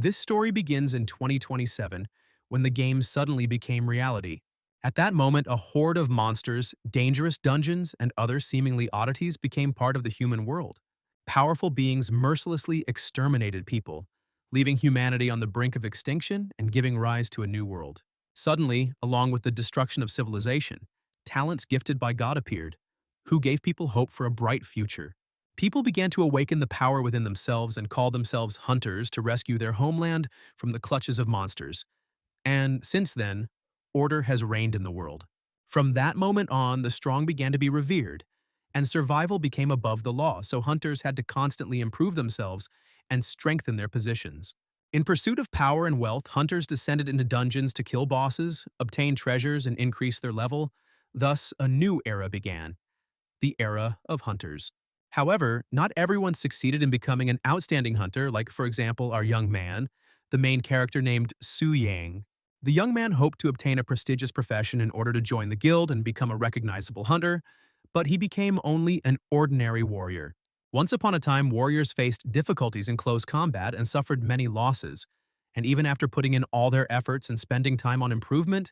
This story begins in 2027 when the game suddenly became reality. At that moment, a horde of monsters, dangerous dungeons, and other seemingly oddities became part of the human world. Powerful beings mercilessly exterminated people, leaving humanity on the brink of extinction and giving rise to a new world. Suddenly, along with the destruction of civilization, talents gifted by God appeared, who gave people hope for a bright future. People began to awaken the power within themselves and call themselves hunters to rescue their homeland from the clutches of monsters. And since then, order has reigned in the world. From that moment on, the strong began to be revered, and survival became above the law, so hunters had to constantly improve themselves and strengthen their positions. In pursuit of power and wealth, hunters descended into dungeons to kill bosses, obtain treasures, and increase their level. Thus, a new era began, the era of hunters. However, not everyone succeeded in becoming an outstanding hunter, like, for example, our young man, the main character named Su Yang. The young man hoped to obtain a prestigious profession in order to join the guild and become a recognizable hunter, but he became only an ordinary warrior. Once upon a time, warriors faced difficulties in close combat and suffered many losses, and even after putting in all their efforts and spending time on improvement,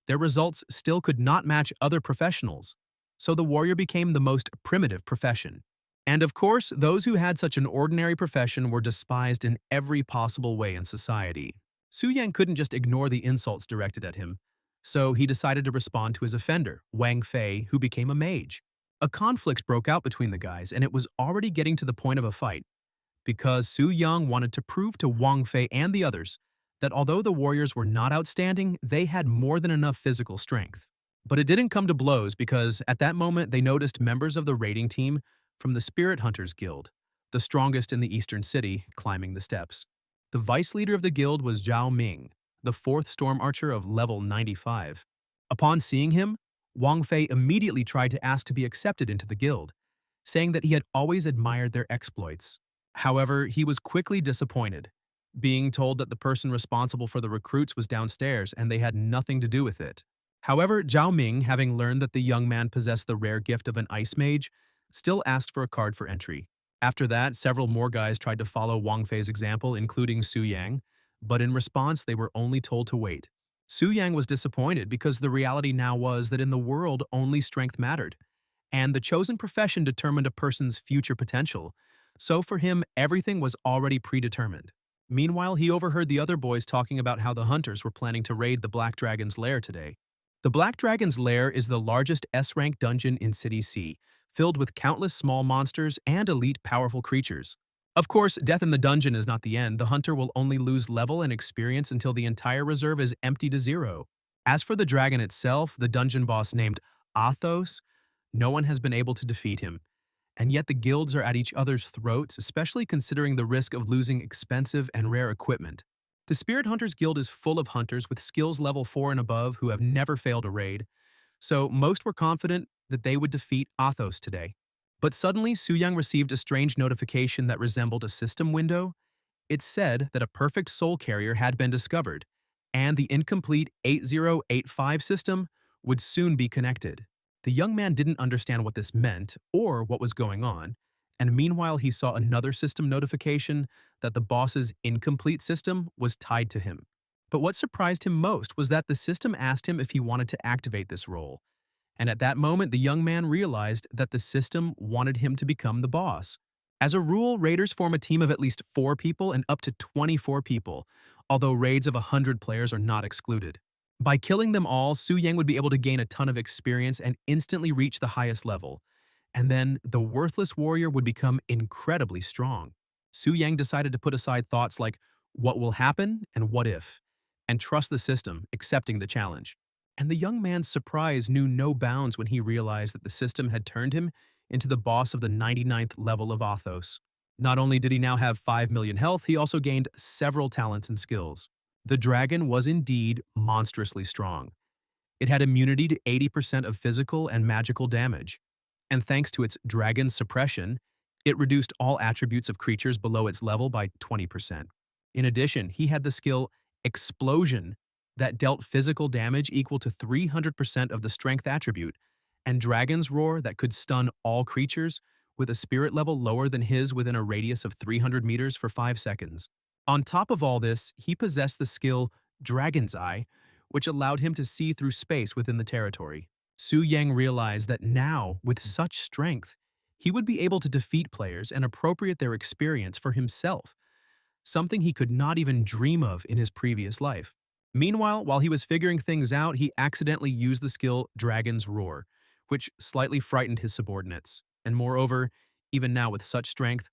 their results still could not match other professionals. So the warrior became the most primitive profession. And of course, those who had such an ordinary profession were despised in every possible way in society. Su Yang couldn't just ignore the insults directed at him, so he decided to respond to his offender, Wang Fei, who became a mage. A conflict broke out between the guys, and it was already getting to the point of a fight, because Su Yang wanted to prove to Wang Fei and the others that although the warriors were not outstanding, they had more than enough physical strength. But it didn't come to blows because at that moment they noticed members of the raiding team from the Spirit Hunters Guild, the strongest in the eastern city, climbing the steps. The vice leader of the guild was Zhao Ming, the fourth storm archer of level 95. Upon seeing him, Wang Fei immediately tried to ask to be accepted into the guild, saying that he had always admired their exploits. However, he was quickly disappointed, being told that the person responsible for the recruits was downstairs and they had nothing to do with it. However, Zhao Ming, having learned that the young man possessed the rare gift of an ice mage, still asked for a card for entry. After that, several more guys tried to follow Wang Fei's example, including Su Yang, but in response they were only told to wait. Su Yang was disappointed because the reality now was that in the world only strength mattered, and the chosen profession determined a person's future potential, so for him everything was already predetermined. Meanwhile, he overheard the other boys talking about how the hunters were planning to raid the Black Dragon's lair today. The Black Dragon's lair is the largest S-rank dungeon in City C, filled with countless small monsters and elite powerful creatures. Of course, death in the dungeon is not the end. The hunter will only lose level and experience until the entire reserve is empty to zero. As for the dragon itself, the dungeon boss named Athos, no one has been able to defeat him. And yet the guilds are at each other's throats, especially considering the risk of losing expensive and rare equipment. The Spirit Hunters Guild is full of hunters with skills level 4 and above who have never failed a raid, so most were confident that they would defeat Athos today. But suddenly, Su Yang received a strange notification that resembled a system window. It said that a perfect soul carrier had been discovered, and the incomplete 8085 system would soon be connected. The young man didn't understand what this meant or what was going on, and meanwhile he saw another system notification that the boss's incomplete system was tied to him. But what surprised him most was that the system asked him if he wanted to activate this role. And at that moment, the young man realized that the system wanted him to become the boss. As a rule, raiders form a team of at least 4 people and up to 24 people, although raids of 100 players are not excluded. By killing them all, Su Yang would be able to gain a ton of experience and instantly reach the highest level. And then, the worthless warrior would become incredibly strong. Su Yang decided to put aside thoughts like, what will happen and what if, and trust the system, accepting the challenge. And the young man's surprise knew no bounds when he realized that the system had turned him into the boss of the 99th level of Athos. Not only did he now have 5 million health, he also gained several talents and skills. The dragon was indeed monstrously strong. It had immunity to 80% of physical and magical damage, and thanks to its dragon suppression, it reduced all attributes of creatures below its level by 20%. In addition, he had the skill Explosion that dealt physical damage equal to 300% of the strength attribute, and Dragon's Roar that could stun all creatures with a spirit level lower than his within a radius of 300 meters for 5 seconds. On top of all this, he possessed the skill Dragon's Eye, which allowed him to see through space within the territory. Su Yang realized that now, with such strength, he would be able to defeat players and appropriate their experience for himself, something he could not even dream of in his previous life. Meanwhile, while he was figuring things out, he accidentally used the skill Dragon's Roar, which slightly frightened his subordinates. And moreover, even now with such strength,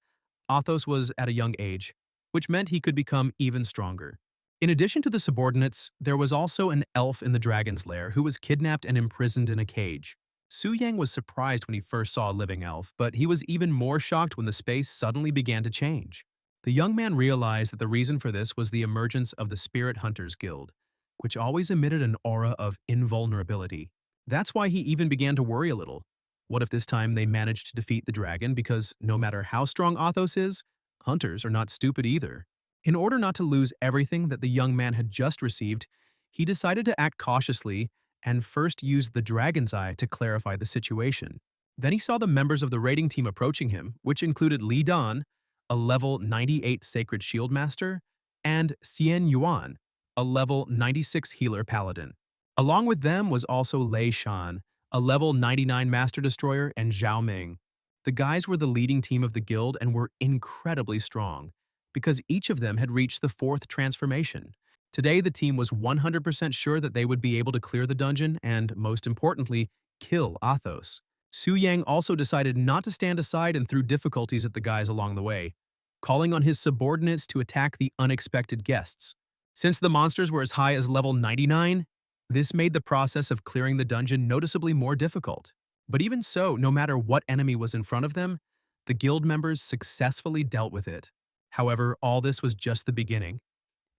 Athos was at a young age, which meant he could become even stronger. In addition to the subordinates, there was also an elf in the dragon's lair who was kidnapped and imprisoned in a cage. Su Yang was surprised when he first saw a living elf, but he was even more shocked when the space suddenly began to change. The young man realized that the reason for this was the emergence of the Spirit Hunters Guild, which always emitted an aura of invulnerability. That's why he even began to worry a little. What if this time they managed to defeat the dragon because no matter how strong Athos is, hunters are not stupid either. In order not to lose everything that the young man had just received, he decided to act cautiously and first used the Dragon's Eye to clarify the situation. Then he saw the members of the raiding team approaching him, which included Li Dan, a level 98 Sacred Shield Master, and Xian Yuan, a level 96 Healer Paladin. Along with them was also Lei Shan, a level 99 Master Destroyer, and Zhao Ming. The guys were the leading team of the guild and were incredibly strong, because each of them had reached the fourth transformation. Today, the team was 100% sure that they would be able to clear the dungeon and, most importantly, kill Athos. Su Yang also decided not to stand aside and threw difficulties at the guys along the way, calling on his subordinates to attack the unexpected guests. Since the monsters were as high as level 99, this made the process of clearing the dungeon noticeably more difficult. But even so, no matter what enemy was in front of them, the guild members successfully dealt with it. However, all this was just the beginning,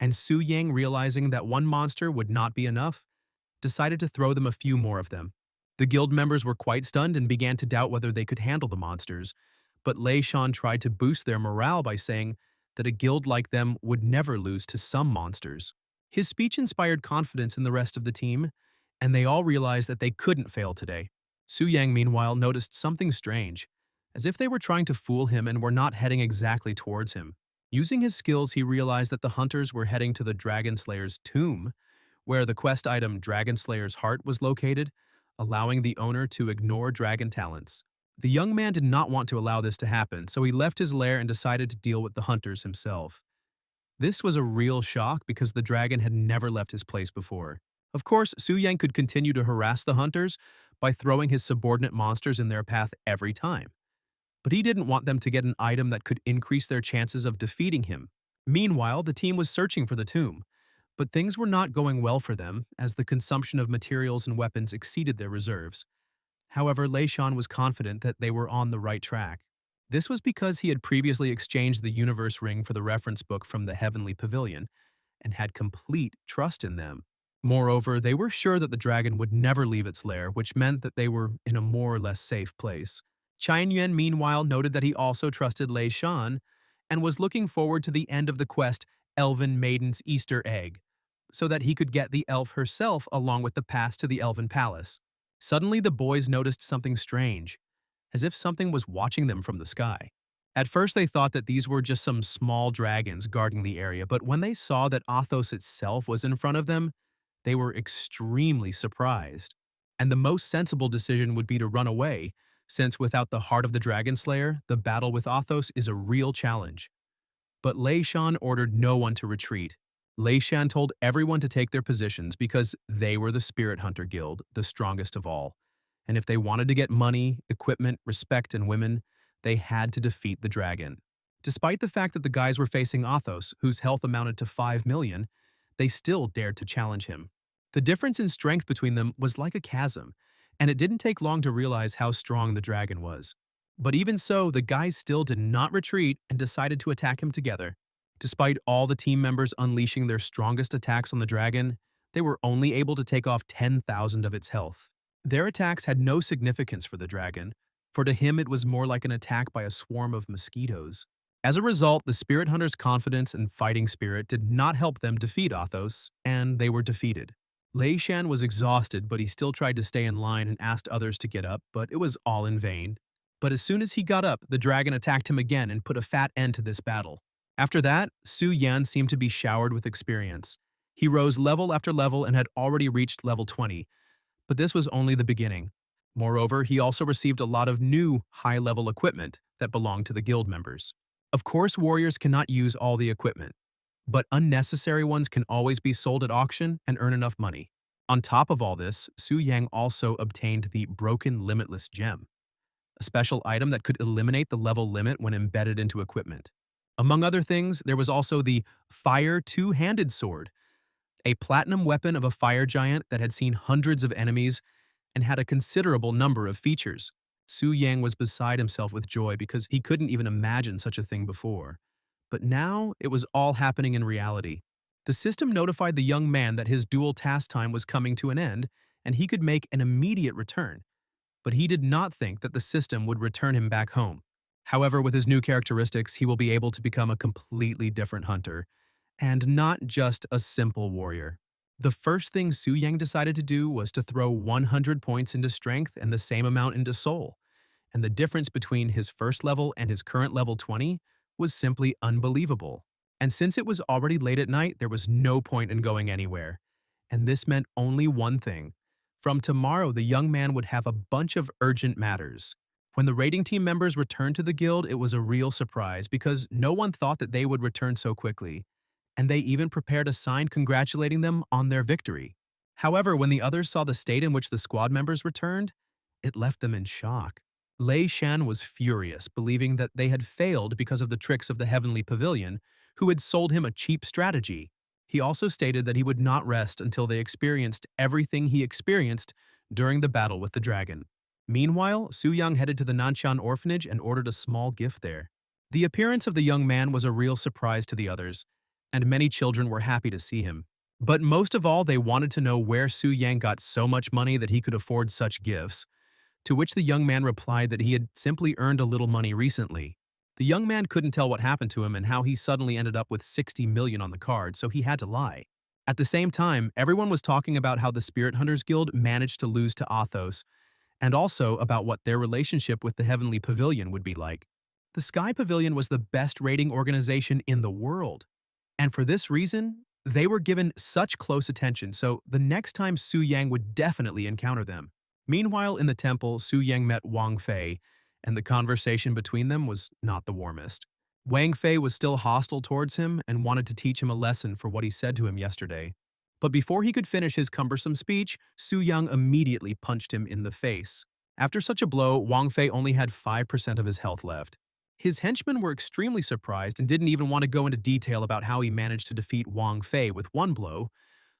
and Su Yang, realizing that one monster would not be enough, decided to throw them a few more of them. The guild members were quite stunned and began to doubt whether they could handle the monsters, but Lei Shan tried to boost their morale by saying that a guild like them would never lose to some monsters. His speech inspired confidence in the rest of the team, and they all realized that they couldn't fail today. Su Yang, meanwhile, noticed something strange, as if they were trying to fool him and were not heading exactly towards him. Using his skills, he realized that the hunters were heading to the Dragon Slayer's tomb, where the quest item Dragon Slayer's Heart was located, allowing the owner to ignore dragon talents. The young man did not want to allow this to happen, so he left his lair and decided to deal with the hunters himself. This was a real shock because the dragon had never left his place before. Of course, Su Yang could continue to harass the hunters by throwing his subordinate monsters in their path every time, but he didn't want them to get an item that could increase their chances of defeating him. Meanwhile, the team was searching for the tomb, but things were not going well for them as the consumption of materials and weapons exceeded their reserves. However, Lei Shan was confident that they were on the right track. This was because he had previously exchanged the Universe Ring for the reference book from the Heavenly Pavilion and had complete trust in them. Moreover, they were sure that the dragon would never leave its lair, which meant that they were in a more or less safe place. Qian Yuan, meanwhile, noted that he also trusted Lei Shan and was looking forward to the end of the quest, Elven Maiden's Easter Egg, so that he could get the elf herself along with the pass to the Elven Palace. Suddenly, the boys noticed something strange, as if something was watching them from the sky. At first, they thought that these were just some small dragons guarding the area, but when they saw that Athos itself was in front of them, they were extremely surprised. And the most sensible decision would be to run away, since without the heart of the Dragon Slayer, the battle with Athos is a real challenge. But Lei Shan ordered no one to retreat. Lei Shan told everyone to take their positions because they were the Spirit Hunter Guild, the strongest of all. And if they wanted to get money, equipment, respect, and women, they had to defeat the dragon. Despite the fact that the guys were facing Athos, whose health amounted to 5 million, they still dared to challenge him. The difference in strength between them was like a chasm, and it didn't take long to realize how strong the dragon was. But even so, the guys still did not retreat and decided to attack him together. Despite all the team members unleashing their strongest attacks on the dragon, they were only able to take off 10,000 of its health. Their attacks had no significance for the dragon, for to him it was more like an attack by a swarm of mosquitoes. As a result, the Spirit Hunter's confidence and fighting spirit did not help them defeat Athos, and they were defeated. Lei Shan was exhausted, but he still tried to stay in line and asked others to get up, but it was all in vain. But as soon as he got up, the dragon attacked him again and put a fat end to this battle. After that, Su Yan seemed to be showered with experience. He rose level after level and had already reached level 20, but this was only the beginning. Moreover, he also received a lot of new high-level equipment that belonged to the guild members. Of course, warriors cannot use all the equipment, but unnecessary ones can always be sold at auction and earn enough money. On top of all this, Su Yang also obtained the Broken Limitless Gem, a special item that could eliminate the level limit when embedded into equipment. Among other things, there was also the Fire Two-Handed Sword, a platinum weapon of a fire giant that had seen hundreds of enemies and had a considerable number of features. Su Yang was beside himself with joy because he couldn't even imagine such a thing before. But now it was all happening in reality. The system notified the young man that his dual task time was coming to an end and he could make an immediate return. But he did not think that the system would return him back home. However, with his new characteristics, he will be able to become a completely different hunter, and not just a simple warrior. The first thing Su Yang decided to do was to throw 100 points into strength and the same amount into soul, and the difference between his first level and his current level 20 was simply unbelievable. And since it was already late at night, there was no point in going anywhere. And this meant only one thing. From tomorrow, the young man would have a bunch of urgent matters. When the raiding team members returned to the guild, it was a real surprise because no one thought that they would return so quickly, and they even prepared a sign congratulating them on their victory. However, when the others saw the state in which the squad members returned, it left them in shock. Lei Shan was furious, believing that they had failed because of the tricks of the Heavenly Pavilion, who had sold him a cheap strategy. He also stated that he would not rest until they experienced everything he experienced during the battle with the dragon. Meanwhile, Su Yang headed to the Nanshan orphanage and ordered a small gift there. The appearance of the young man was a real surprise to the others, and many children were happy to see him. But most of all, they wanted to know where Su Yang got so much money that he could afford such gifts, to which the young man replied that he had simply earned a little money recently. The young man couldn't tell what happened to him and how he suddenly ended up with 60 million on the card, so he had to lie. At the same time, everyone was talking about how the Spirit Hunters Guild managed to lose to Athos, and also about what their relationship with the Heavenly Pavilion would be like. The Sky Pavilion was the best raiding organization in the world, and for this reason, they were given such close attention, so the next time Su Yang would definitely encounter them. Meanwhile, in the temple, Su Yang met Wang Fei, and the conversation between them was not the warmest. Wang Fei was still hostile towards him and wanted to teach him a lesson for what he said to him yesterday. But before he could finish his cumbersome speech, Su Yang immediately punched him in the face. After such a blow, Wang Fei only had 5% of his health left. His henchmen were extremely surprised and didn't even want to go into detail about how he managed to defeat Wang Fei with one blow,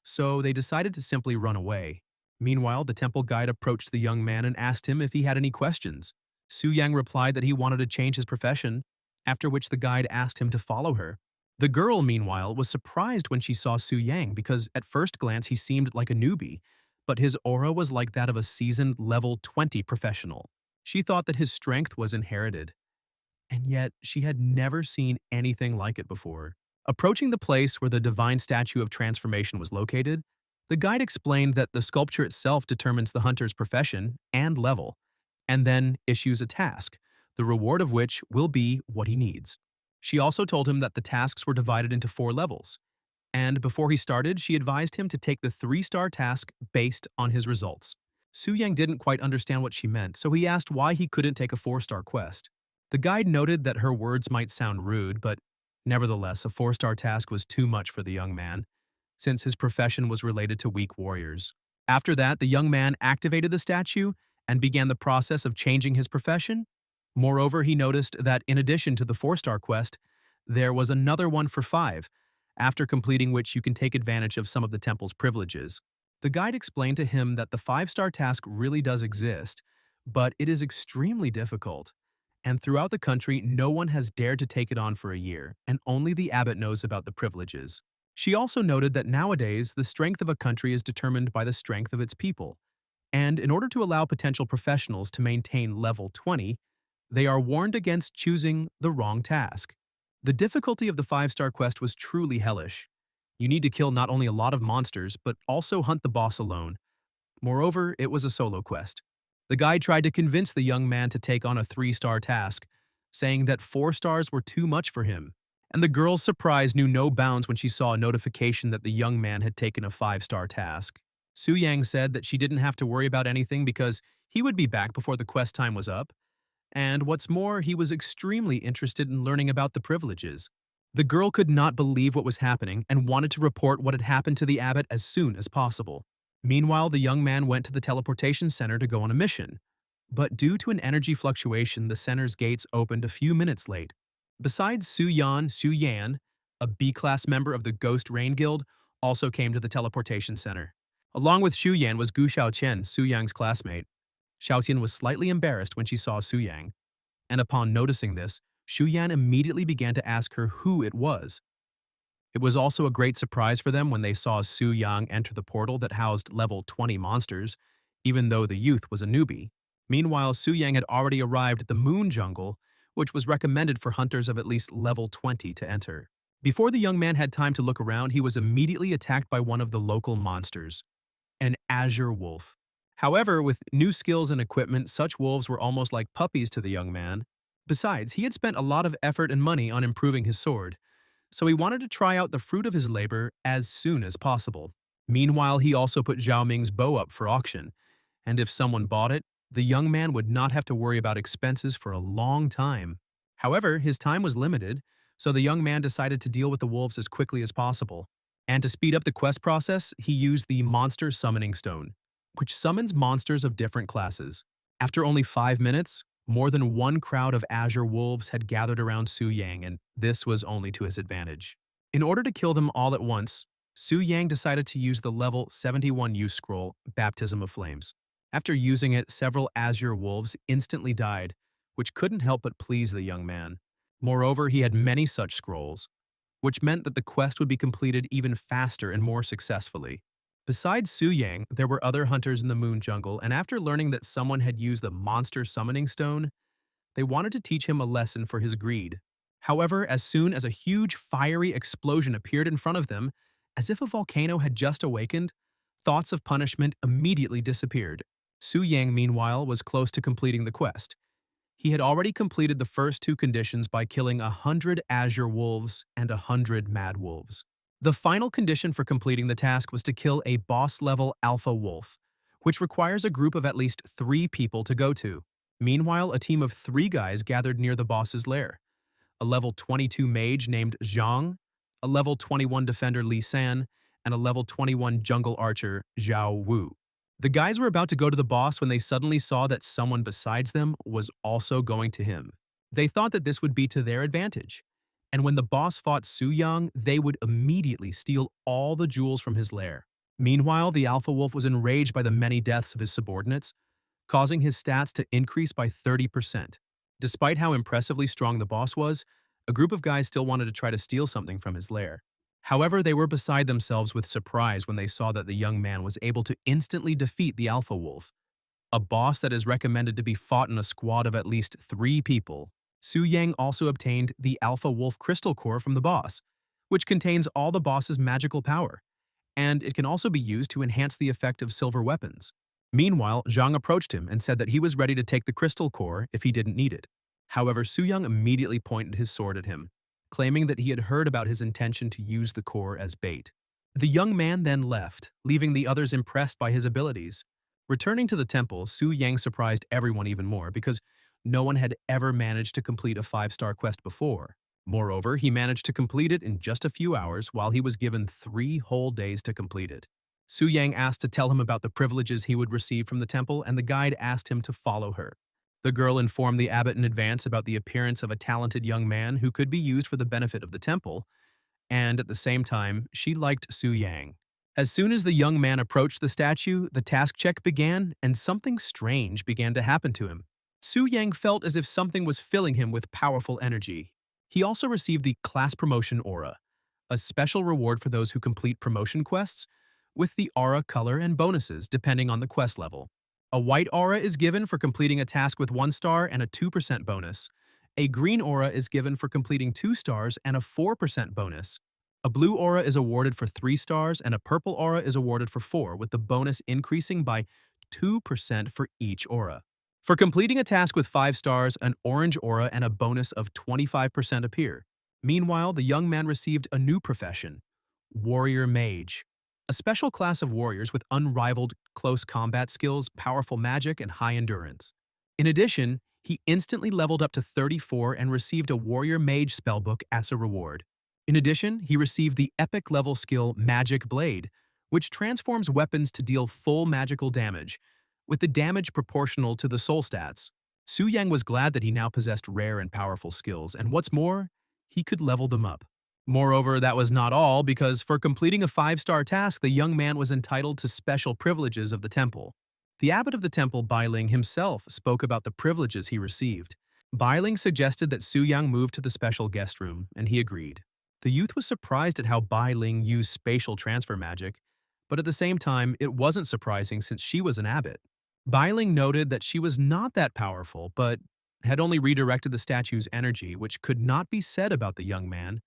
so they decided to simply run away. Meanwhile, the temple guide approached the young man and asked him if he had any questions. Su Yang replied that he wanted to change his profession, after which the guide asked him to follow her. The girl, meanwhile, was surprised when she saw Su Yang because at first glance he seemed like a newbie, but his aura was like that of a seasoned level 20 professional. She thought that his strength was inherited, and yet she had never seen anything like it before. Approaching the place where the divine statue of transformation was located, the guide explained that the sculpture itself determines the hunter's profession and level, and then issues a task, the reward of which will be what he needs. She also told him that the tasks were divided into 4 levels, and before he started, she advised him to take the 3-star task based on his results. Su Yang didn't quite understand what she meant, so he asked why he couldn't take a 4-star quest. The guide noted that her words might sound rude, but nevertheless, a 4-star task was too much for the young man, since his profession was related to weak warriors. After that, the young man activated the statue and began the process of changing his profession. Moreover, he noticed that in addition to the 4-star quest, there was another one for 5, after completing which you can take advantage of some of the temple's privileges. The guide explained to him that the 5-star task really does exist, but it is extremely difficult, and throughout the country, no one has dared to take it on for a year, and only the abbot knows about the privileges. She also noted that nowadays, the strength of a country is determined by the strength of its people, and in order to allow potential professionals to maintain level 20, they are warned against choosing the wrong task. The difficulty of the 5-star quest was truly hellish. You need to kill not only a lot of monsters, but also hunt the boss alone. Moreover, it was a solo quest. The guide tried to convince the young man to take on a 3-star task, saying that 4 stars were too much for him, And the girl's surprise knew no bounds when she saw a notification that the young man had taken a 5-star task. Su Yang said that she didn't have to worry about anything because he would be back before the quest time was up, and what's more, he was extremely interested in learning about the privileges. The girl could not believe what was happening and wanted to report what had happened to the abbot as soon as possible. Meanwhile, the young man went to the teleportation center to go on a mission. But due to an energy fluctuation, the center's gates opened a few minutes late. Besides Su Yan, a B-class member of the Ghost Rain Guild, also came to the teleportation center. Along with Xu Yan was Gu Xiaoqian, Su Yang's classmate. Xiaoqian was slightly embarrassed when she saw Su Yang, and upon noticing this, Xu Yan immediately began to ask her who it was. It was also a great surprise for them when they saw Su Yang enter the portal that housed level 20 monsters, even though the youth was a newbie. Meanwhile, Su Yang had already arrived at the Moon Jungle, which was recommended for hunters of at least level 20 to enter. Before the young man had time to look around, he was immediately attacked by one of the local monsters, an azure wolf. However, with new skills and equipment, such wolves were almost like puppies to the young man. Besides, he had spent a lot of effort and money on improving his sword, so he wanted to try out the fruit of his labor as soon as possible. Meanwhile, he also put Zhao Ming's bow up for auction, and if someone bought it, the young man would not have to worry about expenses for a long time. However, his time was limited, so the young man decided to deal with the wolves as quickly as possible. And to speed up the quest process, he used the Monster Summoning Stone, which summons monsters of different classes. After only 5 minutes, more than one crowd of azure wolves had gathered around Su Yang, and this was only to his advantage. In order to kill them all at once, Su Yang decided to use the level 71 use scroll, Baptism of Flames. After using it, several azure wolves instantly died, which couldn't help but please the young man. Moreover, he had many such scrolls, which meant that the quest would be completed even faster and more successfully. Besides Su Yang, there were other hunters in the Moon Jungle, and after learning that someone had used the Monster Summoning Stone, they wanted to teach him a lesson for his greed. However, as soon as a huge fiery explosion appeared in front of them, as if a volcano had just awakened, thoughts of punishment immediately disappeared. Su Yang, meanwhile, was close to completing the quest. He had already completed the first 2 conditions by killing 100 azure wolves and 100 mad wolves. The final condition for completing the task was to kill a boss-level alpha wolf, which requires a group of at least 3 people to go to. Meanwhile, a team of 3 guys gathered near the boss's lair. A level 22 mage named Zhang, a level 21 defender Li San, and a level 21 jungle archer Zhao Wu. The guys were about to go to the boss when they suddenly saw that someone besides them was also going to him. They thought that this would be to their advantage, and when the boss fought Su Yang, they would immediately steal all the jewels from his lair. Meanwhile, the alpha wolf was enraged by the many deaths of his subordinates, causing his stats to increase by 30%. Despite how impressively strong the boss was, a group of guys still wanted to try to steal something from his lair. However, they were beside themselves with surprise when they saw that the young man was able to instantly defeat the alpha wolf, a boss that is recommended to be fought in a squad of at least 3 people. Su Yang also obtained the alpha wolf crystal core from the boss, which contains all the boss's magical power, and it can also be used to enhance the effect of silver weapons. Meanwhile, Zhang approached him and said that he was ready to take the crystal core if he didn't need it. However, Su Yang immediately pointed his sword at him, claiming that he had heard about his intention to use the core as bait. The young man then left, leaving the others impressed by his abilities. Returning to the temple, Su Yang surprised everyone even more because no one had ever managed to complete a 5-star quest before. Moreover, he managed to complete it in just a few hours while he was given 3 whole days to complete it. Su Yang asked to tell him about the privileges he would receive from the temple, and the guide asked him to follow her. The girl informed the abbot in advance about the appearance of a talented young man who could be used for the benefit of the temple, and at the same time, she liked Su Yang. As soon as the young man approached the statue, the task check began, and something strange began to happen to him. Su Yang felt as if something was filling him with powerful energy. He also received the Class Promotion Aura, a special reward for those who complete promotion quests, with the aura color and bonuses depending on the quest level. A white aura is given for completing a task with 1 star and a 2% bonus. A green aura is given for completing 2 stars and a 4% bonus. A blue aura is awarded for 3 stars and a purple aura is awarded for 4, with the bonus increasing by 2% for each aura. For completing a task with 5 stars, an orange aura and a bonus of 25% appear. Meanwhile, the young man received a new profession, warrior mage, a special class of warriors with unrivaled close combat skills, powerful magic, and high endurance. In addition, he instantly leveled up to 34 and received a warrior mage spellbook as a reward. In addition, he received the epic level skill Magic Blade, which transforms weapons to deal full magical damage, with the damage proportional to the soul stats. Su Yang was glad that he now possessed rare and powerful skills, and what's more, he could level them up. Moreover, that was not all, because for completing a 5-star task, the young man was entitled to special privileges of the temple. The abbot of the temple, Bai Ling, himself spoke about the privileges he received. Bai Ling suggested that Su Yang move to the special guest room, and he agreed. The youth was surprised at how Bai Ling used spatial transfer magic, but at the same time, it wasn't surprising since she was an abbot. Bai Ling noted that she was not that powerful, but had only redirected the statue's energy, which could not be said about the young man,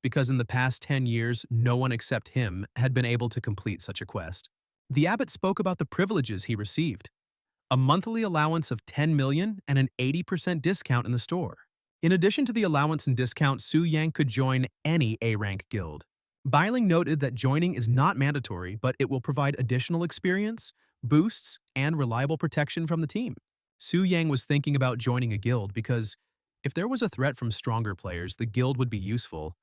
because in the past 10 years, no one except him had been able to complete such a quest. The abbot spoke about the privileges he received: a monthly allowance of 10 million and an 80% discount in the store. In addition to the allowance and discount, Su Yang could join any A-rank guild. Bai Ling noted that joining is not mandatory, but it will provide additional experience, boosts, and reliable protection from the team. Su Yang was thinking about joining a guild because if there was a threat from stronger players, the guild would be useful,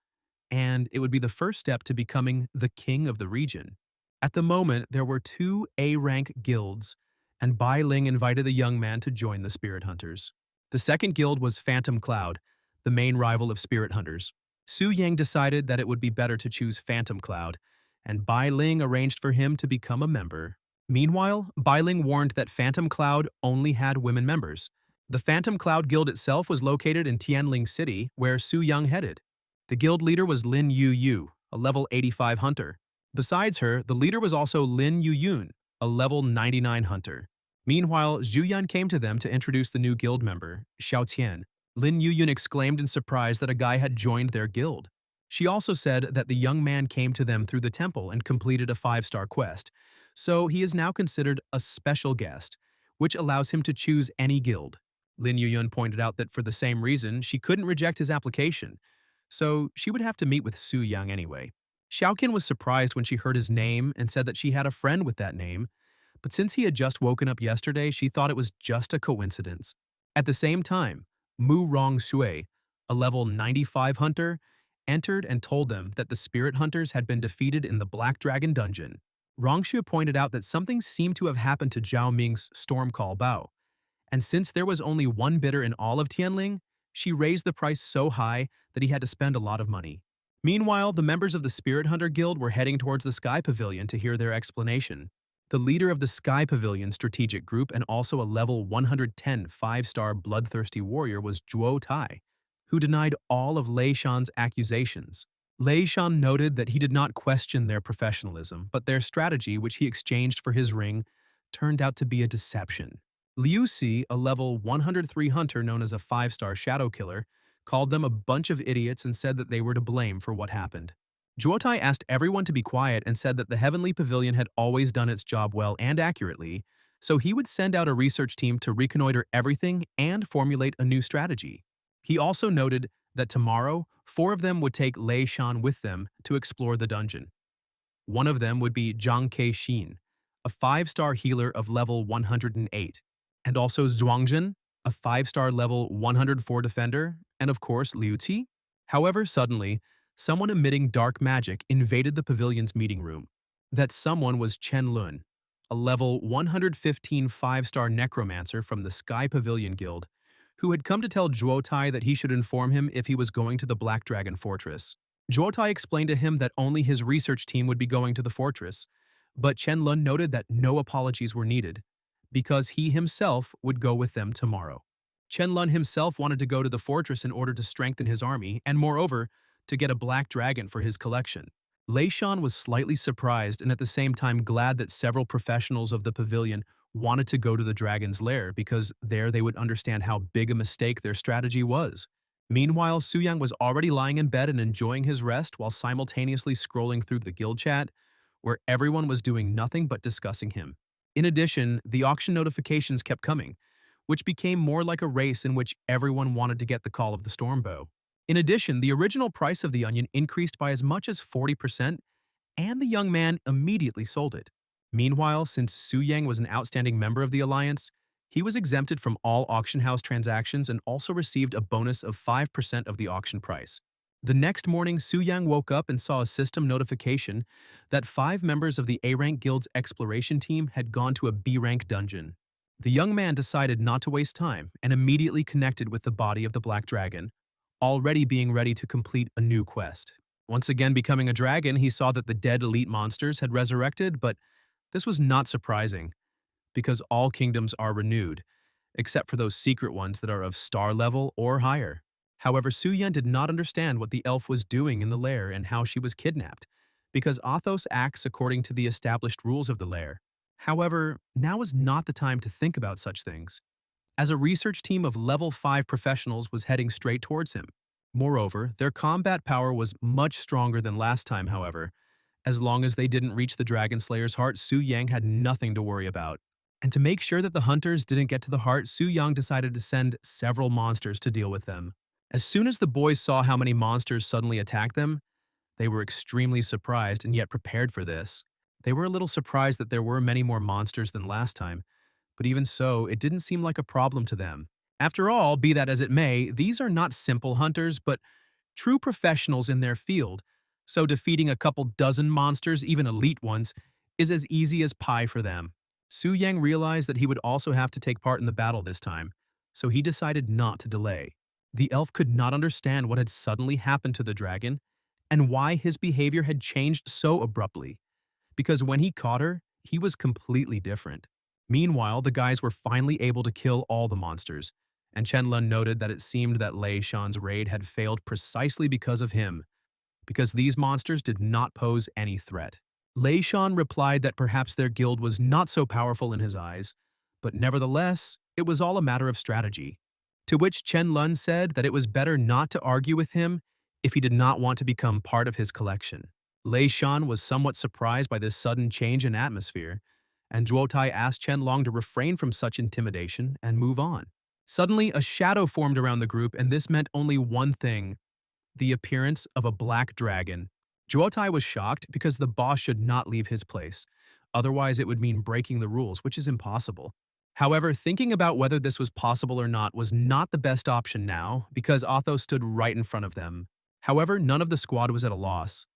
and it would be the first step to becoming the king of the region. At the moment, there were 2 A-rank guilds, and Bai Ling invited the young man to join the Spirit Hunters. The second guild was Phantom Cloud, the main rival of Spirit Hunters. Su Yang decided that it would be better to choose Phantom Cloud, and Bai Ling arranged for him to become a member. Meanwhile, Bai Ling warned that Phantom Cloud only had women members. The Phantom Cloud Guild itself was located in Tianling City, where Su Yang headed. The guild leader was Lin Yu Yu, a level 85 hunter. Besides her, the leader was also Lin Yu Yun, a level 99 hunter. Meanwhile, Zhu Yan came to them to introduce the new guild member, Xiao Tian. Lin Yu Yun exclaimed in surprise that a guy had joined their guild. She also said that the young man came to them through the temple and completed a 5-star quest, so he is now considered a special guest, which allows him to choose any guild. Lin Yu Yun pointed out that for the same reason, she couldn't reject his application, so she would have to meet with Su Yang anyway. Xiaoqian was surprised when she heard his name and said that she had a friend with that name, but since he had just woken up yesterday, she thought it was just a coincidence. At the same time, Mu Rong Shui, a level 95 hunter, entered and told them that the Spirit Hunters had been defeated in the Black Dragon dungeon. Rong Shui pointed out that something seemed to have happened to Zhao Ming's Stormcall Bao, and since there was only one bidder in all of Tianling, she raised the price so high that he had to spend a lot of money. Meanwhile, the members of the Spirit Hunter Guild were heading towards the Sky Pavilion to hear their explanation. The leader of the Sky Pavilion strategic group and also a level 110 5-star bloodthirsty warrior was Zhuo Tai, who denied all of Lei Shan's accusations. Lei Shan noted that he did not question their professionalism, but their strategy, which he exchanged for his ring, turned out to be a deception. Liu Si, a level 103 hunter known as a 5-star shadow killer, called them a bunch of idiots and said that they were to blame for what happened. Zhuotai asked everyone to be quiet and said that the Heavenly Pavilion had always done its job well and accurately, so he would send out a research team to reconnoiter everything and formulate a new strategy. He also noted that tomorrow, 4 of them would take Lei Shan with them to explore the dungeon. One of them would be Zhang Keixin, a 5-star healer of level 108, and also Zhuangjin, a 5-star level 104 defender, and of course Liu Qi. However, suddenly, someone emitting dark magic invaded the pavilion's meeting room. That someone was Chen Lun, a level 115 5-star necromancer from the Sky Pavilion Guild, who had come to tell Zhuotai that he should inform him if he was going to the Black Dragon Fortress. Zhuotai explained to him that only his research team would be going to the fortress, but Chen Lun noted that no apologies were needed, because he himself would go with them tomorrow. Chen Lun himself wanted to go to the fortress in order to strengthen his army and, moreover, to get a black dragon for his collection. Lei Shan was slightly surprised and at the same time glad that several professionals of the pavilion wanted to go to the dragon's lair because there they would understand how big a mistake their strategy was. Meanwhile, Su Yang was already lying in bed and enjoying his rest while simultaneously scrolling through the guild chat, where everyone was doing nothing but discussing him. In addition, the auction notifications kept coming, which became more like a race in which everyone wanted to get the call of the Stormbow. In addition, the original price of the onion increased by as much as 40%, and the young man immediately sold it. Meanwhile, since Su Yang was an outstanding member of the alliance, he was exempted from all auction house transactions and also received a bonus of 5% of the auction price. The next morning, Su Yang woke up and saw a system notification that 5 members of the A-rank guild's exploration team had gone to a B-rank dungeon. The young man decided not to waste time and immediately connected with the body of the Black Dragon, already being ready to complete a new quest. Once again becoming a dragon, he saw that the dead elite monsters had resurrected, but this was not surprising, because all kingdoms are renewed, except for those secret ones that are of star level or higher. However, Su Yan did not understand what the elf was doing in the lair and how she was kidnapped, because Athos acts according to the established rules of the lair. However, now is not the time to think about such things, as a research team of level 5 professionals was heading straight towards him. Moreover, their combat power was much stronger than last time, however. As long as they didn't reach the Dragon Slayer's heart, Su Yang had nothing to worry about. And to make sure that the hunters didn't get to the heart, Su Yang decided to send several monsters to deal with them. As soon as the boys saw how many monsters suddenly attacked them, they were extremely surprised and yet prepared for this. They were a little surprised that there were many more monsters than last time, but even so, it didn't seem like a problem to them. After all, be that as it may, these are not simple hunters, but true professionals in their field, so defeating a couple dozen monsters, even elite ones, is as easy as pie for them. Su Yang realized that he would also have to take part in the battle this time, so he decided not to delay. The elf could not understand what had suddenly happened to the dragon, and why his behavior had changed so abruptly, because when he caught her, he was completely different. Meanwhile, the guys were finally able to kill all the monsters, and Chen Lun noted that it seemed that Lei Shan's raid had failed precisely because of him, because these monsters did not pose any threat. Lei Shan replied that perhaps their guild was not so powerful in his eyes, but nevertheless, it was all a matter of strategy. To which Chen Lun said that it was better not to argue with him if he did not want to become part of his collection. Lei Shan was somewhat surprised by this sudden change in atmosphere, and Zhuotai asked Chen Long to refrain from such intimidation and move on. Suddenly, a shadow formed around the group, and this meant only one thing: the appearance of a black dragon. Zhuotai was shocked because the boss should not leave his place. Otherwise, it would mean breaking the rules, which is impossible. However, thinking about whether this was possible or not was not the best option now, because Athos stood right in front of them. However, none of the squad was at a loss.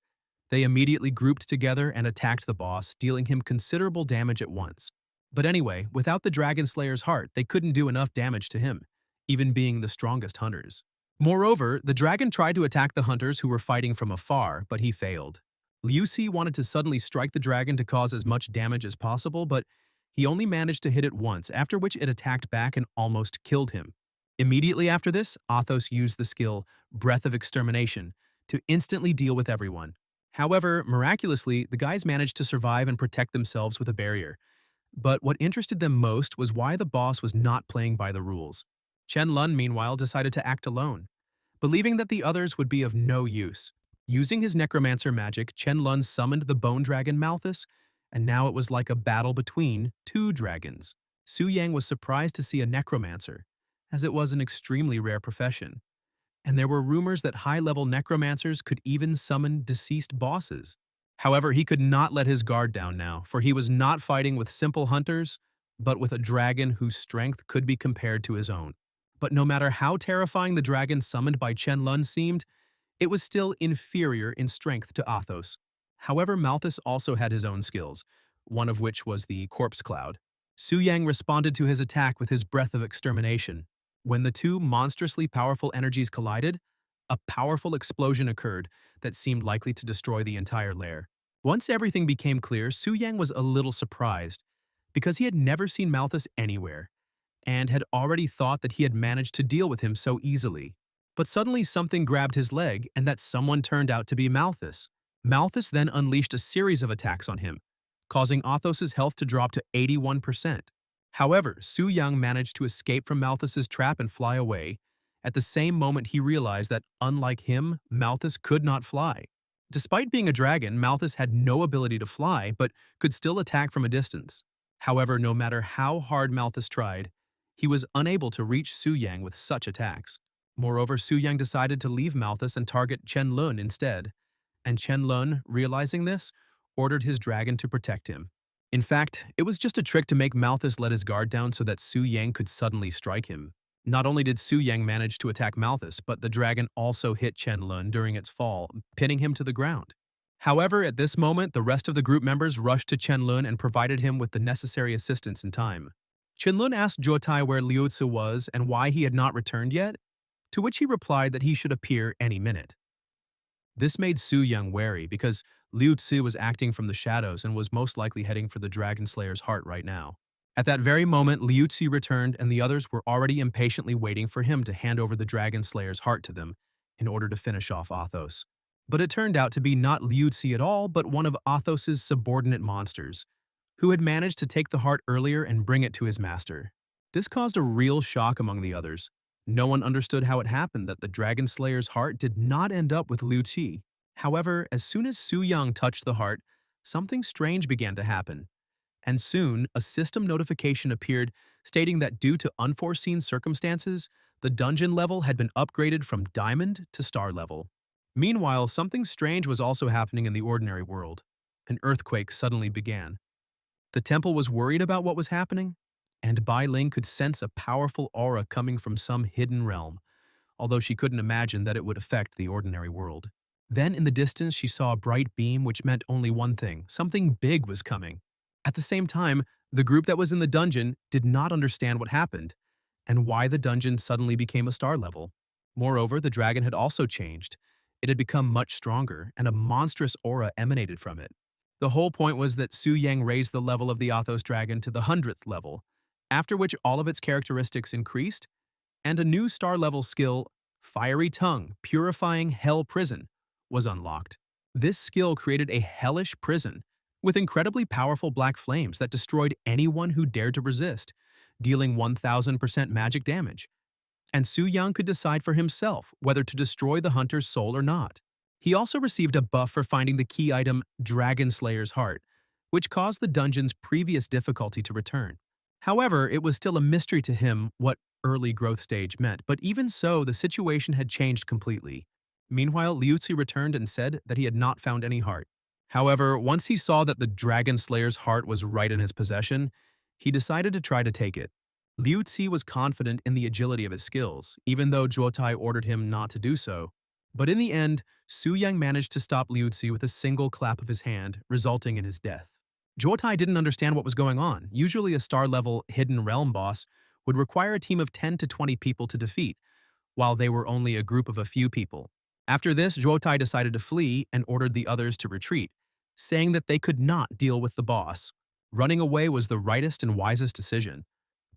They immediately grouped together and attacked the boss, dealing him considerable damage at once. But anyway, without the Dragon Slayer's heart, they couldn't do enough damage to him, even being the strongest hunters. Moreover, the dragon tried to attack the hunters who were fighting from afar, but he failed. Liu Si wanted to suddenly strike the dragon to cause as much damage as possible, but he only managed to hit it once, after which it attacked back and almost killed him. Immediately after this, Athos used the skill Breath of Extermination to instantly deal with everyone. However, miraculously, the guys managed to survive and protect themselves with a barrier. But what interested them most was why the boss was not playing by the rules. Chen Lun, meanwhile, decided to act alone, believing that the others would be of no use. Using his necromancer magic, Chen Lun summoned the bone dragon Malthus, and now it was like a battle between two dragons. Su Yang was surprised to see a necromancer, as it was an extremely rare profession. And there were rumors that high-level necromancers could even summon deceased bosses. However, he could not let his guard down now, for he was not fighting with simple hunters, but with a dragon whose strength could be compared to his own. But no matter how terrifying the dragon summoned by Chen Lun seemed, it was still inferior in strength to Athos. However, Malthus also had his own skills, one of which was the Corpse Cloud. Su Yang responded to his attack with his Breath of Extermination. When the two monstrously powerful energies collided, a powerful explosion occurred that seemed likely to destroy the entire lair. Once everything became clear, Su Yang was a little surprised, because he had never seen Malthus anywhere, and had already thought that he had managed to deal with him so easily. But suddenly something grabbed his leg, and that someone turned out to be Malthus. Malthus then unleashed a series of attacks on him, causing Athos's health to drop to 81%. However, Su Yang managed to escape from Malthus's trap and fly away. At the same moment, he realized that, unlike him, Malthus could not fly. Despite being a dragon, Malthus had no ability to fly, but could still attack from a distance. However, no matter how hard Malthus tried, he was unable to reach Su Yang with such attacks. Moreover, Su Yang decided to leave Malthus and target Chen Lun instead, and Chen Lun, realizing this, ordered his dragon to protect him. In fact, it was just a trick to make Malthus let his guard down so that Su Yang could suddenly strike him. Not only did Su Yang manage to attack Malthus, but the dragon also hit Chen Lun during its fall, pinning him to the ground. However, at this moment, the rest of the group members rushed to Chen Lun and provided him with the necessary assistance in time. Chen Lun asked Zuotai where Liu Zi was and why he had not returned yet, to which he replied that he should appear any minute. This made Su Yang wary because Liu Zi was acting from the shadows and was most likely heading for the Dragon Slayer's heart right now. At that very moment, Liu Zi returned and the others were already impatiently waiting for him to hand over the Dragon Slayer's heart to them in order to finish off Athos. But it turned out to be not Liu Zi at all, but one of Athos's subordinate monsters, who had managed to take the heart earlier and bring it to his master. This caused a real shock among the others. No one understood how it happened that the Dragon Slayer's heart did not end up with Liu Qi. However, as soon as Su Yang touched the heart, something strange began to happen. And soon, a system notification appeared stating that due to unforeseen circumstances, the dungeon level had been upgraded from Diamond to Star level. Meanwhile, something strange was also happening in the ordinary world. An earthquake suddenly began. The temple was worried about what was happening, and Bai Ling could sense a powerful aura coming from some hidden realm, although she couldn't imagine that it would affect the ordinary world. Then in the distance she saw a bright beam which meant only one thing: something big was coming. At the same time, the group that was in the dungeon did not understand what happened, and why the dungeon suddenly became a star level. Moreover, the dragon had also changed. It had become much stronger, and a monstrous aura emanated from it. The whole point was that Su Yang raised the level of the Athos dragon to the 100th level, after which all of its characteristics increased, and a new star-level skill, Fiery Tongue, Purifying Hell Prison, was unlocked. This skill created a hellish prison with incredibly powerful black flames that destroyed anyone who dared to resist, dealing 1000% magic damage. And Su Yang could decide for himself whether to destroy the hunter's soul or not. He also received a buff for finding the key item Dragon Slayer's Heart, which caused the dungeon's previous difficulty to return. However, it was still a mystery to him what early growth stage meant, but even so, the situation had changed completely. Meanwhile, Liu Zi returned and said that he had not found any heart. However, once he saw that the Dragon Slayer's heart was right in his possession, he decided to try to take it. Liu Zi was confident in the agility of his skills, even though Zuotai ordered him not to do so. But in the end, Su Yang managed to stop Liu Zi with a single clap of his hand, resulting in his death. Zuotai didn't understand what was going on. Usually a star-level hidden realm boss would require a team of 10 to 20 people to defeat, while they were only a group of a few people. After this, Zuotai decided to flee and ordered the others to retreat, saying that they could not deal with the boss. Running away was the rightest and wisest decision,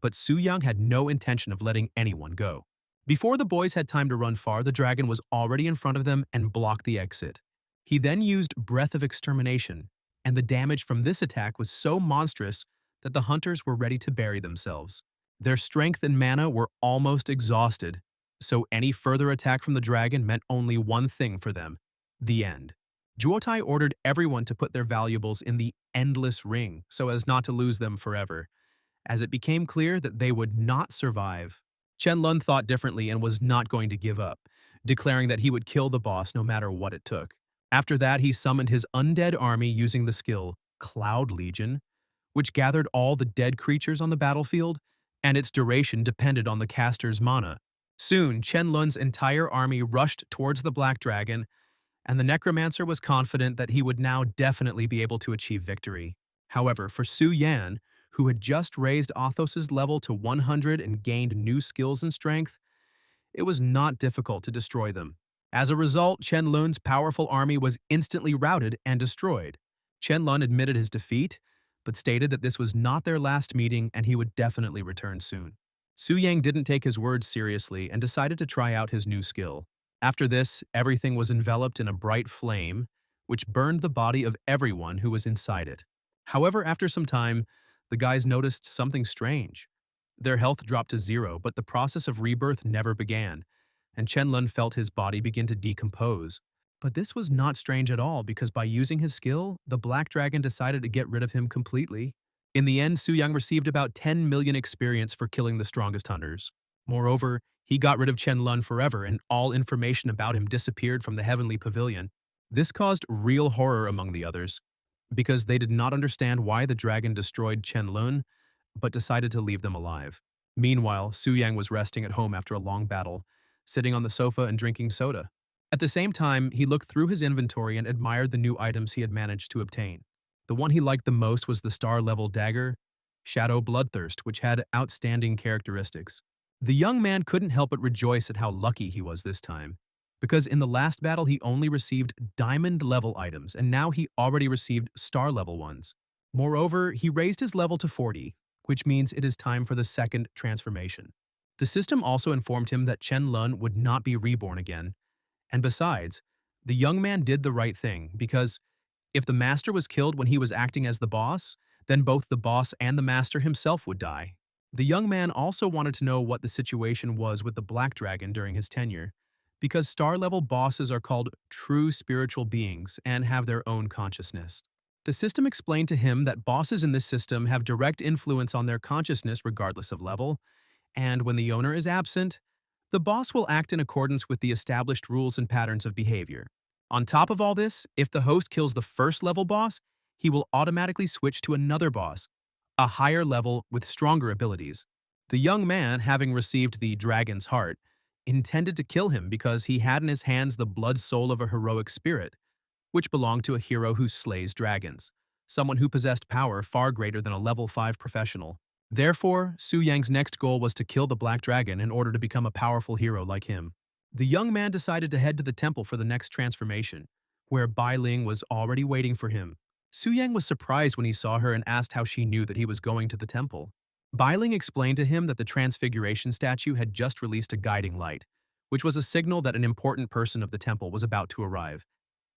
but Su Yang had no intention of letting anyone go. Before the boys had time to run far, the dragon was already in front of them and blocked the exit. He then used Breath of Extermination, and the damage from this attack was so monstrous that the hunters were ready to bury themselves. Their strength and mana were almost exhausted, so any further attack from the dragon meant only one thing for them: the end. Zuotai ordered everyone to put their valuables in the Endless Ring so as not to lose them forever, as it became clear that they would not survive. Chen Lun thought differently and was not going to give up, declaring that he would kill the boss no matter what it took. After that, he summoned his undead army using the skill Cloud Legion, which gathered all the dead creatures on the battlefield, and its duration depended on the caster's mana. Soon, Chen Lun's entire army rushed towards the Black Dragon, and the necromancer was confident that he would now definitely be able to achieve victory. However, for Su Yan, who had just raised Athos's level to 100 and gained new skills and strength, it was not difficult to destroy them. As a result, Chen Lun's powerful army was instantly routed and destroyed. Chen Lun admitted his defeat, but stated that this was not their last meeting and he would definitely return soon. Su Yang didn't take his words seriously and decided to try out his new skill. After this, everything was enveloped in a bright flame, which burned the body of everyone who was inside it. However, after some time, the guys noticed something strange. Their health dropped to 0, but the process of rebirth never began, and Chen Lun felt his body begin to decompose. But this was not strange at all because by using his skill, the Black Dragon decided to get rid of him completely. In the end, Su Yang received about 10 million experience for killing the strongest hunters. Moreover, he got rid of Chen Lun forever and all information about him disappeared from the heavenly pavilion. This caused real horror among the others, because they did not understand why the dragon destroyed Chen Lun, but decided to leave them alive. Meanwhile, Su Yang was resting at home after a long battle, sitting on the sofa and drinking soda. At the same time, he looked through his inventory and admired the new items he had managed to obtain. The one he liked the most was the star-level dagger, Shadow Bloodthirst, which had outstanding characteristics. The young man couldn't help but rejoice at how lucky he was this time, because in the last battle he only received diamond-level items, and now he already received star-level ones. Moreover, he raised his level to 40, which means it is time for the second transformation. The system also informed him that Chen Lun would not be reborn again, and besides, the young man did the right thing, because if the master was killed when he was acting as the boss, then both the boss and the master himself would die. The young man also wanted to know what the situation was with the Black Dragon during his tenure, because star-level bosses are called true spiritual beings and have their own consciousness. The system explained to him that bosses in this system have direct influence on their consciousness regardless of level, and when the owner is absent, the boss will act in accordance with the established rules and patterns of behavior. On top of all this, if the host kills the first level boss, he will automatically switch to another boss, a higher level with stronger abilities. The young man, having received the dragon's heart, intended to kill him because he had in his hands the blood soul of a heroic spirit, which belonged to a hero who slays dragons, someone who possessed power far greater than a level 5 professional. Therefore, Su Yang's next goal was to kill the Black Dragon in order to become a powerful hero like him. The young man decided to head to the temple for the next transformation, where Bai Ling was already waiting for him. Su Yang was surprised when he saw her and asked how she knew that he was going to the temple. Bai Ling explained to him that the Transfiguration statue had just released a guiding light, which was a signal that an important person of the temple was about to arrive.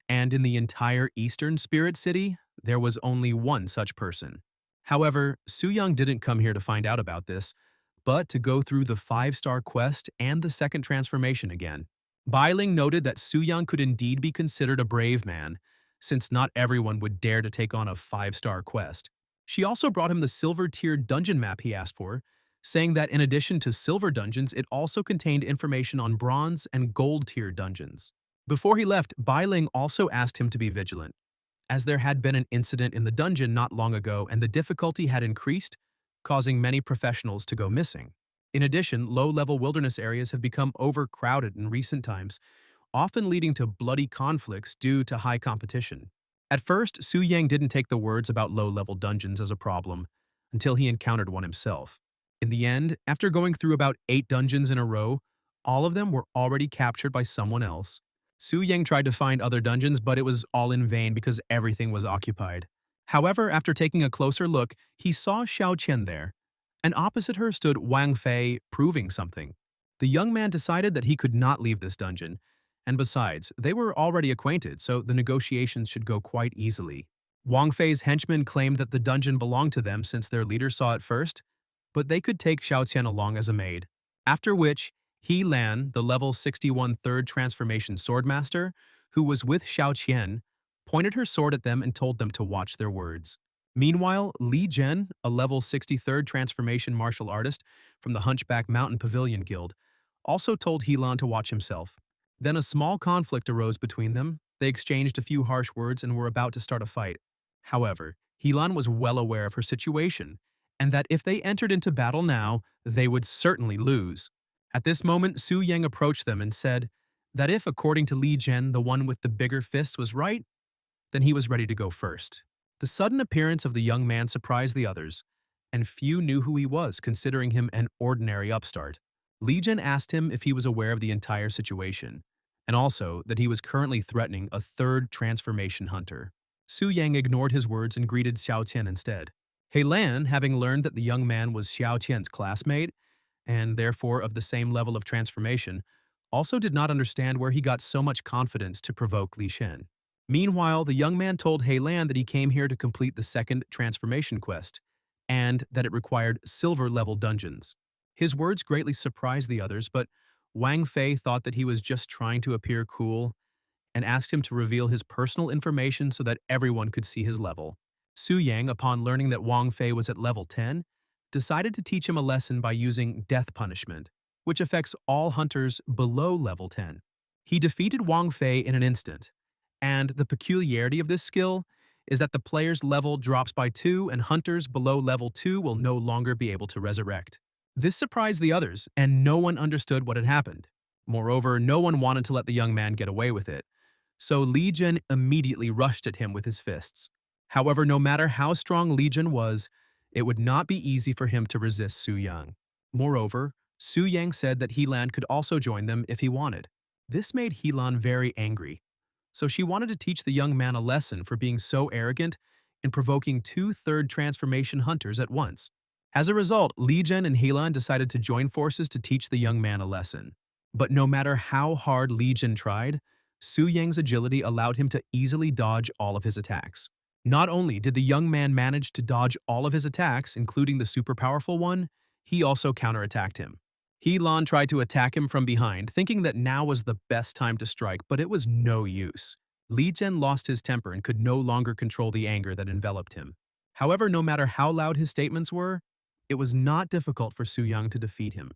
And in the entire Eastern Spirit City, there was only one such person. However, Su Yang didn't come here to find out about this, but to go through the 5-star quest and the second transformation again. Bai Ling noted that Su Yang could indeed be considered a brave man, since not everyone would dare to take on a 5-star quest. She also brought him the silver-tiered dungeon map he asked for, saying that in addition to silver dungeons, it also contained information on bronze and gold-tiered dungeons. Before he left, Bai Ling also asked him to be vigilant, as there had been an incident in the dungeon not long ago and the difficulty had increased, causing many professionals to go missing. In addition, low-level wilderness areas have become overcrowded in recent times, often leading to bloody conflicts due to high competition. At first, Su Yang didn't take the words about low-level dungeons as a problem until he encountered one himself. In the end, after going through about 8 dungeons in a row, all of them were already captured by someone else. Su Yang tried to find other dungeons, but it was all in vain because everything was occupied. However, after taking a closer look, he saw Xiao Qian there, and opposite her stood Wang Fei proving something. The young man decided that he could not leave this dungeon, and besides, they were already acquainted, so the negotiations should go quite easily. Wang Fei's henchmen claimed that the dungeon belonged to them since their leader saw it first, but they could take Xiao Qian along as a maid. After which, He Lan, the level 61 third transformation swordmaster, who was with Xiao Qian, pointed her sword at them and told them to watch their words. Meanwhile, Li Zhen, a level 63rd transformation martial artist from the Hunchback Mountain Pavilion Guild, also told He Lan to watch himself. Then a small conflict arose between them. They exchanged a few harsh words and were about to start a fight. However, He Lan was well aware of her situation, and that if they entered into battle now, they would certainly lose. At this moment, Su Yang approached them and said that if, according to Li Zhen, the one with the bigger fists was right, then he was ready to go first. The sudden appearance of the young man surprised the others, and few knew who he was, considering him an ordinary upstart. Li Zhen asked him if he was aware of the entire situation, and also that he was currently threatening a third transformation hunter. Su Yang ignored his words and greeted Xiao Qian instead. He Lan, having learned that the young man was Xiao Qian's classmate, and therefore of the same level of transformation, also did not understand where he got so much confidence to provoke Li Shen. Meanwhile, the young man told He Lan that he came here to complete the second transformation quest, and that it required silver-level dungeons. His words greatly surprised the others, but Wang Fei thought that he was just trying to appear cool and asked him to reveal his personal information so that everyone could see his level. Su Yang, upon learning that Wang Fei was at level 10, decided to teach him a lesson by using death punishment. which affects all hunters below level 10. He defeated Wang Fei in an instant, and the peculiarity of this skill is that the player's level drops by 2 and hunters below level 2 will no longer be able to resurrect. This surprised the others, and no one understood what had happened. Moreover, no one wanted to let the young man get away with it, so Li Jin immediately rushed at him with his fists. However, no matter how strong Li Jin was, it would not be easy for him to resist Su Yang. Moreover, Su Yang said that Helan could also join them if he wanted. This made Helan very angry, so she wanted to teach the young man a lesson for being so arrogant and provoking 2 third transformation hunters at once. As a result, Li Jin and Helan decided to join forces to teach the young man a lesson. But no matter how hard Li Jin tried, Su Yang's agility allowed him to easily dodge all of his attacks. Not only did the young man manage to dodge all of his attacks, including the super powerful one, he also counterattacked him. Helan tried to attack him from behind, thinking that now was the best time to strike, but it was no use. Li Jin lost his temper and could no longer control the anger that enveloped him. However, no matter how loud his statements were, it was not difficult for Su Yang to defeat him.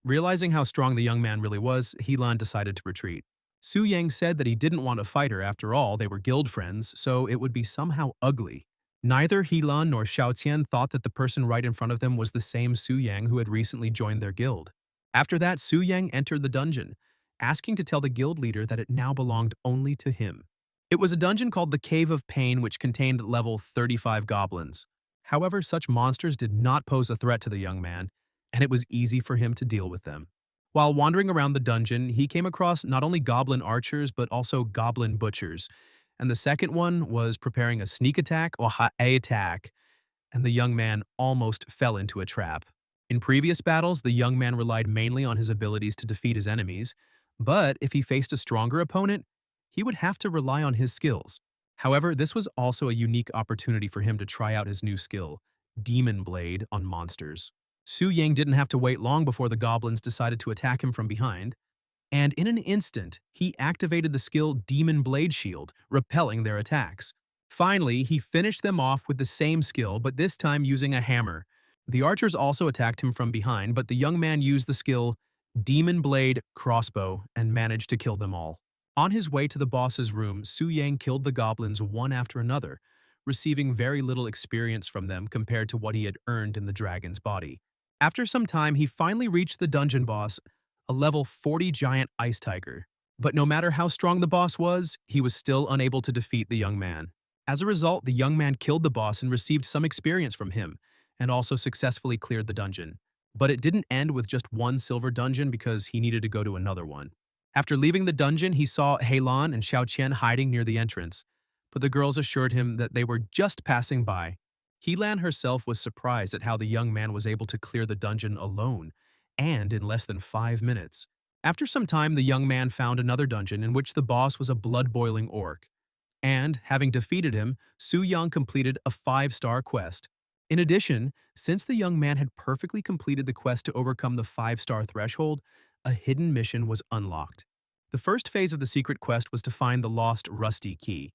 Realizing how strong the young man really was, Helan decided to retreat. Su Yang said that he didn't want a fighter. After all, they were guild friends, so it would be somehow ugly. Neither Helan nor Xiaotian thought that the person right in front of them was the same Su Yang who had recently joined their guild. After that, Su Yang entered the dungeon, asking to tell the guild leader that it now belonged only to him. It was a dungeon called the Cave of Pain, which contained level 35 goblins. However, such monsters did not pose a threat to the young man, and it was easy for him to deal with them. While wandering around the dungeon, he came across not only goblin archers but also goblin butchers, and the second one was preparing a sneak attack or a attack, and the young man almost fell into a trap. In previous battles, the young man relied mainly on his abilities to defeat his enemies, but if he faced a stronger opponent, he would have to rely on his skills. However, this was also a unique opportunity for him to try out his new skill, Demon Blade, on monsters. Su Yang didn't have to wait long before the goblins decided to attack him from behind, and in an instant, he activated the skill Demon Blade Shield, repelling their attacks. Finally, he finished them off with the same skill, but this time using a hammer. The archers also attacked him from behind, but the young man used the skill Demon Blade Crossbow and managed to kill them all. On his way to the boss's room, Su Yang killed the goblins one after another, receiving very little experience from them compared to what he had earned in the dragon's body. After some time, he finally reached the dungeon boss, a level 40 giant ice tiger. But no matter how strong the boss was, he was still unable to defeat the young man. As a result, the young man killed the boss and received some experience from him, and also successfully cleared the dungeon. But it didn't end with just one silver dungeon because he needed to go to another one. After leaving the dungeon, he saw Heilan and Xiaoqian hiding near the entrance, but the girls assured him that they were just passing by. Helan herself was surprised at how the young man was able to clear the dungeon alone, and in less than 5 minutes. After some time, the young man found another dungeon in which the boss was a blood-boiling orc. And, having defeated him, Su Yang completed a 5-star quest. In addition, since the young man had perfectly completed the quest to overcome the 5-star threshold, a hidden mission was unlocked. The first phase of the secret quest was to find the lost rusty key.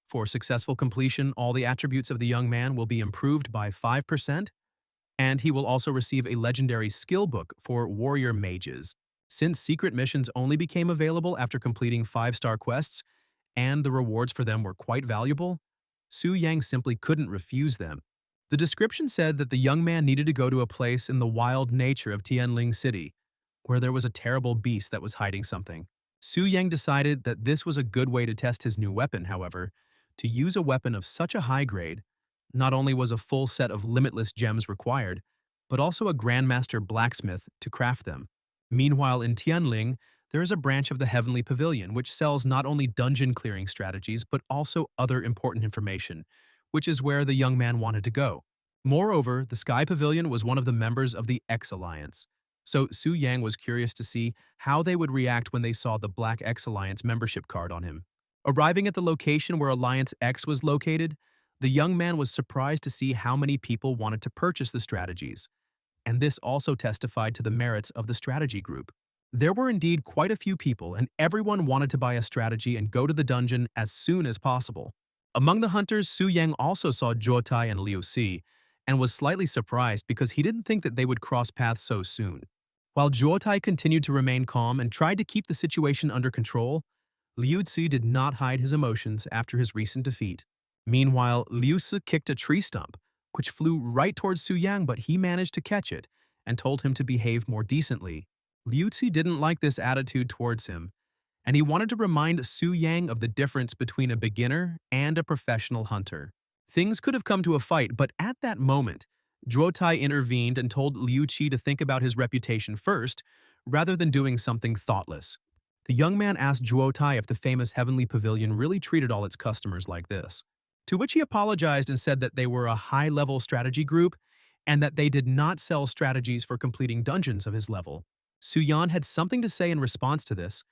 For successful completion, all the attributes of the young man will be improved by 5%, and he will also receive a legendary skill book for warrior mages. Since secret missions only became available after completing 5-star quests, and the rewards for them were quite valuable, Su Yang simply couldn't refuse them. The description said that the young man needed to go to a place in the wild nature of Tianling City, where there was a terrible beast that was hiding something. Su Yang decided that this was a good way to test his new weapon, however. To use a weapon of such a high grade, not only was a full set of limitless gems required, but also a grandmaster blacksmith to craft them. Meanwhile, in Tianling, there is a branch of the Heavenly Pavilion which sells not only dungeon clearing strategies but also other important information, which is where the young man wanted to go. Moreover, the Sky Pavilion was one of the members of the X Alliance, so Su Yang was curious to see how they would react when they saw the Black X Alliance membership card on him. Arriving at the location where Alliance X was located, the young man was surprised to see how many people wanted to purchase the strategies, and this also testified to the merits of the strategy group. There were indeed quite a few people, and everyone wanted to buy a strategy and go to the dungeon as soon as possible. Among the hunters, Su Yang also saw Jotai and Liu Si, and was slightly surprised because he didn't think that they would cross paths so soon. While Zhuotai continued to remain calm and tried to keep the situation under control, Liu Zi did not hide his emotions after his recent defeat. Meanwhile, Liu Zi kicked a tree stump, which flew right towards Su Yang, but he managed to catch it and told him to behave more decently. Liu Zi didn't like this attitude towards him, and he wanted to remind Su Yang of the difference between a beginner and a professional hunter. Things could have come to a fight, but at that moment, Zhuotai intervened and told Liu Qi to think about his reputation first, rather than doing something thoughtless. The young man asked Zhuotai if the famous Heavenly Pavilion really treated all its customers like this, to which he apologized and said that they were a high-level strategy group and that they did not sell strategies for completing dungeons of his level. Su Yan had something to say in response to this,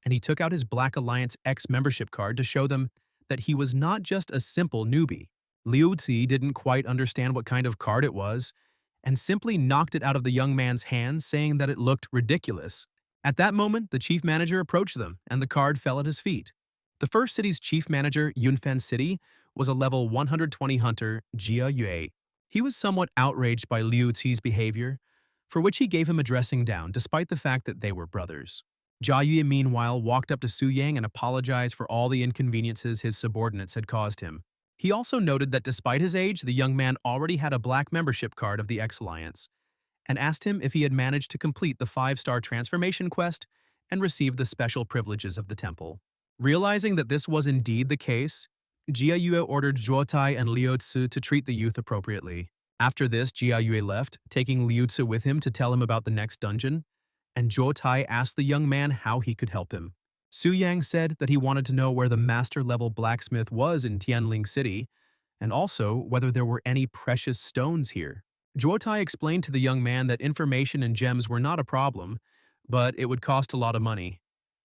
and he took out his Black Alliance X membership card to show them that he was not just a simple newbie. Liu Zi didn't quite understand what kind of card it was, and simply knocked it out of the young man's hands, saying that it looked ridiculous. At that moment, the chief manager approached them, and the card fell at his feet. The first city's chief manager, Yunfen City, was a level 120 hunter, Jia Yue. He was somewhat outraged by Liu Zi's behavior, for which he gave him a dressing down, despite the fact that they were brothers. Jia Yue, meanwhile, walked up to Su Yang and apologized for all the inconveniences his subordinates had caused him. He also noted that despite his age, the young man already had a black membership card of the X-Alliance, and asked him if he had managed to complete the 5-star transformation quest and receive the special privileges of the temple. Realizing that this was indeed the case, Jia Yue ordered Zhuotai and Liu Zi to treat the youth appropriately. After this, Jia Yue left, taking Liu Zi with him to tell him about the next dungeon, and Zhuotai asked the young man how he could help him. Su Yang said that he wanted to know where the master-level blacksmith was in Tianling City, and also whether there were any precious stones here. Zhuotai explained to the young man that information and gems were not a problem, but it would cost a lot of money.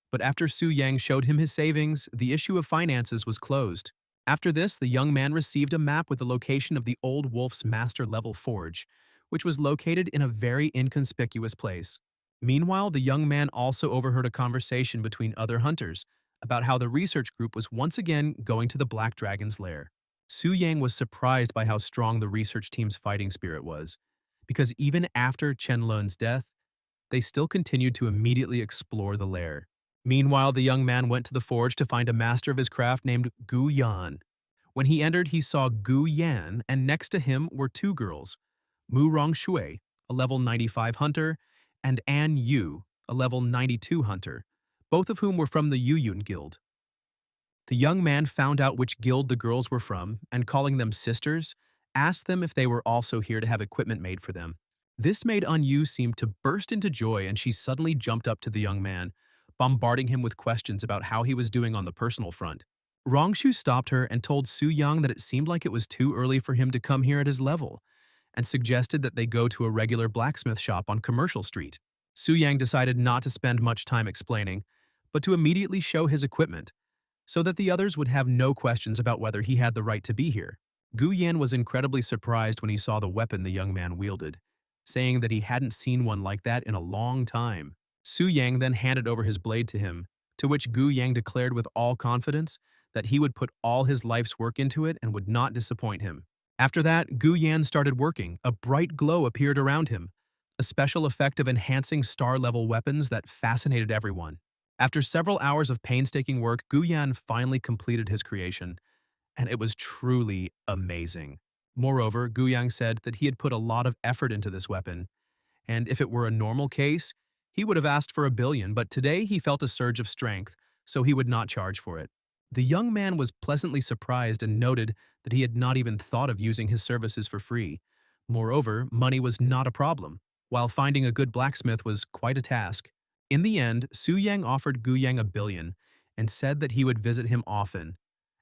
But after Su Yang showed him his savings, the issue of finances was closed. After this, the young man received a map with the location of the Old Wolf's master-level forge, which was located in a very inconspicuous place. Meanwhile, the young man also overheard a conversation between other hunters about how the research group was once again going to the Black Dragon's lair. Su Yang was surprised by how strong the research team's fighting spirit was, because even after Chen Lun's death, they still continued to immediately explore the lair. Meanwhile, the young man went to the forge to find a master of his craft named Gu Yan. When he entered, he saw Gu Yan, and next to him were two girls, Mu Rongshui, a level 95 hunter, and An Yu, a level 92 hunter, both of whom were from the Yuyun Guild. The young man found out which guild the girls were from, and calling them sisters, asked them if they were also here to have equipment made for them. This made An Yu seem to burst into joy, and she suddenly jumped up to the young man, bombarding him with questions about how he was doing on the personal front. Rongshu stopped her and told Su Yang that it seemed like it was too early for him to come here at his level, and suggested that they go to a regular blacksmith shop on Commercial Street. Su Yang decided not to spend much time explaining, but to immediately show his equipment, so that the others would have no questions about whether he had the right to be here. Gu Yan was incredibly surprised when he saw the weapon the young man wielded, saying that he hadn't seen one like that in a long time. Su Yang then handed over his blade to him, to which Gu Yang declared with all confidence that he would put all his life's work into it and would not disappoint him. After that, Gu Yan started working. A bright glow appeared around him, a special effect of enhancing star-level weapons that fascinated everyone. After several hours of painstaking work, Gu Yan finally completed his creation, and it was truly amazing. Moreover, Gu Yang said that he had put a lot of effort into this weapon, and if it were a normal case, he would have asked for 1 billion, but today he felt a surge of strength, so he would not charge for it. The young man was pleasantly surprised and noted that he had not even thought of using his services for free. Moreover, money was not a problem, while finding a good blacksmith was quite a task. In the end, Su Yang offered Gu Yang 1 billion and said that he would visit him often,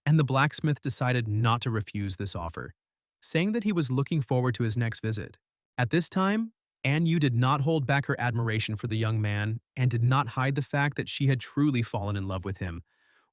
and the blacksmith decided not to refuse this offer, saying that he was looking forward to his next visit. At this time, An Yu did not hold back her admiration for the young man and did not hide the fact that she had truly fallen in love with him,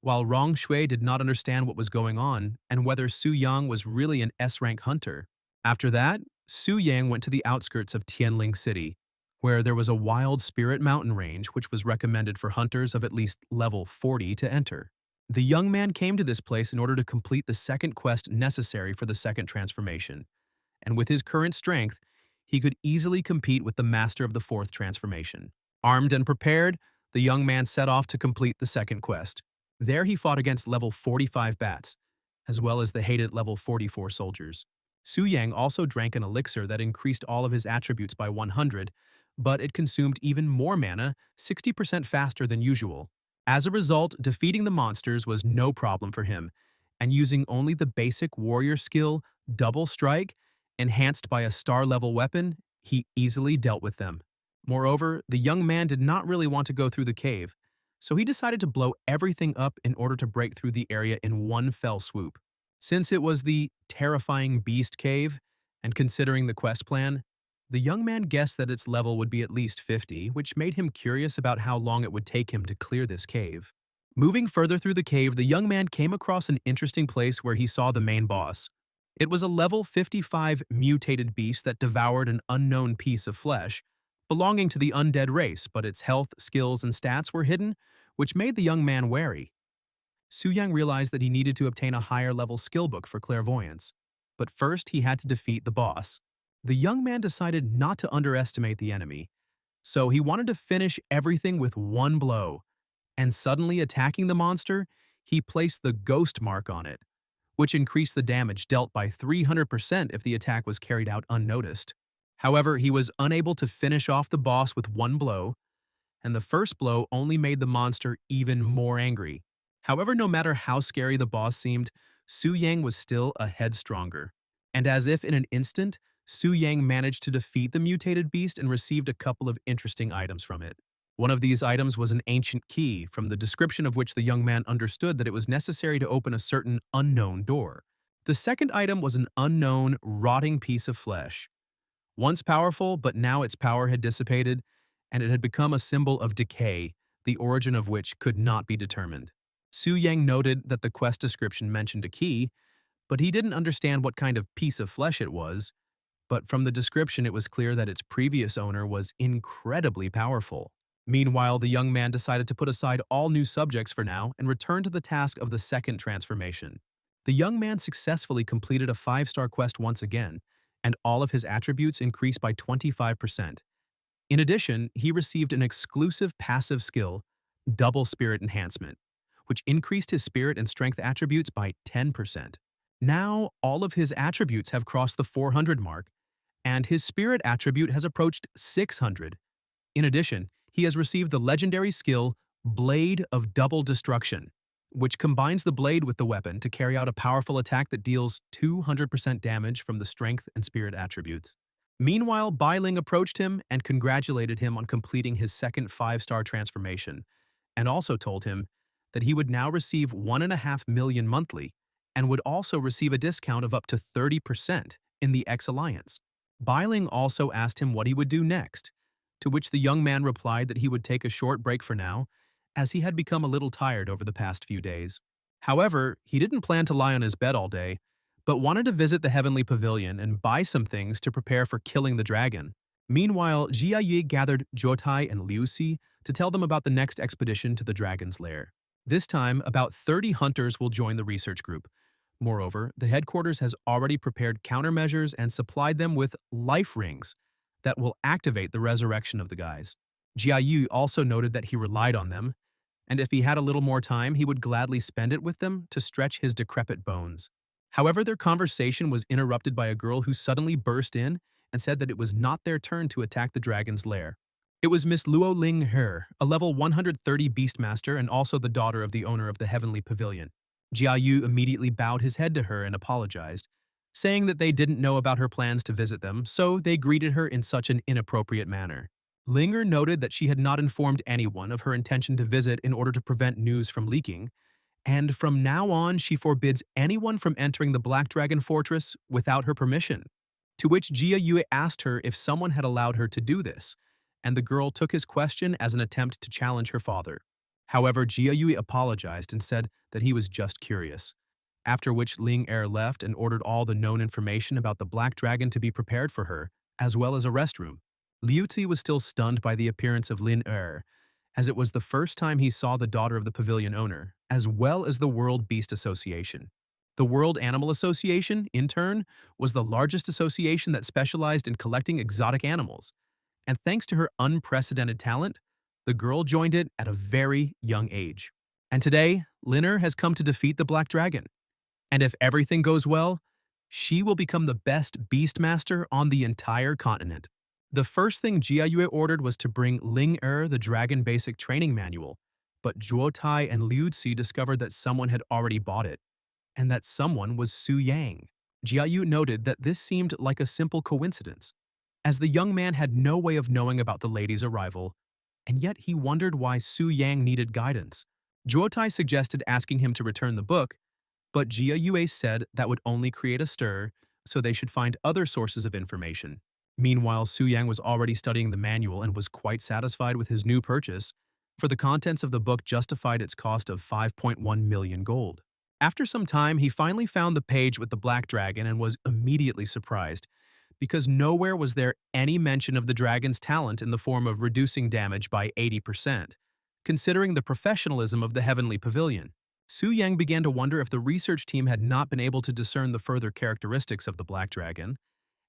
while Rong Shui did not understand what was going on and whether Su Yang was really an S-rank hunter. After that, Su Yang went to the outskirts of Tianling City, where there was a wild spirit mountain range which was recommended for hunters of at least level 40 to enter. The young man came to this place in order to complete the second quest necessary for the second transformation, and with his current strength, he could easily compete with the master of the fourth transformation. Armed and prepared, the young man set off to complete the second quest. There he fought against level 45 bats, as well as the hated level 44 soldiers. Su Yang also drank an elixir that increased all of his attributes by 100, but it consumed even more mana, 60% faster than usual. As a result, defeating the monsters was no problem for him, and using only the basic warrior skill, Double Strike, enhanced by a star-level weapon, he easily dealt with them. Moreover, the young man did not really want to go through the cave, so he decided to blow everything up in order to break through the area in one fell swoop. Since it was the terrifying Beast Cave, and considering the quest plan, the young man guessed that its level would be at least 50, which made him curious about how long it would take him to clear this cave. Moving further through the cave, the young man came across an interesting place where he saw the main boss. It was a level 55 mutated beast that devoured an unknown piece of flesh, belonging to the undead race, but its health, skills, and stats were hidden, which made the young man wary. Su Yang realized that he needed to obtain a higher level skill book for clairvoyance, but first he had to defeat the boss. The young man decided not to underestimate the enemy, so he wanted to finish everything with one blow, and suddenly attacking the monster, he placed the ghost mark on it, which increased the damage dealt by 300% if the attack was carried out unnoticed. However, he was unable to finish off the boss with one blow, and the first blow only made the monster even more angry. However, no matter how scary the boss seemed, Su Yang was still a head stronger. And as if in an instant, Su Yang managed to defeat the mutated beast and received a couple of interesting items from it. One of these items was an ancient key, from the description of which the young man understood that it was necessary to open a certain unknown door. The second item was an unknown, rotting piece of flesh. Once powerful, but now its power had dissipated, and it had become a symbol of decay, the origin of which could not be determined. Su Yang noted that the quest description mentioned a key, but he didn't understand what kind of piece of flesh it was, but from the description it was clear that its previous owner was incredibly powerful. Meanwhile, the young man decided to put aside all new subjects for now and return to the task of the second transformation. The young man successfully completed a 5-star quest once again, and all of his attributes increased by 25%. In addition, he received an exclusive passive skill, Double Spirit Enhancement, which increased his spirit and strength attributes by 10%. Now, all of his attributes have crossed the 400 mark, and his spirit attribute has approached 600. In addition, he has received the legendary skill Blade of Double Destruction, which combines the blade with the weapon to carry out a powerful attack that deals 200% damage from the strength and spirit attributes. Meanwhile, Bai Ling approached him and congratulated him on completing his second 5-star transformation, and also told him that he would now receive 1.5 million monthly and would also receive a discount of up to 30% in the X Alliance. Bai Ling also asked him what he would do next, to which the young man replied that he would take a short break for now, as he had become a little tired over the past few days. However, he didn't plan to lie on his bed all day, but wanted to visit the Heavenly Pavilion and buy some things to prepare for killing the dragon. Meanwhile, Jia Yi gathered Jotai and Liu Si to tell them about the next expedition to the dragon's lair. This time, about 30 hunters will join the research group. Moreover, the headquarters has already prepared countermeasures and supplied them with life rings that will activate the resurrection of the guys. Jia Yi also noted that he relied on them, and if he had a little more time, he would gladly spend it with them to stretch his decrepit bones. However, their conversation was interrupted by a girl who suddenly burst in and said that it was not their turn to attack the dragon's lair. It was Miss Luo Ling He, a level 130 beastmaster and also the daughter of the owner of the Heavenly Pavilion. Jia Yu immediately bowed his head to her and apologized, saying that they didn't know about her plans to visit them, so they greeted her in such an inappropriate manner. Linger noted that she had not informed anyone of her intention to visit in order to prevent news from leaking, and from now on she forbids anyone from entering the Black Dragon Fortress without her permission. To which Jia Yue asked her if someone had allowed her to do this, and the girl took his question as an attempt to challenge her father. However, Jia Yue apologized and said that he was just curious, after which Ling Er left and ordered all the known information about the Black Dragon to be prepared for her, as well as a restroom. Liu Zi was still stunned by the appearance of Lin Er, as it was the first time he saw the daughter of the pavilion owner, as well as the World Beast Association. The World Animal Association, in turn, was the largest association that specialized in collecting exotic animals. And thanks to her unprecedented talent, the girl joined it at a very young age. And today, Linner has come to defeat the Black Dragon. And if everything goes well, she will become the best beastmaster on the entire continent. The first thing Jiayue ordered was to bring Ling the dragon basic training manual, but Zhuotai and Liu Ci discovered that someone had already bought it, and that someone was Su Yang. Jiayu noted that this seemed like a simple coincidence, as the young man had no way of knowing about the lady's arrival, and yet he wondered why Su Yang needed guidance. Zhuotai suggested asking him to return the book, but Jia Yue said that would only create a stir, so they should find other sources of information. Meanwhile, Su Yang was already studying the manual and was quite satisfied with his new purchase, for the contents of the book justified its cost of 5.1 million gold. After some time, he finally found the page with the black dragon and was immediately surprised, because nowhere was there any mention of the dragon's talent in the form of reducing damage by 80%, considering the professionalism of the Heavenly Pavilion. Su Yang began to wonder if the research team had not been able to discern the further characteristics of the black dragon,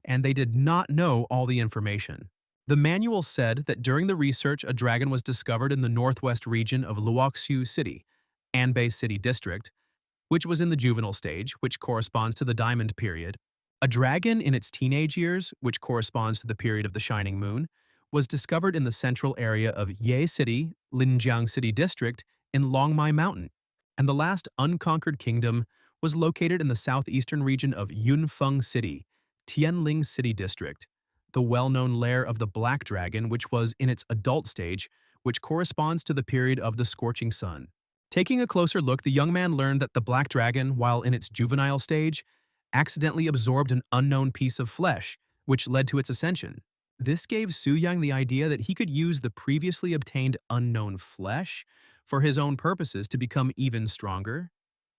and they did not know all the information. The manual said that during the research, a dragon was discovered in the northwest region of Luoxiu City, Anbei City District, which was in the juvenile stage, which corresponds to the Diamond period. A dragon in its teenage years, which corresponds to the period of the Shining Moon, was discovered in the central area of Ye City, Linjiang City District, in Longmai Mountain. And the last unconquered kingdom was located in the southeastern region of Yunfeng City, Tianling City District, the well-known lair of the Black Dragon, which was in its adult stage, which corresponds to the period of the scorching sun. Taking a closer look, the young man learned that the Black Dragon, while in its juvenile stage, accidentally absorbed an unknown piece of flesh, which led to its ascension. This gave Su Yang the idea that he could use the previously obtained unknown flesh for his own purposes to become even stronger,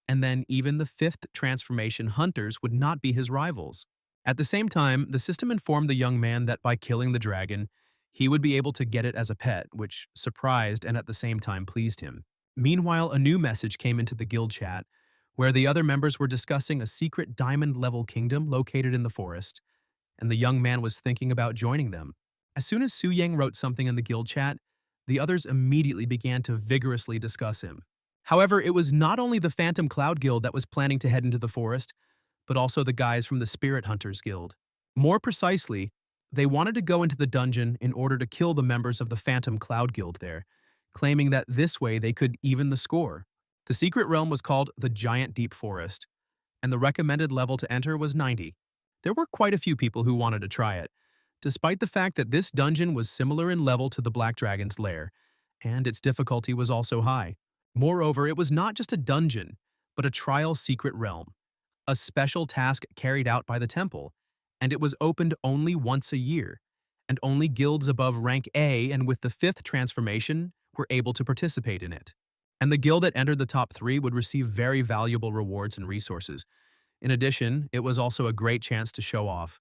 and then even the fifth transformation hunters would not be his rivals. At the same time, the system informed the young man that by killing the dragon, he would be able to get it as a pet, which surprised and at the same time pleased him. Meanwhile, a new message came into the guild chat, where the other members were discussing a secret diamond-level kingdom located in the forest, and the young man was thinking about joining them. As soon as Su Yang wrote something in the guild chat, the others immediately began to vigorously discuss him. However, it was not only the Phantom Cloud Guild that was planning to head into the forest, but also the guys from the Spirit Hunters Guild. More precisely, they wanted to go into the dungeon in order to kill the members of the Phantom Cloud Guild there, claiming that this way they could even the score. The secret realm was called the Giant Deep Forest, and the recommended level to enter was 90. There were quite a few people who wanted to try it, despite the fact that this dungeon was similar in level to the Black Dragon's lair, and its difficulty was also high. Moreover, it was not just a dungeon, but a trial secret realm, a special task carried out by the temple, and it was opened only once a year, and only guilds above rank A and with the fifth transformation were able to participate in it. And the guild that entered the top 3 would receive very valuable rewards and resources. In addition, it was also a great chance to show off.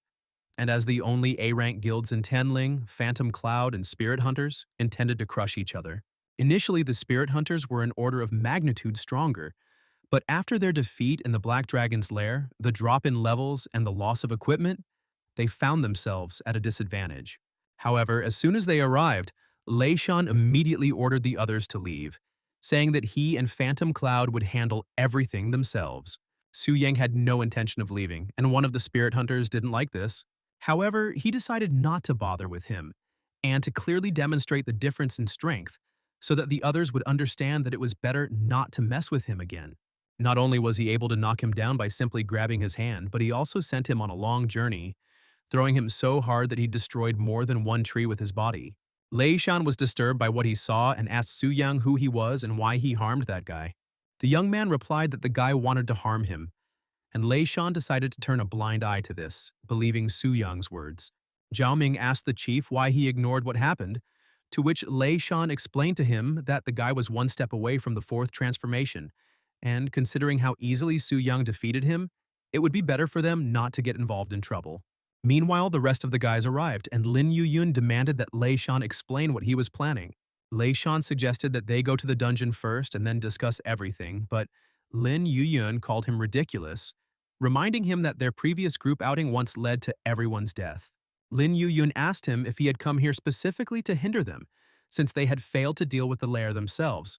And as the only A-rank guilds in Tenling, Phantom Cloud, and Spirit Hunters intended to crush each other. Initially, the Spirit Hunters were an order of magnitude stronger, but after their defeat in the Black Dragon's lair, the drop in levels, and the loss of equipment, they found themselves at a disadvantage. However, as soon as they arrived, Lei Shan immediately ordered the others to leave, saying that he and Phantom Cloud would handle everything themselves. Su Yang had no intention of leaving, and one of the Spirit Hunters didn't like this. However, he decided not to bother with him, and to clearly demonstrate the difference in strength, so that the others would understand that it was better not to mess with him again. Not only was he able to knock him down by simply grabbing his hand, but he also sent him on a long journey, throwing him so hard that he destroyed more than one tree with his body. Lei Shan was disturbed by what he saw and asked Su Yang who he was and why he harmed that guy. The young man replied that the guy wanted to harm him, and Lei Shan decided to turn a blind eye to this, believing Su Yang's words. Zhao Ming asked the chief why he ignored what happened, to which Lei Shan explained to him that the guy was one step away from the fourth transformation, and considering how easily Su Yang defeated him, it would be better for them not to get involved in trouble. Meanwhile, the rest of the guys arrived, and Lin Yuyun demanded that Lei Shan explain what he was planning. Lei Shan suggested that they go to the dungeon first and then discuss everything, but Lin Yuyun called him ridiculous, reminding him that their previous group outing once led to everyone's death. Lin Yuyun asked him if he had come here specifically to hinder them, since they had failed to deal with the lair themselves,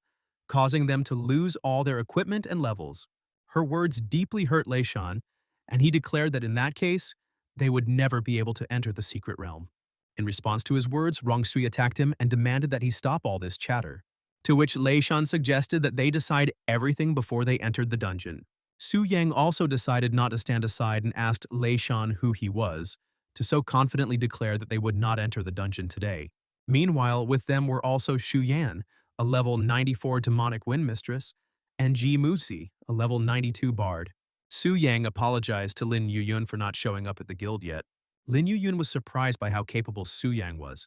causing them to lose all their equipment and levels. Her words deeply hurt Lei Shan, and he declared that in that case, they would never be able to enter the secret realm. In response to his words, Rongsui attacked him and demanded that he stop all this chatter, to which Lei Shan suggested that they decide everything before they entered the dungeon. Su Yang also decided not to stand aside and asked Lei Shan who he was, to so confidently declare that they would not enter the dungeon today. Meanwhile, with them were also Shu Yan, a level 94 demonic wind mistress, and Ji Musi, a level 92 bard. Su Yang apologized to Lin Yuyun for not showing up at the guild yet. Lin Yuyun was surprised by how capable Su Yang was.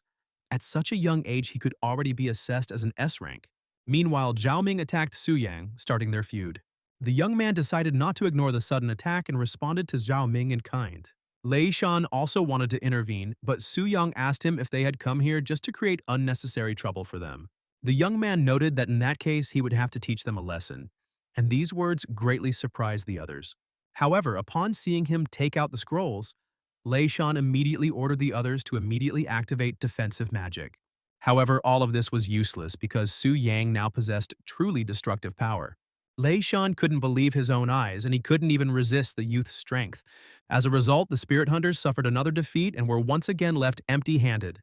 At such a young age, he could already be assessed as an S rank. Meanwhile, Zhao Ming attacked Su Yang, starting their feud. The young man decided not to ignore the sudden attack and responded to Zhao Ming in kind. Lei Shan also wanted to intervene, but Su Yang asked him if they had come here just to create unnecessary trouble for them. The young man noted that in that case he would have to teach them a lesson, and these words greatly surprised the others. However, upon seeing him take out the scrolls, Lei Shan immediately ordered the others to immediately activate defensive magic. However, all of this was useless because Su Yang now possessed truly destructive power. Lei Shan couldn't believe his own eyes, and he couldn't even resist the youth's strength. As a result, the Spirit Hunters suffered another defeat and were once again left empty-handed.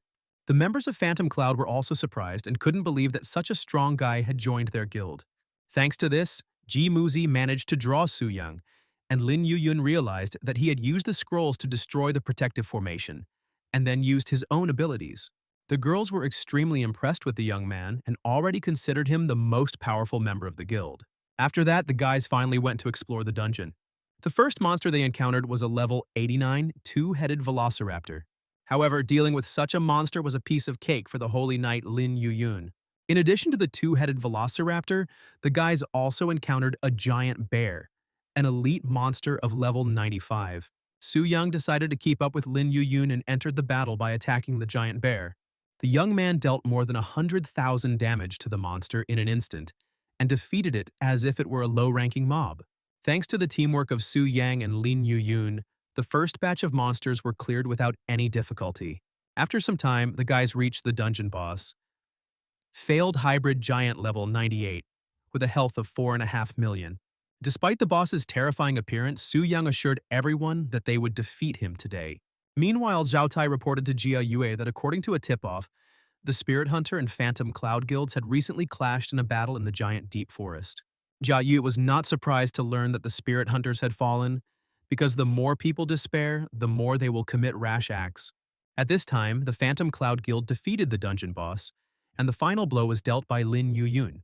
The members of Phantom Cloud were also surprised and couldn't believe that such a strong guy had joined their guild. Thanks to this, Ji Muzi managed to draw Su Yang, and Lin Yuyun realized that he had used the scrolls to destroy the protective formation, and then used his own abilities. The girls were extremely impressed with the young man and already considered him the most powerful member of the guild. After that, the guys finally went to explore the dungeon. The first monster they encountered was a level 89, two-headed velociraptor. However, dealing with such a monster was a piece of cake for the holy knight Lin Yuyun. In addition to the two-headed velociraptor, the guys also encountered a giant bear, an elite monster of level 95. Su Yang decided to keep up with Lin Yuyun and entered the battle by attacking the giant bear. The young man dealt more than 100,000 damage to the monster in an instant, and defeated it as if it were a low-ranking mob. Thanks to the teamwork of Su Yang and Lin Yuyun, the first batch of monsters were cleared without any difficulty. After some time, the guys reached the dungeon boss. Failed hybrid giant level 98, with a health of 4.5 million. Despite the boss's terrifying appearance, Su Yang assured everyone that they would defeat him today. Meanwhile, Zhao Tai reported to Jia Yue that according to a tip-off, the Spirit Hunter and Phantom Cloud guilds had recently clashed in a battle in the giant deep forest. Jia Yue was not surprised to learn that the Spirit Hunters had fallen, because the more people despair, the more they will commit rash acts. At this time, the Phantom Cloud Guild defeated the dungeon boss, and the final blow was dealt by Lin Yuyun.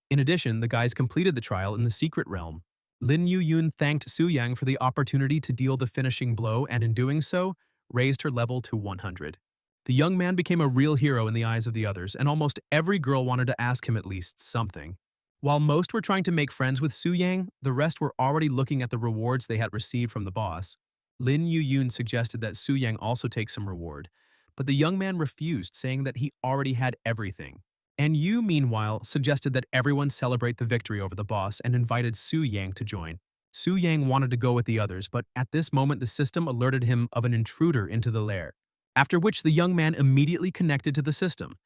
In addition, the guys completed the trial in the secret realm. Lin Yuyun thanked Su Yang for the opportunity to deal the finishing blow and in doing so, raised her level to 100. The young man became a real hero in the eyes of the others, and almost every girl wanted to ask him at least something. While most were trying to make friends with Su Yang, the rest were already looking at the rewards they had received from the boss. Lin Yuyun suggested that Su Yang also take some reward, but the young man refused, saying that he already had everything. And Yu, meanwhile, suggested that everyone celebrate the victory over the boss and invited Su Yang to join. Su Yang wanted to go with the others, but at this moment the system alerted him of an intruder into the lair, after which the young man immediately connected to the system,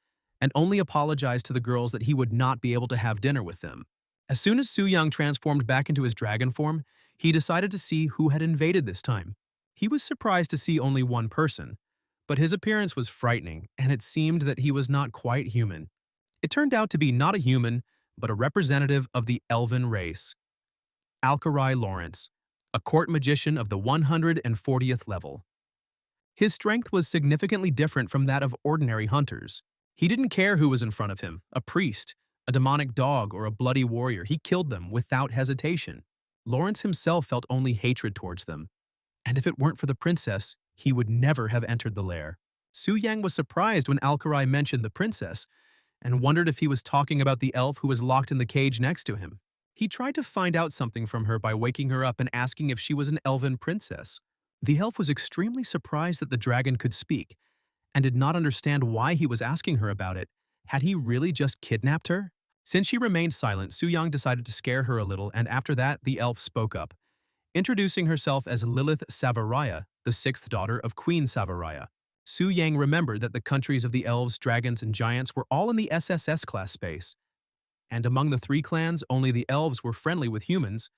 and only apologized to the girls that he would not be able to have dinner with them. As soon as Su Yang transformed back into his dragon form, he decided to see who had invaded this time. He was surprised to see only one person, but his appearance was frightening, and it seemed that he was not quite human. It turned out to be not a human, but a representative of the elven race. Alkarai Lawrence, a court magician of the 140th level. His strength was significantly different from that of ordinary hunters. He didn't care who was in front of him, a priest, a demonic dog, or a bloody warrior. He killed them without hesitation. Lawrence himself felt only hatred towards them, and if it weren't for the princess, he would never have entered the lair. Su Yang was surprised when Alkarai mentioned the princess, and wondered if he was talking about the elf who was locked in the cage next to him. He tried to find out something from her by waking her up and asking if she was an elven princess. The elf was extremely surprised that the dragon could speak, and did not understand why he was asking her about it. Had he really just kidnapped her? Since she remained silent, Su Yang decided to scare her a little, and after that, the elf spoke up, introducing herself as Lilith Savaraya, the sixth daughter of Queen Savaraya. Su Yang remembered that the countries of the elves, dragons, and giants were all in the SSS class space, and among the three clans, only the elves were friendly with humans,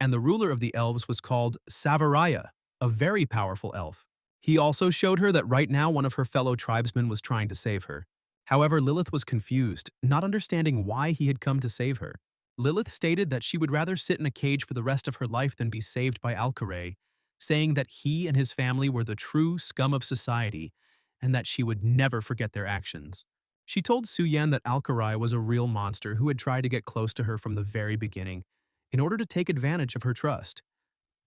and the ruler of the elves was called Savaraya, a very powerful elf. He also showed her that right now one of her fellow tribesmen was trying to save her. However, Lilith was confused, not understanding why he had come to save her. Lilith stated that she would rather sit in a cage for the rest of her life than be saved by Alcaray, saying that he and his family were the true scum of society and that she would never forget their actions. She told Su Yan that Alcaray was a real monster who had tried to get close to her from the very beginning in order to take advantage of her trust,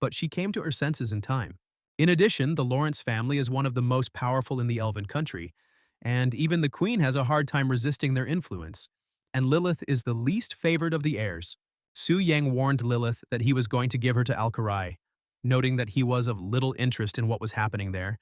but she came to her senses in time. In addition, the Lawrence family is one of the most powerful in the elven country, and even the queen has a hard time resisting their influence, and Lilith is the least favored of the heirs. Su Yang warned Lilith that he was going to give her to Alcaray, noting that he was of little interest in what was happening there,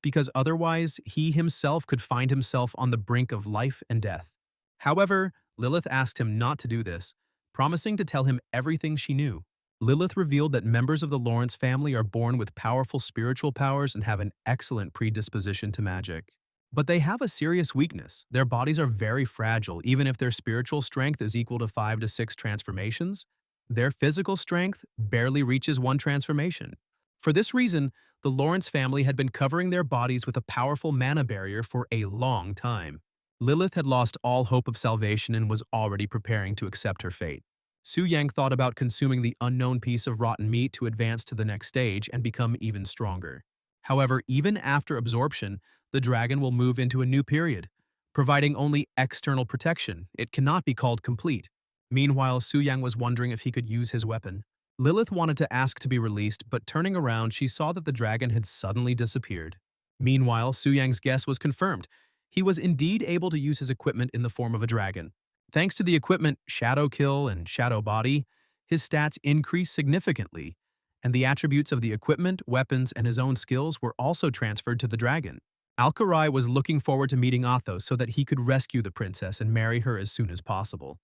because otherwise he himself could find himself on the brink of life and death. However, Lilith asked him not to do this, promising to tell him everything she knew. Lilith revealed that members of the Lawrence family are born with powerful spiritual powers and have an excellent predisposition to magic. But they have a serious weakness. Their bodies are very fragile, even if their spiritual strength is equal to 5 to 6 transformations. Their physical strength barely reaches 1 transformation. For this reason, the Lawrence family had been covering their bodies with a powerful mana barrier for a long time. Lilith had lost all hope of salvation and was already preparing to accept her fate. Su Yang thought about consuming the unknown piece of rotten meat to advance to the next stage and become even stronger. However, even after absorption, the dragon will move into a new period, providing only external protection. It cannot be called complete. Meanwhile, Su Yang was wondering if he could use his weapon. Lilith wanted to ask to be released, but turning around, she saw that the dragon had suddenly disappeared. Meanwhile, Su Yang's guess was confirmed. He was indeed able to use his equipment in the form of a dragon. Thanks to the equipment Shadow Kill and Shadow Body, his stats increased significantly, and the attributes of the equipment, weapons, and his own skills were also transferred to the dragon. Alcaray was looking forward to meeting Athos so that he could rescue the princess and marry her as soon as possible.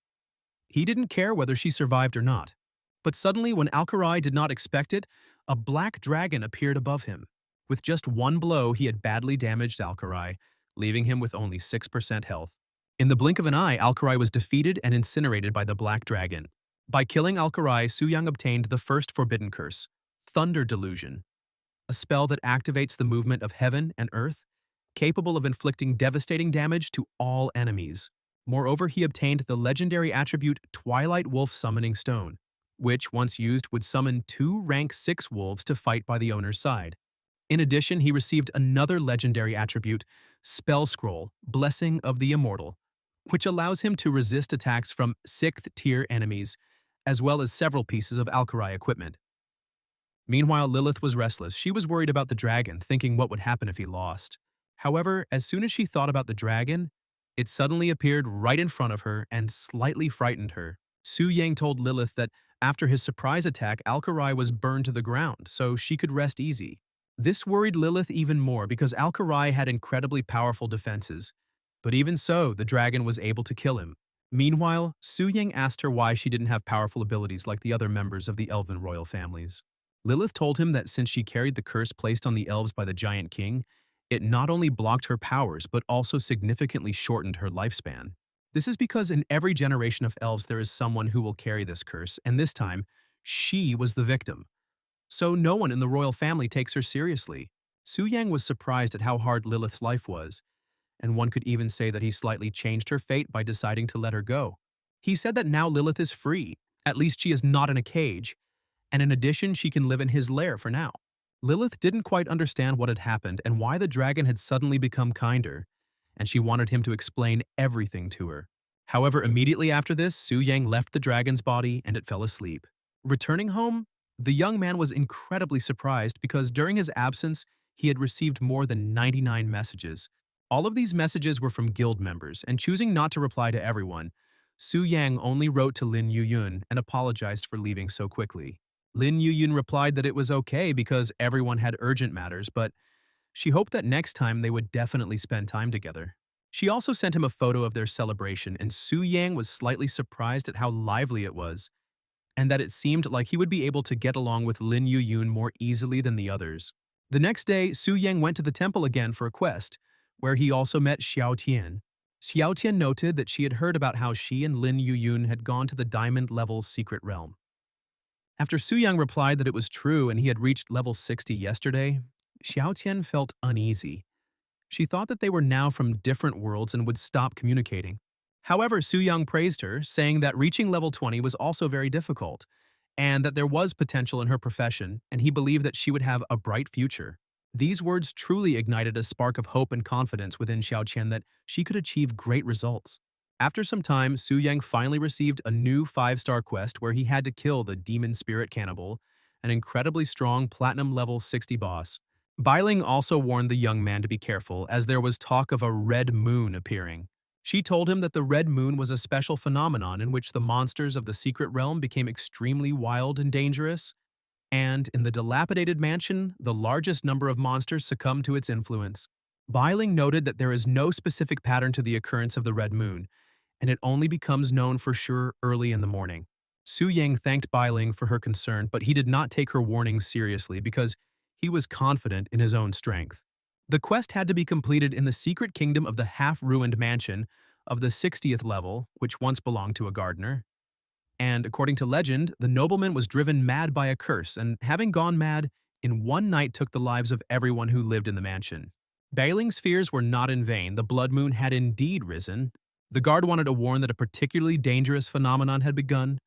He didn't care whether she survived or not. But suddenly, when Alcaray did not expect it, a black dragon appeared above him. With just one blow, he had badly damaged Alcaray, leaving him with only 6% health. In the blink of an eye, Alcaray was defeated and incinerated by the black dragon. By killing Alcaray, Su Yang obtained the first forbidden curse, Thunder Delusion, a spell that activates the movement of heaven and earth, capable of inflicting devastating damage to all enemies. Moreover, he obtained the legendary attribute Twilight Wolf Summoning Stone, which, once used, would summon 2 rank 6 wolves to fight by the owner's side. In addition, he received another legendary attribute, Spell Scroll, Blessing of the Immortal, which allows him to resist attacks from 6th tier enemies, as well as several pieces of Alcaray equipment. Meanwhile, Lilith was restless. She was worried about the dragon, thinking what would happen if he lost. However, as soon as she thought about the dragon, it suddenly appeared right in front of her and slightly frightened her. Su Yang told Lilith that after his surprise attack, Alcaray was burned to the ground, so she could rest easy. This worried Lilith even more because Alcaray had incredibly powerful defenses. But even so, the dragon was able to kill him. Meanwhile, Su Yang asked her why she didn't have powerful abilities like the other members of the elven royal families. Lilith told him that since she carried the curse placed on the elves by the Giant King, it not only blocked her powers but also significantly shortened her lifespan. This is because in every generation of elves there is someone who will carry this curse, and this time, she was the victim. So no one in the royal family takes her seriously. Su Yang was surprised at how hard Lilith's life was, and one could even say that he slightly changed her fate by deciding to let her go. He said that now Lilith is free, at least she is not in a cage, and in addition she can live in his lair for now. Lilith didn't quite understand what had happened and why the dragon had suddenly become kinder, and she wanted him to explain everything to her. However, immediately after this, Su Yang left the dragon's body and it fell asleep. Returning home, the young man was incredibly surprised because during his absence, he had received more than 99 messages. All of these messages were from guild members, and choosing not to reply to everyone, Su Yang only wrote to Lin Yuyun and apologized for leaving so quickly. Lin Yuyun replied that it was okay because everyone had urgent matters, but she hoped that next time they would definitely spend time together. She also sent him a photo of their celebration, and Su Yang was slightly surprised at how lively it was, and that it seemed like he would be able to get along with Lin Yuyun more easily than the others. The next day, Su Yang went to the temple again for a quest, where he also met Xiao Tian. Xiao Tian noted that she had heard about how she and Lin Yuyun had gone to the diamond-level secret realm. After Su Yang replied that it was true and he had reached level 60 yesterday, Xiao Tian felt uneasy. She thought that they were now from different worlds and would stop communicating. However, Su Yang praised her, saying that reaching level 20 was also very difficult, and that there was potential in her profession, and he believed that she would have a bright future. These words truly ignited a spark of hope and confidence within Xiaoqian that she could achieve great results. After some time, Su Yang finally received a new 5-star quest where he had to kill the demon spirit cannibal, an incredibly strong platinum level 60 boss. Bailing also warned the young man to be careful as there was talk of a red moon appearing. She told him that the red moon was a special phenomenon in which the monsters of the secret realm became extremely wild and dangerous, and in the dilapidated mansion, the largest number of monsters succumbed to its influence. Bailing noted that there is no specific pattern to the occurrence of the red moon, and it only becomes known for sure early in the morning. Su Yang thanked Bailing for her concern, but he did not take her warnings seriously because he was confident in his own strength. The quest had to be completed in the secret kingdom of the half-ruined mansion of the 60th level, which once belonged to a gardener. And according to legend, the nobleman was driven mad by a curse and, having gone mad, in one night took the lives of everyone who lived in the mansion. Bailing's fears were not in vain. The blood moon had indeed risen. The guard wanted to warn that a particularly dangerous phenomenon had begun,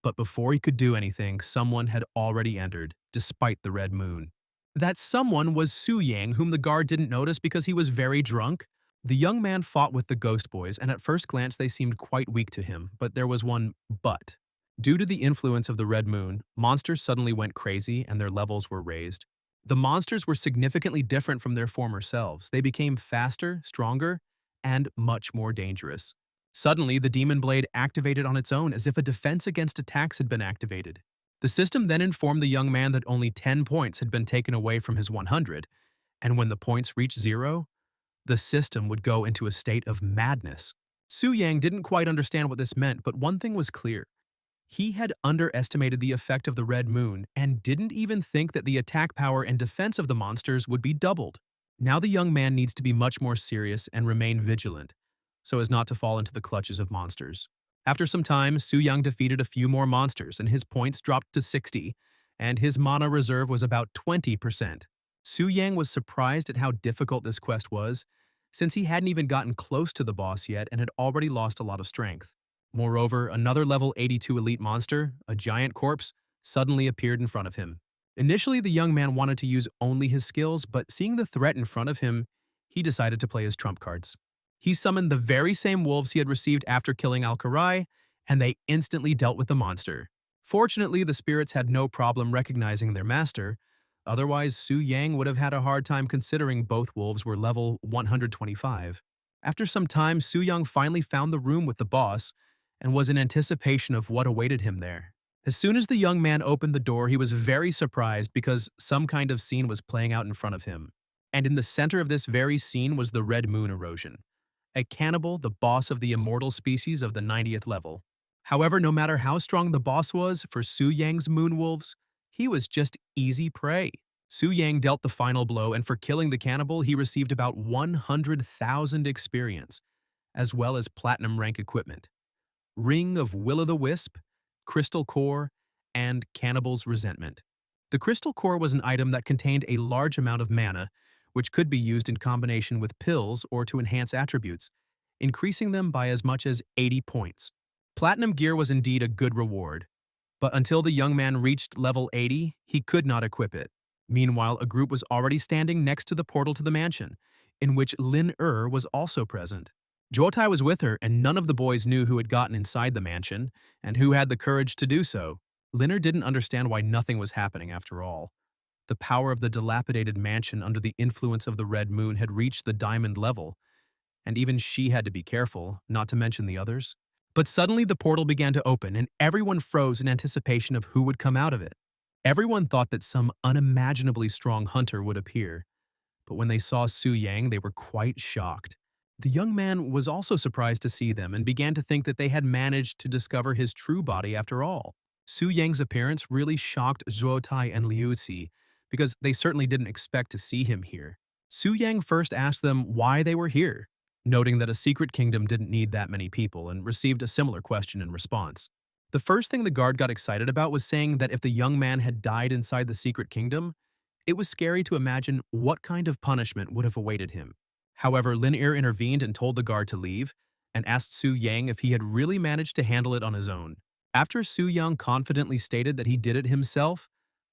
but before he could do anything, someone had already entered, despite the red moon. That someone was Su Yang, whom the guard didn't notice because he was very drunk. The young man fought with the ghost boys, and at first glance they seemed quite weak to him, but there was one but. Due to the influence of the red moon, monsters suddenly went crazy and their levels were raised. The monsters were significantly different from their former selves. They became faster, stronger, and much more dangerous. Suddenly, the demon blade activated on its own as if a defense against attacks had been activated. The system then informed the young man that only 10 points had been taken away from his 100, and when the points reached 0, the system would go into a state of madness. Su Yang didn't quite understand what this meant, but one thing was clear. He had underestimated the effect of the red moon and didn't even think that the attack power and defense of the monsters would be doubled. Now the young man needs to be much more serious and remain vigilant, so as not to fall into the clutches of monsters. After some time, Su Yang defeated a few more monsters and his points dropped to 60, and his mana reserve was about 20%. Su Yang was surprised at how difficult this quest was, since he hadn't even gotten close to the boss yet and had already lost a lot of strength. Moreover, another level 82 elite monster, a giant corpse, suddenly appeared in front of him. Initially, the young man wanted to use only his skills, but seeing the threat in front of him, he decided to play his trump cards. He summoned the very same wolves he had received after killing Al-Karai, and they instantly dealt with the monster. Fortunately, the spirits had no problem recognizing their master. Otherwise, Su Yang would have had a hard time considering both wolves were level 125. After some time, Su Yang finally found the room with the boss and was in anticipation of what awaited him there. As soon as the young man opened the door, he was very surprised because some kind of scene was playing out in front of him. And in the center of this very scene was the red moon erosion. A cannibal, the boss of the immortal species of the 90th level. However, no matter how strong the boss was for Su Yang's moonwolves, he was just easy prey. Su Yang dealt the final blow, and for killing the cannibal, he received about 100,000 experience, as well as platinum rank equipment. Ring of Will-o'-the-Wisp, Crystal Core, and Cannibal's Resentment. The Crystal Core was an item that contained a large amount of mana, which could be used in combination with pills or to enhance attributes, increasing them by as much as 80 points. Platinum gear was indeed a good reward, but until the young man reached level 80, he could not equip it. Meanwhile, a group was already standing next to the portal to the mansion, in which Lin was also present. Jotai was with her, and none of the boys knew who had gotten inside the mansion, and who had the courage to do so. Lin didn't understand why nothing was happening after all. The power of the dilapidated mansion under the influence of the red moon had reached the diamond level, and even she had to be careful, not to mention the others. But suddenly the portal began to open, and everyone froze in anticipation of who would come out of it. Everyone thought that some unimaginably strong hunter would appear, but when they saw Su Yang, they were quite shocked. The young man was also surprised to see them and began to think that they had managed to discover his true body after all. Su Yang's appearance really shocked Zhuo Tai and Liu Ci because they certainly didn't expect to see him here. Su Yang first asked them why they were here, noting that a secret kingdom didn't need that many people, and received a similar question in response. The first thing the guard got excited about was saying that if the young man had died inside the secret kingdom, it was scary to imagine what kind of punishment would have awaited him. However, Lin Er intervened and told the guard to leave, and asked Su Yang if he had really managed to handle it on his own. After Su Yang confidently stated that he did it himself,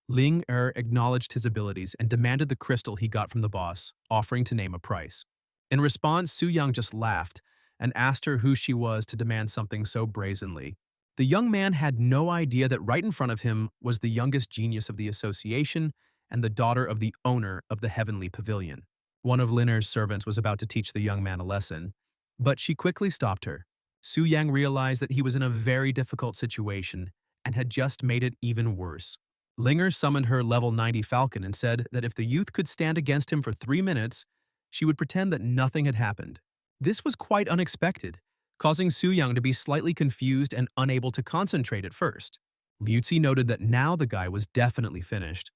Ling Er acknowledged his abilities and demanded the crystal he got from the boss, offering to name a price. In response, Su Yang just laughed and asked her who she was to demand something so brazenly. The young man had no idea that right in front of him was the youngest genius of the association and the daughter of the owner of the Heavenly Pavilion. One of Lin Er's servants was about to teach the young man a lesson, but she quickly stopped her. Su Yang realized that he was in a very difficult situation and had just made it even worse. Linger summoned her level 90 falcon and said that if the youth could stand against him for 3 minutes, she would pretend that nothing had happened. This was quite unexpected, causing Su Yang to be slightly confused and unable to concentrate at first. Liu Ci noted that now the guy was definitely finished.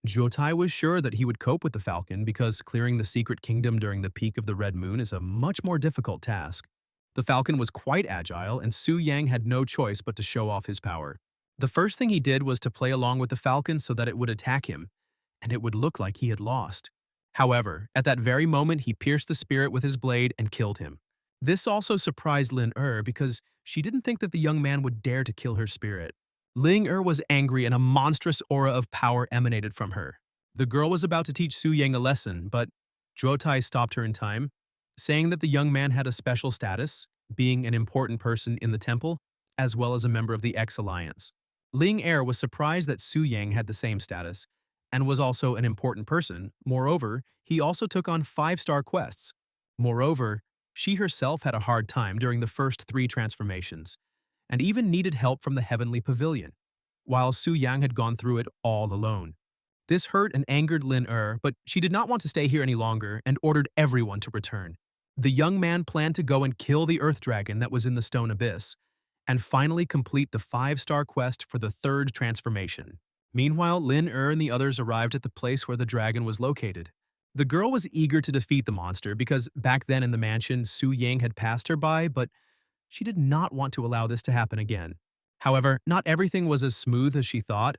Zhuo Tai was sure that he would cope with the falcon because clearing the secret kingdom during the peak of the red moon is a much more difficult task. The falcon was quite agile, and Su Yang had no choice but to show off his power. The first thing he did was to play along with the falcon so that it would attack him, and it would look like he had lost. However, at that very moment he pierced the spirit with his blade and killed him. This also surprised Lin Er because she didn't think that the young man would dare to kill her spirit. Ling Er was angry and a monstrous aura of power emanated from her. The girl was about to teach Su Yang a lesson, but Zhuo Tai stopped her in time, saying that the young man had a special status, being an important person in the temple, as well as a member of the X-Alliance. Ling Er was surprised that Su Yang had the same status, and was also an important person. Moreover, he also took on 5-star quests. Moreover, she herself had a hard time during the first 3 transformations, and even needed help from the Heavenly Pavilion, while Su Yang had gone through it all alone. This hurt and angered Lin Er, but she did not want to stay here any longer and ordered everyone to return. The young man planned to go and kill the Earth Dragon that was in the Stone Abyss, and finally complete the 5-star quest for the 3rd transformation. Meanwhile, Lin Er and the others arrived at the place where the dragon was located. The girl was eager to defeat the monster because back then in the mansion, Su Yang had passed her by, but she did not want to allow this to happen again. However, not everything was as smooth as she thought,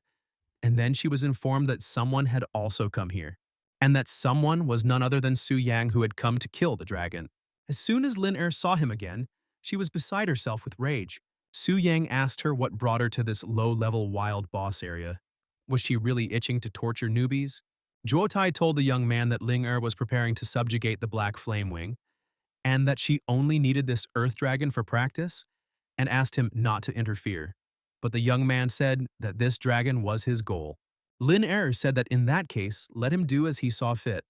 and then she was informed that someone had also come here, and that someone was none other than Su Yang, who had come to kill the dragon. As soon as Lin Er saw him again, she was beside herself with rage. Su Yang asked her what brought her to this low-level wild boss area. Was she really itching to torture newbies? Zhuo Tai told the young man that Ling Er was preparing to subjugate the Black Flame Wing, and that she only needed this Earth Dragon for practice, and asked him not to interfere. But the young man said that this dragon was his goal. Lin Er said that in that case, let him do as he saw fit,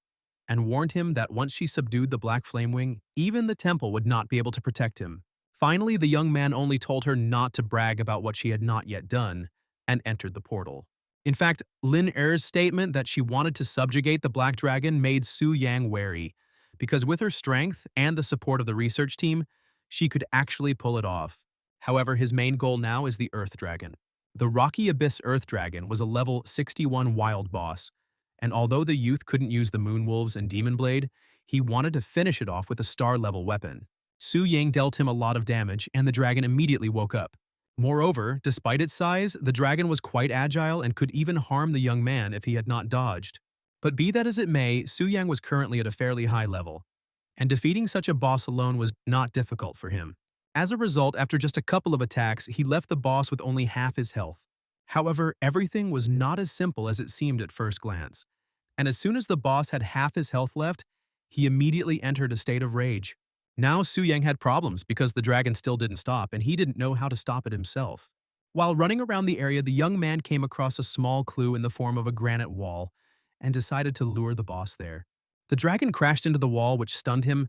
and warned him that once she subdued the Black Flame Wing, even the temple would not be able to protect him. Finally, the young man only told her not to brag about what she had not yet done, and entered the portal. In fact, Lin Er's statement that she wanted to subjugate the Black Dragon made Su Yang wary, because with her strength and the support of the research team, she could actually pull it off. However, his main goal now is the Earth Dragon. The Rocky Abyss Earth Dragon was a level 61 wild boss, and although the youth couldn't use the Moonwolves and Demon Blade, he wanted to finish it off with a star-level weapon. Su Yang dealt him a lot of damage, and the dragon immediately woke up. Moreover, despite its size, the dragon was quite agile and could even harm the young man if he had not dodged. But be that as it may, Su Yang was currently at a fairly high level, and defeating such a boss alone was not difficult for him. As a result, after just a couple of attacks, he left the boss with only half his health. However, everything was not as simple as it seemed at first glance, and as soon as the boss had half his health left, he immediately entered a state of rage. Now Su Yang had problems because the dragon still didn't stop, and he didn't know how to stop it himself. While running around the area, the young man came across a small clue in the form of a granite wall and decided to lure the boss there. The dragon crashed into the wall, which stunned him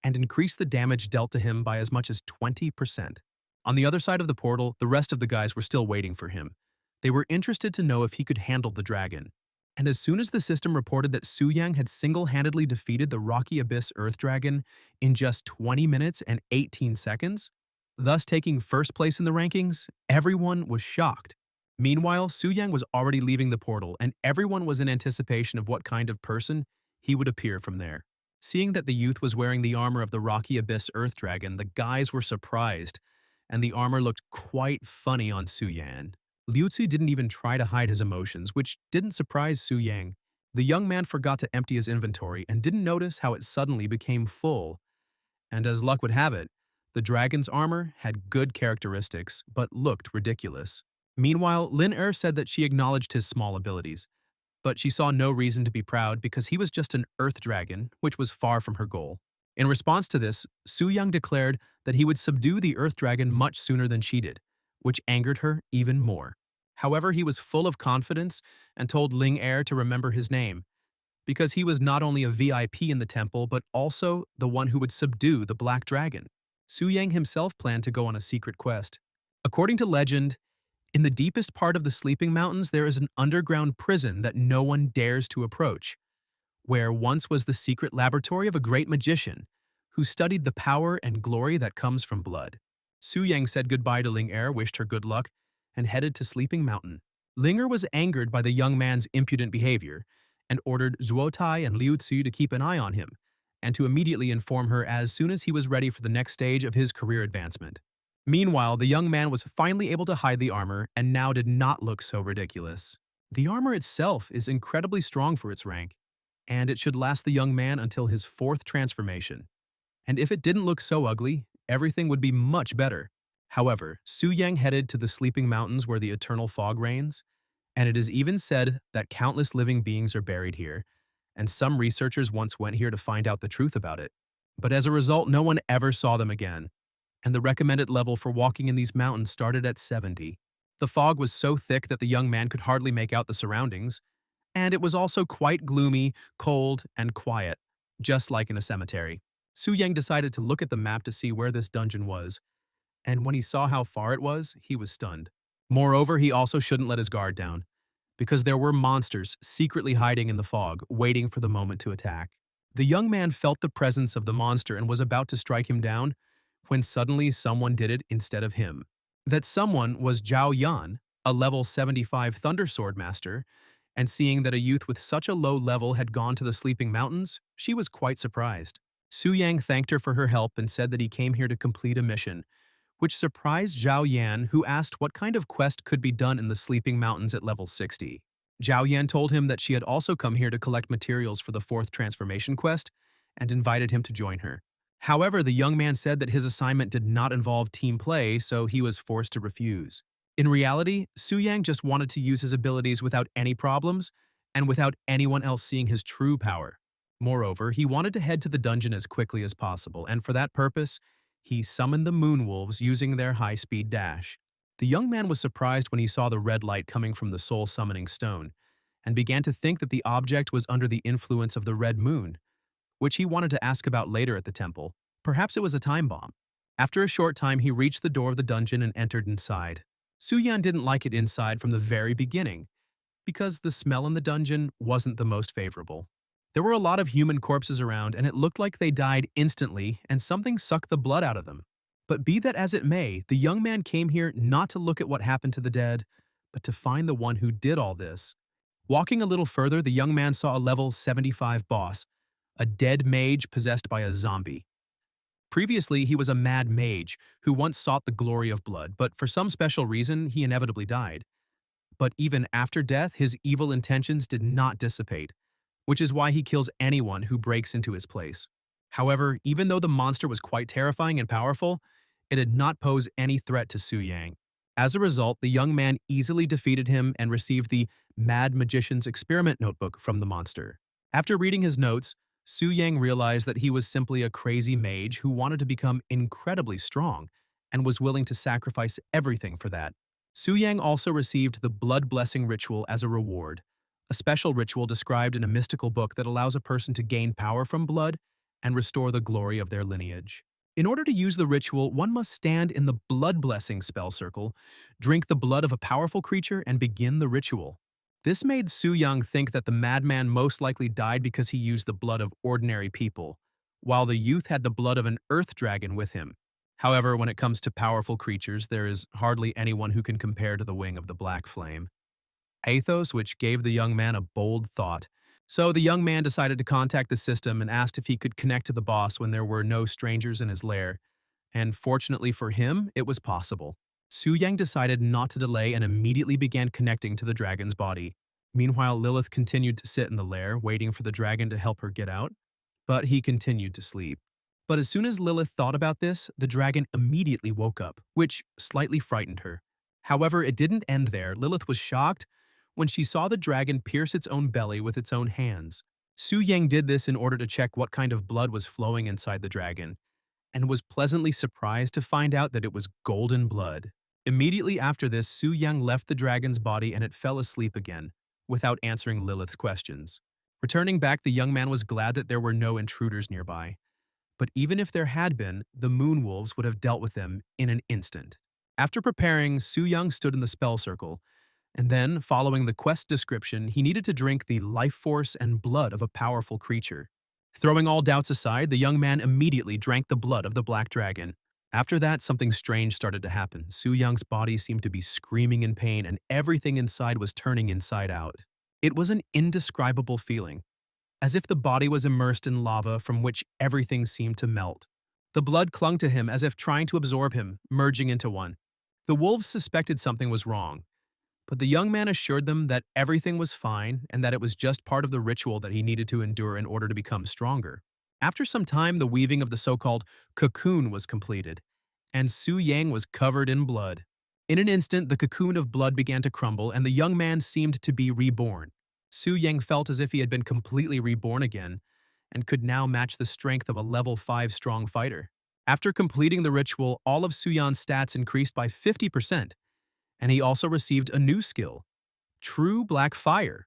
and increased the damage dealt to him by as much as 20%. On the other side of the portal, the rest of the guys were still waiting for him. They were interested to know if he could handle the dragon. And as soon as the system reported that Su Yang had single-handedly defeated the Rocky Abyss Earth Dragon in just 20 minutes and 18 seconds, thus taking first place in the rankings, everyone was shocked. Meanwhile, Su Yang was already leaving the portal, and everyone was in anticipation of what kind of person he would appear from there. Seeing that the youth was wearing the armor of the Rocky Abyss Earth Dragon, the guys were surprised, and the armor looked quite funny on Su Yan. Liu Zi didn't even try to hide his emotions, which didn't surprise Su Yang. The young man forgot to empty his inventory and didn't notice how it suddenly became full. And as luck would have it, the dragon's armor had good characteristics, but looked ridiculous. Meanwhile, Lin Er said that she acknowledged his small abilities, but she saw no reason to be proud because he was just an earth dragon, which was far from her goal. In response to this, Su Yang declared that he would subdue the earth dragon much sooner than she did, which angered her even more. However, he was full of confidence and told Ling Er to remember his name, because he was not only a VIP in the temple but also the one who would subdue the black dragon. Su Yang himself planned to go on a secret quest. According to legend, in the deepest part of the Sleeping Mountains there is an underground prison that no one dares to approach, where once was the secret laboratory of a great magician who studied the power and glory that comes from blood. Su Yang said goodbye to Ling Er, wished her good luck, and headed to Sleeping Mountain. Ling Er was angered by the young man's impudent behavior and ordered Zhuo Tai and Liu Zi to keep an eye on him and to immediately inform her as soon as he was ready for the next stage of his career advancement. Meanwhile, the young man was finally able to hide the armor and now did not look so ridiculous. The armor itself is incredibly strong for its rank, and it should last the young man until his 4th transformation. And if it didn't look so ugly, everything would be much better. However, Su Yang headed to the Sleeping Mountains where the eternal fog reigns, and it is even said that countless living beings are buried here, and some researchers once went here to find out the truth about it. But as a result, no one ever saw them again, and the recommended level for walking in these mountains started at 70. The fog was so thick that the young man could hardly make out the surroundings, and it was also quite gloomy, cold, and quiet, just like in a cemetery. Su Yang decided to look at the map to see where this dungeon was, and when he saw how far it was, he was stunned. Moreover, he also shouldn't let his guard down, because there were monsters secretly hiding in the fog, waiting for the moment to attack. The young man felt the presence of the monster and was about to strike him down, when suddenly someone did it instead of him. That someone was Zhao Yan, a level 75 Thunder Sword Master, and seeing that a youth with such a low level had gone to the Sleeping Mountains, she was quite surprised. Su Yang thanked her for her help and said that he came here to complete a mission, which surprised Zhao Yan, who asked what kind of quest could be done in the Sleeping Mountains at level 60. Zhao Yan told him that she had also come here to collect materials for the 4th transformation quest and invited him to join her. However, the young man said that his assignment did not involve team play, so he was forced to refuse. In reality, Su Yang just wanted to use his abilities without any problems and without anyone else seeing his true power. Moreover, he wanted to head to the dungeon as quickly as possible, and for that purpose, he summoned the Moonwolves using their high-speed dash. The young man was surprised when he saw the red light coming from the soul summoning stone, and began to think that the object was under the influence of the red moon, which he wanted to ask about later at the temple. Perhaps it was a time bomb. After a short time, he reached the door of the dungeon and entered inside. Su Yan didn't like it inside from the very beginning, because the smell in the dungeon wasn't the most favorable. There were a lot of human corpses around, and it looked like they died instantly and something sucked the blood out of them. But be that as it may, the young man came here not to look at what happened to the dead, but to find the one who did all this. Walking a little further, the young man saw a level 75 boss, a dead mage possessed by a zombie. Previously, he was a mad mage who once sought the glory of blood, but for some special reason, he inevitably died. But even after death, his evil intentions did not dissipate, which is why he kills anyone who breaks into his place. However, even though the monster was quite terrifying and powerful, it did not pose any threat to Su Yang. As a result, the young man easily defeated him and received the Mad Magician's Experiment notebook from the monster. After reading his notes, Su Yang realized that he was simply a crazy mage who wanted to become incredibly strong and was willing to sacrifice everything for that. Su Yang also received the Blood Blessing ritual as a reward, a special ritual described in a mystical book that allows a person to gain power from blood and restore the glory of their lineage. In order to use the ritual, one must stand in the Blood Blessing spell circle, drink the blood of a powerful creature, and begin the ritual. This made Su Yung think that the madman most likely died because he used the blood of ordinary people, while the youth had the blood of an earth dragon with him. However, when it comes to powerful creatures, there is hardly anyone who can compare to the wing of the Black Flame. Athos, which gave the young man a bold thought. So the young man decided to contact the system and asked if he could connect to the boss when there were no strangers in his lair. And fortunately for him, it was possible. Su Yang decided not to delay and immediately began connecting to the dragon's body. Meanwhile, Lilith continued to sit in the lair, waiting for the dragon to help her get out, but he continued to sleep. But as soon as Lilith thought about this, the dragon immediately woke up, which slightly frightened her. However, it didn't end there. Lilith was shocked when she saw the dragon pierce its own belly with its own hands. Su Yang did this in order to check what kind of blood was flowing inside the dragon, and was pleasantly surprised to find out that it was golden blood. Immediately after this, Su Yang left the dragon's body and it fell asleep again, without answering Lilith's questions. Returning back, the young man was glad that there were no intruders nearby. But even if there had been, the moon wolves would have dealt with them in an instant. After preparing, Su Yang stood in the spell circle, and then, following the quest description, he needed to drink the life force and blood of a powerful creature. Throwing all doubts aside, the young man immediately drank the blood of the black dragon. After that, something strange started to happen. Su Yang's body seemed to be screaming in pain, and everything inside was turning inside out. It was an indescribable feeling, as if the body was immersed in lava from which everything seemed to melt. The blood clung to him as if trying to absorb him, merging into one. The wolves suspected something was wrong, but the young man assured them that everything was fine and that it was just part of the ritual that he needed to endure in order to become stronger. After some time, the weaving of the so-called cocoon was completed, and Su Yang was covered in blood. In an instant, the cocoon of blood began to crumble, and the young man seemed to be reborn. Su Yang felt as if he had been completely reborn again, and could now match the strength of a level 5 strong fighter. After completing the ritual, all of Su Yan's stats increased by 50%, and he also received a new skill, True Black Fire,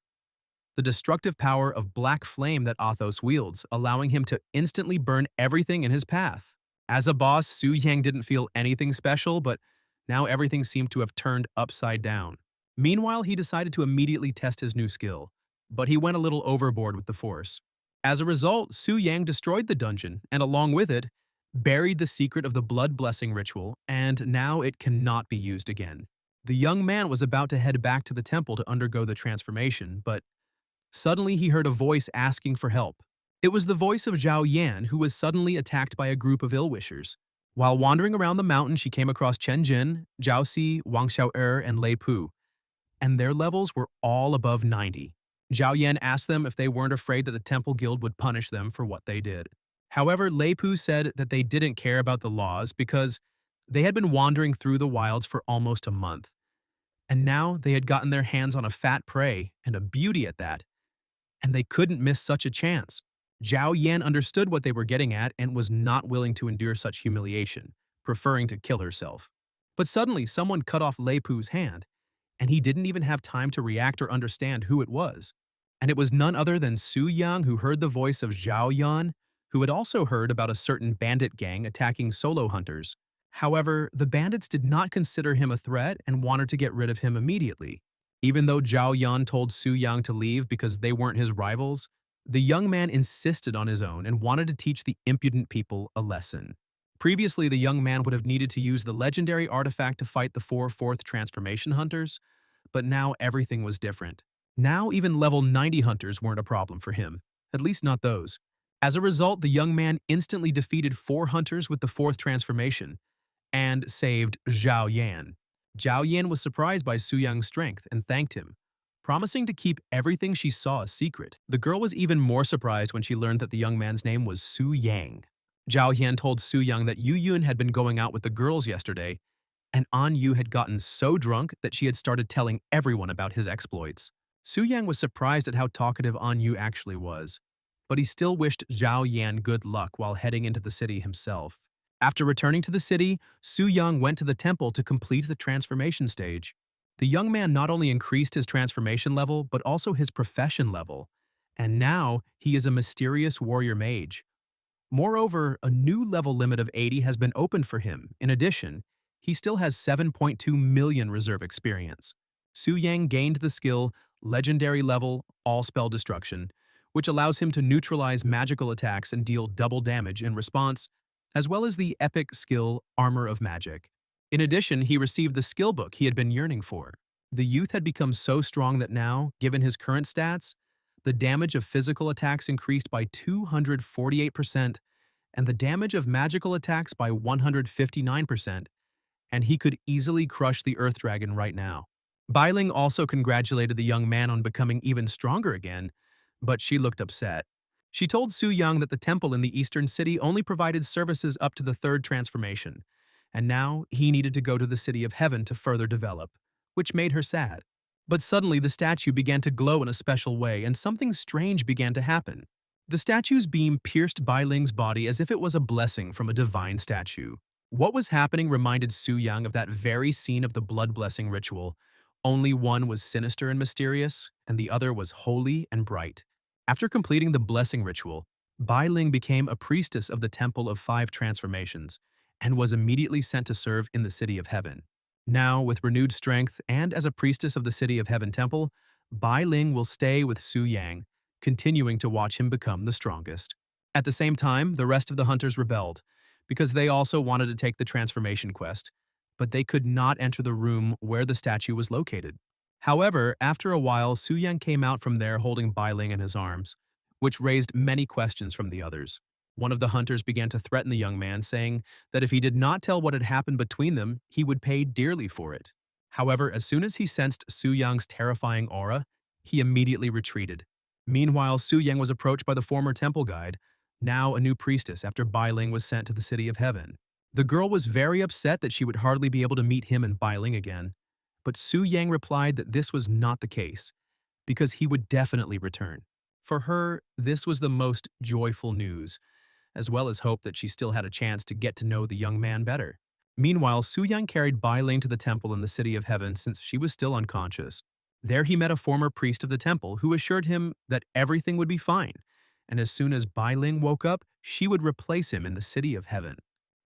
the destructive power of black flame that Athos wields, allowing him to instantly burn everything in his path. As a boss, Su Yang didn't feel anything special, but now everything seemed to have turned upside down. Meanwhile, he decided to immediately test his new skill, but he went a little overboard with the force. As a result, Su Yang destroyed the dungeon, and along with it, buried the secret of the blood blessing ritual, and now it cannot be used again. The young man was about to head back to the temple to undergo the transformation, but suddenly he heard a voice asking for help. It was the voice of Zhao Yan, who was suddenly attacked by a group of ill-wishers. While wandering around the mountain, she came across Chen Jin, Zhao Si, Wang Xiao'er, and Lei Pu, and their levels were all above 90. Zhao Yan asked them if they weren't afraid that the Temple Guild would punish them for what they did. However, Lei Pu said that they didn't care about the laws because they had been wandering through the wilds for almost a month. And now they had gotten their hands on a fat prey, and a beauty at that, and they couldn't miss such a chance. Zhao Yan understood what they were getting at and was not willing to endure such humiliation, preferring to kill herself. But suddenly someone cut off Lei Pu's hand, and he didn't even have time to react or understand who it was. And it was none other than Su Yang, who heard the voice of Zhao Yan, who had also heard about a certain bandit gang attacking solo hunters. However, the bandits did not consider him a threat and wanted to get rid of him immediately. Even though Zhao Yan told Su Yang to leave because they weren't his rivals, the young man insisted on his own and wanted to teach the impudent people a lesson. Previously, the young man would have needed to use the legendary artifact to fight the 4 fourth transformation hunters, but now everything was different. Now even level 90 hunters weren't a problem for him, at least not those. As a result, the young man instantly defeated 4 hunters with the 4th transformation, and saved Zhao Yan. Zhao Yan was surprised by Su Yang's strength and thanked him, promising to keep everything she saw a secret. The girl was even more surprised when she learned that the young man's name was Su Yang. Zhao Yan told Su Yang that Yu Yun had been going out with the girls yesterday, and An Yu had gotten so drunk that she had started telling everyone about his exploits. Su Yang was surprised at how talkative An Yu actually was, but he still wished Zhao Yan good luck while heading into the city himself. After returning to the city, Su Yang went to the temple to complete the transformation stage. The young man not only increased his transformation level, but also his profession level, and now he is a mysterious warrior mage. Moreover, a new level limit of 80 has been opened for him. In addition, he still has 7.2 million reserve experience. Su Yang gained the skill legendary level, all spell destruction, which allows him to neutralize magical attacks and deal double damage in response, as well as the epic skill Armor of Magic. In addition, he received the skill book he had been yearning for. The youth had become so strong that now, given his current stats, the damage of physical attacks increased by 248% and the damage of magical attacks by 159%, and he could easily crush the Earth Dragon right now. Bailing also congratulated the young man on becoming even stronger again, but she looked upset. She told Su Yung that the temple in the eastern city only provided services up to the third transformation, and now he needed to go to the city of heaven to further develop, which made her sad. But suddenly the statue began to glow in a special way and something strange began to happen. The statue's beam pierced Bai Ling's body as if it was a blessing from a divine statue. What was happening reminded Su Yung of that very scene of the blood blessing ritual. Only one was sinister and mysterious, and the other was holy and bright. After completing the blessing ritual, Bai Ling became a priestess of the Temple of Five Transformations and was immediately sent to serve in the City of Heaven. Now, with renewed strength and as a priestess of the City of Heaven Temple, Bai Ling will stay with Su Yang, continuing to watch him become the strongest. At the same time, the rest of the hunters rebelled, because they also wanted to take the transformation quest, but they could not enter the room where the statue was located. However, after a while, Su Yang came out from there holding Bai Ling in his arms, which raised many questions from the others. One of the hunters began to threaten the young man, saying that if he did not tell what had happened between them, he would pay dearly for it. However, as soon as he sensed Su Yang's terrifying aura, he immediately retreated. Meanwhile, Su Yang was approached by the former temple guide, now a new priestess after Bai Ling was sent to the City of Heaven. The girl was very upset that she would hardly be able to meet him and Bai Ling again, but Su Yang replied that this was not the case, because he would definitely return. For her, this was the most joyful news, as well as hope that she still had a chance to get to know the young man better. Meanwhile, Su Yang carried Bai Ling to the temple in the City of Heaven since she was still unconscious. There he met a former priest of the temple who assured him that everything would be fine, and as soon as Bai Ling woke up, she would replace him in the City of Heaven.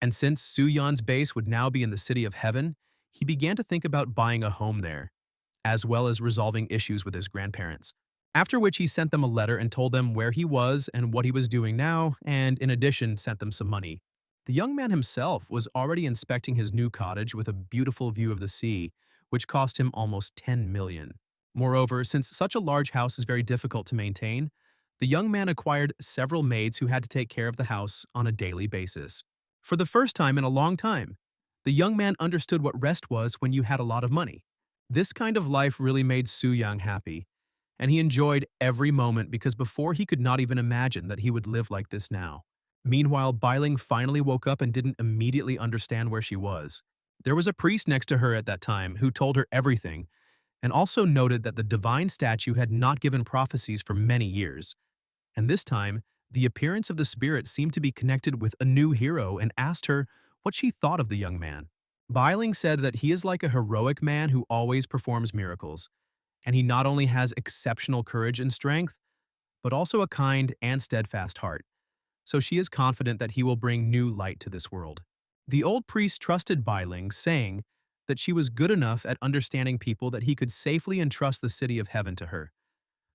And since Su Yan's base would now be in the City of Heaven, he began to think about buying a home there, as well as resolving issues with his grandparents. After which he sent them a letter and told them where he was and what he was doing now, and in addition sent them some money. The young man himself was already inspecting his new cottage with a beautiful view of the sea, which cost him almost 10 million. Moreover, since such a large house is very difficult to maintain, the young man acquired several maids who had to take care of the house on a daily basis. For the first time in a long time, the young man understood what rest was when you had a lot of money. This kind of life really made Su Yang happy, and he enjoyed every moment because before he could not even imagine that he would live like this now. Meanwhile, Bai Ling finally woke up and didn't immediately understand where she was. There was a priest next to her at that time who told her everything, and also noted that the divine statue had not given prophecies for many years. And this time, the appearance of the spirit seemed to be connected with a new hero and asked her what she thought of the young man. Bai Ling said that he is like a heroic man who always performs miracles, and he not only has exceptional courage and strength, but also a kind and steadfast heart. So she is confident that he will bring new light to this world. The old priest trusted Bai Ling, saying that she was good enough at understanding people that he could safely entrust the City of Heaven to her.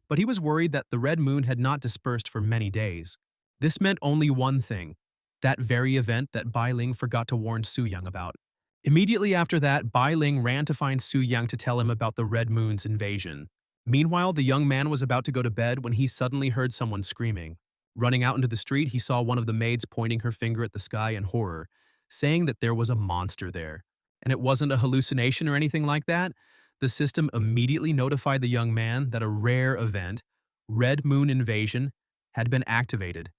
But he was worried that the red moon had not dispersed for many days. This meant only one thing, that very event that Bai Ling forgot to warn Su Yang about. Immediately after that, Bai Ling ran to find Su Yang to tell him about the red moon's invasion. Meanwhile, the young man was about to go to bed when he suddenly heard someone screaming. Running out into the street, he saw one of the maids pointing her finger at the sky in horror, saying that there was a monster there. And it wasn't a hallucination or anything like that. The system immediately notified the young man that a rare event, Red Moon Invasion, had been activated,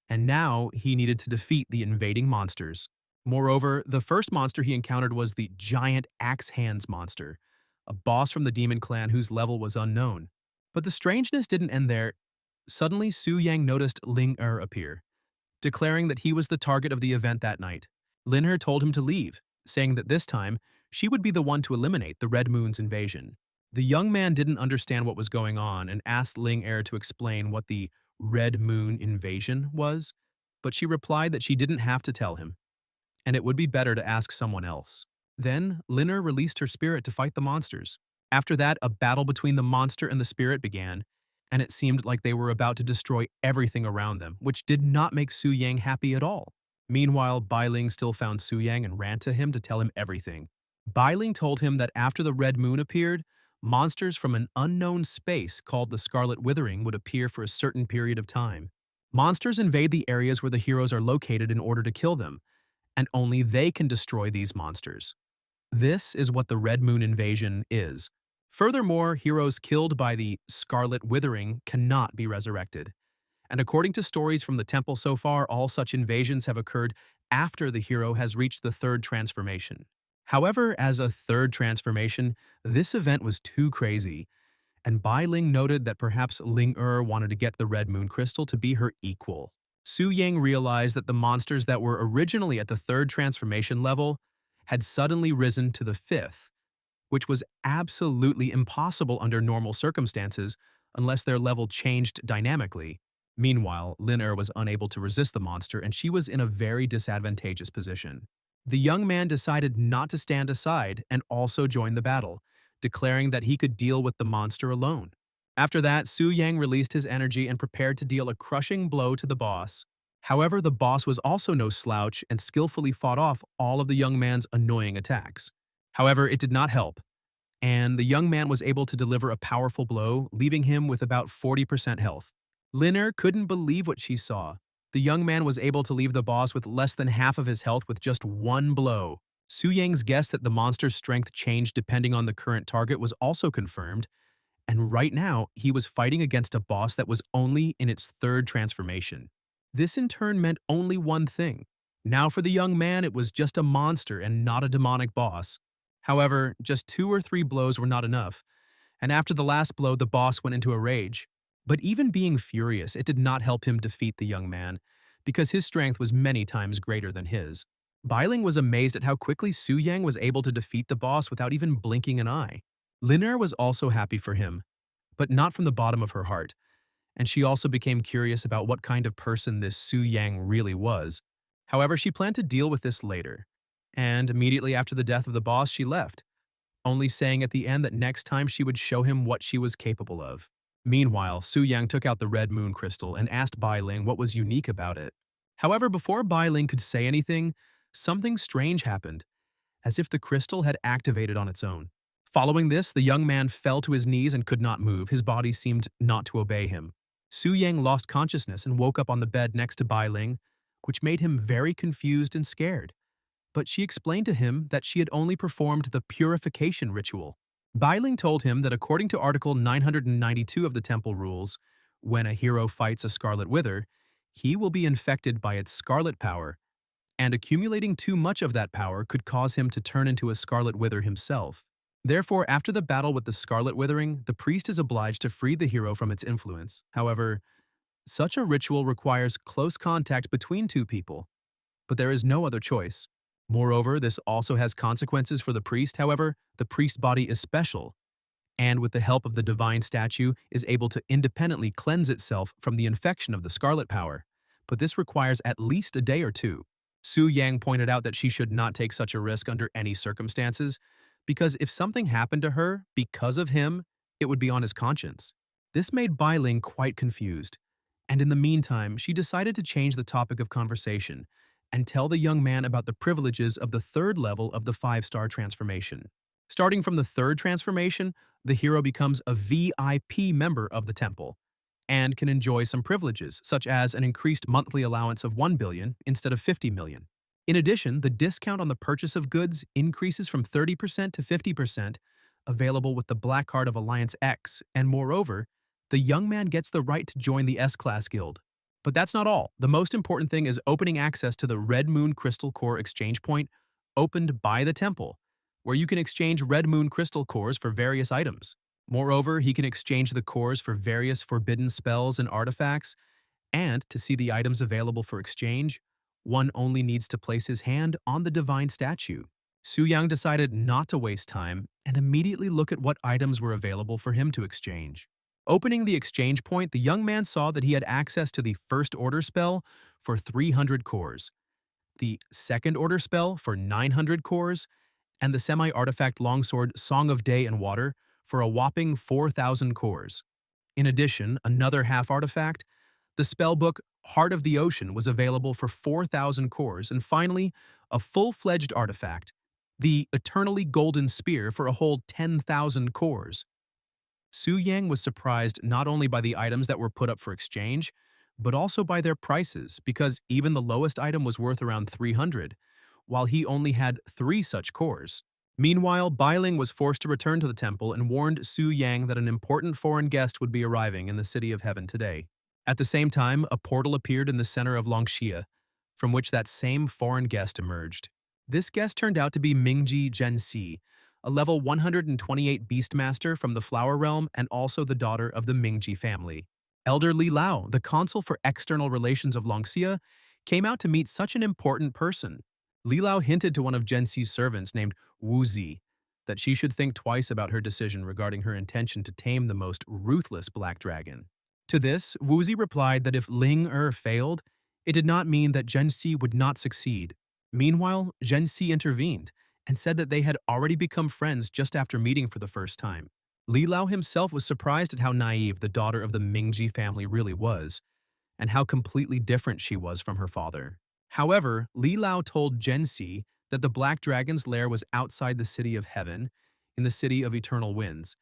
and now he needed to defeat the invading monsters. Moreover, the first monster he encountered was the giant Axe Hands monster, a boss from the demon clan whose level was unknown. But the strangeness didn't end there. Suddenly, Su Yang noticed Ling appear, declaring that he was the target of the event that night. Lin told him to leave, saying that this time, she would be the one to eliminate the Red Moon's invasion. The young man didn't understand what was going on and asked Ling to explain what the Red Moon invasion was, but she replied that she didn't have to tell him, and it would be better to ask someone else. Then, Lin released her spirit to fight the monsters. After that, a battle between the monster and the spirit began, and it seemed like they were about to destroy everything around them, which did not make Su Yang happy at all. Meanwhile, Bai Ling still found Su Yang and ran to him to tell him everything. Bai Ling told him that after the red moon appeared, monsters from an unknown space called the Scarlet Withering would appear for a certain period of time. Monsters invade the areas where the heroes are located in order to kill them, and only they can destroy these monsters. This is what the Red Moon invasion is. Furthermore, heroes killed by the Scarlet Withering cannot be resurrected. And according to stories from the temple so far, all such invasions have occurred after the hero has reached the third transformation. However, as a third transformation, this event was too crazy, and Bai Ling noted that perhaps Ling wanted to get the Red Moon Crystal to be her equal. Su Yang realized that the monsters that were originally at the third transformation level had suddenly risen to the fifth, which was absolutely impossible under normal circumstances unless their level changed dynamically. Meanwhile, Lin was unable to resist the monster and she was in a very disadvantageous position. The young man decided not to stand aside and also join the battle, declaring that he could deal with the monster alone. After that, Su Yang released his energy and prepared to deal a crushing blow to the boss. However, the boss was also no slouch and skillfully fought off all of the young man's annoying attacks. However, it did not help, and the young man was able to deliver a powerful blow, leaving him with about 40% health. Lin couldn't believe what she saw. The young man was able to leave the boss with less than half of his health with just one blow. Su Yang's guess that the monster's strength changed depending on the current target was also confirmed, and right now, he was fighting against a boss that was only in its third transformation. This in turn meant only one thing. Now for the young man, it was just a monster and not a demonic boss. However, just 2 or 3 blows were not enough, and after the last blow, the boss went into a rage. But even being furious, it did not help him defeat the young man, because his strength was many times greater than his. Bai Ling was amazed at how quickly Su Yang was able to defeat the boss without even blinking an eye. Lin was also happy for him, but not from the bottom of her heart, and she also became curious about what kind of person this Su Yang really was. However, she planned to deal with this later, and immediately after the death of the boss, she left, only saying at the end that next time she would show him what she was capable of. Meanwhile, Su Yang took out the Red Moon Crystal and asked Bai Ling what was unique about it. However, before Bai Ling could say anything, something strange happened, as if the crystal had activated on its own. Following this, the young man fell to his knees and could not move. His body seemed not to obey him. Su Yang lost consciousness and woke up on the bed next to Bai Ling, which made him very confused and scared. But she explained to him that she had only performed the purification ritual. Bai Ling told him that according to Article 992 of the Temple Rules, when a hero fights a Scarlet Wither, he will be infected by its scarlet power, and accumulating too much of that power could cause him to turn into a Scarlet Wither himself. Therefore, after the battle with the Scarlet Withering, the priest is obliged to free the hero from its influence. However, such a ritual requires close contact between two people, but there is no other choice. Moreover, this also has consequences for the priest. However, the priest's body is special, and with the help of the divine statue, is able to independently cleanse itself from the infection of the scarlet power. But this requires at least a day or two. Su Yang pointed out that she should not take such a risk under any circumstances, because if something happened to her because of him, it would be on his conscience. This made Bai Ling quite confused, and in the meantime, she decided to change the topic of conversation and tell the young man about the privileges of the third level of the 5-star transformation. Starting from the third transformation, the hero becomes a VIP member of the temple and can enjoy some privileges, such as an increased monthly allowance of 1 billion instead of 50 million. In addition, the discount on the purchase of goods increases from 30% to 50%, available with the Black Card of Alliance X, and moreover, the young man gets the right to join the S-Class Guild. But that's not all. The most important thing is opening access to the Red Moon Crystal Core exchange point opened by the temple, where you can exchange Red Moon Crystal Cores for various items. Moreover, he can exchange the cores for various forbidden spells and artifacts, and to see the items available for exchange, one only needs to place his hand on the divine statue. Su Yang decided not to waste time and immediately look at what items were available for him to exchange. Opening the exchange point, the young man saw that he had access to the First Order spell for 300 cores, the Second Order spell for 900 cores, and the semi-artifact longsword Song of Day and Water for a whopping 4,000 cores. In addition, another half artifact, the spellbook Heart of the Ocean was available for 4,000 cores, and finally, a full-fledged artifact, the Eternally Golden Spear for a whole 10,000 cores. Su Yang was surprised not only by the items that were put up for exchange, but also by their prices, because even the lowest item was worth around 300, while he only had 3 such cores. Meanwhile, Bailing was forced to return to the temple and warned Su Yang that an important foreign guest would be arriving in the City of Heaven today. At the same time, a portal appeared in the center of Longxia, from which that same foreign guest emerged. This guest turned out to be Mingji Zhenxi, a level 128 Beastmaster from the Flower Realm and also the daughter of the Mingji family. Elder Li Lao, the consul for external relations of Longxia, came out to meet such an important person. Li Lao hinted to one of Zhenxi's servants named Wu Zi that she should think twice about her decision regarding her intention to tame the most ruthless black dragon. To this, Wu Zi replied that if Ling failed, it did not mean that Zhenxi would not succeed. Meanwhile, Zhenxi intervened and said that they had already become friends just after meeting for the first time. Li Lao himself was surprised at how naive the daughter of the Mingji family really was, and how completely different she was from her father. However, Li Lao told Zhenxi that the Black Dragon's lair was outside the City of Heaven, in the City of Eternal Winds,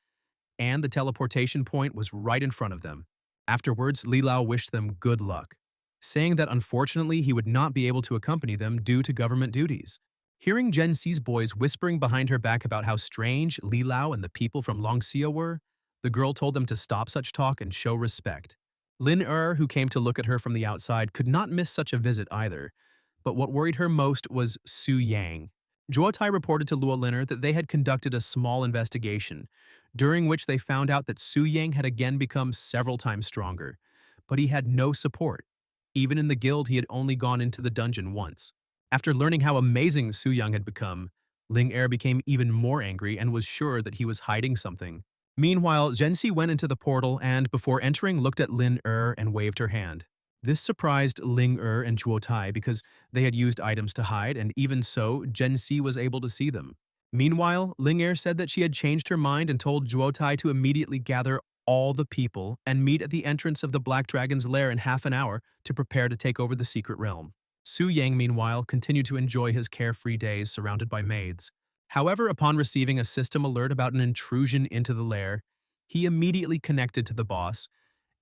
and the teleportation point was right in front of them. Afterwards, Li Lao wished them good luck, saying that unfortunately he would not be able to accompany them due to government duties. Hearing Zhenxi's boys whispering behind her back about how strange Li Lao and the people from Longxia were, the girl told them to stop such talk and show respect. Lin who came to look at her from the outside, could not miss such a visit either, but what worried her most was Su Yang. Zhuotai reported to Luo Liner that they had conducted a small investigation, during which they found out that Su Yang had again become several times stronger, but he had no support. Even in the guild, he had only gone into the dungeon once. After learning how amazing Su Yang had become, Ling became even more angry and was sure that he was hiding something. Meanwhile, Zhenxi went into the portal and, before entering, looked at Lin and waved her hand. This surprised Ling and Zhuotai because they had used items to hide, and even so, Zhenxi was able to see them. Meanwhile, Ling said that she had changed her mind and told Zhuotai to immediately gather all the people and meet at the entrance of the Black Dragon's lair in half an hour to prepare to take over the secret realm. Su Yang, meanwhile, continued to enjoy his carefree days surrounded by maids. However, upon receiving a system alert about an intrusion into the lair, he immediately connected to the boss,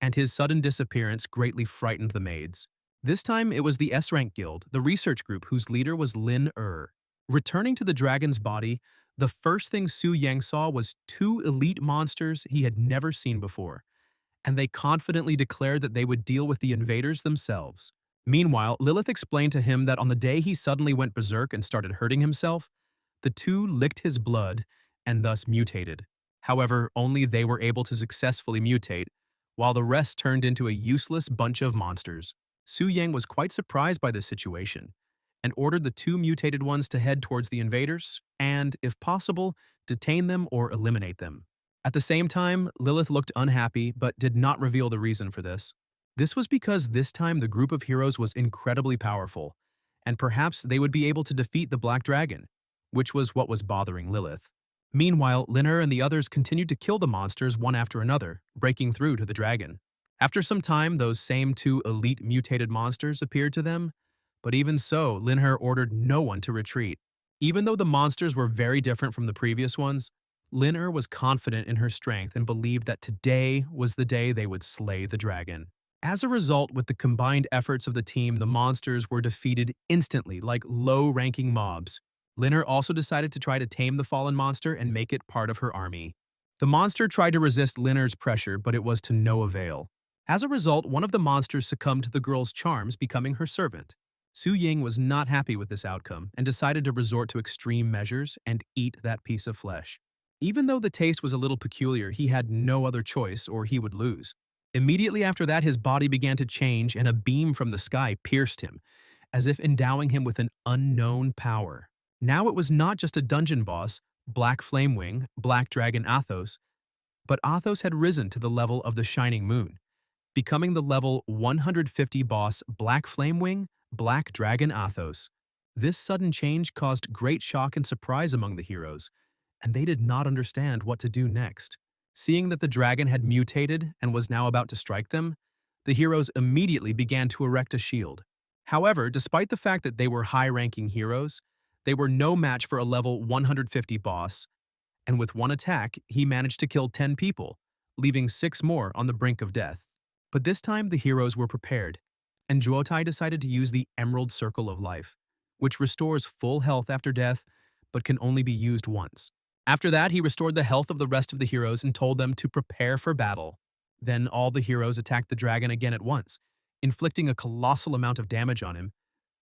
and his sudden disappearance greatly frightened the maids. This time, it was the S-Rank Guild, the research group whose leader was Lin Returning to the dragon's body, the first thing Su Yang saw was 2 elite monsters he had never seen before, and they confidently declared that they would deal with the invaders themselves. Meanwhile, Lilith explained to him that on the day he suddenly went berserk and started hurting himself, the 2 licked his blood and thus mutated. However, only they were able to successfully mutate, while the rest turned into a useless bunch of monsters. Su Yang was quite surprised by this situation, and ordered the 2 mutated ones to head towards the invaders and, if possible, detain them or eliminate them. At the same time, Lilith looked unhappy but did not reveal the reason for this. This was because this time the group of heroes was incredibly powerful, and perhaps they would be able to defeat the Black Dragon, which was what was bothering Lilith. Meanwhile, Liner and the others continued to kill the monsters one after another, breaking through to the dragon. After some time, those same 2 elite mutated monsters appeared to them, but even so, Linher ordered no one to retreat. Even though the monsters were very different from the previous ones, Linher was confident in her strength and believed that today was the day they would slay the dragon. As a result, with the combined efforts of the team, the monsters were defeated instantly like low-ranking mobs. Linher also decided to try to tame the fallen monster and make it part of her army. The monster tried to resist Linher's pressure, but it was to no avail. As a result, one of the monsters succumbed to the girl's charms, becoming her servant. Su Ying was not happy with this outcome and decided to resort to extreme measures and eat that piece of flesh. Even though the taste was a little peculiar, he had no other choice or he would lose. Immediately after that, his body began to change and a beam from the sky pierced him, as if endowing him with an unknown power. Now it was not just a dungeon boss, Black Flamewing, Black Dragon Athos, but Athos had risen to the level of the Shining Moon, becoming the level 150 boss Black Flamewing, Black Dragon Athos. This sudden change caused great shock and surprise among the heroes, and they did not understand what to do next. Seeing that the dragon had mutated and was now about to strike them, the heroes immediately began to erect a shield. However, despite the fact that they were high-ranking heroes, they were no match for a level 150 boss, and with one attack, he managed to kill 10 people, leaving 6 more on the brink of death. But this time, the heroes were prepared, and Juotai decided to use the Emerald Circle of Life, which restores full health after death, but can only be used once. After that, he restored the health of the rest of the heroes and told them to prepare for battle. Then all the heroes attacked the dragon again at once, inflicting a colossal amount of damage on him.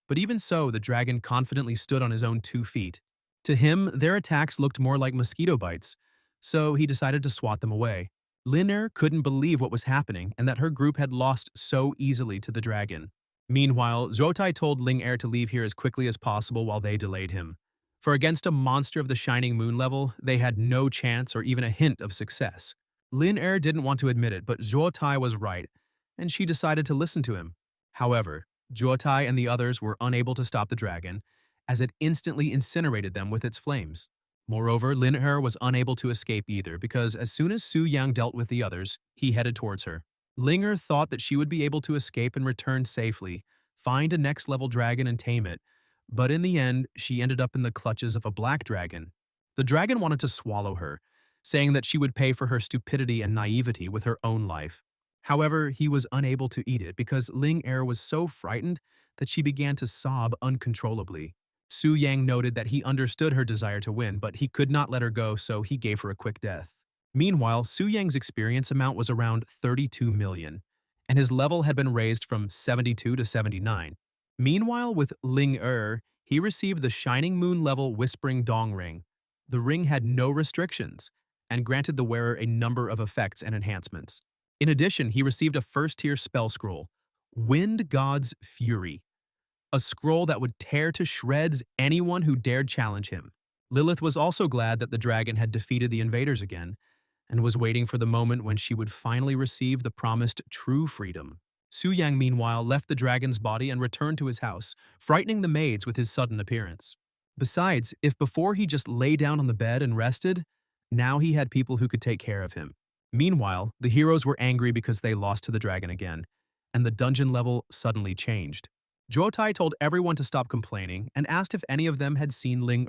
But even so, the dragon confidently stood on his own 2 feet. To him, their attacks looked more like mosquito bites, so he decided to swat them away. Lin couldn't believe what was happening and that her group had lost so easily to the dragon. Meanwhile, Zhuotai told Ling to leave here as quickly as possible while they delayed him. For against a monster of the Shining Moon level, they had no chance or even a hint of success. Lin didn't want to admit it, but Zhuotai was right, and she decided to listen to him. However, Zhuotai and the others were unable to stop the dragon, as it instantly incinerated them with its flames. Moreover, Lin was unable to escape either, because as soon as Su Yang dealt with the others, he headed towards her. Ling thought that she would be able to escape and return safely, find a next-level dragon and tame it, but in the end, she ended up in the clutches of a black dragon. The dragon wanted to swallow her, saying that she would pay for her stupidity and naivety with her own life. However, he was unable to eat it because Ling was so frightened that she began to sob uncontrollably. Su Yang noted that he understood her desire to win, but he could not let her go, so he gave her a quick death. Meanwhile, Su Yang's experience amount was around 32 million, and his level had been raised from 72 to 79. Meanwhile, with Ling he received the Shining Moon level Whispering Dong Ring. The ring had no restrictions, and granted the wearer a number of effects and enhancements. In addition, he received a first-tier spell scroll, Wind God's Fury, a scroll that would tear to shreds anyone who dared challenge him. Lilith was also glad that the dragon had defeated the invaders again, and was waiting for the moment when she would finally receive the promised true freedom. Su Yang, meanwhile, left the dragon's body and returned to his house, frightening the maids with his sudden appearance. Besides, if before he just lay down on the bed and rested, now he had people who could take care of him. Meanwhile, the heroes were angry because they lost to the dragon again, and the dungeon level suddenly changed. Zhuotai told everyone to stop complaining and asked if any of them had seen Ling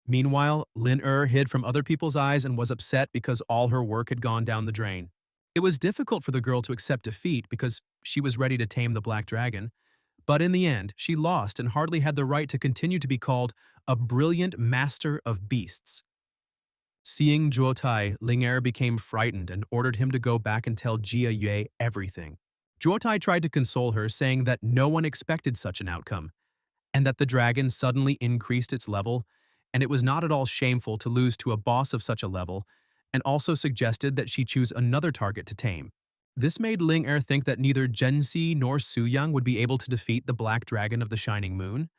Meanwhile, Lin hid from other people's eyes and was upset because all her work had gone down the drain. It was difficult for the girl to accept defeat because she was ready to tame the black dragon, but in the end, she lost and hardly had the right to continue to be called a brilliant master of beasts. Seeing Zhuotai, Ling became frightened and ordered him to go back and tell Jia Yue everything. Zhuotai tried to console her, saying that no one expected such an outcome, and that the dragon suddenly increased its level, and it was not at all shameful to lose to a boss of such a level, and also suggested that she choose another target to tame. This made Ling think that neither Zhenxi nor Su Yang would be able to defeat the Black Dragon of the Shining Moon.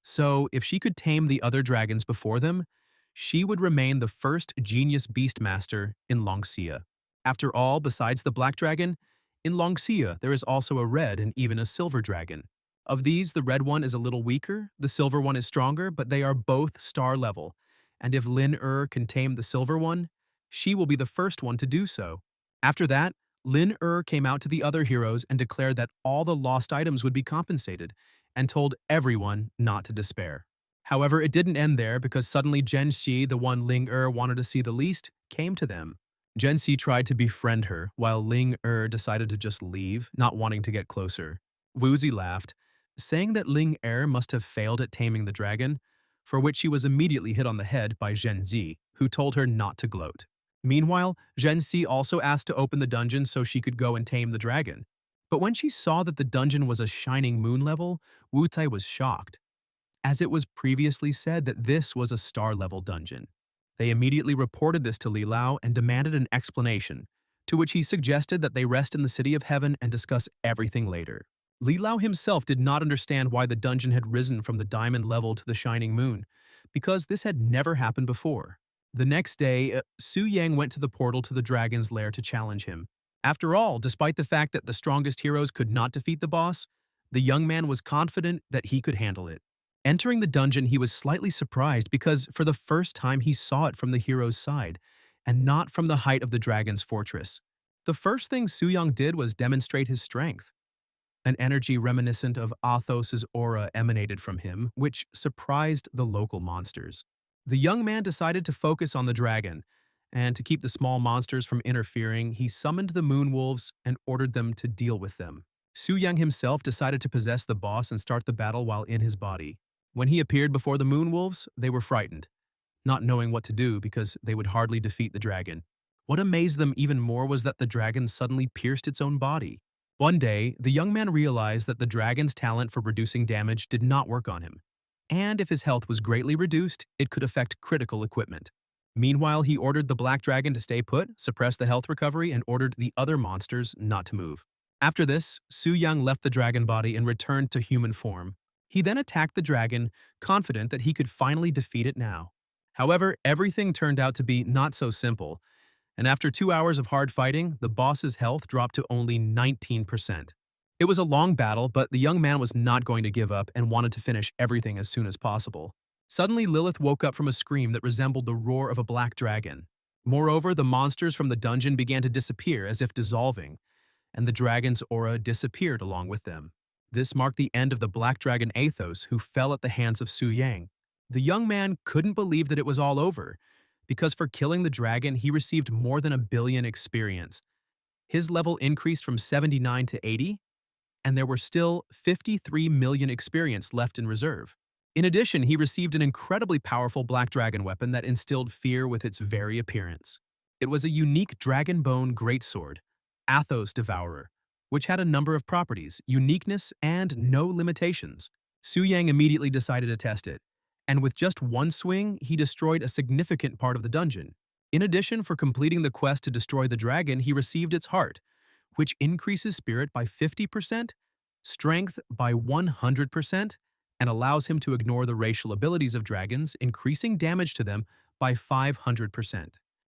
So, if she could tame the other dragons before them, she would remain the first genius beastmaster in Longxia. After all, besides the Black Dragon, in Longxia there is also a red and even a silver dragon. Of these, the red one is a little weaker, the silver one is stronger, but they are both star level, and if Lin can tame the silver one, she will be the first one to do so. After that, Lin came out to the other heroes and declared that all the lost items would be compensated, and told everyone not to despair. However, it didn't end there because suddenly Zhenxi, the one Ling wanted to see the least, came to them. Zhenxi tried to befriend her, while Ling decided to just leave, not wanting to get closer. Wuzi laughed, saying that Ling must have failed at taming the dragon, for which she was immediately hit on the head by Zhenzi, who told her not to gloat. Meanwhile, Zhenxi also asked to open the dungeon so she could go and tame the dragon. But when she saw that the dungeon was a Shining Moon level, Wu Tai was shocked, as it was previously said that this was a star-level dungeon. They immediately reported this to Li Lao and demanded an explanation, to which he suggested that they rest in the City of Heaven and discuss everything later. Li Lao himself did not understand why the dungeon had risen from the diamond level to the Shining Moon, because this had never happened before. The next day, Su Yang went to the portal to the dragon's lair to challenge him. After all, despite the fact that the strongest heroes could not defeat the boss, the young man was confident that he could handle it. Entering the dungeon, he was slightly surprised because for the first time he saw it from the hero's side, and not from the height of the dragon's fortress. The first thing Suyang did was demonstrate his strength. An energy reminiscent of Athos's aura emanated from him, which surprised the local monsters. The young man decided to focus on the dragon, and to keep the small monsters from interfering, he summoned the moon wolves and ordered them to deal with them. Su Yang himself decided to possess the boss and start the battle while in his body. When he appeared before the moon wolves, they were frightened, not knowing what to do because they would hardly defeat the dragon. What amazed them even more was that the dragon suddenly pierced its own body. One day, the young man realized that the dragon's talent for reducing damage did not work on him, and if his health was greatly reduced, it could affect critical equipment. Meanwhile, he ordered the black dragon to stay put, suppress the health recovery, and ordered the other monsters not to move. After this, Su Yang left the dragon body and returned to human form. He then attacked the dragon, confident that he could finally defeat it now. However, everything turned out to be not so simple, and after 2 hours of hard fighting, the boss's health dropped to only 19%. It was a long battle, but the young man was not going to give up and wanted to finish everything as soon as possible. Suddenly, Lilith woke up from a scream that resembled the roar of a black dragon. Moreover, the monsters from the dungeon began to disappear as if dissolving, and the dragon's aura disappeared along with them. This marked the end of the black dragon Athos, who fell at the hands of Su Yang. The young man couldn't believe that it was all over, because for killing the dragon, he received more than 1 billion experience. His level increased from 79 to 80, and there were still 53 million experience left in reserve. In addition, he received an incredibly powerful black dragon weapon that instilled fear with its very appearance. It was a unique dragon bone greatsword, Athos Devourer, which had a number of properties, uniqueness, and no limitations. Su Yang immediately decided to test it, and with just one swing, he destroyed a significant part of the dungeon. In addition, for completing the quest to destroy the dragon, he received its heart, which increases spirit by 50%, strength by 100%, and allows him to ignore the racial abilities of dragons, increasing damage to them by 500%.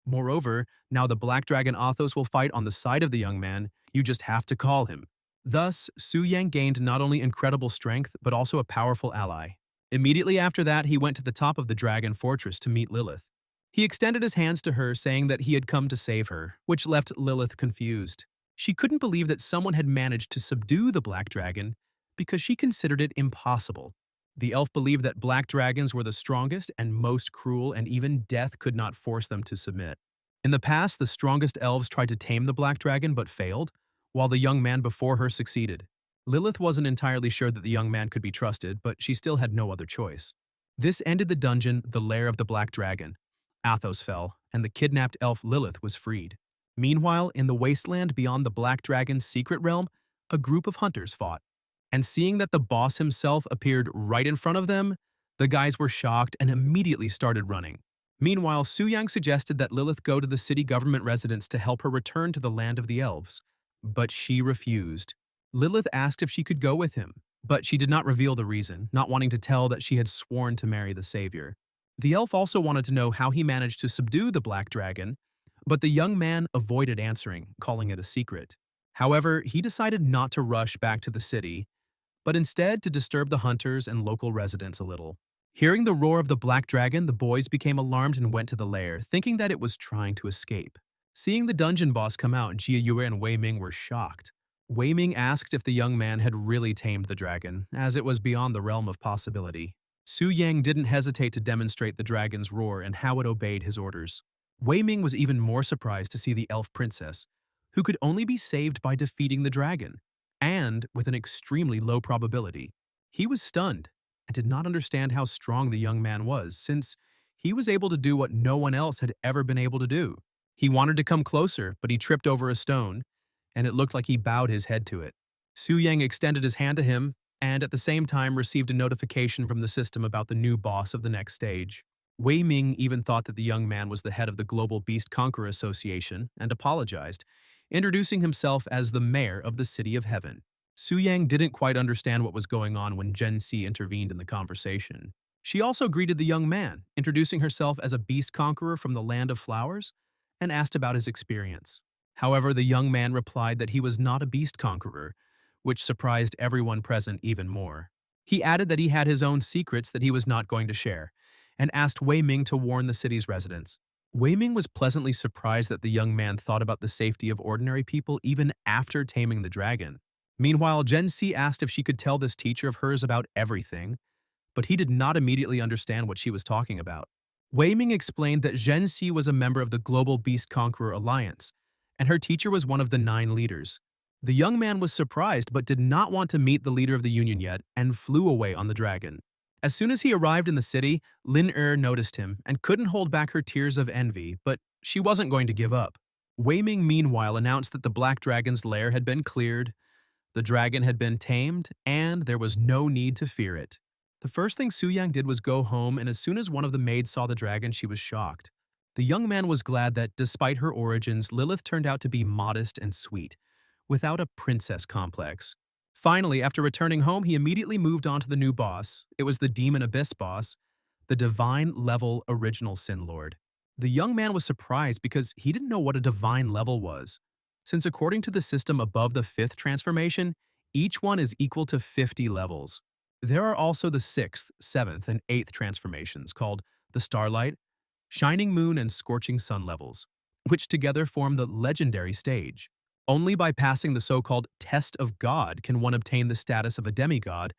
Moreover, now the Black Dragon Athos will fight on the side of the young man, you just have to call him. Thus, Su Yang gained not only incredible strength, but also a powerful ally. Immediately after that, he went to the top of the dragon fortress to meet Lilith. He extended his hands to her, saying that he had come to save her, which left Lilith confused. She couldn't believe that someone had managed to subdue the black dragon because she considered it impossible. The elf believed that black dragons were the strongest and most cruel, and even death could not force them to submit. In the past, the strongest elves tried to tame the black dragon but failed, while the young man before her succeeded. Lilith wasn't entirely sure that the young man could be trusted, but she still had no other choice. This ended the dungeon, the lair of the black dragon. Athos fell, and the kidnapped elf Lilith was freed. Meanwhile, in the wasteland beyond the black dragon's secret realm, a group of hunters fought. And seeing that the boss himself appeared right in front of them, the guys were shocked and immediately started running. Meanwhile, Su Yang suggested that Lilith go to the city government residence to help her return to the land of the elves, but she refused. Lilith asked if she could go with him, but she did not reveal the reason, not wanting to tell that she had sworn to marry the savior. The elf also wanted to know how he managed to subdue the black dragon, but the young man avoided answering, calling it a secret. However, he decided not to rush back to the city, but instead to disturb the hunters and local residents a little. Hearing the roar of the black dragon, the boys became alarmed and went to the lair, thinking that it was trying to escape. Seeing the dungeon boss come out, Jia Yue and Wei Ming were shocked. Wei Ming asked if the young man had really tamed the dragon, as it was beyond the realm of possibility. Su Yang didn't hesitate to demonstrate the dragon's roar and how it obeyed his orders. Wei Ming was even more surprised to see the elf princess, who could only be saved by defeating the dragon, and with an extremely low probability. He was stunned and did not understand how strong the young man was, since he was able to do what no one else had ever been able to do. He wanted to come closer, but he tripped over a stone, and it looked like he bowed his head to it. Su Yang extended his hand to him, and at the same time received a notification from the system about the new boss of the next stage. Wei Ming even thought that the young man was the head of the Global Beast Conqueror Association and apologized, introducing himself as the mayor of the City of Heaven. Su Yang didn't quite understand what was going on when Gen Si intervened in the conversation. She also greeted the young man, introducing herself as a beast conqueror from the Land of Flowers, and asked about his experience. However, the young man replied that he was not a beast conqueror, which surprised everyone present even more. He added that he had his own secrets that he was not going to share, and asked Wei Ming to warn the city's residents. Wei Ming was pleasantly surprised that the young man thought about the safety of ordinary people even after taming the dragon. Meanwhile, Gen Si asked if she could tell this teacher of hers about everything, but he did not immediately understand what she was talking about. Wei Ming explained that Gen Si was a member of the Global Beast Conqueror Alliance, and her teacher was one of the 9 leaders. The young man was surprised but did not want to meet the leader of the Union yet and flew away on the dragon. As soon as he arrived in the city, Lin noticed him and couldn't hold back her tears of envy, but she wasn't going to give up. Wei Ming meanwhile announced that the black dragon's lair had been cleared, the dragon had been tamed, and there was no need to fear it. The first thing Su Yang did was go home, and as soon as one of the maids saw the dragon, she was shocked. The young man was glad that, despite her origins, Lilith turned out to be modest and sweet, without a princess complex. Finally, after returning home, he immediately moved on to the new boss. It was the Demon Abyss boss, the Divine-level Original Sin Lord. The young man was surprised because he didn't know what a Divine level was, since according to the system above the 5th transformation, each one is equal to 50 levels. There are also the 6th, 7th, and 8th transformations called the Starlight, Shining Moon, and Scorching Sun levels, which together form the Legendary stage. Only by passing the so-called Test of God can one obtain the status of a demigod,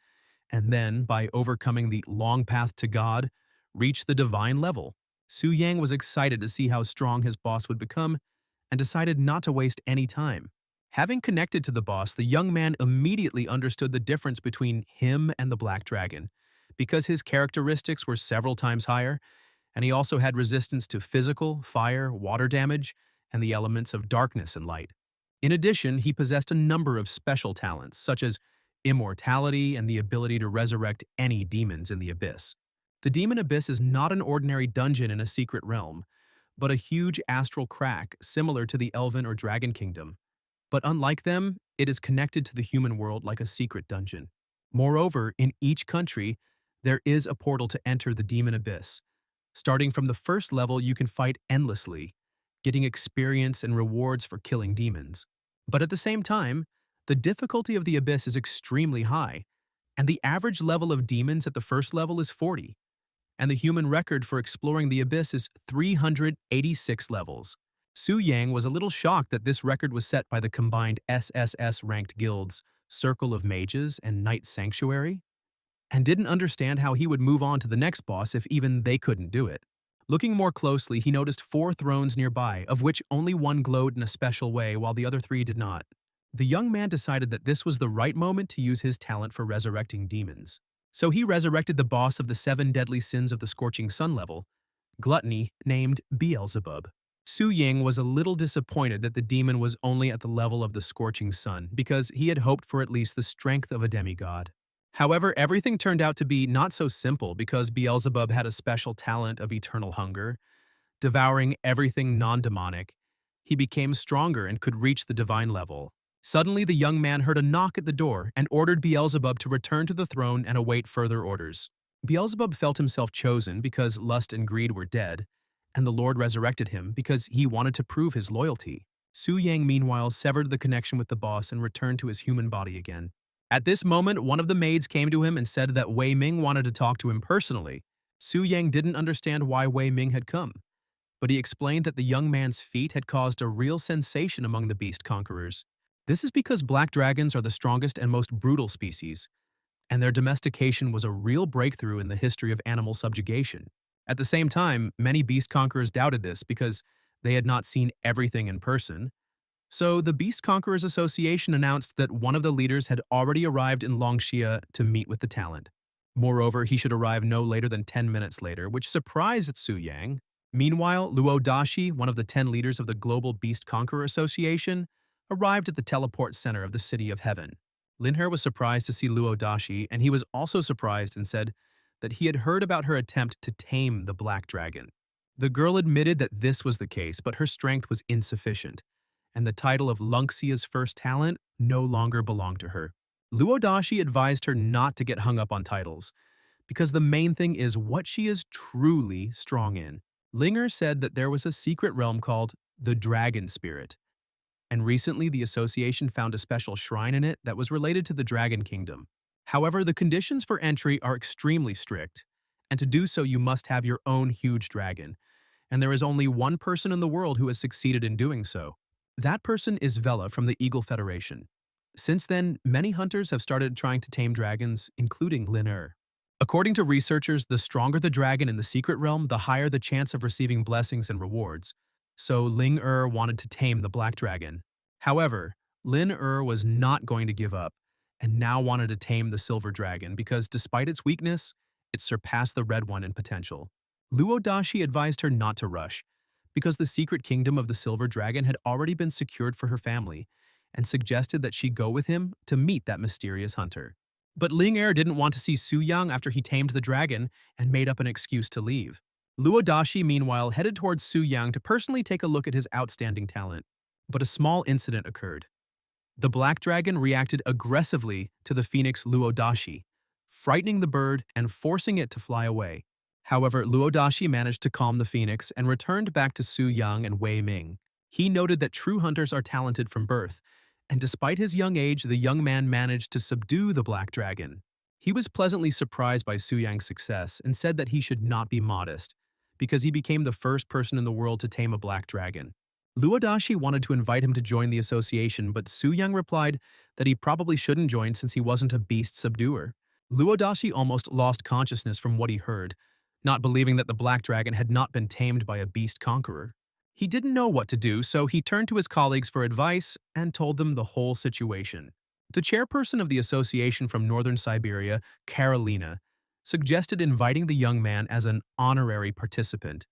and then, by overcoming the long path to God, reach the divine level. Su Yang was excited to see how strong his boss would become and decided not to waste any time. Having connected to the boss, the young man immediately understood the difference between him and the Black Dragon, because his characteristics were several times higher, and he also had resistance to physical, fire, water damage, and the elements of darkness and light. In addition, he possessed a number of special talents, such as immortality and the ability to resurrect any demons in the abyss. The Demon Abyss is not an ordinary dungeon in a secret realm, but a huge astral crack similar to the elven or dragon kingdom. But unlike them, it is connected to the human world like a secret dungeon. Moreover, in each country, there is a portal to enter the Demon Abyss. Starting from the first level, you can fight endlessly, getting experience and rewards for killing demons. But at the same time, the difficulty of the Abyss is extremely high, and the average level of demons at the first level is 40, and the human record for exploring the Abyss is 386 levels. Su Yang was a little shocked that this record was set by the combined SSS-ranked guilds Circle of Mages and Night Sanctuary, and didn't understand how he would move on to the next boss if even they couldn't do it. Looking more closely, he noticed 4 thrones nearby, of which only one glowed in a special way while the other 3 did not. The young man decided that this was the right moment to use his talent for resurrecting demons. So he resurrected the boss of the 7 deadly sins of the Scorching Sun level, Gluttony, named Beelzebub. Su Ying was a little disappointed that the demon was only at the level of the Scorching Sun because he had hoped for at least the strength of a demigod. However, everything turned out to be not so simple because Beelzebub had a special talent of eternal hunger. Devouring everything non-demonic, he became stronger and could reach the divine level. Suddenly, the young man heard a knock at the door and ordered Beelzebub to return to the throne and await further orders. Beelzebub felt himself chosen because lust and greed were dead, and the Lord resurrected him because he wanted to prove his loyalty. Su Yang, meanwhile, severed the connection with the boss and returned to his human body again. At this moment, one of the maids came to him and said that Wei Ming wanted to talk to him personally. Su Yang didn't understand why Wei Ming had come, but he explained that the young man's feat had caused a real sensation among the beast conquerors. This is because black dragons are the strongest and most brutal species, and their domestication was a real breakthrough in the history of animal subjugation. At the same time, many beast conquerors doubted this because they had not seen everything in person. So the Beast Conquerors Association announced that one of the leaders had already arrived in Longxia to meet with the talent. Moreover, he should arrive no later than 10 minutes later, which surprised Su Yang. Meanwhile, Luo Dashi, one of the 10 leaders of the Global Beast Conqueror Association, arrived at the teleport center of the City of Heaven. Linher was surprised to see Luo Dashi, and he was also surprised and said that he had heard about her attempt to tame the Black Dragon. The girl admitted that this was the case, but her strength was insufficient, and the title of Longxia's first talent no longer belonged to her. Luo Dashi advised her not to get hung up on titles, because the main thing is what she is truly strong in. Linger said that there was a secret realm called the Dragon Spirit, and recently the association found a special shrine in it that was related to the Dragon Kingdom. However, the conditions for entry are extremely strict, and to do so you must have your own huge dragon, and there is only one person in the world who has succeeded in doing so. That person is Vela from the Eagle Federation. Since then, many hunters have started trying to tame dragons, including Lin. According to researchers, the stronger the dragon in the secret realm, the higher the chance of receiving blessings and rewards. So Ling wanted to tame the black dragon. However, Lin was not going to give up, and now wanted to tame the silver dragon because despite its weakness, it surpassed the red one in potential. Luodashi advised her not to rush, because the secret kingdom of the silver dragon had already been secured for her family, and suggested that she go with him to meet that mysterious hunter. But Ling didn't want to see Su Yang after he tamed the dragon and made up an excuse to leave. Luodashi, meanwhile, headed towards Su Yang to personally take a look at his outstanding talent. But a small incident occurred. The black dragon reacted aggressively to the phoenix Luodashi, frightening the bird and forcing it to fly away. However, Luodashi managed to calm the phoenix and returned back to Su Yang and Wei Ming. He noted that true hunters are talented from birth, and despite his young age, the young man managed to subdue the black dragon. He was pleasantly surprised by Su Yang's success and said that he should not be modest, because he became the first person in the world to tame a black dragon. Luodashi wanted to invite him to join the association, but Su Yang replied that he probably shouldn't join since he wasn't a beast subduer. Luodashi almost lost consciousness from what he heard, not believing that the black dragon had not been tamed by a beast conqueror. He didn't know what to do, so he turned to his colleagues for advice and told them the whole situation. The chairperson of the association from northern Siberia, Karolina, suggested inviting the young man as an honorary participant,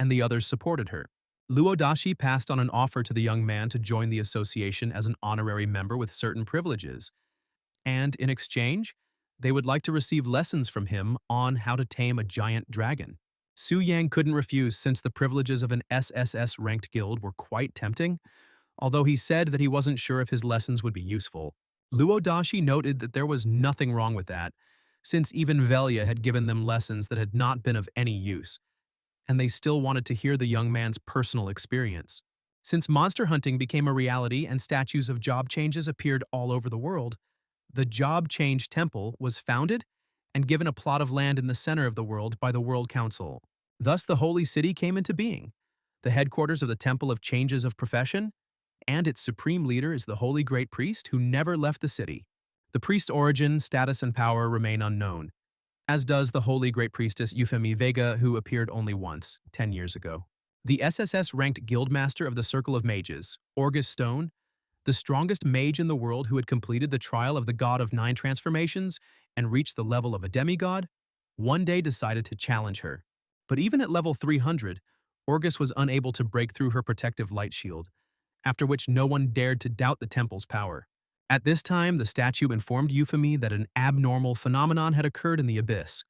and the others supported her. Luodashi passed on an offer to the young man to join the association as an honorary member with certain privileges, and in exchange, they would like to receive lessons from him on how to tame a giant dragon. Su Yang couldn't refuse since the privileges of an SSS-ranked guild were quite tempting, although he said that he wasn't sure if his lessons would be useful. Luodashi noted that there was nothing wrong with that, since even Velia had given them lessons that had not been of any use, and they still wanted to hear the young man's personal experience. Since monster hunting became a reality and statues of job changes appeared all over the world, the Job Change Temple was founded and given a plot of land in the center of the world by the World Council. Thus, the Holy City came into being, the headquarters of the Temple of Changes of Profession, and its supreme leader is the Holy Great Priest who never left the city. The priest's origin, status, and power remain unknown, as does the Holy Great Priestess Euphemie Vega, who appeared only once, 10 years ago. The SSS-ranked Guildmaster of the Circle of Mages, Orgus Stone, the strongest mage in the world who had completed the trial of the God of 9 transformations and reached the level of a demigod, one day decided to challenge her. But even at level 300, Orgus was unable to break through her protective light shield, after which no one dared to doubt the temple's power. At this time, the statue informed Euphemie that an abnormal phenomenon had occurred in the abyss.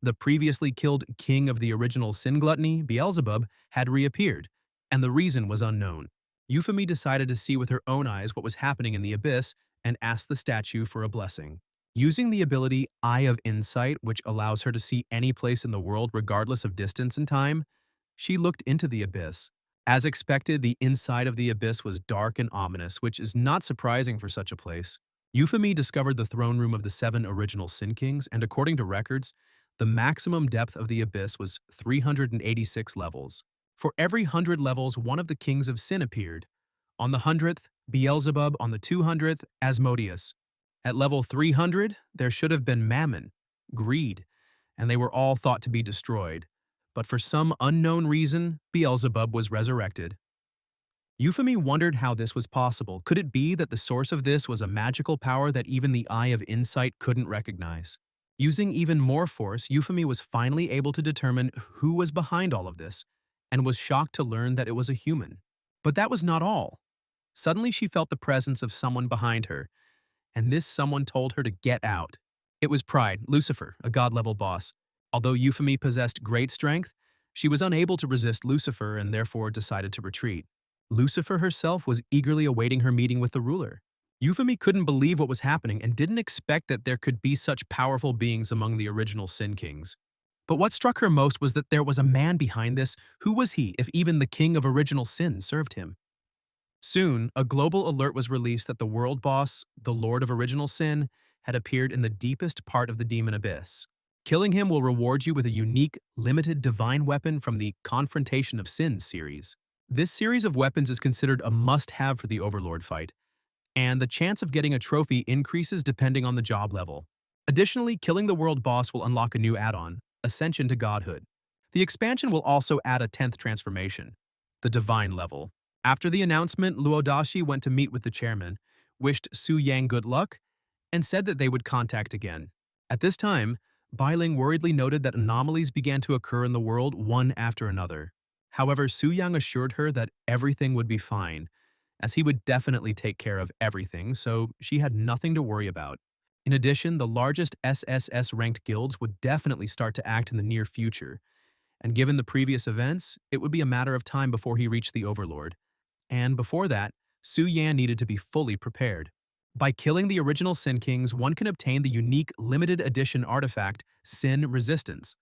The previously killed king of the original sin gluttony, Beelzebub, had reappeared, and the reason was unknown. Euphemie decided to see with her own eyes what was happening in the abyss and asked the statue for a blessing. Using the ability Eye of Insight, which allows her to see any place in the world regardless of distance and time, she looked into the abyss. As expected, the inside of the abyss was dark and ominous, which is not surprising for such a place. Euphemie discovered the throne room of the 7 original Sin Kings, and according to records, the maximum depth of the abyss was 386 levels. For every 100 levels, one of the kings of sin appeared. On the 100th, Beelzebub; on the 200th, Asmodeus. At level 300, there should have been Mammon, greed, and they were all thought to be destroyed. But for some unknown reason, Beelzebub was resurrected. Euphemie wondered how this was possible. Could it be that the source of this was a magical power that even the Eye of Insight couldn't recognize? Using even more force, Euphemie was finally able to determine who was behind all of this, and was shocked to learn that it was a human. But that was not all. Suddenly she felt the presence of someone behind her, and this someone told her to get out. It was Pride, Lucifer, a god-level boss. Although Euphemie possessed great strength, she was unable to resist Lucifer and therefore decided to retreat. Lucifer herself was eagerly awaiting her meeting with the ruler. Euphemie couldn't believe what was happening and didn't expect that there could be such powerful beings among the original Sin Kings. But what struck her most was that there was a man behind this. Who was he, if even the king of original sin served him? Soon, a global alert was released that the world boss, the Lord of Original Sin, had appeared in the deepest part of the demon abyss. Killing him will reward you with a unique, limited divine weapon from the Confrontation of Sins series. This series of weapons is considered a must-have for the Overlord fight, and the chance of getting a trophy increases depending on the job level. Additionally, killing the world boss will unlock a new add-on, Ascension to Godhood. The expansion will also add a 10th transformation, the Divine level. After the announcement, Luodashi went to meet with the chairman, wished Su Yang good luck, and said that they would contact again. At this time, Bailing worriedly noted that anomalies began to occur in the world one after another. However, Su Yang assured her that everything would be fine, as he would definitely take care of everything, so she had nothing to worry about. In addition, the largest SSS-ranked guilds would definitely start to act in the near future, and given the previous events, it would be a matter of time before he reached the Overlord. And before that, Su Yan needed to be fully prepared. By killing the original Sin Kings, one can obtain the unique limited edition artifact, Sin Resistance.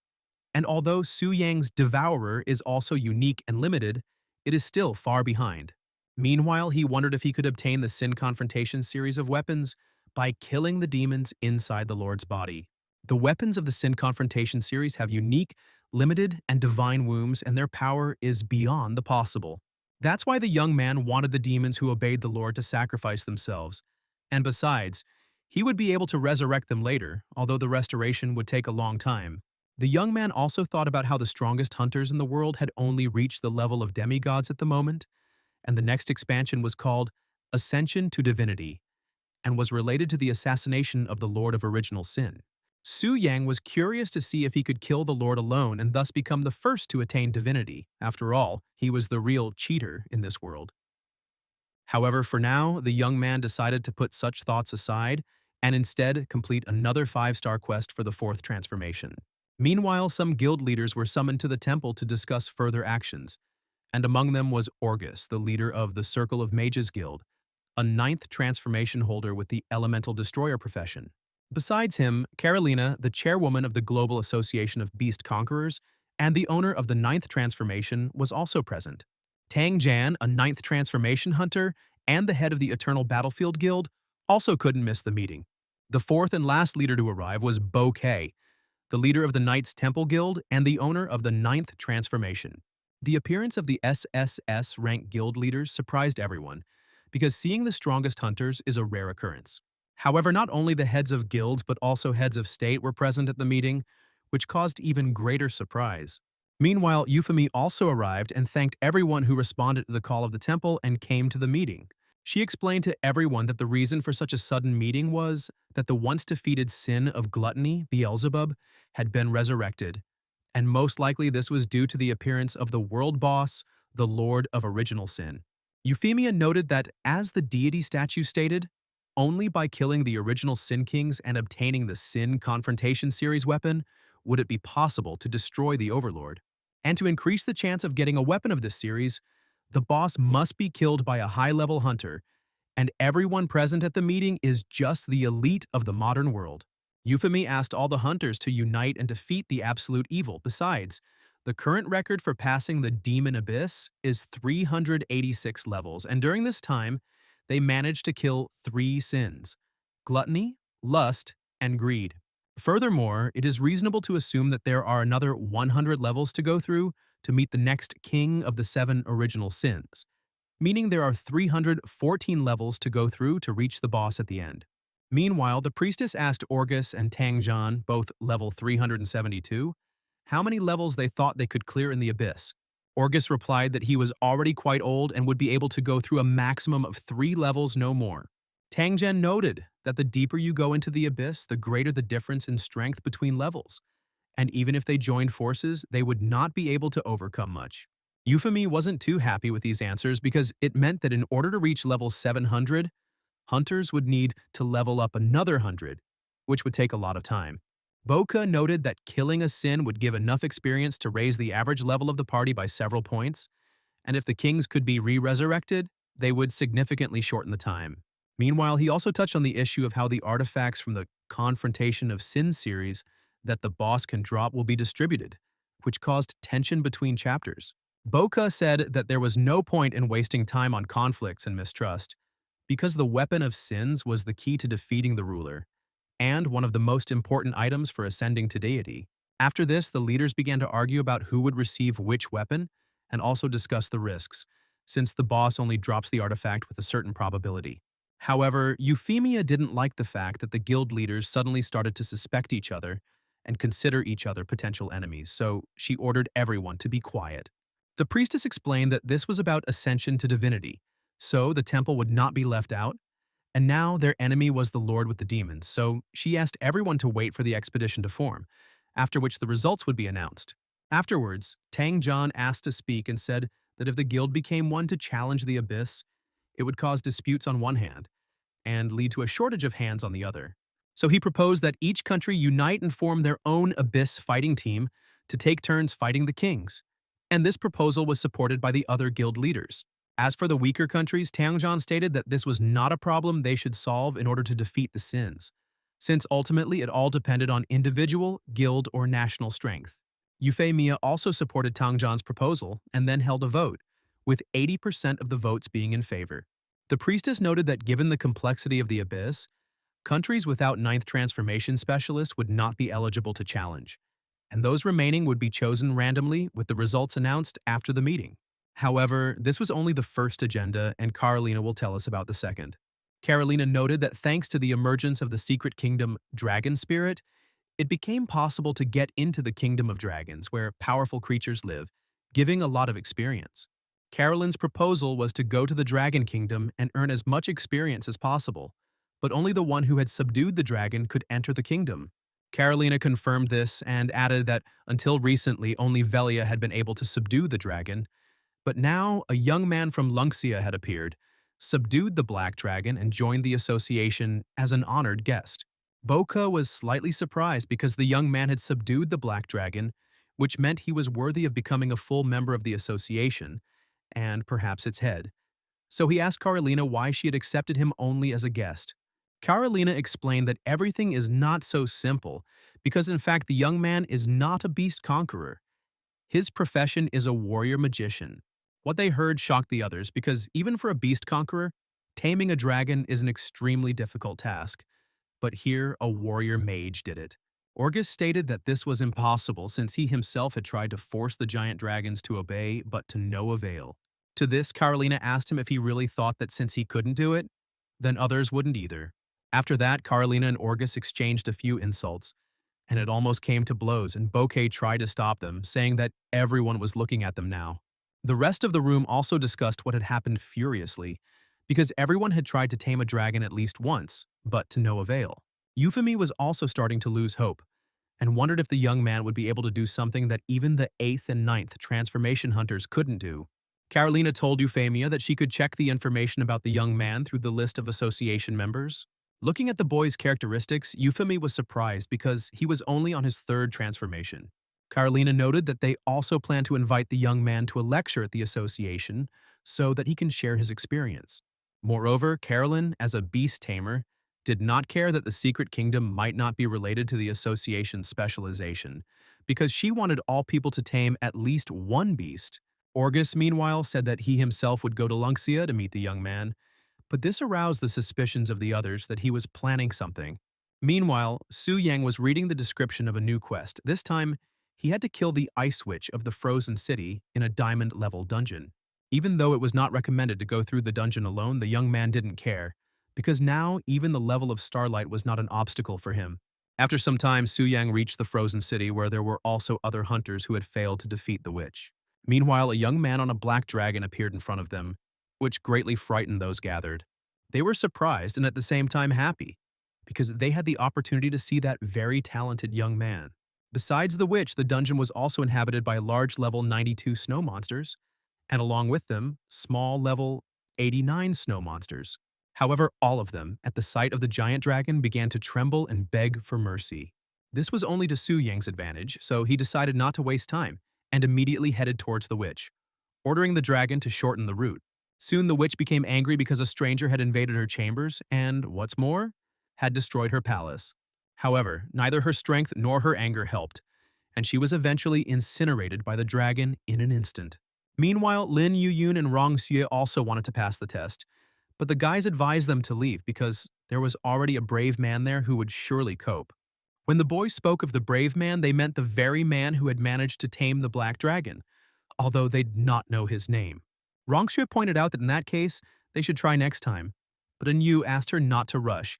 And although Su Yang's Devourer is also unique and limited, it is still far behind. Meanwhile, he wondered if he could obtain the Sin Confrontation series of weapons by killing the demons inside the Lord's body. The weapons of the Sin Confrontation series have unique, limited, and divine wombs, and their power is beyond the possible. That's why the young man wanted the demons who obeyed the Lord to sacrifice themselves. And besides, he would be able to resurrect them later, although the restoration would take a long time. The young man also thought about how the strongest hunters in the world had only reached the level of demigods at the moment, and the next expansion was called Ascension to Divinity, and was related to the assassination of the Lord of Original Sin. Su Yang was curious to see if he could kill the Lord alone and thus become the first to attain divinity. After all, he was the real cheater in this world. However, for now, the young man decided to put such thoughts aside and instead complete another 5-star quest for the 4th transformation. Meanwhile, some guild leaders were summoned to the temple to discuss further actions, and among them was Orgus, the leader of the Circle of Mages Guild, a 9th transformation holder with the Elemental Destroyer profession. Besides him, Carolina, the chairwoman of the Global Association of Beast Conquerors and the owner of the 9th transformation, was also present. Tang Jan, a 9th transformation hunter and the head of the Eternal Battlefield Guild, also couldn't miss the meeting. The 4th and last leader to arrive was Bo Kei, the leader of the Knights Temple Guild and the owner of the 9th transformation. The appearance of the SSS rank guild leaders surprised everyone, because seeing the strongest hunters is a rare occurrence. However, not only the heads of guilds but also heads of state were present at the meeting, which caused even greater surprise. Meanwhile, Euphemie also arrived and thanked everyone who responded to the call of the temple and came to the meeting. She explained to everyone that the reason for such a sudden meeting was that the once defeated sin of gluttony, Beelzebub, had been resurrected, and most likely this was due to the appearance of the world boss, the Lord of Original Sin. Euphemia noted that, as the deity statue stated, only by killing the original Sin Kings and obtaining the Sin Confrontation series weapon would it be possible to destroy the Overlord. And to increase the chance of getting a weapon of this series, the boss must be killed by a high-level hunter, and everyone present at the meeting is just the elite of the modern world. Euphemie asked all the hunters to unite and defeat the absolute evil. Besides, the current record for passing the Demon Abyss is 386 levels, and during this time, they managed to kill 3 sins: gluttony, lust, and greed. Furthermore, it is reasonable to assume that there are another 100 levels to go through to meet the next king of the 7 original sins, meaning there are 314 levels to go through to reach the boss at the end. Meanwhile, the priestess asked Orgus and Tang Zhan, both level 372, how many levels they thought they could clear in the abyss. Orgus replied that he was already quite old and would be able to go through a maximum of 3 levels, no more. Tang Zhan noted that the deeper you go into the abyss, the greater the difference in strength between levels, and even if they joined forces, they would not be able to overcome much. Euphemie wasn't too happy with these answers because it meant that in order to reach level 700, hunters would need to level up another 100, which would take a lot of time. Boka noted that killing a sin would give enough experience to raise the average level of the party by several points, and if the kings could be re-resurrected, they would significantly shorten the time. Meanwhile, he also touched on the issue of how the artifacts from the Confrontation of Sin series that the boss can drop will be distributed, which caused tension between chapters. Boka said that there was no point in wasting time on conflicts and mistrust, because the weapon of sins was the key to defeating the ruler, and one of the most important items for ascending to deity. After this, the leaders began to argue about who would receive which weapon and also discuss the risks, since the boss only drops the artifact with a certain probability. However, Euphemia didn't like the fact that the guild leaders suddenly started to suspect each other and consider each other potential enemies, so she ordered everyone to be quiet. The priestess explained that this was about ascension to divinity, so the temple would not be left out, and now their enemy was the lord with the demons, so she asked everyone to wait for the expedition to form, after which the results would be announced. Afterwards, Tang John asked to speak and said that if the guild became one to challenge the abyss, it would cause disputes on one hand and lead to a shortage of hands on the other. So he proposed that each country unite and form their own abyss fighting team to take turns fighting the kings. And this proposal was supported by the other guild leaders. As for the weaker countries, Tianzhan stated that this was not a problem they should solve in order to defeat the sins, since ultimately it all depended on individual, guild, or national strength. Euphemia also supported Tangzhan's proposal and then held a vote, with 80% of the votes being in favor. The priestess noted that given the complexity of the abyss, countries without ninth transformation specialists would not be eligible to challenge, and those remaining would be chosen randomly with the results announced after the meeting. However, this was only the first agenda, and Carolina will tell us about the second. Carolina noted that thanks to the emergence of the secret kingdom Dragon Spirit, it became possible to get into the kingdom of dragons where powerful creatures live, giving a lot of experience. Carolyn's proposal was to go to the Dragon Kingdom and earn as much experience as possible, but only the one who had subdued the dragon could enter the kingdom. Carolina confirmed this and added that until recently only Velia had been able to subdue the dragon, but now a young man from Lunxia had appeared, subdued the black dragon and joined the association as an honored guest. Boka was slightly surprised because the young man had subdued the black dragon, which meant he was worthy of becoming a full member of the association, and perhaps its head. So he asked Carolina why she had accepted him only as a guest. Carolina explained that everything is not so simple, because in fact the young man is not a beast conqueror. His profession is a warrior magician. What they heard shocked the others because even for a beast conqueror, taming a dragon is an extremely difficult task. But here a warrior mage did it. Orgus stated that this was impossible since he himself had tried to force the giant dragons to obey, but to no avail. To this, Carolina asked him if he really thought that since he couldn't do it, then others wouldn't either. After that, Carolina and Orgus exchanged a few insults, and it almost came to blows, and Bouquet tried to stop them, saying that everyone was looking at them now. The rest of the room also discussed what had happened furiously, because everyone had tried to tame a dragon at least once, but to no avail. Euphemie was also starting to lose hope, and wondered if the young man would be able to do something that even the 8th and 9th transformation hunters couldn't do. Carolina told Euphemia that she could check the information about the young man through the list of association members. Looking at the boy's characteristics, Euphemie was surprised because he was only on his 3rd transformation. Carolina noted that they also plan to invite the young man to a lecture at the association so that he can share his experience. Moreover, Carolyn, as a beast tamer, did not care that the secret kingdom might not be related to the association's specialization, because she wanted all people to tame at least one beast. Orgus, meanwhile, said that he himself would go to Lunxia to meet the young man, but this aroused the suspicions of the others that he was planning something. Meanwhile, Su Yang was reading the description of a new quest. This time, he had to kill the Ice Witch of the Frozen City in a diamond-level dungeon. Even though it was not recommended to go through the dungeon alone, the young man didn't care, because now even the level of starlight was not an obstacle for him. After some time, Su Yang reached the Frozen City where there were also other hunters who had failed to defeat the witch. Meanwhile, a young man on a black dragon appeared in front of them, which greatly frightened those gathered. They were surprised and at the same time happy, because they had the opportunity to see that very talented young man. Besides the witch, the dungeon was also inhabited by large level 92 snow monsters, and along with them, small level 89 snow monsters. However, all of them, at the sight of the giant dragon, began to tremble and beg for mercy. This was only to Su Yang's advantage, so he decided not to waste time and immediately headed towards the witch, ordering the dragon to shorten the route. Soon the witch became angry because a stranger had invaded her chambers and, what's more, had destroyed her palace. However, neither her strength nor her anger helped, and she was eventually incinerated by the dragon in an instant. Meanwhile, Lin Yuyun and Rong Xue also wanted to pass the test, but the guys advised them to leave because There was already a brave man there who would surely cope. When the boys spoke of the brave man, they meant the very man who had managed to tame the black dragon, although they'd not know his name. Rongshui pointed out that in that case, they should try next time, but Anyu asked her not to rush,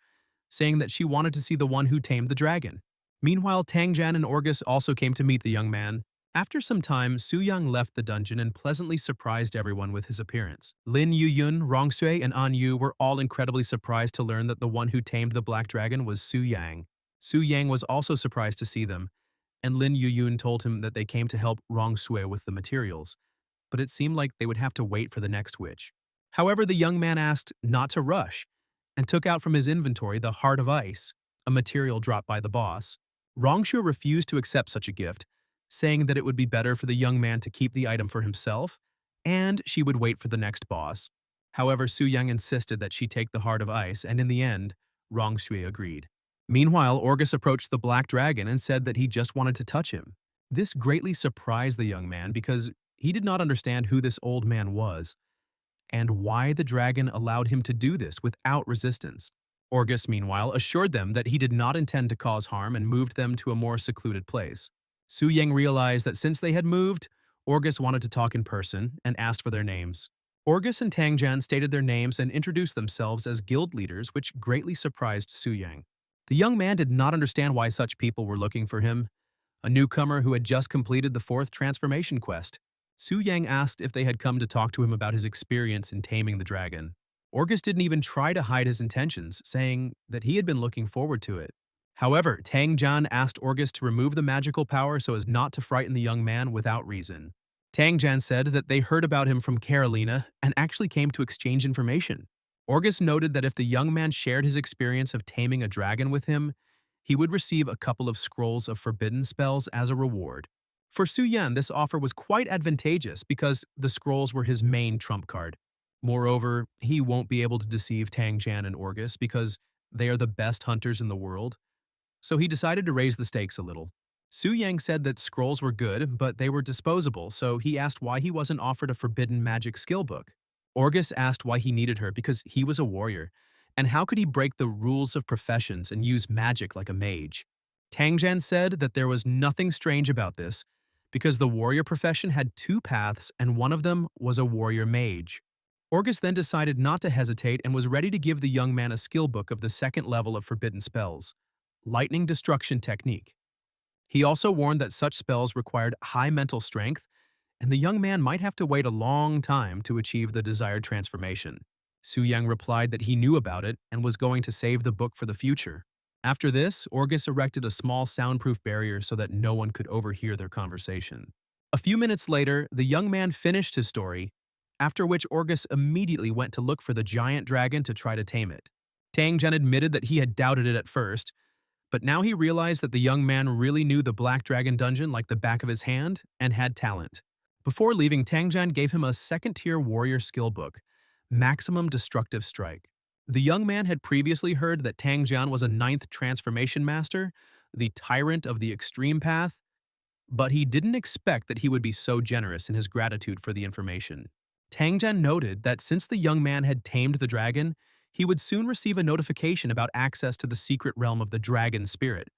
saying that she wanted to see the one who tamed the dragon. Meanwhile, Tangjan and Orgus also came to meet the young man. After some time, Su Yang left the dungeon and pleasantly surprised everyone with his appearance. Lin Yuyun, Rongsui, and An Yu were all incredibly surprised to learn that the one who tamed the black dragon was Su Yang. Su Yang was also surprised to see them, and Lin Yuyun told him that they came to help Rongsui with the materials, but it seemed like they would have to wait for the next witch. However, the young man asked not to rush, and took out from his inventory the Heart of Ice, a material dropped by the boss. Rongshu refused to accept such a gift, saying that it would be better for the young man to keep the item for himself, and she would wait for the next boss. However, Su Yang insisted that she take the Heart of Ice, and in the end, Rongshui agreed. Meanwhile, Orgus approached the black dragon and said that he just wanted to touch him. This greatly surprised the young man because he did not understand who this old man was, and why the dragon allowed him to do this without resistance. Orgus, meanwhile, assured them that he did not intend to cause harm and moved them to a more secluded place. Su Yang realized that since they had moved, Orgus wanted to talk in person and asked for their names. Orgus and Tangjan stated their names and introduced themselves as guild leaders, which greatly surprised Su Yang. The young man did not understand why such people were looking for him, a newcomer who had just completed the 4th transformation quest. Su Yang asked if they had come to talk to him about his experience in taming the dragon. Orgus didn't even try to hide his intentions, saying that he had been looking forward to it. However, Tang Jian asked Orgus to remove the magical power so as not to frighten the young man without reason. Tang Jian said that they heard about him from Carolina and actually came to exchange information. Orgus noted that if the young man shared his experience of taming a dragon with him, he would receive a couple of scrolls of forbidden spells as a reward. For Su Yan, this offer was quite advantageous because the scrolls were his main trump card. Moreover, he won't be able to deceive Tang Jian and Orgus because they are the best hunters in the world, so he decided to raise the stakes a little. Su Yang said that scrolls were good, but they were disposable, so he asked why he wasn't offered a forbidden magic skill book. Orgus asked why he needed her because he was a warrior, and how could he break the rules of professions and use magic like a mage? Tang Jian said that there was nothing strange about this, because the warrior profession had 2 paths and one of them was a warrior mage. Orgus then decided not to hesitate and was ready to give the young man a skill book of the 2nd level of forbidden spells, Lightning Destruction Technique. He also warned that such spells required high mental strength, and the young man might have to wait a long time to achieve the desired transformation. Su Yang replied that he knew about it and was going to save the book for the future. After this, Orgus erected a small soundproof barrier so that no one could overhear their conversation. A few minutes later, the young man finished his story, after which Orgus immediately went to look for the giant dragon to try to tame it. Tang Jian admitted that he had doubted it at first, but now he realized that the young man really knew the Black Dragon dungeon like the back of his hand and had talent. Before leaving, Tang Jian gave him a 2nd-tier warrior skill book, Maximum Destructive Strike. The young man had previously heard that Tang Jian was a 9th transformation master, the tyrant of the extreme path, but he didn't expect that he would be so generous in his gratitude for the information. Tang Jian noted that since the young man had tamed the dragon, he would soon receive a notification about access to the secret realm of the dragon spirit,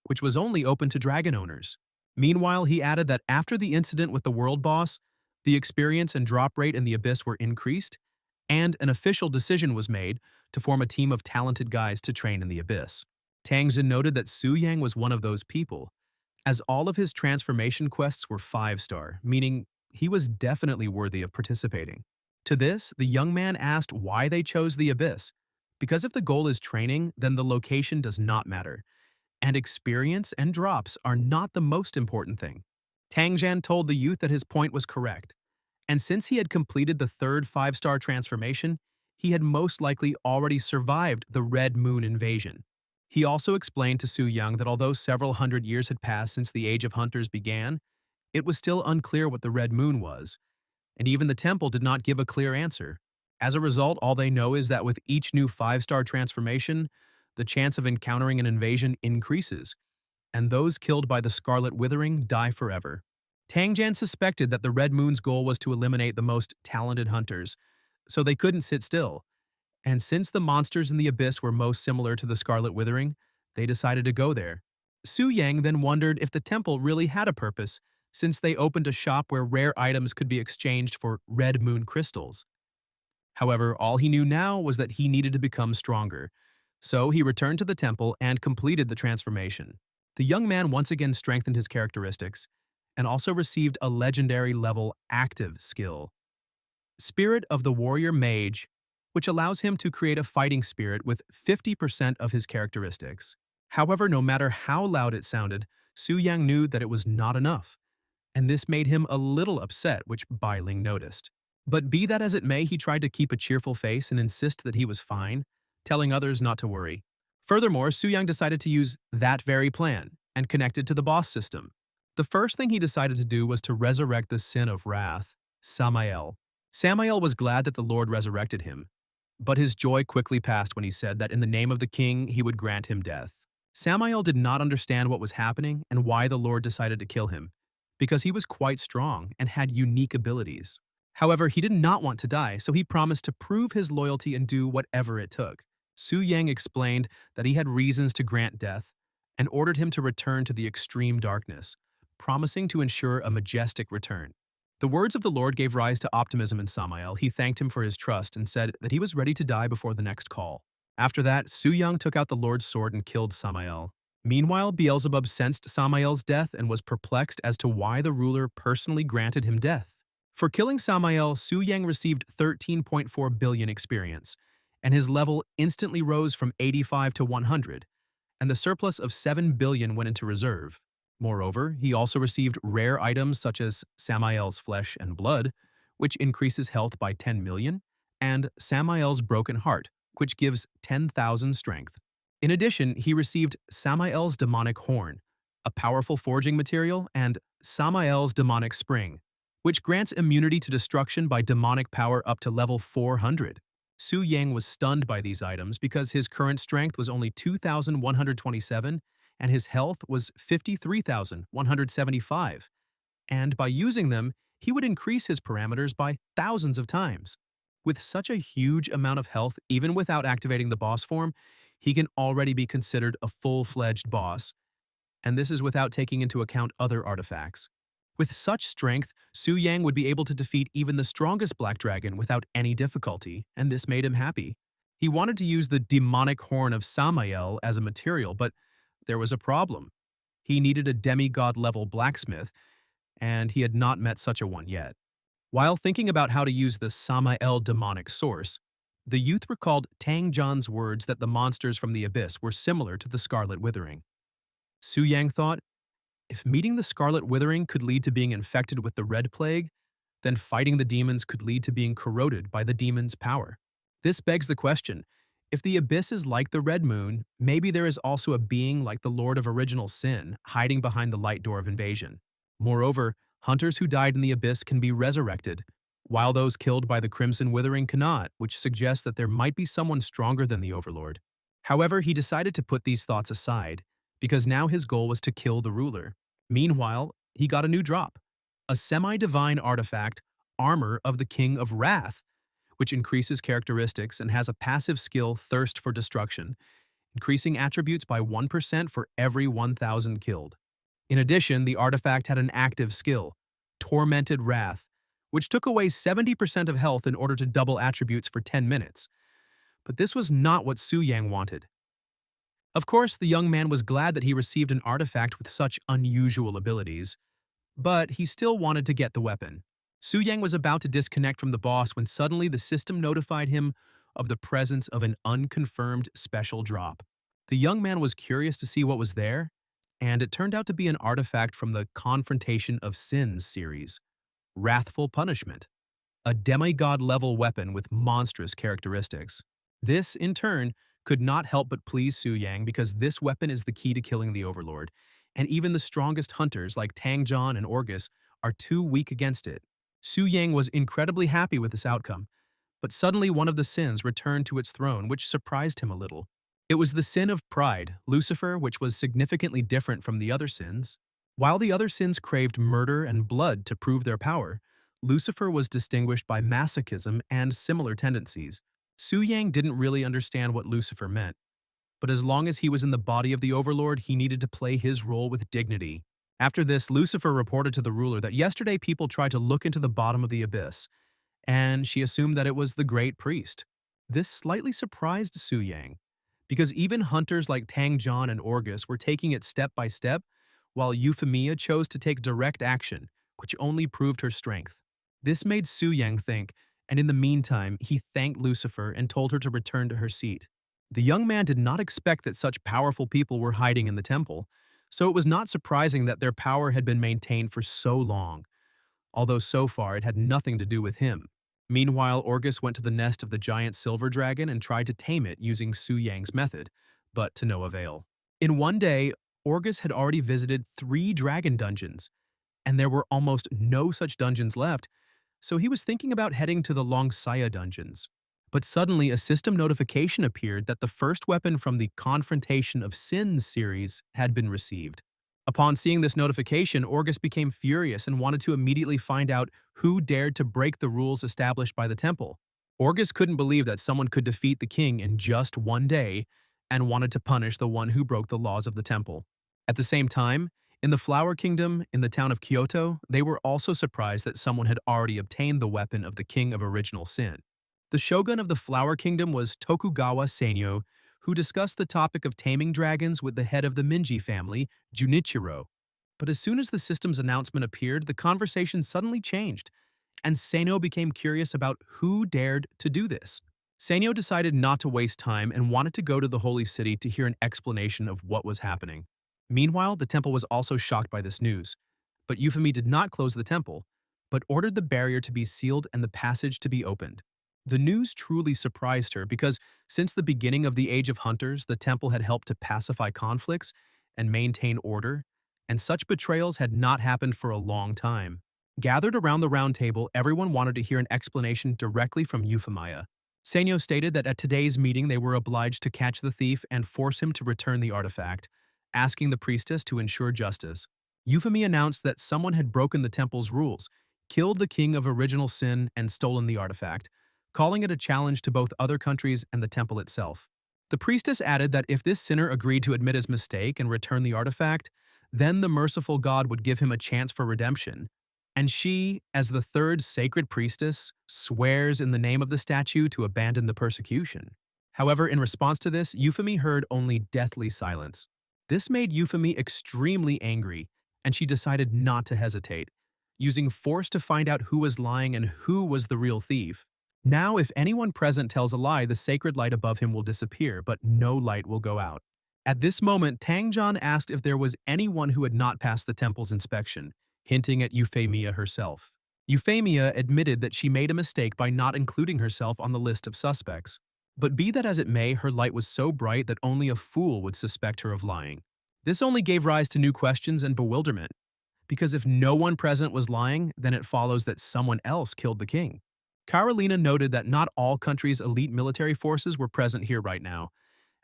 which was only open to dragon owners. Meanwhile, he added that after the incident with the world boss, the experience and drop rate in the abyss were increased, and an official decision was made to form a team of talented guys to train in the abyss. Tang Xin noted that Su Yang was one of those people, as all of his transformation quests were 5-star, meaning he was definitely worthy of participating. To this, the young man asked why they chose the abyss, because if the goal is training, then the location does not matter, and experience and drops are not the most important thing. Tang Jian told the youth that his point was correct, and since he had completed the 3rd 5-star transformation, he had most likely already survived the Red Moon invasion. He also explained to Su Yang that although several hundred years had passed since the Age of Hunters began, it was still unclear what the Red Moon was, and even the temple did not give a clear answer. As a result, all they know is that with each new 5-star transformation, the chance of encountering an invasion increases, and those killed by the Scarlet Withering die forever. Tang Jian suspected that the Red Moon's goal was to eliminate the most talented hunters, so they couldn't sit still, And since the monsters in the abyss were most similar to the Scarlet Withering, they decided to go there. Su Yang then wondered if the temple really had a purpose, since they opened a shop where rare items could be exchanged for red moon crystals. However, all he knew now was that he needed to become stronger. So he returned to the temple and completed the transformation. The young man once again strengthened his characteristics and also received a legendary level active skill, Spirit of the Warrior Mage, which allows him to create a fighting spirit with 50% of his characteristics. However, no matter how loud it sounded, Su Yang knew that it was not enough, and this made him a little upset, which Bai Ling noticed. But be that as it may, he tried to keep a cheerful face and insist that he was fine, telling others not to worry. Furthermore, Su Yang decided to use that very plan and connect it to the boss system. The first thing he decided to do was to resurrect the sin of wrath, Samael. Samael was glad that the Lord resurrected him, but his joy quickly passed when he said that in the name of the king he would grant him death. Samael did not understand what was happening and why the Lord decided to kill him, because he was quite strong and had unique abilities. However, he did not want to die, so he promised to prove his loyalty and do whatever it took. Su Yang explained that he had reasons to grant death and ordered him to return to the extreme darkness, promising to ensure a majestic return. The words of the Lord gave rise to optimism in Samael. He thanked him for his trust and said that he was ready to die before the next call. After that, Su Yang took out the Lord's sword and killed Samael. Meanwhile, Beelzebub sensed Samael's death and was perplexed as to why the ruler personally granted him death. For killing Samael, Su Yang received 13.4 billion experience, and his level instantly rose from 85 to 100, and the surplus of 7 billion went into reserve. Moreover, he also received rare items such as Samael's flesh and blood, which increases health by 10 million, and Samael's broken heart, which gives 10,000 strength. In addition, he received Samael's demonic horn, a powerful forging material, and Samael's demonic spring, which grants immunity to destruction by demonic power up to level 400. Su Yang was stunned by these items because his current strength was only 2,127 and his health was 53,175, and by using them, he would increase his parameters by thousands of times. With such a huge amount of health, even without activating the boss form, he can already be considered a full-fledged boss, and this is without taking into account other artifacts. With such strength, Su Yang would be able to defeat even the strongest Black Dragon without any difficulty, and this made him happy. He wanted to use the demonic horn of Samael as a material, but there was a problem. He needed a demigod-level blacksmith, and he had not met such a one yet. While thinking about how to use the Samael demonic source, the youth recalled Tang Zhan's words that the monsters from the abyss were similar to the Scarlet Withering. Su Yang thought, if meeting the Scarlet Withering could lead to being infected with the Red Plague, then fighting the demons could lead to being corroded by the demon's power. This begs the question, if the abyss is like the Red Moon, maybe there is also a being like the Lord of Original Sin hiding behind the light door of invasion. Moreover, hunters who died in the abyss can be resurrected, while those killed by the Crimson Withering cannot, which suggests that there might be someone stronger than the Overlord. However, he decided to put these thoughts aside, because now his goal was to kill the ruler. Meanwhile, he got a new drop, a semi-divine artifact, Armor of the King of Wrath, which increases characteristics and has a passive skill, Thirst for Destruction, increasing attributes by 1% for every 1,000 killed. In addition, the artifact had an active skill, Tormented Wrath, which took away 70% of health in order to double attributes for 10 minutes. But this was not what Su Yang wanted. Of course, the young man was glad that he received an artifact with such unusual abilities, but he still wanted to get the weapon. Su Yang was about to disconnect from the boss when suddenly the system notified him of the presence of an unconfirmed special drop. The young man was curious to see what was there, and it turned out to be an artifact from the Confrontation of Sins series, Wrathful Punishment, a demigod-level weapon with monstrous characteristics. This, in turn, could not help but please Su Yang because this weapon is the key to killing the Overlord, and even the strongest hunters like Tang Zhan and Orgus are too weak against it. Su Yang was incredibly happy with this outcome, but suddenly one of the sins returned to its throne, which surprised him a little. It was the sin of pride, Lucifer, which was significantly different from the other sins. While the other sins craved murder and blood to prove their power, Lucifer was distinguished by masochism and similar tendencies. Su Yang didn't really understand what Lucifer meant, but as long as he was in the body of the Overlord, he needed to play his role with dignity. After this, Lucifer reported to the ruler that yesterday people tried to look into the bottom of the abyss, and she assumed that it was the great priest. This slightly surprised Su Yang, because even hunters like Tang John and Orgus were taking it step by step, while Euphemia chose to take direct action, which only proved her strength. This made Su Yang think, and in the meantime, he thanked Lucifer and told her to return to her seat. The young man did not expect that such powerful people were hiding in the temple, so it was not surprising that their power had been maintained for so long, although so far it had nothing to do with him. Meanwhile, Orgus went to the nest of the giant silver dragon and tried to tame it using Su Yang's method, but to no avail. In one day, Orgus had already visited 3 dragon dungeons, and there were almost no such dungeons left, so he was thinking about heading to the Longsaya dungeons. But suddenly, a system notification appeared that the first weapon from the Confrontation of Sins series had been received. Upon seeing this notification, Orgus became furious and wanted to immediately find out who dared to break the rules established by the temple. Orgus couldn't believe that someone could defeat the king in just one day and wanted to punish the one who broke the laws of the temple. At the same time, in the Flower Kingdom, in the town of Kyoto, they were also surprised that someone had already obtained the weapon of the King of Original Sin. The shogun of the Flower Kingdom was Tokugawa Senyo, who discussed the topic of taming dragons with the head of the Minji family, Junichiro. But as soon as the system's announcement appeared, the conversation suddenly changed, and Senyo became curious about who dared to do this. Senyo decided not to waste time and wanted to go to the holy city to hear an explanation of what was happening. Meanwhile, the temple was also shocked by this news, but Euphemie did not close the temple, but ordered the barrier to be sealed and the passage to be opened. The news truly surprised her because since the beginning of the Age of Hunters, the temple had helped to pacify conflicts and maintain order, and such betrayals had not happened for a long time. Gathered around the round table, everyone wanted to hear an explanation directly from Euphemia. Senyo stated that at today's meeting they were obliged to catch the thief and force him to return the artifact, asking the priestess to ensure justice. Euphemia announced that someone had broken the temple's rules, killed the king of original sin, and stolen the artifact, calling it a challenge to both other countries and the temple itself. The priestess added that if this sinner agreed to admit his mistake and return the artifact, then the merciful God would give him a chance for redemption. And she, as the third sacred priestess, swears in the name of the statue to abandon the persecution. However, in response to this, Euphemie heard only deathly silence. This made Euphemie extremely angry, and she decided not to hesitate, using force to find out who was lying and who was the real thief. Now, if anyone present tells a lie, the sacred light above him will disappear, but no light will go out. At this moment, Tangjan asked if there was anyone who had not passed the temple's inspection, hinting at Euphemia herself. Euphemia admitted that she made a mistake by not including herself on the list of suspects. But be that as it may, her light was so bright that only a fool would suspect her of lying. This only gave rise to new questions and bewilderment, because if no one present was lying, then it follows that someone else killed the king. Carolina noted that not all countries' elite military forces were present here right now,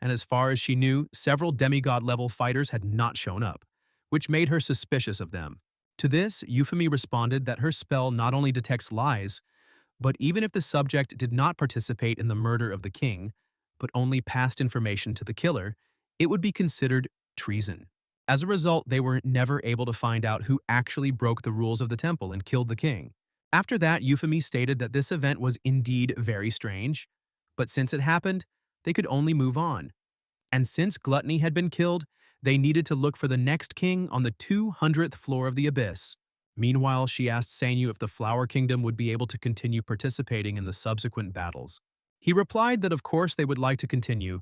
and as far as she knew, several demigod-level fighters had not shown up, which made her suspicious of them. To this, Euphemie responded that her spell not only detects lies, but even if the subject did not participate in the murder of the king, but only passed information to the killer, it would be considered treason. As a result, they were never able to find out who actually broke the rules of the temple and killed the king. After that, Euphemie stated that this event was indeed very strange, but since it happened, they could only move on. And since Gluttony had been killed, they needed to look for the next king on the 200th floor of the abyss. Meanwhile, she asked Sanyu if the Flower Kingdom would be able to continue participating in the subsequent battles. He replied that of course they would like to continue,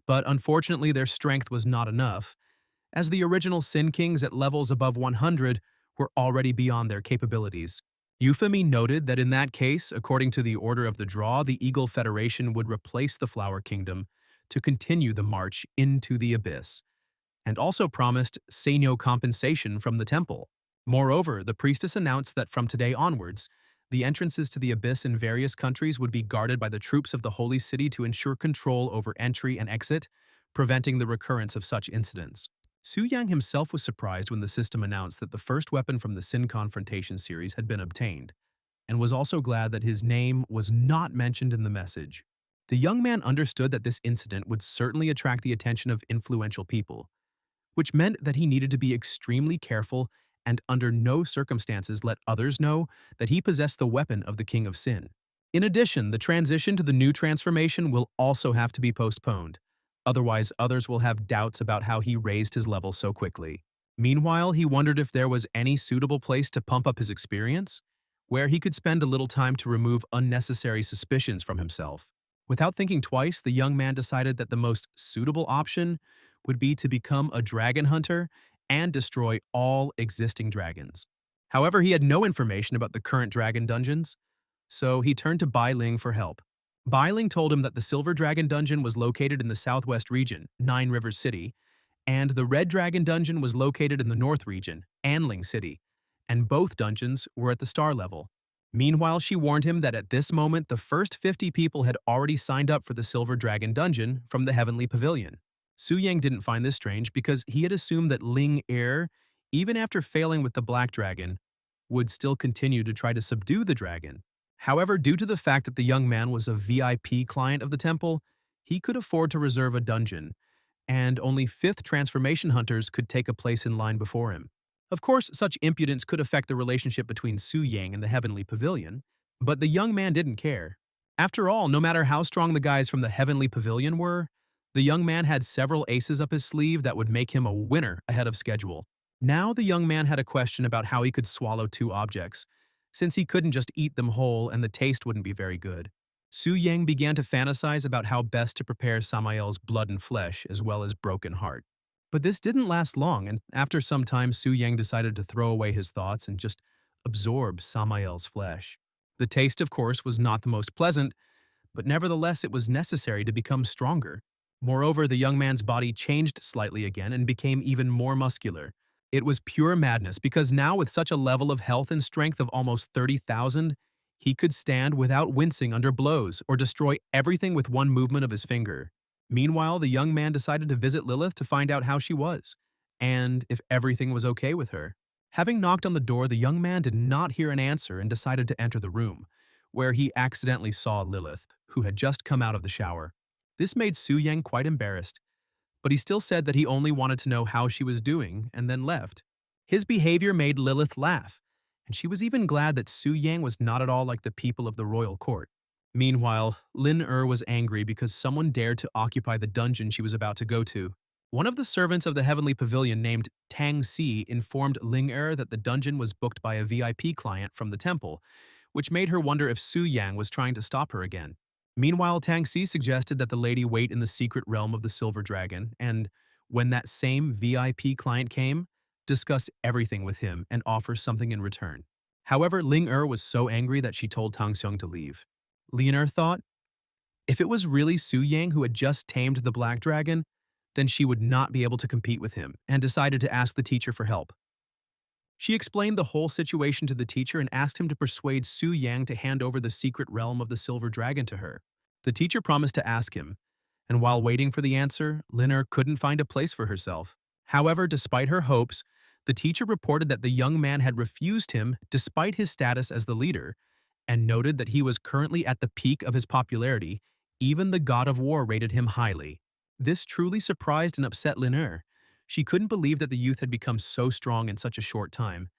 but unfortunately their strength was not enough, as the original Sin Kings at levels above 100 were already beyond their capabilities. Euphemie noted that in that case, according to the order of the draw, the Eagle Federation would replace the Flower Kingdom to continue the march into the abyss, and also promised Sanyo compensation from the temple. Moreover, the priestess announced that from today onwards, the entrances to the abyss in various countries would be guarded by the troops of the Holy City to ensure control over entry and exit, preventing the recurrence of such incidents. Su Yang himself was surprised when the system announced that the first weapon from the Sin Confrontation series had been obtained, and was also glad that his name was not mentioned in the message. The young man understood that this incident would certainly attract the attention of influential people, which meant that he needed to be extremely careful and under no circumstances let others know that he possessed the weapon of the King of Sin. In addition, the transition to the new transformation will also have to be postponed. Otherwise, others will have doubts about how he raised his level so quickly. Meanwhile, he wondered if there was any suitable place to pump up his experience, where he could spend a little time to remove unnecessary suspicions from himself. Without thinking twice, the young man decided that the most suitable option would be to become a dragon hunter and destroy all existing dragons. However, he had no information about the current dragon dungeons, so he turned to Bai Ling for help. Bai Ling told him that the Silver Dragon Dungeon was located in the southwest region, Nine Rivers City, and the Red Dragon Dungeon was located in the north region, Anling City, and both dungeons were at the star level. Meanwhile, she warned him that at this moment the first 50 people had already signed up for the Silver Dragon Dungeon from the Heavenly Pavilion. Su Yang didn't find this strange because he had assumed that Ling Er, even after failing with the Black Dragon, would still continue to try to subdue the dragon. However, due to the fact that the young man was a VIP client of the temple, he could afford to reserve a dungeon, and only 5th transformation hunters could take a place in line before him. Of course, such impudence could affect the relationship between Su Yang and the Heavenly Pavilion, but the young man didn't care. After all, no matter how strong the guys from the Heavenly Pavilion were, the young man had several aces up his sleeve that would make him a winner ahead of schedule. Now the young man had a question about how he could swallow 2 objects, since he couldn't just eat them whole and the taste wouldn't be very good. Su Yang began to fantasize about how best to prepare Samael's blood and flesh as well as broken heart. But this didn't last long, and after some time Su Yang decided to throw away his thoughts and just absorb Samael's flesh. The taste, of course, was not the most pleasant, but nevertheless it was necessary to become stronger. Moreover, the young man's body changed slightly again and became even more muscular. It was pure madness because now with such a level of health and strength of almost 30,000, he could stand without wincing under blows or destroy everything with one movement of his finger. Meanwhile, the young man decided to visit Lilith to find out how she was, and if everything was okay with her. Having knocked on the door, the young man did not hear an answer and decided to enter the room, where he accidentally saw Lilith, who had just come out of the shower. This made Su Yang quite embarrassed, but he still said that he only wanted to know how she was doing and then left. His behavior made Lilith laugh, and she was even glad that Su Yang was not at all like the people of the royal court. Meanwhile, Lin Er was angry because someone dared to occupy the dungeon she was about to go to. One of the servants of the Heavenly Pavilion named Tang Si informed Ling Er that the dungeon was booked by a VIP client from the temple, which made her wonder if Su Yang was trying to stop her again. Meanwhile, Tang Si suggested that the lady wait in the secret realm of the Silver Dragon and, when that same VIP client came, discuss everything with him and offer something in return. However, Ling Er was so angry that she told Tang Xiong to leave. Ling Er thought, if it was really Su Yang who had just tamed the Black Dragon, then she would not be able to compete with him, and decided to ask the teacher for help. She explained the whole situation to the teacher and asked him to persuade Su Yang to hand over the secret realm of the Silver Dragon to her. The teacher promised to ask him, and while waiting for the answer, Lin Er couldn't find a place for herself. However, despite her hopes, the teacher reported that the young man had refused him despite his status as the leader, and noted that he was currently at the peak of his popularity. Even the God of War rated him highly. This truly surprised and upset Lin Er. She couldn't believe that the youth had become so strong in such a short time,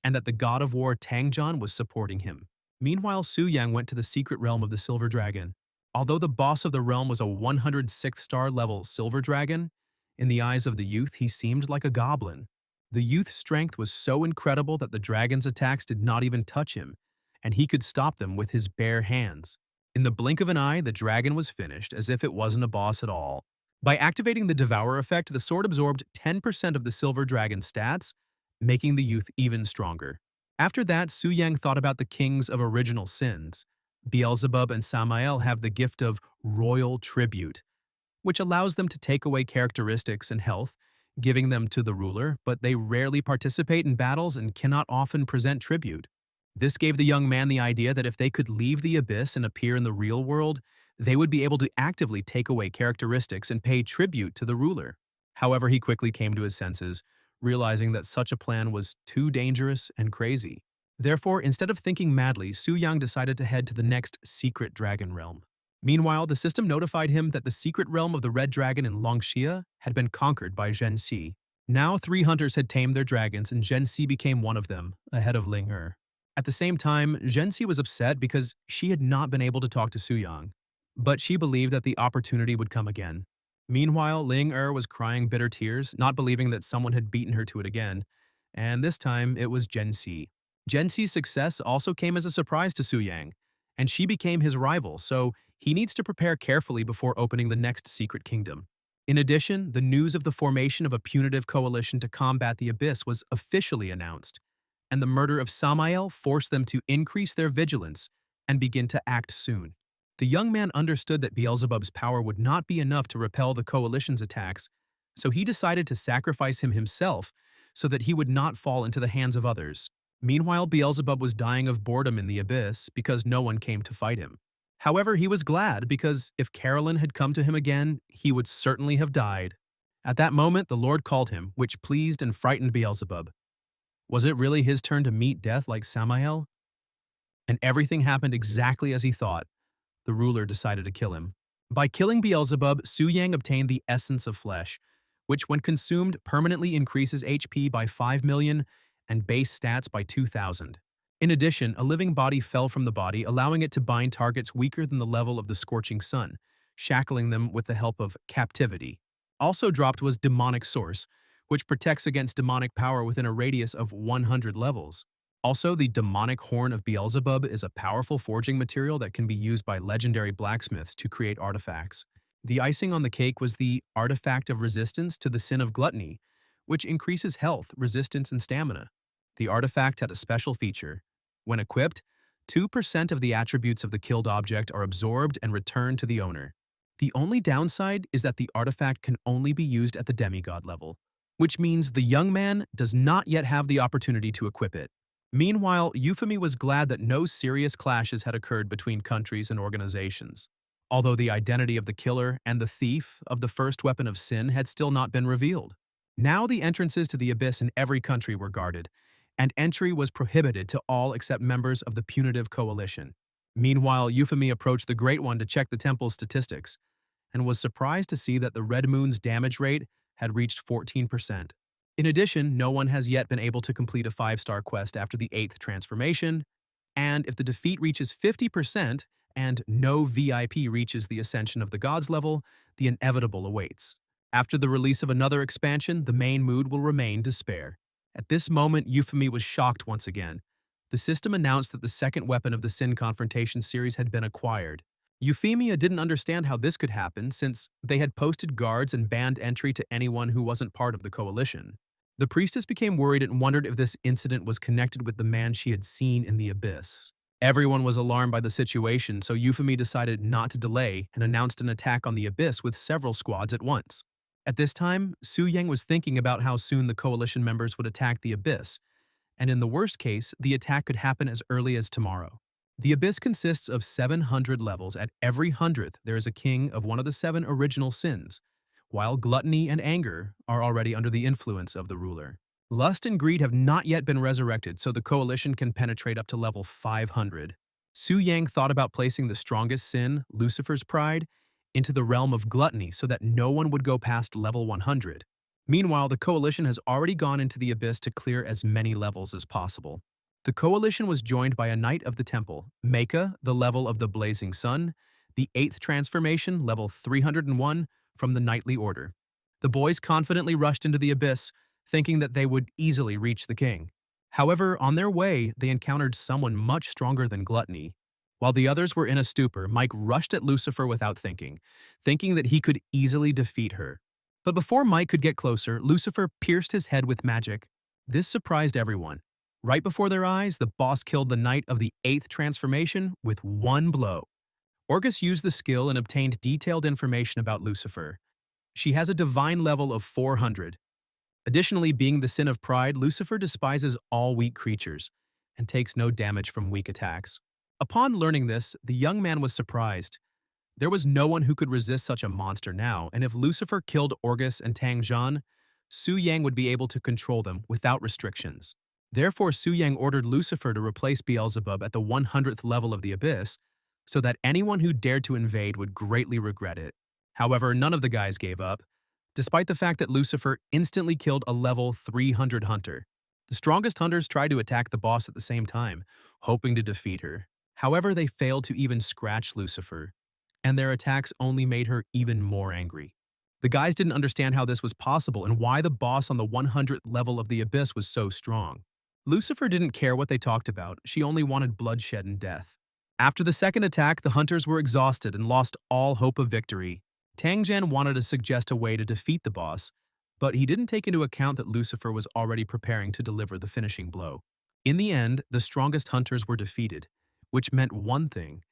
and that the God of War Tangjan was supporting him. Meanwhile, Su Yang went to the secret realm of the Silver Dragon. Although the boss of the realm was a 106th star level Silver Dragon, in the eyes of the youth he seemed like a goblin. The youth's strength was so incredible that the dragon's attacks did not even touch him, and he could stop them with his bare hands. In the blink of an eye, the dragon was finished as if it wasn't a boss at all. By activating the Devour effect, the sword absorbed 10% of the Silver Dragon's stats, making the youth even stronger. After that, Su Yang thought about the kings of original sins. Beelzebub and Samael have the gift of royal tribute, which allows them to take away characteristics and health, giving them to the ruler, but they rarely participate in battles and cannot often present tribute. This gave the young man the idea that if they could leave the abyss and appear in the real world, they would be able to actively take away characteristics and pay tribute to the ruler. However, he quickly came to his senses, realizing that such a plan was too dangerous and crazy. Therefore, instead of thinking madly, Su Yang decided to head to the next secret dragon realm. Meanwhile, the system notified him that the secret realm of the Red Dragon in Longxia had been conquered by Zhen Si. Now 3 hunters had tamed their dragons and Zhen Si became one of them, ahead of Ling Er. At the same time, Zhen Si was upset because she had not been able to talk to Su Yang, but she believed that the opportunity would come again. Meanwhile, Ling Er was crying bitter tears, not believing that someone had beaten her to it again, and this time it was Zhen Si. Zhen Si's success also came as a surprise to Su Yang, and she became his rival, so he needs to prepare carefully before opening the next secret kingdom. In addition, the news of the formation of a punitive coalition to combat the Abyss was officially announced, and the murder of Samael forced them to increase their vigilance and begin to act soon. The young man understood that Beelzebub's power would not be enough to repel the coalition's attacks, so he decided to sacrifice him himself so that he would not fall into the hands of others. Meanwhile, Beelzebub was dying of boredom in the Abyss because no one came to fight him. However, he was glad because if Carolyn had come to him again, he would certainly have died. At that moment, the Lord called him, which pleased and frightened Beelzebub. Was it really his turn to meet death like Samael? And everything happened exactly as he thought. The ruler decided to kill him. By killing Beelzebub, Su Yang obtained the essence of flesh, which when consumed permanently increases HP by 5 million and base stats by 2,000. In addition, a living body fell from the body, allowing it to bind targets weaker than the level of the scorching sun, shackling them with the help of captivity. Also dropped was Demonic Source, which protects against demonic power within a radius of 100 levels. Also, the Demonic Horn of Beelzebub is a powerful forging material that can be used by legendary blacksmiths to create artifacts. The icing on the cake was the Artifact of Resistance to the Sin of Gluttony, which increases health, resistance, and stamina. The artifact had a special feature. When equipped, 2% of the attributes of the killed object are absorbed and returned to the owner. The only downside is that the artifact can only be used at the demigod level, which means the young man does not yet have the opportunity to equip it. Meanwhile, Euphemy was glad that no serious clashes had occurred between countries and organizations, although the identity of the killer and the thief of the first weapon of sin had still not been revealed. Now the entrances to the Abyss in every country were guarded, and entry was prohibited to all except members of the punitive coalition. Meanwhile, Euphemy approached the Great One to check the temple's statistics, and was surprised to see that the Red Moon's damage rate had reached 14%. In addition, no one has yet been able to complete a 5-star quest after the 8th transformation, and if the defeat reaches 50% and no VIP reaches the Ascension of the Gods level, the inevitable awaits. After the release of another expansion, the main mood will remain despair. At this moment, Euphemy was shocked once again. The system announced that the second weapon of the Sin Confrontation series had been acquired. Euphemia didn't understand how this could happen since they had posted guards and banned entry to anyone who wasn't part of the coalition. The priestess became worried and wondered if this incident was connected with the man she had seen in the Abyss. Everyone was alarmed by the situation, so Euphemy decided not to delay and announced an attack on the Abyss with several squads at once. At this time, Su Yang was thinking about how soon the coalition members would attack the Abyss, and in the worst case, the attack could happen as early as tomorrow. The Abyss consists of 700 levels. At every 100th, there is a king of one of the 7 original sins, while gluttony and anger are already under the influence of the ruler. Lust and greed have not yet been resurrected, so the coalition can penetrate up to level 500. Su Yang thought about placing the strongest sin, Lucifer's pride, into the realm of gluttony so that no one would go past level 100. Meanwhile, the coalition has already gone into the Abyss to clear as many levels as possible. The coalition was joined by a knight of the temple, Maka, the level of the blazing sun, the 8th transformation, level 301, from the knightly order. The boys confidently rushed into the Abyss, thinking that they would easily reach the king. However, on their way, they encountered someone much stronger than gluttony. While the others were in a stupor, Mike rushed at Lucifer without thinking that he could easily defeat her. But before Mike could get closer, Lucifer pierced his head with magic. This surprised everyone. Right before their eyes, the boss killed the knight of the 8th transformation with one blow. Orgus used the skill and obtained detailed information about Lucifer. She has a divine level of 400. Additionally, being the sin of pride, Lucifer despises all weak creatures and takes no damage from weak attacks. Upon learning this, the young man was surprised. There was no one who could resist such a monster now, and if Lucifer killed Orgus and Tang Zhan, Su Yang would be able to control them without restrictions. Therefore, Su Yang ordered Lucifer to replace Beelzebub at the 100th level of the Abyss, so that anyone who dared to invade would greatly regret it. However, none of the guys gave up, despite the fact that Lucifer instantly killed a level 300 hunter. The strongest hunters tried to attack the boss at the same time, hoping to defeat her. However, they failed to even scratch Lucifer, and their attacks only made her even more angry. The guys didn't understand how this was possible and why the boss on the 100th level of the Abyss was so strong. Lucifer didn't care what they talked about, she only wanted bloodshed and death. After the second attack, the hunters were exhausted and lost all hope of victory. Tangjan wanted to suggest a way to defeat the boss, but he didn't take into account that Lucifer was already preparing to deliver the finishing blow. In the end, the strongest hunters were defeated, which meant one thing: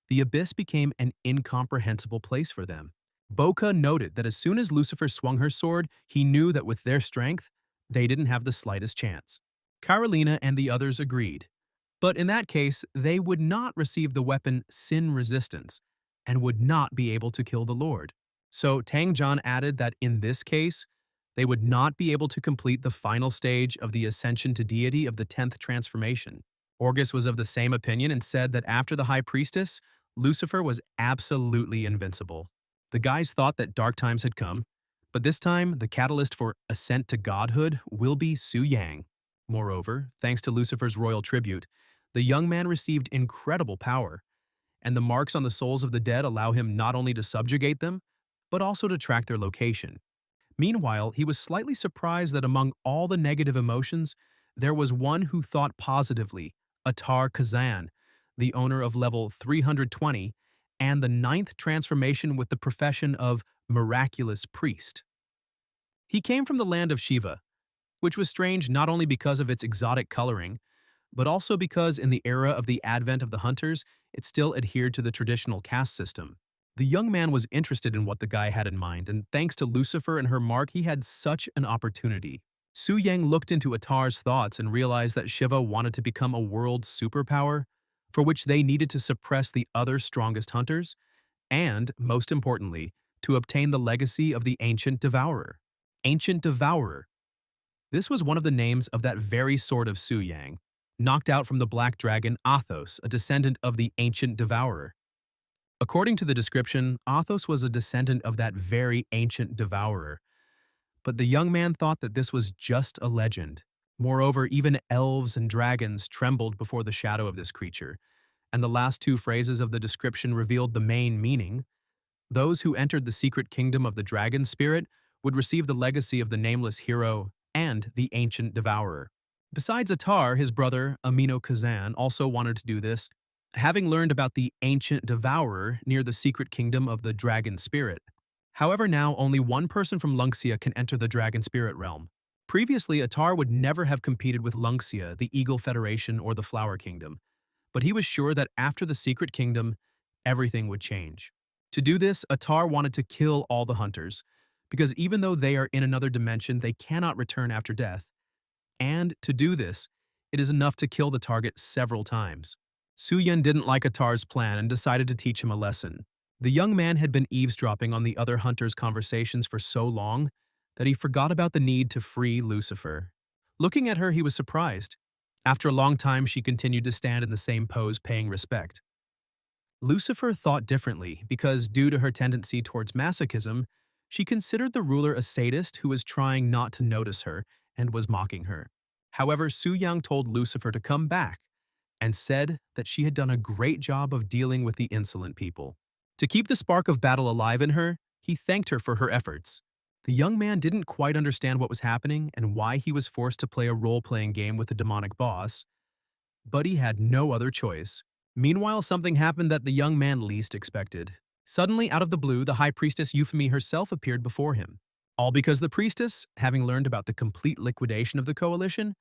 the Abyss became an incomprehensible place for them. Boka noted that as soon as Lucifer swung her sword, he knew that with their strength, they didn't have the slightest chance. Carolina and the others agreed, but in that case, they would not receive the weapon Sin Resistance and would not be able to kill the Lord. So Tangjan added that in this case, they would not be able to complete the final stage of the ascension to deity of the 10th transformation. Orgus was of the same opinion and said that after the High Priestess, Lucifer was absolutely invincible. The guys thought that dark times had come, but this time the catalyst for ascent to godhood will be Su Yang. Moreover, thanks to Lucifer's royal tribute, the young man received incredible power, and the marks on the souls of the dead allow him not only to subjugate them, but also to track their location. Meanwhile, he was slightly surprised that among all the negative emotions, there was one who thought positively: Atar Kazan, the owner of level 320, and the 9th transformation with the profession of miraculous priest. He came from the land of Shiva, which was strange not only because of its exotic coloring, but also because in the era of the advent of the hunters, it still adhered to the traditional caste system. The young man was interested in what the guy had in mind, and thanks to Lucifer and her mark, he had such an opportunity. Su Yang looked into Atar's thoughts and realized that Shiva wanted to become a world superpower, for which they needed to suppress the other strongest hunters, and, most importantly, to obtain the legacy of the Ancient Devourer. Ancient Devourer. This was one of the names of that very sword of Su Yang, knocked out from the black dragon Athos, a descendant of the Ancient Devourer. According to the description, Athos was a descendant of that very Ancient Devourer, but the young man thought that this was just a legend. Moreover, even elves and dragons trembled before the shadow of this creature, and the last two phrases of the description revealed the main meaning. Those who entered the secret kingdom of the dragon spirit would receive the legacy of the nameless hero and the Ancient Devourer. Besides Atar, his brother, Amino Kazan, also wanted to do this, having learned about the Ancient Devourer near the secret kingdom of the Dragon Spirit. However, now only one person from Lungxia can enter the Dragon Spirit realm. Previously, Atar would never have competed with Lungxia, the Eagle Federation, or the Flower Kingdom, but he was sure that after the Secret Kingdom, everything would change. To do this, Atar wanted to kill all the hunters, because even though they are in another dimension, they cannot return after death. And to do this, it is enough to kill the target several times. Su Yan didn't like Atar's plan and decided to teach him a lesson. The young man had been eavesdropping on the other hunters' conversations for so long that he forgot about the need to free Lucifer. Looking at her, he was surprised. After a long time, she continued to stand in the same pose, paying respect. Lucifer thought differently because, due to her tendency towards masochism, she considered the ruler a sadist who was trying not to notice her and was mocking her. However, Su Yang told Lucifer to come back and said that she had done a great job of dealing with the insolent people. To keep the spark of battle alive in her, he thanked her for her efforts. The young man didn't quite understand what was happening and why he was forced to play a role-playing game with the demonic boss, but he had no other choice. Meanwhile, something happened that the young man least expected. Suddenly, out of the blue, the High Priestess Euphemy herself appeared before him. All because the priestess, having learned about the complete liquidation of the coalition,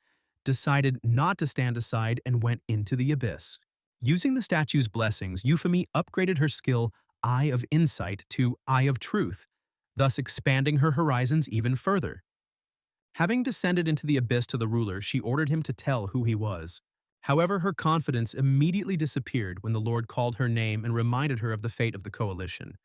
decided not to stand aside and went into the abyss. Using the statue's blessings, Euphemy upgraded her skill Eye of Insight to Eye of Truth, thus expanding her horizons even further. Having descended into the abyss to the ruler, she ordered him to tell who he was. However, her confidence immediately disappeared when the Lord called her name and reminded her of the fate of the coalition,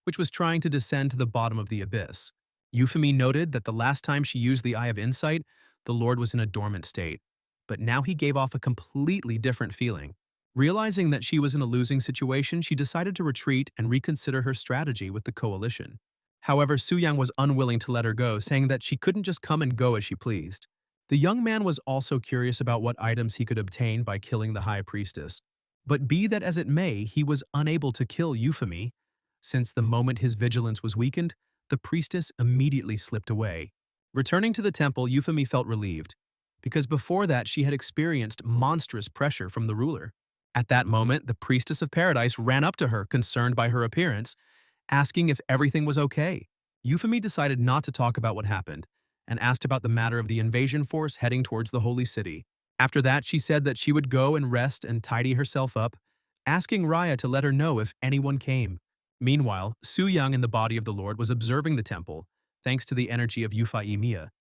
which was trying to descend to the bottom of the abyss. Euphemy noted that the last time she used the Eye of Insight, the Lord was in a dormant state, but now he gave off a completely different feeling. Realizing that she was in a losing situation, she decided to retreat and reconsider her strategy with the coalition. However, Su Yang was unwilling to let her go, saying that she couldn't just come and go as she pleased. The young man was also curious about what items he could obtain by killing the high priestess. But be that as it may, he was unable to kill Euphemy. Since the moment his vigilance was weakened, the priestess immediately slipped away. Returning to the temple, Euphemy felt relieved, because before that she had experienced monstrous pressure from the ruler. At that moment, the priestess of paradise ran up to her, concerned by her appearance, asking if everything was okay. Euphemy decided not to talk about what happened and asked about the matter of the invasion force heading towards the holy city. After that, she said that she would go and rest and tidy herself up, asking Raya to let her know if anyone came. Meanwhile, Su Yang in the body of the Lord was observing the temple, thanks to the energy of Euphemia,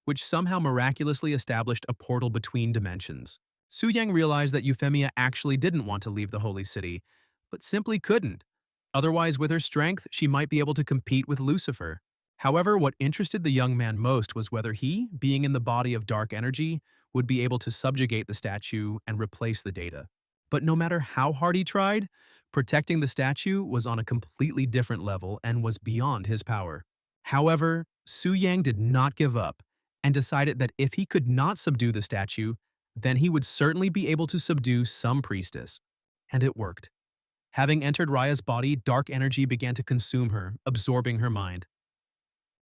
which somehow miraculously established a portal between dimensions. Su Yang realized that Euphemia actually didn't want to leave the holy city, but simply couldn't. Otherwise, with her strength, she might be able to compete with Lucifer. However, what interested the young man most was whether he, being in the body of dark energy, would be able to subjugate the statue and replace the data. But no matter how hard he tried, protecting the statue was on a completely different level and was beyond his power. However, Su Yang did not give up and decided that if he could not subdue the statue, then he would certainly be able to subdue some priestess. And it worked. Having entered Raya's body, dark energy began to consume her, absorbing her mind.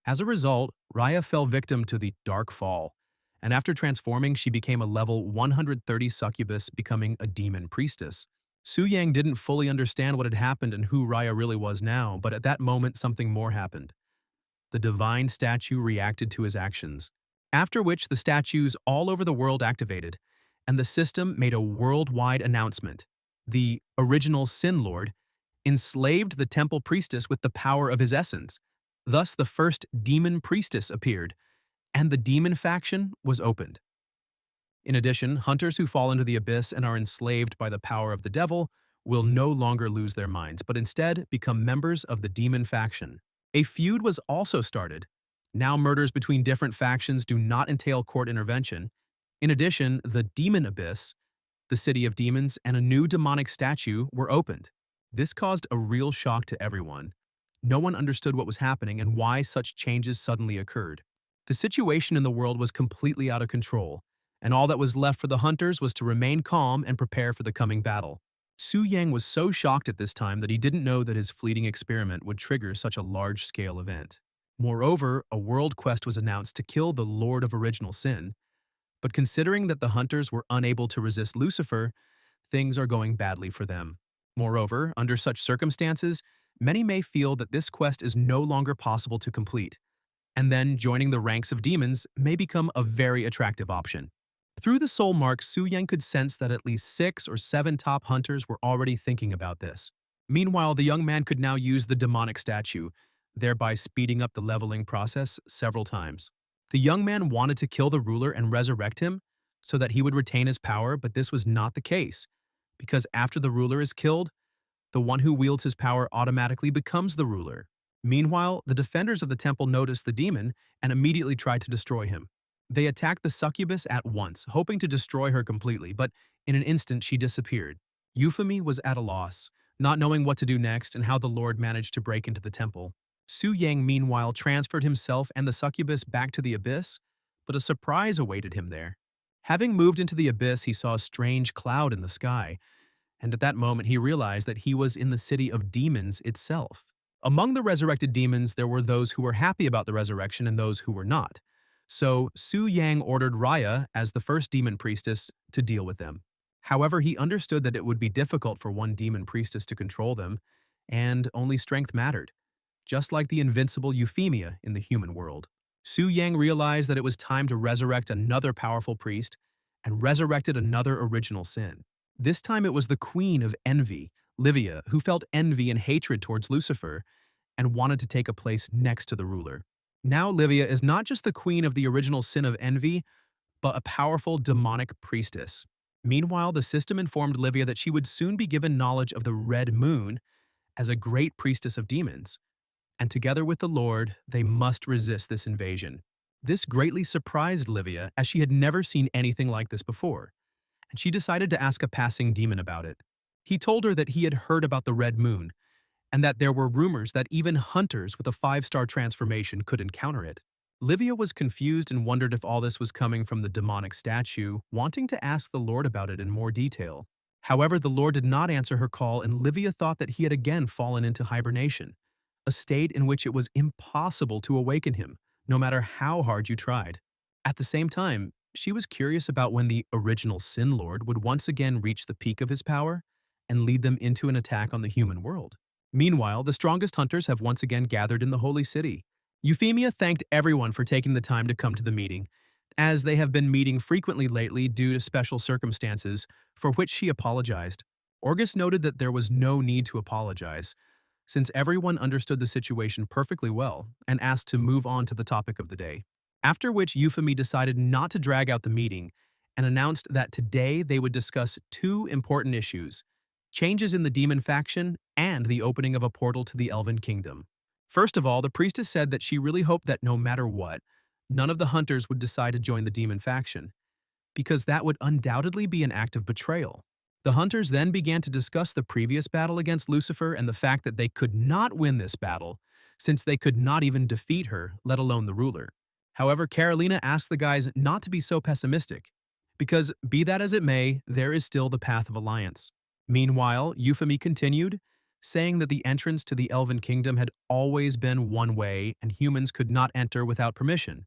As a result, Raya fell victim to the Dark Fall, and after transforming, she became a level 130 succubus, becoming a demon priestess. Su Yang didn't fully understand what had happened and who Raya really was now, but at that moment something more happened. The divine statue reacted to his actions, after which the statues all over the world activated, and the system made a worldwide announcement. The original Sin Lord enslaved the temple priestess with the power of his essence. Thus, the first demon priestess appeared, and the demon faction was opened. In addition, hunters who fall into the abyss and are enslaved by the power of the devil will no longer lose their minds, but instead become members of the demon faction. A feud was also started. Now murders between different factions do not entail court intervention. In addition, the demon abyss, the city of demons, and a new demonic statue were opened. This caused a real shock to everyone. No one understood what was happening and why such changes suddenly occurred. The situation in the world was completely out of control, and all that was left for the hunters was to remain calm and prepare for the coming battle. Su Yang was so shocked at this time that he didn't know that his fleeting experiment would trigger such a large-scale event. Moreover, a world quest was announced to kill the Lord of Original Sin, but considering that the hunters were unable to resist Lucifer, things are going badly for them. Moreover, under such circumstances, many may feel that this quest is no longer possible to complete, and then joining the ranks of demons may become a very attractive option. Through the soul mark, Su Yang could sense that at least 6 or 7 top hunters were already thinking about this. Meanwhile, the young man could now use the demonic statue, thereby speeding up the leveling process several times. The young man wanted to kill the ruler and resurrect him so that he would retain his power, but this was not the case, because after the ruler is killed, the one who wields his power automatically becomes the ruler. Meanwhile, the defenders of the temple noticed the demon and immediately tried to destroy him. They attacked the succubus at once, hoping to destroy her completely, but in an instant she disappeared. Euphemy was at a loss, not knowing what to do next and how the Lord managed to break into the temple. Su Yang, meanwhile, transferred himself and the succubus back to the abyss, but a surprise awaited him there. Having moved into the abyss, he saw a strange cloud in the sky, and at that moment he realized that he was in the city of demons itself. Among the resurrected demons, there were those who were happy about the resurrection and those who were not. So Su Yang ordered Raya, as the first demon priestess, to deal with them. However, he understood that it would be difficult for one demon priestess to control them, and only strength mattered, just like the invincible Euphemia in the human world. Su Yang realized that it was time to resurrect another powerful priest and resurrected another original sin. This time it was the queen of envy, Livia, who felt envy and hatred towards Lucifer and wanted to take a place next to the ruler. Now Livia is not just the queen of the original sin of envy, but a powerful demonic priestess. Meanwhile, the system informed Livia that she would soon be given knowledge of the Red Moon as a great priestess of demons, and together with the Lord, they must resist this invasion. This greatly surprised Livia, as she had never seen anything like this before, and she decided to ask a passing demon about it. He told her that he had heard about the red moon, and that there were rumors that even hunters with a 5-star transformation could encounter it. Livia was confused and wondered if all this was coming from the demonic statue, wanting to ask the Lord about it in more detail. However, the Lord did not answer her call, and Livia thought that he had again fallen into hibernation, a state in which it was impossible to awaken him, no matter how hard you tried. At the same time, she was curious about when the original Sin Lord would once again reach the peak of his power and lead them into an attack on the human world. Meanwhile, the strongest hunters have once again gathered in the Holy City. Euphemia thanked everyone for taking the time to come to the meeting, as they have been meeting frequently lately due to special circumstances, for which she apologized. Orgus noted that there was no need to apologize, since everyone understood the situation perfectly well and asked to move on to the topic of the day. After which Euphemia decided not to drag out the meeting and announced that today they would discuss two important issues: changes in the demon faction and the opening of a portal to the Elven Kingdom. First of all, the priestess said that she really hoped that no matter what, none of the hunters would decide to join the demon faction, because that would undoubtedly be an act of betrayal. The hunters then began to discuss the previous battle against Lucifer and the fact that they could not win this battle, since they could not even defeat her, let alone the ruler. However, Carolina asked the guys not to be so pessimistic, because be that as it may, there is still the path of alliance. Meanwhile, Euphemia continued, saying that the entrance to the Elven Kingdom had always been one way and humans could not enter without permission.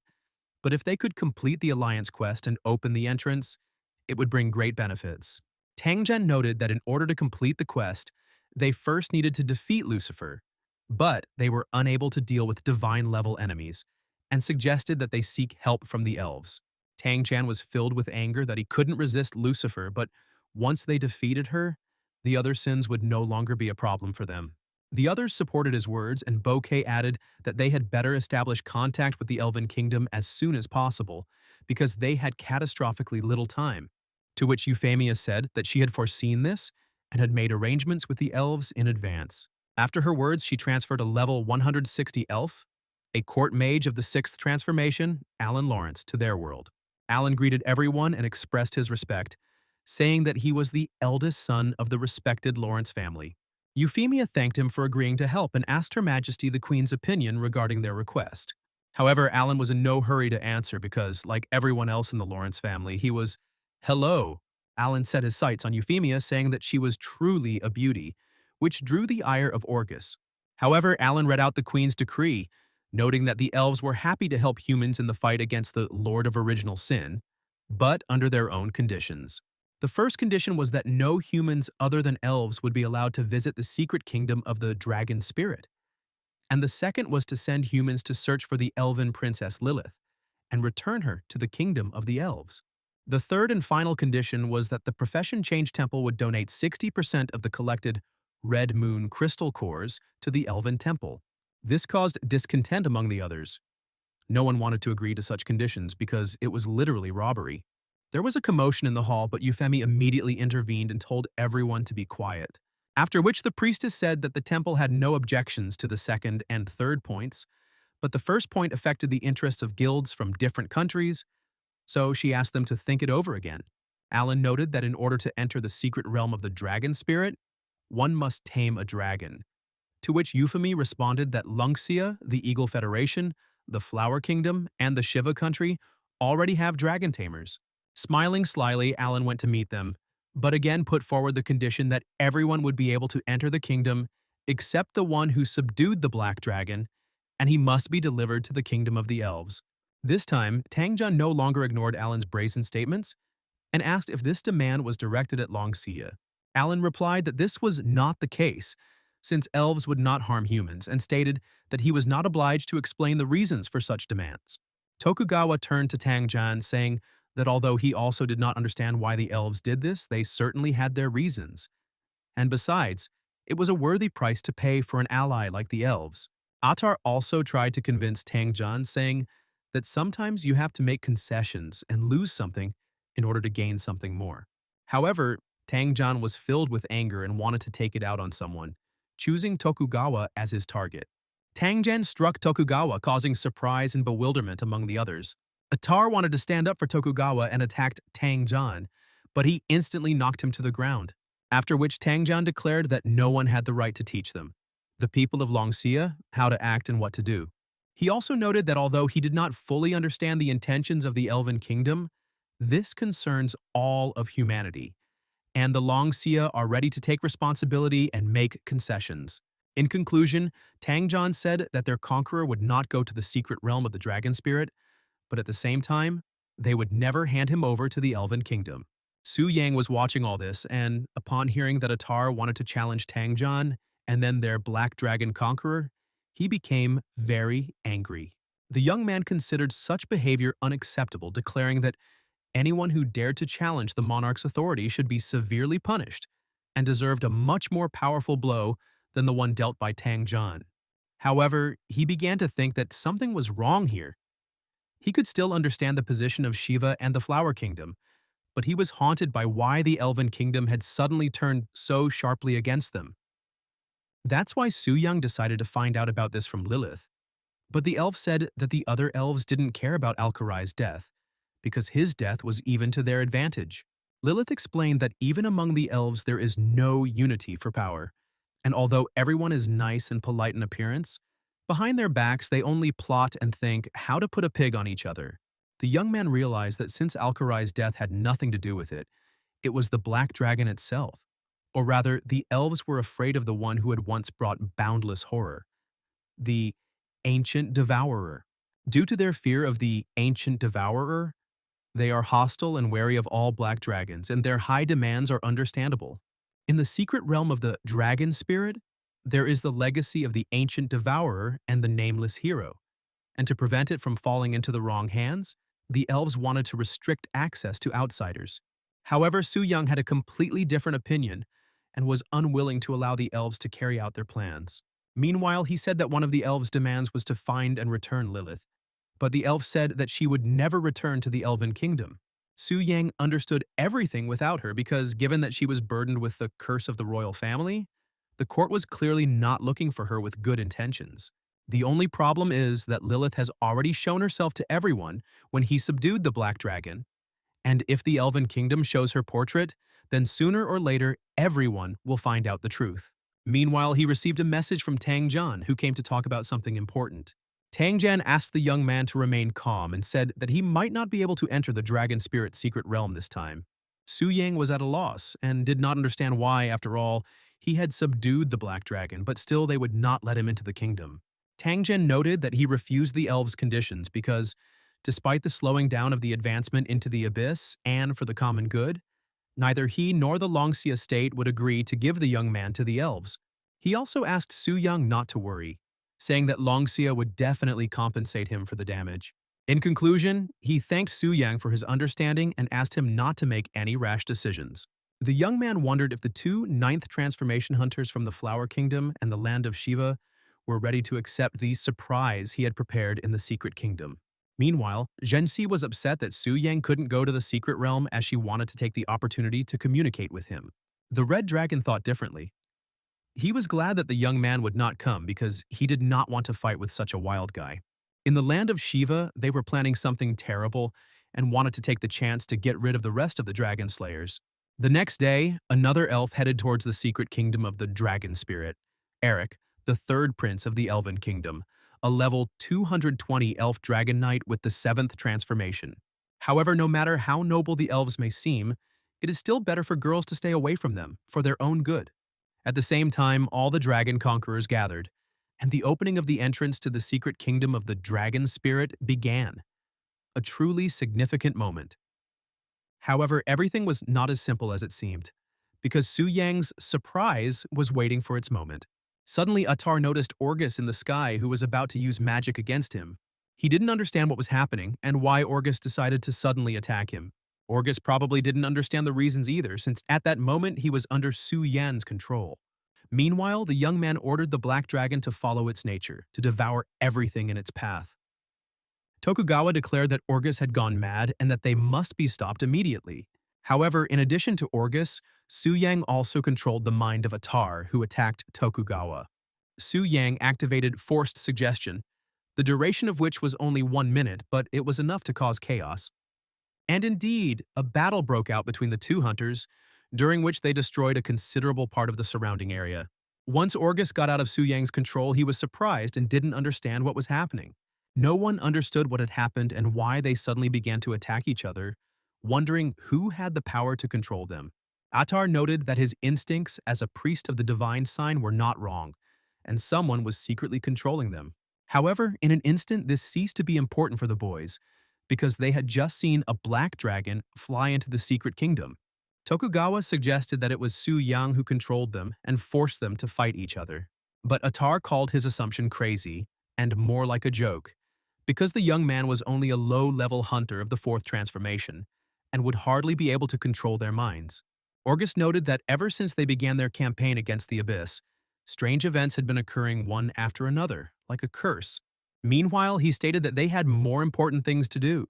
But if they could complete the alliance quest and open the entrance, it would bring great benefits. Tangjan noted that in order to complete the quest, they first needed to defeat Lucifer, but they were unable to deal with divine-level enemies, and suggested that they seek help from the elves. Tangjan was filled with anger that he couldn't resist Lucifer, but once they defeated her, the other sins would no longer be a problem for them. The others supported his words, and Bouquet added that they had better establish contact with the Elven Kingdom as soon as possible, because they had catastrophically little time. To which Euphemia said that she had foreseen this and had made arrangements with the elves in advance. After her words, she transferred a level 160 elf, a court mage of the 6th transformation, Alan Lawrence, to their world. Alan greeted everyone and expressed his respect, saying that he was the eldest son of the respected Lawrence family. Euphemia thanked him for agreeing to help and asked Her Majesty the Queen's opinion regarding their request. However, Alan was in no hurry to answer because, like everyone else in the Lawrence family, he was, "Hello." Alan set his sights on Euphemia, saying that she was truly a beauty, which drew the ire of Orgus. However, Alan read out the Queen's decree, noting that the elves were happy to help humans in the fight against the Lord of Original Sin, but under their own conditions. The first condition was that no humans other than elves would be allowed to visit the secret kingdom of the dragon spirit. And the second was to send humans to search for the elven princess Lilith and return her to the kingdom of the elves. The third and final condition was that the Profession Change Temple would donate 60% of the collected Red Moon crystal cores to the Elven Temple. This caused discontent among the others. No one wanted to agree to such conditions because it was literally robbery. There was a commotion in the hall, but Euphemia immediately intervened and told everyone to be quiet. After which the priestess said that the temple had no objections to the second and third points, but the first point affected the interests of guilds from different countries, so she asked them to think it over again. Alan noted that in order to enter the secret realm of the dragon spirit, one must tame a dragon, to which Euphemia responded that Lungxia, the Eagle Federation, the Flower Kingdom, and the Shiva country already have dragon tamers. Smiling slyly, Alan went to meet them, but again put forward the condition that everyone would be able to enter the kingdom except the one who subdued the black dragon, and he must be delivered to the kingdom of the elves. This time, Tangjan no longer ignored Alan's brazen statements and asked if this demand was directed at Longxia. Alan replied that this was not the case, since elves would not harm humans, and stated that he was not obliged to explain the reasons for such demands. Tokugawa turned to Tangjan, saying that although he also did not understand why the elves did this, they certainly had their reasons. And besides, it was a worthy price to pay for an ally like the elves. Atar also tried to convince Tangjan, saying that sometimes you have to make concessions and lose something in order to gain something more. However, Tangjan was filled with anger and wanted to take it out on someone, choosing Tokugawa as his target. Tangjan struck Tokugawa, causing surprise and bewilderment among the others. Atar wanted to stand up for Tokugawa and attacked Tangjan, but he instantly knocked him to the ground, after which Tangjian declared that no one had the right to teach them, the people of Longxia, how to act and what to do. He also noted that although he did not fully understand the intentions of the Elven Kingdom, this concerns all of humanity, and the Longxia are ready to take responsibility and make concessions. In conclusion, Tangjian said that their conqueror would not go to the secret realm of the dragon spirit, but at the same time, they would never hand him over to the Elven Kingdom. Su Yang was watching all this, and upon hearing that Atar wanted to challenge Tangjian and then their Black Dragon Conqueror, he became very angry. The young man considered such behavior unacceptable, declaring that anyone who dared to challenge the monarch's authority should be severely punished and deserved a much more powerful blow than the one dealt by Tangjian. However, he began to think that something was wrong here. He could still understand the position of Shiva and the Flower Kingdom, but he was haunted by why the Elven Kingdom had suddenly turned so sharply against them. That's why Su Yang decided to find out about this from Lilith. But the elf said that the other elves didn't care about Alkarai's death, because his death was even to their advantage. Lilith explained that even among the elves there is no unity for power, and although everyone is nice and polite in appearance, behind their backs they only plot and think how to put a pig on each other. The young man realized that since Alkarai's death had nothing to do with it, it was the Black Dragon itself. Or rather, the elves were afraid of the one who had once brought boundless horror, the Ancient Devourer. Due to their fear of the Ancient Devourer, they are hostile and wary of all black dragons, and their high demands are understandable. In the secret realm of the dragon spirit, there is the legacy of the Ancient Devourer and the Nameless Hero, and to prevent it from falling into the wrong hands, the elves wanted to restrict access to outsiders. However, Su Yang had a completely different opinion and was unwilling to allow the elves to carry out their plans. Meanwhile, he said that one of the elves' demands was to find and return Lilith, but the elf said that she would never return to the Elven Kingdom. Su Yang understood everything without her because, given that she was burdened with the curse of the royal family, the court was clearly not looking for her with good intentions. The only problem is that Lilith has already shown herself to everyone when he subdued the Black Dragon, and if the Elven Kingdom shows her portrait, then sooner or later everyone will find out the truth. Meanwhile, he received a message from Tangjian, who came to talk about something important. Tangjian asked the young man to remain calm and said that he might not be able to enter the dragon spirit secret realm this time. Su Yang was at a loss and did not understand why, after all, he had subdued the Black Dragon, but still they would not let him into the kingdom. Tangjian noted that he refused the elves' conditions because, despite the slowing down of the advancement into the abyss and for the common good, neither he nor the Longxia state would agree to give the young man to the elves. He also asked Su Yang not to worry, saying that Longxia would definitely compensate him for the damage. In conclusion, he thanked Su Yang for his understanding and asked him not to make any rash decisions. The young man wondered if the two ninth transformation hunters from the Flower Kingdom and the land of Shiva were ready to accept the surprise he had prepared in the secret kingdom. Meanwhile, Zhenxi was upset that Su Yang couldn't go to the secret realm as she wanted to take the opportunity to communicate with him. The Red Dragon thought differently. He was glad that the young man would not come because he did not want to fight with such a wild guy. In the land of Shiva, they were planning something terrible and wanted to take the chance to get rid of the rest of the dragon slayers. The next day, another elf headed towards the secret kingdom of the dragon spirit, Eric, the third prince of the Elven Kingdom, a level 220 elf dragon knight with the 7th transformation. However, no matter how noble the elves may seem, it is still better for girls to stay away from them for their own good. At the same time, all the dragon conquerors gathered, and the opening of the entrance to the secret kingdom of the dragon spirit began. A truly significant moment. However, everything was not as simple as it seemed, because Su Yang's surprise was waiting for its moment. Suddenly, Atar noticed Orgus in the sky who was about to use magic against him. He didn't understand what was happening and why Orgus decided to suddenly attack him. Orgus probably didn't understand the reasons either, since at that moment he was under Su Yan's control. Meanwhile, the young man ordered the Black Dragon to follow its nature, to devour everything in its path. Tokugawa declared that Orgus had gone mad and that they must be stopped immediately. However, in addition to Orgus, Su Yang also controlled the mind of Atar, who attacked Tokugawa. Su Yang activated Forced Suggestion, the duration of which was only 1 minute, but it was enough to cause chaos. And indeed, a battle broke out between the two hunters, during which they destroyed a considerable part of the surrounding area. Once Orgus got out of Su Yang's control, he was surprised and didn't understand what was happening. No one understood what had happened and why they suddenly began to attack each other, wondering who had the power to control them. Attar noted that his instincts as a priest of the divine sign were not wrong, and someone was secretly controlling them. However, in an instant, this ceased to be important for the boys, because they had just seen a black dragon fly into the secret kingdom. Tokugawa suggested that it was Su Yang who controlled them and forced them to fight each other. But Attar called his assumption crazy and more like a joke, because the young man was only a low-level hunter of the fourth transformation and would hardly be able to control their minds. Orgus noted that ever since they began their campaign against the Abyss, strange events had been occurring one after another, like a curse. Meanwhile, he stated that they had more important things to do.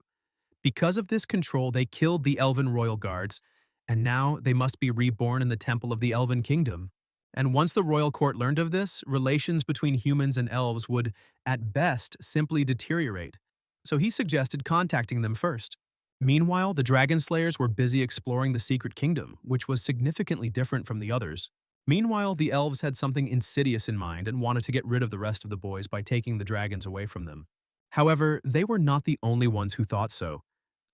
Because of this control, they killed the elven royal guards, and now they must be reborn in the temple of the elven kingdom. And once the royal court learned of this, relations between humans and elves would, at best, simply deteriorate. So he suggested contacting them first. Meanwhile, the dragon slayers were busy exploring the secret kingdom, which was significantly different from the others. Meanwhile, the elves had something insidious in mind and wanted to get rid of the rest of the boys by taking the dragons away from them. However, they were not the only ones who thought so.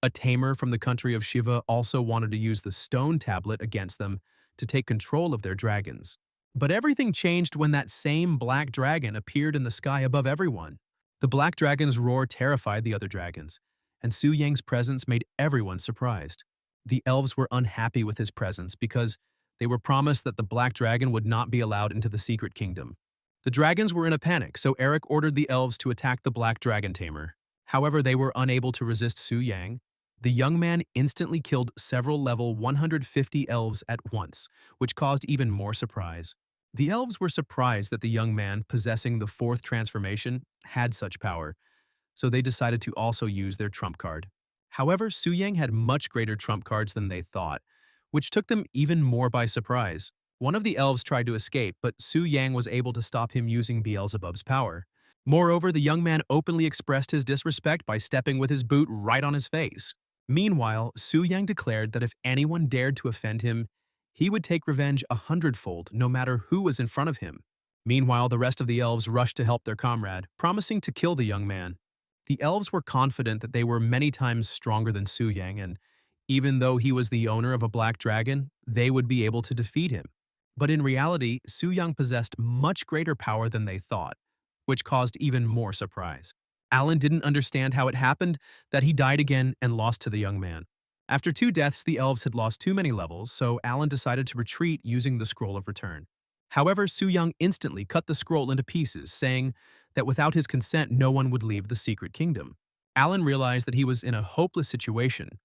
A tamer from the country of Shiva also wanted to use the stone tablet against them to take control of their dragons. But everything changed when that same black dragon appeared in the sky above everyone. The black dragon's roar terrified the other dragons, and Su Yang's presence made everyone surprised. The elves were unhappy with his presence because they were promised that the black dragon would not be allowed into the secret kingdom. The dragons were in a panic, so Eric ordered the elves to attack the black dragon tamer. However, they were unable to resist Su Yang. The young man instantly killed several level 150 elves at once, which caused even more surprise. The elves were surprised that the young man, possessing the fourth transformation, had such power, so they decided to also use their trump card. However, Su Yang had much greater trump cards than they thought, which took them even more by surprise. One of the elves tried to escape, but Su Yang was able to stop him using Beelzebub's power. Moreover, the young man openly expressed his disrespect by stepping with his boot right on his face. Meanwhile, Su Yang declared that if anyone dared to offend him, he would take revenge 100-fold, no matter who was in front of him. Meanwhile, the rest of the elves rushed to help their comrade, promising to kill the young man. The elves were confident that they were many times stronger than Su Yang, and even though he was the owner of a black dragon, they would be able to defeat him. But in reality, Su Yang possessed much greater power than they thought, which caused even more surprise. Alan didn't understand how it happened that he died again and lost to the young man. After 2 deaths, the elves had lost too many levels, so Alan decided to retreat using the Scroll of Return. However, Su Yang instantly cut the scroll into pieces, saying that without his consent, no one would leave the secret kingdom. Alan realized that he was in a hopeless situation,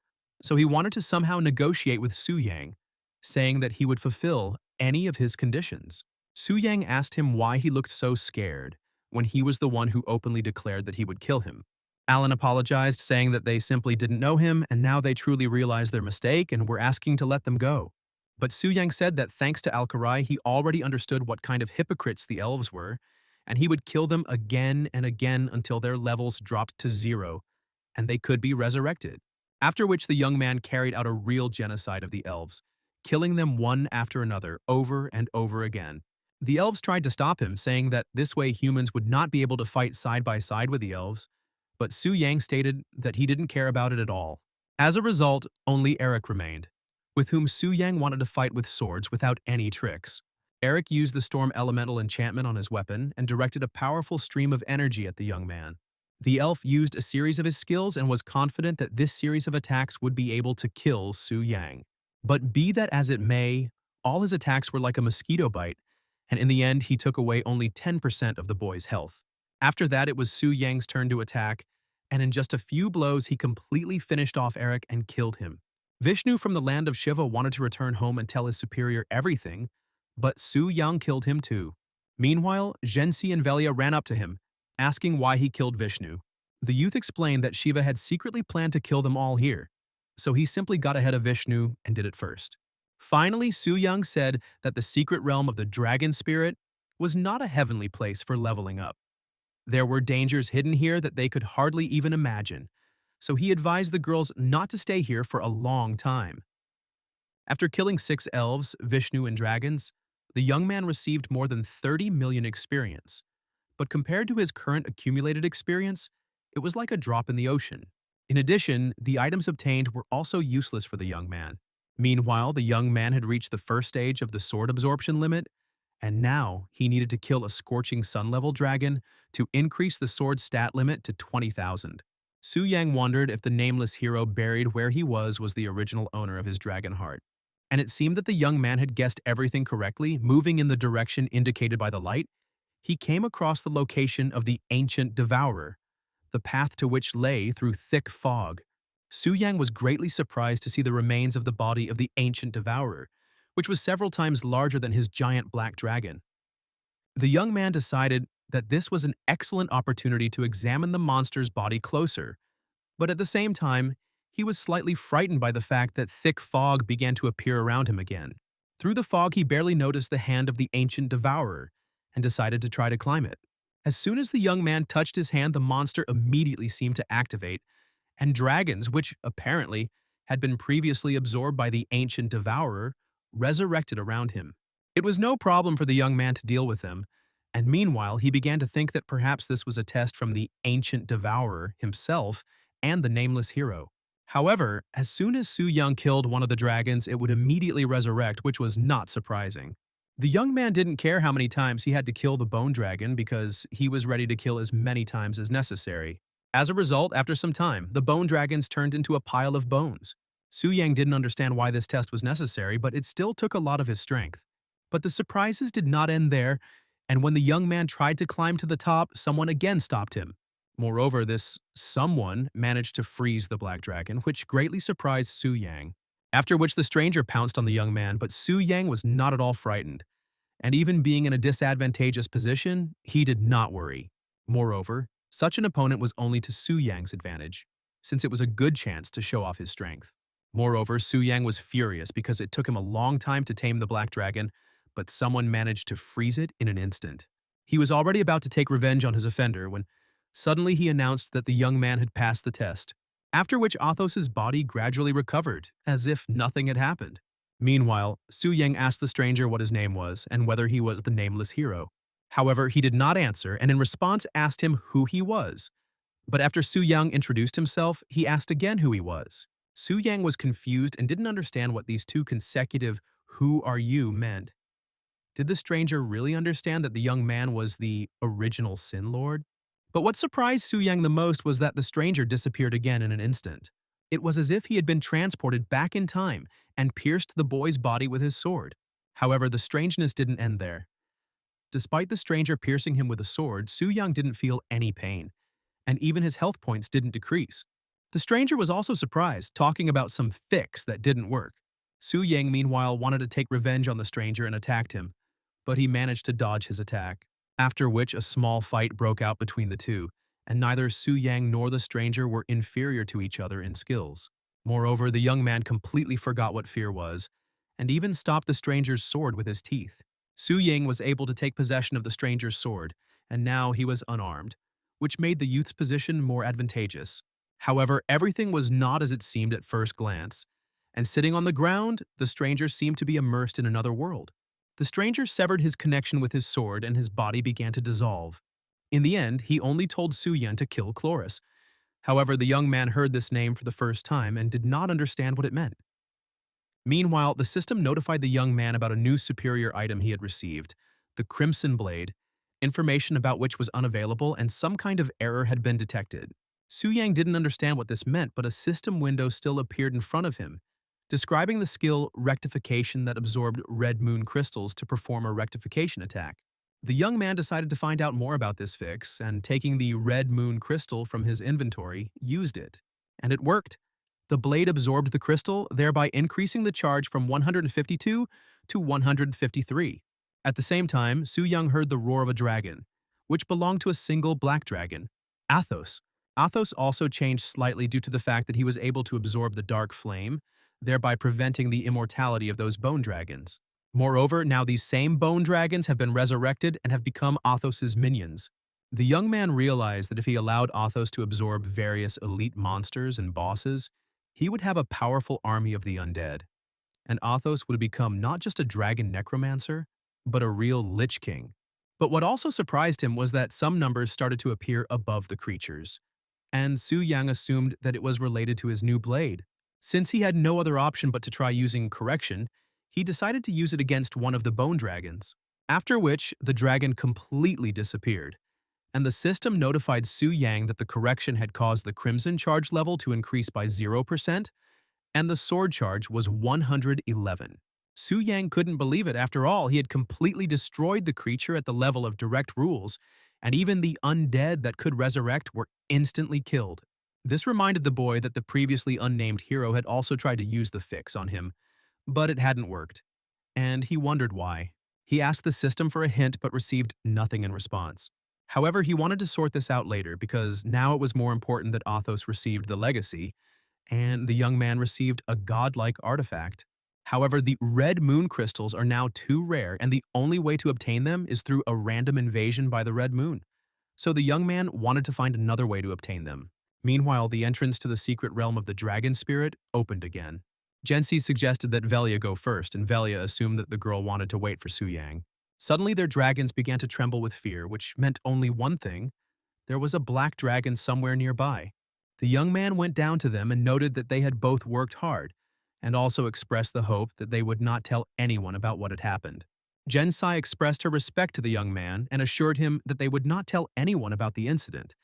so he wanted to somehow negotiate with Su Yang, saying that he would fulfill any of his conditions. Su Yang asked him why he looked so scared when he was the one who openly declared that he would kill him. Alan apologized, saying that they simply didn't know him and now they truly realized their mistake and were asking to let them go. But Su Yang said that thanks to Al-Karai, he already understood what kind of hypocrites the elves were, and he would kill them again and again until their levels dropped to 0 and they could be resurrected. After which the young man carried out a real genocide of the elves, killing them one after another over and over again. The elves tried to stop him, saying that this way humans would not be able to fight side by side with the elves, but Su Yang stated that he didn't care about it at all. As a result, only Eric remained, with whom Su Yang wanted to fight with swords without any tricks. Eric used the Storm Elemental enchantment on his weapon and directed a powerful stream of energy at the young man. The elf used a series of his skills and was confident that this series of attacks would be able to kill Su Yang. But be that as it may, all his attacks were like a mosquito bite, and in the end he took away only 10% of the boy's health. After that, it was Su Yang's turn to attack, and in just a few blows he completely finished off Eric and killed him. Vishnu from the land of Shiva wanted to return home and tell his superior everything, but Su Yang killed him too. Meanwhile, Gensi and Velia ran up to him, asking why he killed Vishnu. The youth explained that Shiva had secretly planned to kill them all here, so he simply got ahead of Vishnu and did it first. Finally, Su Yang said that the secret realm of the dragon spirit was not a heavenly place for leveling up. There were dangers hidden here that they could hardly even imagine, so he advised the girls not to stay here for a long time. After killing 6 elves, Vishnu, and dragons, the young man received more than 30 million experience. But compared to his current accumulated experience, it was like a drop in the ocean. In addition, the items obtained were also useless for the young man. Meanwhile, the young man had reached the first stage of the sword absorption limit, and now he needed to kill a scorching sun-level dragon to increase the sword stat limit to 20,000. Su Yang wondered if the nameless hero buried where he was the original owner of his dragon heart. And it seemed that the young man had guessed everything correctly, moving in the direction indicated by the light. He came across the location of the ancient devourer, the path to which lay through thick fog. Su Yang was greatly surprised to see the remains of the body of the ancient devourer, which was several times larger than his giant black dragon. The young man decided that this was an excellent opportunity to examine the monster's body closer, but at the same time, he was slightly frightened by the fact that thick fog began to appear around him again. Through the fog, he barely noticed the hand of the ancient devourer and decided to try to climb it. As soon as the young man touched his hand, the monster immediately seemed to activate, and dragons, which apparently had been previously absorbed by the ancient devourer, resurrected around him. It was no problem for the young man to deal with them, and meanwhile he began to think that perhaps this was a test from the ancient devourer himself and the nameless hero. However, as soon as Su Yang killed one of the dragons, it would immediately resurrect, which was not surprising. The young man didn't care how many times he had to kill the bone dragon because he was ready to kill as many times as necessary. As a result, after some time, the bone dragons turned into a pile of bones. Su Yang didn't understand why this test was necessary, but it still took a lot of his strength. But the surprises did not end there, and when the young man tried to climb to the top, someone again stopped him. Moreover, this someone managed to freeze the black dragon, which greatly surprised Su Yang. After which the stranger pounced on the young man, but Su Yang was not at all frightened. And even being in a disadvantageous position, he did not worry. Moreover, such an opponent was only to Su Yang's advantage, since it was a good chance to show off his strength. Moreover, Su Yang was furious because it took him a long time to tame the black dragon, but someone managed to freeze it in an instant. He was already about to take revenge on his offender when suddenly he announced that the young man had passed the test, after which Athos's body gradually recovered, as if nothing had happened. Meanwhile, Su Yang asked the stranger what his name was and whether he was the nameless hero. However, he did not answer and in response asked him who he was. But after Su Yang introduced himself, he asked again who he was. Su Yang was confused and didn't understand what these two consecutive "who are you" meant. Did the stranger really understand that the young man was the original Sin Lord? But what surprised Su Yang the most was that the stranger disappeared again in an instant. It was as if he had been transported back in time and pierced the boy's body with his sword. However, the strangeness didn't end there. Despite the stranger piercing him with a sword, Su Yang didn't feel any pain, and even his health points didn't decrease. The stranger was also surprised, talking about some fix that didn't work. Su Yang, meanwhile, wanted to take revenge on the stranger and attacked him, but he managed to dodge his attack. After which a small fight broke out between the two, and neither Su Yang nor the stranger were inferior to each other in skills. Moreover, the young man completely forgot what fear was, and even stopped the stranger's sword with his teeth. Su Yang was able to take possession of the stranger's sword, and now he was unarmed, which made the youth's position more advantageous. However, everything was not as it seemed at first glance, and sitting on the ground, the stranger seemed to be immersed in another world. The stranger severed his connection with his sword and his body began to dissolve. In the end, he only told Su Yang to kill Chloris. However, the young man heard this name for the first time and did not understand what it meant. Meanwhile, the system notified the young man about a new superior item he had received, the Crimson Blade, information about which was unavailable and some kind of error had been detected. Su Yang didn't understand what this meant, but a system window still appeared in front of him, describing the skill Rectification that absorbed red moon crystals to perform a rectification attack. The young man decided to find out more about this fix, and taking the red moon crystal from his inventory, used it. And it worked. The blade absorbed the crystal, thereby increasing the charge from 152 to 153. At the same time, Su Yang heard the roar of a dragon, which belonged to a single black dragon, Athos. Athos also changed slightly due to the fact that he was able to absorb the dark flame, thereby preventing the immortality of those bone dragons. Moreover, now these same bone dragons have been resurrected and have become Athos's minions. The young man realized that if he allowed Athos to absorb various elite monsters and bosses, he would have a powerful army of the undead, and Athos would become not just a dragon necromancer, but a real Lich King. But what also surprised him was that some numbers started to appear above the creatures, and Su Yang assumed that it was related to his new blade. Since he had no other option but to try using correction, he decided to use it against one of the bone dragons, after which the dragon completely disappeared, and the system notified Su Yang that the correction had caused the crimson charge level to increase by 0%, and the sword charge was 111. Su Yang couldn't believe it. After all, he had completely destroyed the creature at the level of direct rules, and even the undead that could resurrect were instantly killed. This reminded the boy that the previously unnamed hero had also tried to use the fix on him, but it hadn't worked, and he wondered why. He asked the system for a hint but received nothing in response. However, he wanted to sort this out later because now it was more important that Athos received the legacy, and the young man received a godlike artifact. However, the red moon crystals are now too rare, and the only way to obtain them is through a random invasion by the red moon. So the young man wanted to find another way to obtain them. Meanwhile, the entrance to the secret realm of the dragon spirit opened again. Gensi suggested that Velia go first, and Velia assumed that the girl wanted to wait for Su Yang. Suddenly, their dragons began to tremble with fear, which meant only one thing: there was a black dragon somewhere nearby. The young man went down to them and noted that they had both worked hard, and also expressed the hope that they would not tell anyone about what had happened. Gensai expressed her respect to the young man and assured him that they would not tell anyone about the incident,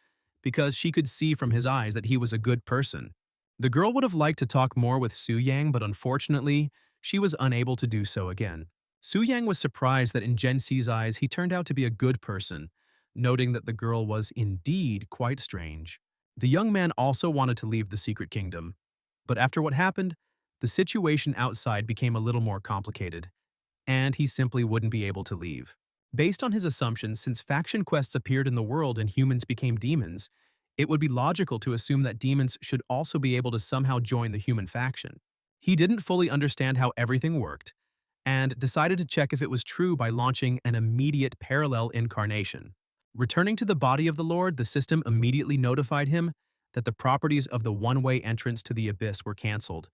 because she could see from his eyes that he was a good person. The girl would have liked to talk more with Su Yang, but unfortunately, she was unable to do so again. Su Yang was surprised that in Gensai's eyes he turned out to be a good person, noting that the girl was indeed quite strange. The young man also wanted to leave the secret kingdom, but after what happened, the situation outside became a little more complicated, and he simply wouldn't be able to leave. Based on his assumptions, since faction quests appeared in the world and humans became demons, it would be logical to assume that demons should also be able to somehow join the human faction. He didn't fully understand how everything worked, and decided to check if it was true by launching an immediate parallel incarnation. Returning to the body of the Lord, the system immediately notified him that the properties of the one-way entrance to the abyss were cancelled,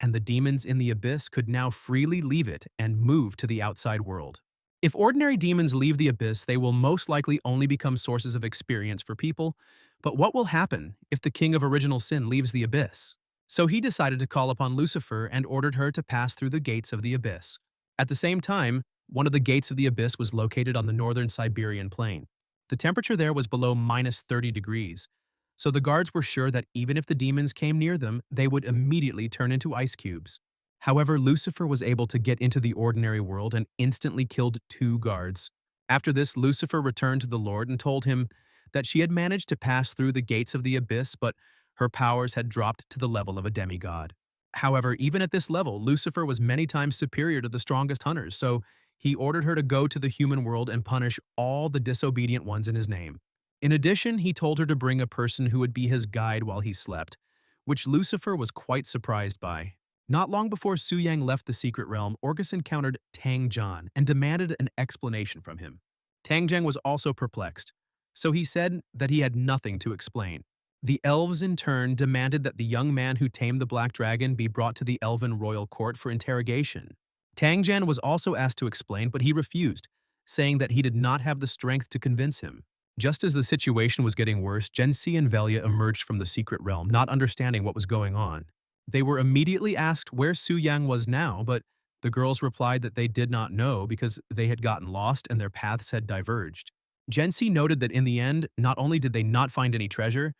and the demons in the abyss could now freely leave it and move to the outside world. If ordinary demons leave the abyss, they will most likely only become sources of experience for people, but what will happen if the king of original sin leaves the abyss? So he decided to call upon Lucifer and ordered her to pass through the gates of the abyss. At the same time, one of the gates of the abyss was located on the northern Siberian plain. The temperature there was below -30 degrees, so the guards were sure that even if the demons came near them, they would immediately turn into ice cubes. However, Lucifer was able to get into the ordinary world and instantly killed 2 guards. After this, Lucifer returned to the Lord and told him that she had managed to pass through the gates of the abyss, but her powers had dropped to the level of a demigod. However, even at this level, Lucifer was many times superior to the strongest hunters, so he ordered her to go to the human world and punish all the disobedient ones in his name. In addition, he told her to bring a person who would be his guide while he slept, which Lucifer was quite surprised by. Not long before Su Yang left the secret realm, Orcus encountered Tang Zhan and demanded an explanation from him. Tang Zhan was also perplexed, so he said that he had nothing to explain. The elves in turn demanded that the young man who tamed the black dragon be brought to the elven royal court for interrogation. Tang Zhan was also asked to explain, but he refused, saying that he did not have the strength to convince him. Just as the situation was getting worse, Gensi and Velia emerged from the secret realm, not understanding what was going on. They were immediately asked where Su Yang was now, but the girls replied that they did not know because they had gotten lost and their paths had diverged. Gensi noted that in the end, not only did they not find any treasure,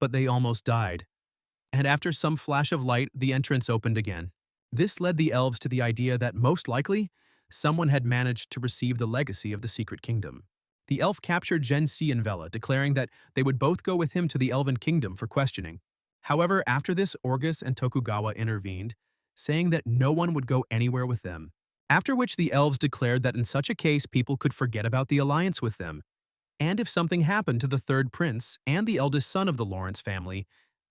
but they almost died. And after some flash of light, the entrance opened again. This led the elves to the idea that most likely, someone had managed to receive the legacy of the secret kingdom. The elf captured Gensi and Vela, declaring that they would both go with him to the elven kingdom for questioning. However, after this, Orgus and Tokugawa intervened, saying that no one would go anywhere with them. After which the elves declared that in such a case people could forget about the alliance with them, and if something happened to the third prince and the eldest son of the Lawrence family,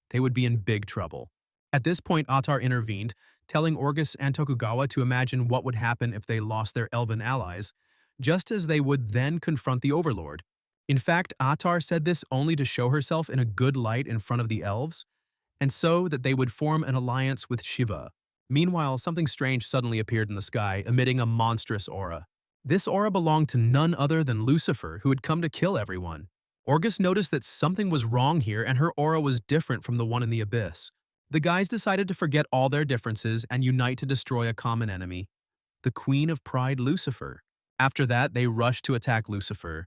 they would be in big trouble. At this point, Atar intervened, telling Orgus and Tokugawa to imagine what would happen if they lost their elven allies, just as they would then confront the Overlord. In fact, Atar said this only to show herself in a good light in front of the elves, and so that they would form an alliance with Shiva. Meanwhile, something strange suddenly appeared in the sky, emitting a monstrous aura. This aura belonged to none other than Lucifer, who had come to kill everyone. Orgus noticed that something was wrong here and her aura was different from the one in the abyss. The guys decided to forget all their differences and unite to destroy a common enemy, the Queen of Pride, Lucifer. After that, they rushed to attack Lucifer,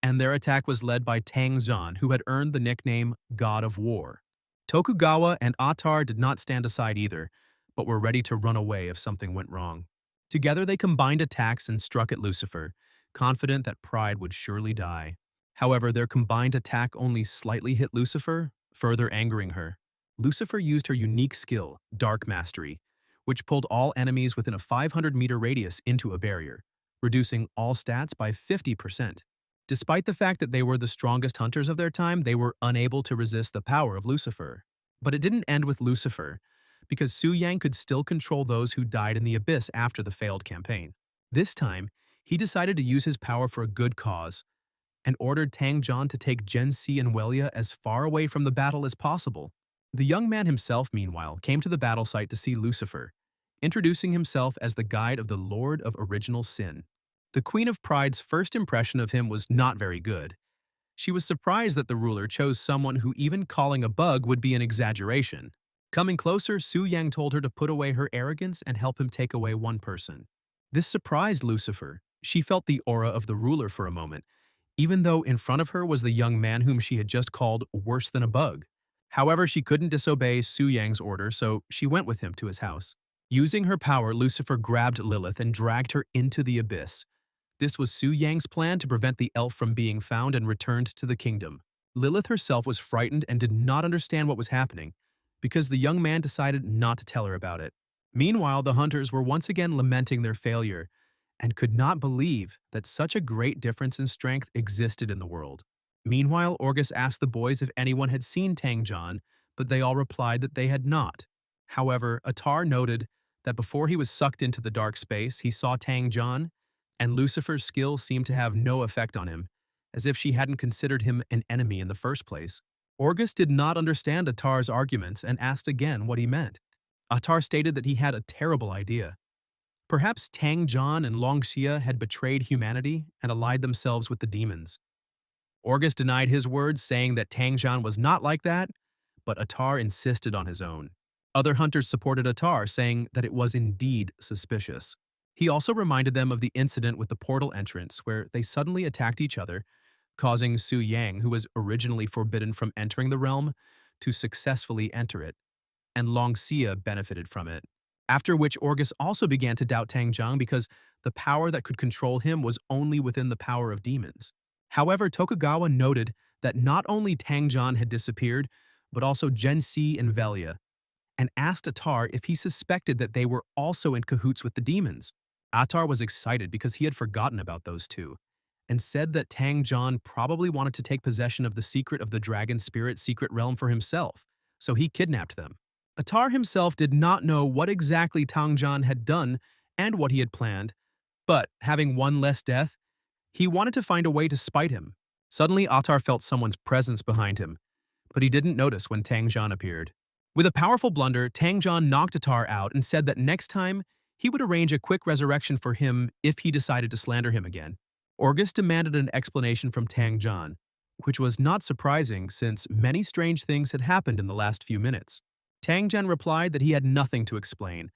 and their attack was led by Tang Zhan, who had earned the nickname God of War. Tokugawa and Atar did not stand aside either, but were ready to run away if something went wrong. Together they combined attacks and struck at Lucifer, confident that Pride would surely die. However, their combined attack only slightly hit Lucifer, further angering her. Lucifer used her unique skill, Dark Mastery, which pulled all enemies within a 500-meter radius into a barrier, reducing all stats by 50%. Despite the fact that they were the strongest hunters of their time, they were unable to resist the power of Lucifer. But it didn't end with Lucifer, because Su Yang could still control those who died in the abyss after the failed campaign. This time, he decided to use his power for a good cause, and ordered Tang Zhan to take Gen Si and Welia as far away from the battle as possible. The young man himself, meanwhile, came to the battle site to see Lucifer, introducing himself as the guide of the Lord of Original Sin. The Queen of Pride's first impression of him was not very good. She was surprised that the ruler chose someone who even calling a bug would be an exaggeration. Coming closer, Su Yang told her to put away her arrogance and help him take away one person. This surprised Lucifer. She felt the aura of the ruler for a moment, even though in front of her was the young man whom she had just called worse than a bug. However, she couldn't disobey Su Yang's order, so she went with him to his house. Using her power, Lucifer grabbed Lilith and dragged her into the abyss. This was Su Yang's plan to prevent the elf from being found and returned to the kingdom. Lilith herself was frightened and did not understand what was happening, because the young man decided not to tell her about it. Meanwhile, the hunters were once again lamenting their failure, and could not believe that such a great difference in strength existed in the world. Meanwhile, Orgus asked the boys if anyone had seen Tang Zhan, but they all replied that they had not. However, Atar noted that before he was sucked into the dark space, he saw Tang Zhan, and Lucifer's skill seemed to have no effect on him, as if she hadn't considered him an enemy in the first place. Orgus did not understand Atar's arguments and asked again what he meant. Atar stated that he had a terrible idea. Perhaps Tang Zhan and Longxia had betrayed humanity and allied themselves with the demons. Orgus denied his words, saying that Tang Zhan was not like that, but Atar insisted on his own. Other hunters supported Atar, saying that it was indeed suspicious. He also reminded them of the incident with the portal entrance, where they suddenly attacked each other, causing Su Yang, who was originally forbidden from entering the realm, to successfully enter it, and Longxia benefited from it. After which Orgus also began to doubt Tang Zhan because the power that could control him was only within the power of demons. However, Tokugawa noted that not only Tang Zhan had disappeared, but also Gen Si and Velia, and asked Atar if he suspected that they were also in cahoots with the demons. Atar was excited because he had forgotten about those two, and said that Tang Zhan probably wanted to take possession of the secret of the Dragon Spirit secret realm for himself, so he kidnapped them. Atar himself did not know what exactly Tang Zhan had done and what he had planned, but, having one less death, he wanted to find a way to spite him. Suddenly, Atar felt someone's presence behind him, but he didn't notice when Tang Zhan appeared. With a powerful blunder, Tang Zhan knocked Atar out and said that next time, he would arrange a quick resurrection for him if he decided to slander him again. Orgus demanded an explanation from Tang Zhan, which was not surprising since many strange things had happened in the last few minutes. Tang Zhan replied that he had nothing to explain,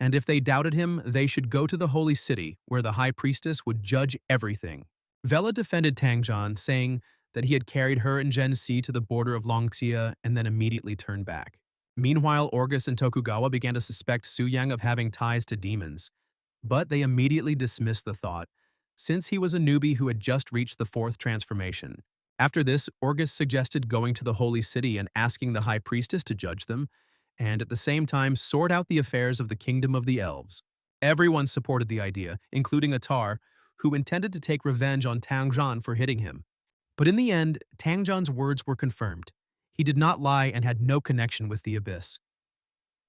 and if they doubted him, they should go to the holy city, where the high priestess would judge everything. Vela defended Tang Zhan, saying that he had carried her and Gen Si to the border of Longxia and then immediately turned back. Meanwhile, Orgus and Tokugawa began to suspect Su Yang of having ties to demons, but they immediately dismissed the thought, since he was a newbie who had just reached the fourth transformation. After this, Orgus suggested going to the holy city and asking the high priestess to judge them, and at the same time sort out the affairs of the kingdom of the elves. Everyone supported the idea, including Atar, who intended to take revenge on Tang Zhan for hitting him. But in the end, Tang Zhan's words were confirmed. He did not lie and had no connection with the abyss.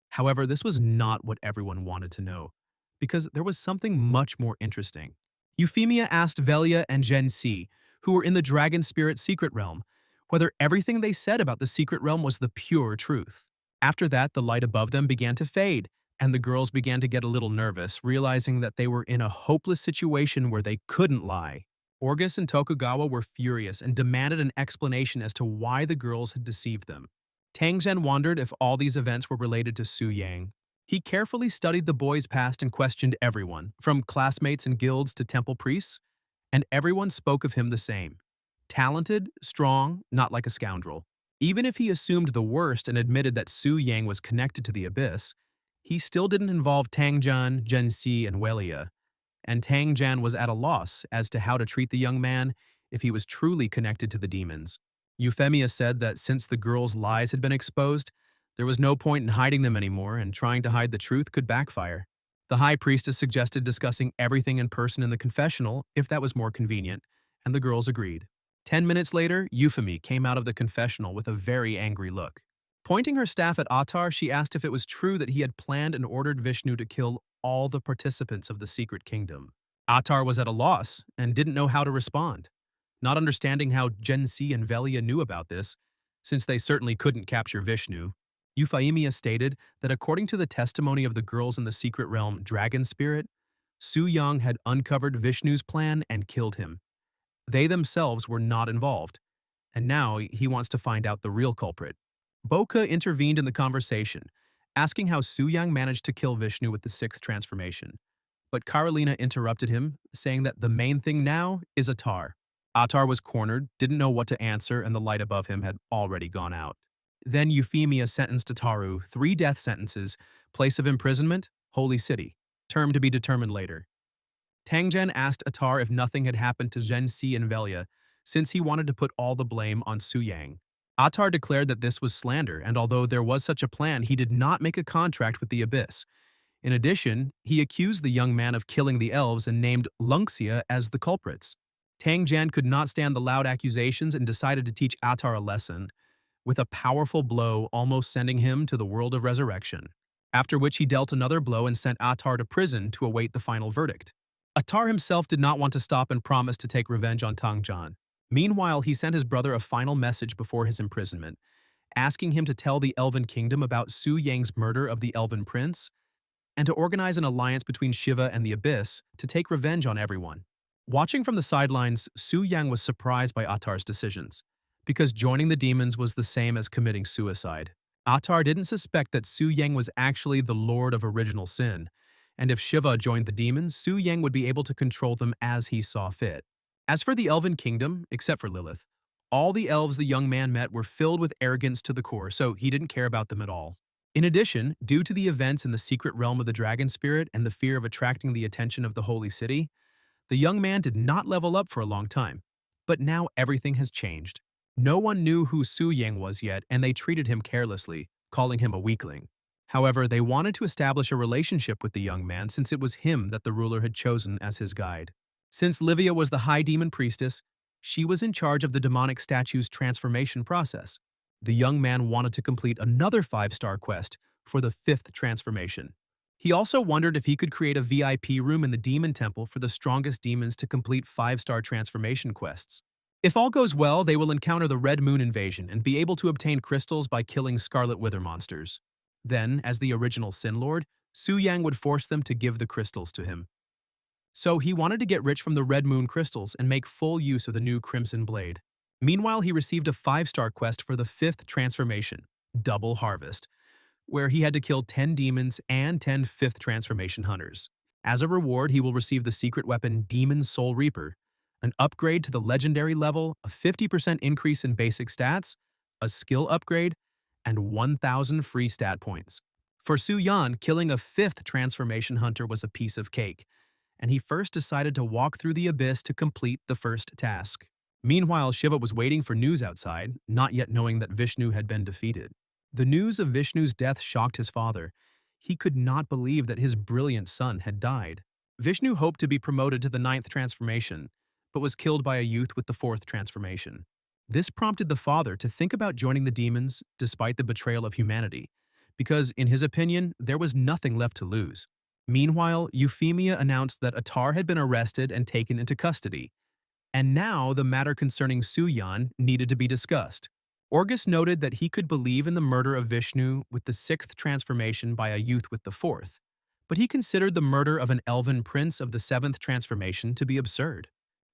However, this was not what everyone wanted to know, because there was something much more interesting. Euphemia asked Velia and Gen Si, who were in the dragon spirit secret realm, whether everything they said about the secret realm was the pure truth. After that, the light above them began to fade, and the girls began to get a little nervous, realizing that they were in a hopeless situation where they couldn't lie. Orgus and Tokugawa were furious and demanded an explanation as to why the girls had deceived them. Tangzhen wondered if all these events were related to Su Yang. He carefully studied the boys' past and questioned everyone, from classmates and guilds to temple priests, and everyone spoke of him the same. Talented, strong, not like a scoundrel. Even if he assumed the worst and admitted that Su Yang was connected to the Abyss, he still didn't involve Tangzhen, Genxi, and Welia, and Tangzhen was at a loss as to how to treat the young man if he was truly connected to the demons. Euphemia said that since the girls' lies had been exposed, there was no point in hiding them anymore, and trying to hide the truth could backfire. The high priestess suggested discussing everything in person in the confessional if that was more convenient, and the girls agreed. 10 minutes later, Euphemia came out of the confessional with a very angry look. Pointing her staff at Attar, she asked if it was true that he had planned and ordered Vishnu to kill all the participants of the secret kingdom. Attar was at a loss and didn't know how to respond. Not understanding how Genxi and Velia knew about this, since they certainly couldn't capture Vishnu, Euphemia stated that according to the testimony of the girls in the secret realm Dragon Spirit, Su Yang had uncovered Vishnu's plan and killed him. They themselves were not involved, and now he wants to find out the real culprit. Boka intervened in the conversation, asking how Su Yang managed to kill Vishnu with the sixth transformation. But Karolina interrupted him, saying that the main thing now is Attar. Attar was cornered, didn't know what to answer, and the light above him had already gone out. Then Euphemia sentenced Ataru 3 death sentences, place of imprisonment, Holy City, term to be determined later. Tangzhen asked Attar if nothing had happened to Genxi and Velia, since he wanted to put all the blame on Su Yang. Attar declared that this was slander, and although there was such a plan, he did not make a contract with the Abyss. In addition, he accused the young man of killing the elves and named Lunxia as the culprits. Tangzhen could not stand the loud accusations and decided to teach Attar a lesson, with a powerful blow almost sending him to the world of resurrection, after which he dealt another blow and sent Attar to prison to await the final verdict. Attar himself did not want to stop and promised to take revenge on Tangzhen. Meanwhile, he sent his brother a final message before his imprisonment, asking him to tell the Elven Kingdom about Su Yang's murder of the Elven Prince, and to organize an alliance between Shiva and the Abyss to take revenge on everyone. Watching from the sidelines, Su Yang was surprised by Attar's decisions, because joining the demons was the same as committing suicide. Attar didn't suspect that Su Yang was actually the Lord of Original Sin, and if Shiva joined the demons, Su Yang would be able to control them as he saw fit. As for the Elven Kingdom, except for Lilith, all the elves the young man met were filled with arrogance to the core, so he didn't care about them at all. In addition, due to the events in the secret realm of the Dragon Spirit and the fear of attracting the attention of the Holy City, the young man did not level up for a long time. But now everything has changed. No one knew who Su Yang was yet, and they treated him carelessly, calling him a weakling. However, they wanted to establish a relationship with the young man since it was him that the ruler had chosen as his guide. Since Livia was the High Demon Priestess, she was in charge of the demonic statue's transformation process. The young man wanted to complete another 5-star quest for the 5th transformation. He also wondered if he could create a VIP room in the Demon Temple for the strongest demons to complete 5-star transformation quests. If all goes well, they will encounter the Red Moon invasion and be able to obtain crystals by killing Scarlet Wither monsters. Then, as the original Sin Lord, Su Yang would force them to give the crystals to him. So he wanted to get rich from the Red Moon crystals and make full use of the new Crimson Blade. Meanwhile, he received a 5-star quest for the 5th transformation, Double Harvest, where he had to kill 10 demons and 10 5th transformation hunters. As a reward, he will receive the secret weapon Demon Soul Reaper, an upgrade to the legendary level, a 50% increase in basic stats, a skill upgrade, and 1,000 free stat points. For Su Yan, killing a 5th transformation hunter was a piece of cake, and he first decided to walk through the abyss to complete the first task. Meanwhile, Shiva was waiting for news outside, not yet knowing that Vishnu had been defeated. The news of Vishnu's death shocked his father. He could not believe that his brilliant son had died. Vishnu hoped to be promoted to the 9th transformation, but was killed by a youth with the 4th transformation. This prompted the father to think about joining the demons despite the betrayal of humanity, because, in his opinion, there was nothing left to lose. Meanwhile, Euphemia announced that Attar had been arrested and taken into custody, And now the matter concerning Suyan needed to be discussed. Orgus noted that he could believe in the murder of Vishnu with the sixth transformation by a youth with the fourth, but he considered the murder of an elven prince of the seventh transformation to be absurd.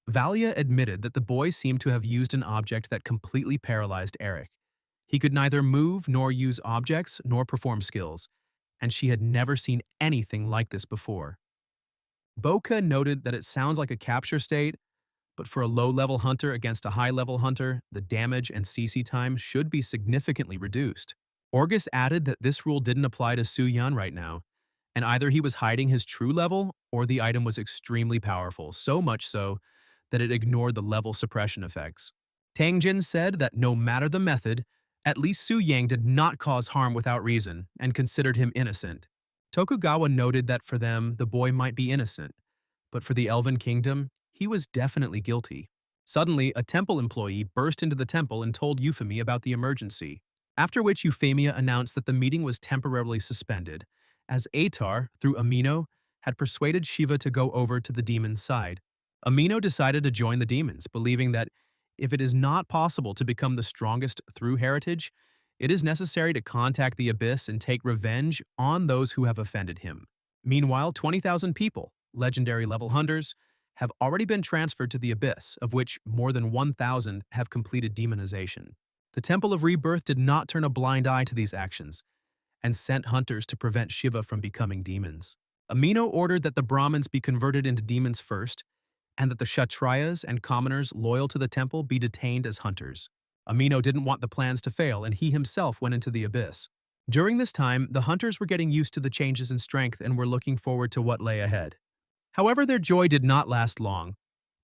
Valia admitted that the boy seemed to have used an object that completely paralyzed Eric. He could neither move nor use objects nor perform skills, and she had never seen anything like this before. Boka noted that it sounds like a capture state, but for a low-level hunter against a high-level hunter, the damage and CC time should be significantly reduced. Orgus added that this rule didn't apply to Suyan right now, and either he was hiding his true level or the item was extremely powerful, so much so that it ignored the level suppression effects. Tangjin said that no matter the method, at least Su Yang did not cause harm without reason and considered him innocent. Tokugawa noted that for them, the boy might be innocent, but for the Elven Kingdom, he was definitely guilty. Suddenly, a temple employee burst into the temple and told Euphemia about the emergency, after which Euphemia announced that the meeting was temporarily suspended, as Atar, through Amino, had persuaded Shiva to go over to the demon's side. Amino decided to join the demons, believing that if it is not possible to become the strongest through heritage, it is necessary to contact the Abyss and take revenge on those who have offended him. Meanwhile, 20,000 people, legendary level hunters, have already been transferred to the Abyss, of which more than 1,000 have completed demonization. The Temple of Rebirth did not turn a blind eye to these actions, and sent hunters to prevent Shiva from becoming demons. Amino ordered that the Brahmins be converted into demons first, and that the Kshatriyas and commoners loyal to the temple be detained as hunters. Amino didn't want the plans to fail, and he himself went into the Abyss. During this time, the hunters were getting used to the changes in strength and were looking forward to what lay ahead. However, their joy did not last long.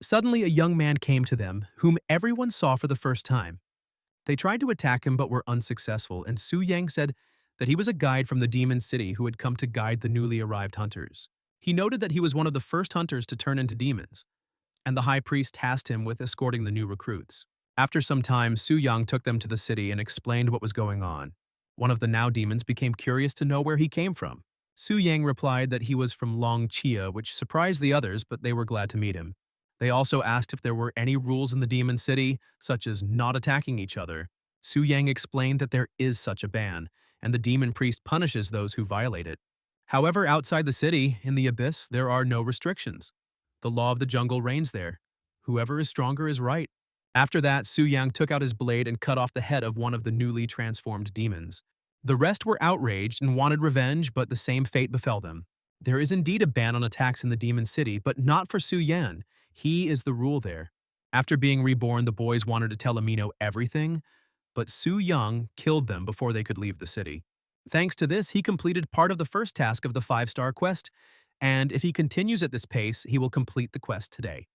Suddenly, a young man came to them, whom everyone saw for the first time. They tried to attack him but were unsuccessful, and Su Yang said that he was a guide from the demon city who had come to guide the newly arrived hunters. He noted that he was one of the first hunters to turn into demons, and the high priest tasked him with escorting the new recruits. After some time, Su Yang took them to the city and explained what was going on. One of the now demons became curious to know where he came from. Su Yang replied that he was from Long Chia, which surprised the others, but they were glad to meet him. They also asked if there were any rules in the demon city, such as not attacking each other. Su Yang explained that there is such a ban, and the demon priest punishes those who violate it. However, outside the city, in the Abyss, there are no restrictions. The law of the jungle reigns there. Whoever is stronger is right. After that, Su Yang took out his blade and cut off the head of one of the newly transformed demons. The rest were outraged and wanted revenge, but the same fate befell them. There is indeed a ban on attacks in the demon city, but not for Su Yan. He is the rule there. After being reborn, the boys wanted to tell Amino everything, but Su Yang killed them before they could leave the city. Thanks to this, he completed part of the first task of the 5-star quest, and if he continues at this pace, he will complete the quest today.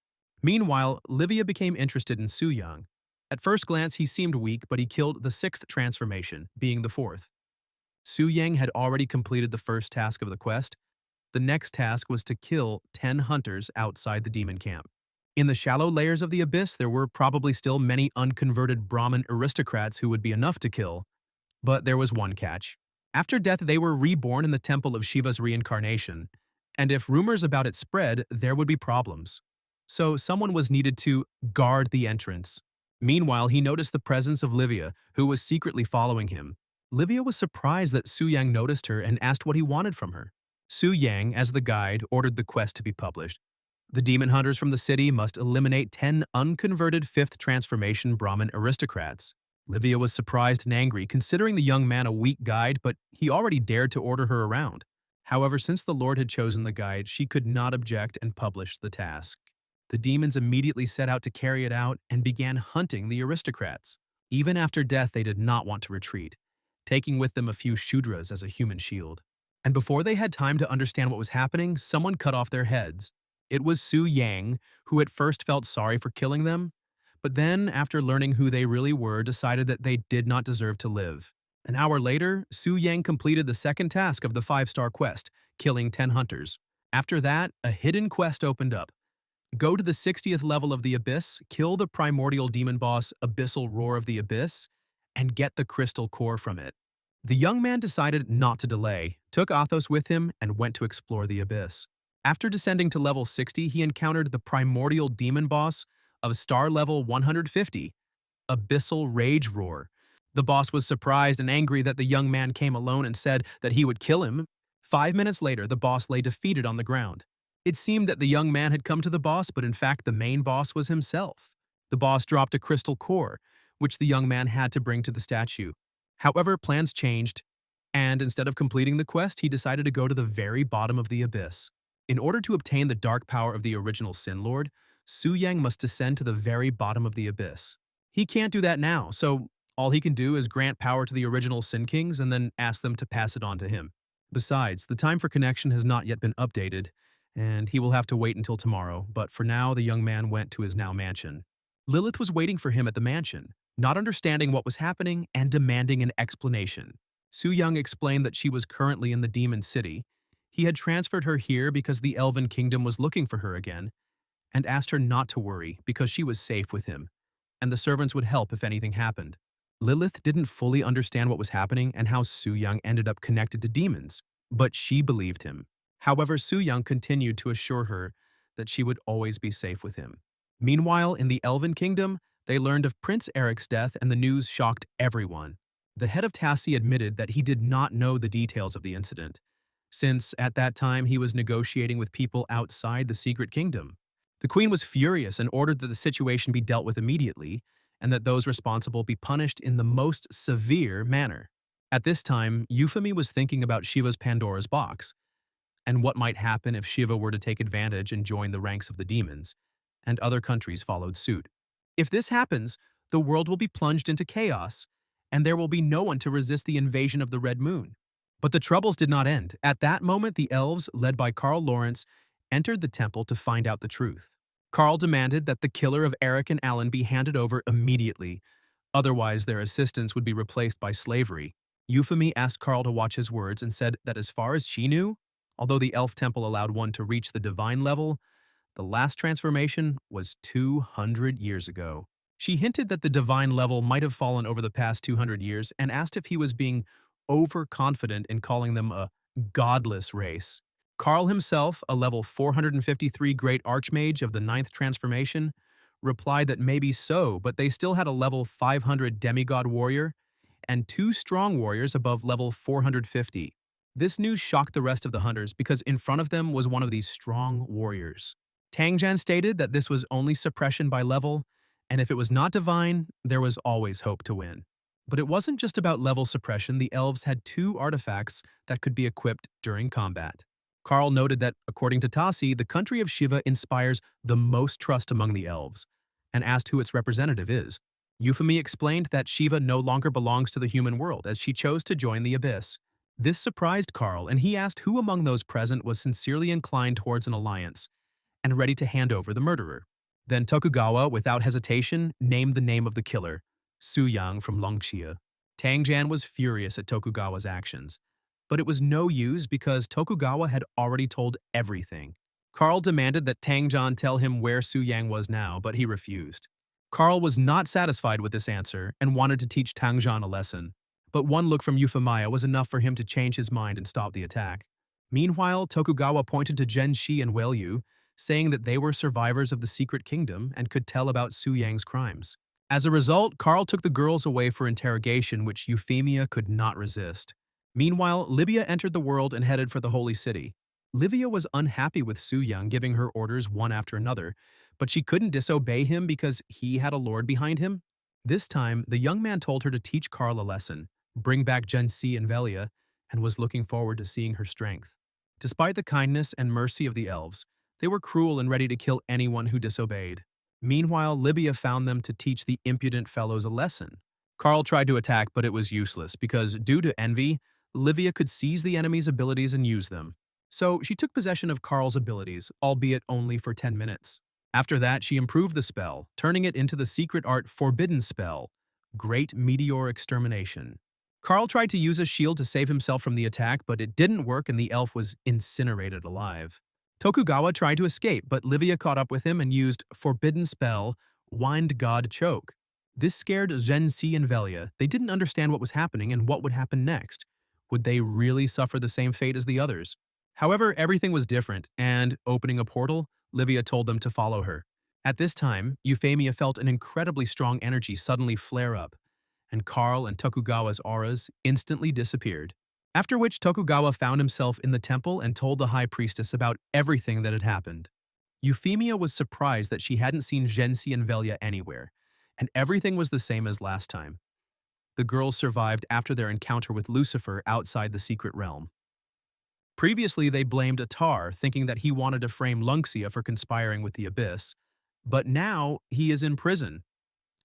Meanwhile, Livia became interested in Su Yang. At first glance, he seemed weak, but he killed the 6th transformation, being the 4th. Su Yang had already completed the first task of the quest. The next task was to kill 10 hunters outside the demon camp. In the shallow layers of the Abyss, there were probably still many unconverted Brahmin aristocrats who would be enough to kill, but there was one catch. After death, they were reborn in the temple of Shiva's reincarnation, and if rumors about it spread, there would be problems. So someone was needed to guard the entrance. Meanwhile, he noticed the presence of Livia, who was secretly following him. Livia was surprised that Su Yang noticed her and asked what he wanted from her. Su Yang, as the guide, ordered the quest to be published. The demon hunters from the city must eliminate 10 unconverted 5th transformation Brahmin aristocrats. Livia was surprised and angry, considering the young man a weak guide, but he already dared to order her around. However, since the Lord had chosen the guide, she could not object and publish the task. The demons immediately set out to carry it out and began hunting the aristocrats. Even after death, they did not want to retreat, taking with them a few Shudras as a human shield. And before they had time to understand what was happening, someone cut off their heads. It was Su Yang, who at first felt sorry for killing them, but then, after learning who they really were, decided that they did not deserve to live. An hour later, Su Yang completed the second task of the 5-star quest, killing 10 hunters. After that, a hidden quest opened up. Go to the 60th level of the Abyss, kill the primordial demon boss Abyssal Roar of the Abyss, and get the crystal core from it. The young man decided not to delay, took Athos with him, and went to explore the Abyss. After descending to level 60, he encountered the primordial demon boss of star level 150, Abyssal Rage Roar. The boss was surprised and angry that the young man came alone and said that he would kill him. 5 minutes later, the boss lay defeated on the ground. It seemed that the young man had come to the boss, but in fact the main boss was himself. The boss dropped a crystal core, which the young man had to bring to the statue. However, plans changed, and instead of completing the quest, he decided to go to the very bottom of the abyss. In order to obtain the dark power of the original Sin Lord, Su Yang must descend to the very bottom of the abyss. He can't do that now, so all he can do is grant power to the original Sin Kings and then ask them to pass it on to him. Besides, the time for connection has not yet been updated, and he will have to wait until tomorrow, but for now the young man went to his now mansion. Lilith was waiting for him at the mansion, not understanding what was happening and demanding an explanation. Su Yang explained that she was currently in the Demon City. He had transferred her here because the Elven Kingdom was looking for her again, and asked her not to worry because she was safe with him, and the servants would help if anything happened. Lilith didn't fully understand what was happening and how Su Yang ended up connected to demons, but she believed him. However, Su Yang continued to assure her that she would always be safe with him. Meanwhile, in the Elven Kingdom, they learned of Prince Eric's death and the news shocked everyone. The head of Tassi admitted that he did not know the details of the incident, since at that time he was negotiating with people outside the secret kingdom. The queen was furious and ordered that the situation be dealt with immediately, and that those responsible be punished in the most severe manner. At this time, Euphemy was thinking about Shiva's Pandora's box, and what might happen if Shiva were to take advantage and join the ranks of the demons, and other countries followed suit. If this happens, the world will be plunged into chaos, and there will be no one to resist the invasion of the Red Moon. But the troubles did not end. At that moment, the elves, led by Carl Lawrence, entered the temple to find out the truth. Carl demanded that the killer of Eric and Alan be handed over immediately, otherwise their assistance would be replaced by slavery. Euphemy asked Carl to watch his words and said that as far as she knew, although the elf temple allowed one to reach the divine level, the last transformation was 200 years ago. She hinted that the divine level might have fallen over the past 200 years and asked if he was being overconfident in calling them a godless race. Carl himself, a level 453 Great Archmage of the 9th Transformation, replied that maybe so, but they still had a level 500 Demigod Warrior and 2 Strong Warriors above level 450. This news shocked the rest of the hunters because in front of them was one of these strong warriors. Tangjan stated that this was only suppression by level, and if it was not divine, there was always hope to win. But it wasn't just about level suppression. The elves had 2 artifacts that could be equipped during combat. Carl noted that, according to Tassi, the country of Shiva inspires the most trust among the elves, and asked who its representative is. Euphemy explained that Shiva no longer belongs to the human world, as she chose to join the Abyss. This surprised Carl, and he asked who among those present was sincerely inclined towards an alliance, and ready to hand over the murderer. Then Tokugawa, without hesitation, named the name of the killer, Su Yang from Longxia. Tangjan was furious at Tokugawa's actions, but it was no use because Tokugawa had already told everything. Carl demanded that Tangjan tell him where Su Yang was now, but he refused. Carl was not satisfied with this answer and wanted to teach Tangjan a lesson, but one look from Euphemia was enough for him to change his mind and stop the attack. Meanwhile, Tokugawa pointed to Genshi and Welyu, saying that they were survivors of the secret kingdom and could tell about Su Yang's crimes. As a result, Carl took the girls away for interrogation, which Euphemia could not resist. Meanwhile, Libya entered the world and headed for the Holy City. Livia was unhappy with Su Yang giving her orders one after another, but she couldn't disobey him because he had a lord behind him. This time, the young man told her to teach Carl a lesson, bring back Gensi and Velia, and was looking forward to seeing her strength. Despite the kindness and mercy of the elves, they were cruel and ready to kill anyone who disobeyed. Meanwhile, Libya found them to teach the impudent fellows a lesson. Carl tried to attack, but it was useless because, due to envy, Livia could seize the enemy's abilities and use them. So she took possession of Carl's abilities, albeit only for 10 minutes. After that, she improved the spell, turning it into the secret art Forbidden Spell, Great Meteor Extermination. Carl tried to use a shield to save himself from the attack, but it didn't work and the elf was incinerated alive. Tokugawa tried to escape, but Livia caught up with him and used Forbidden Spell, Wind God Choke. This scared Gensi and Velia. They didn't understand what was happening and what would happen next. Would they really suffer the same fate as the others? However, everything was different, and, opening a portal, Livia told them to follow her. At this time, Euphemia felt an incredibly strong energy suddenly flare up, and Karl and Tokugawa's auras instantly disappeared. After which Tokugawa found himself in the temple and told the high priestess about everything that had happened. Euphemia was surprised that she hadn't seen Gensi and Velia anywhere, and everything was the same as last time. The girls survived after their encounter with Lucifer outside the secret realm. Previously, they blamed Atar, thinking that he wanted to frame Lunxia for conspiring with the Abyss, but now he is in prison,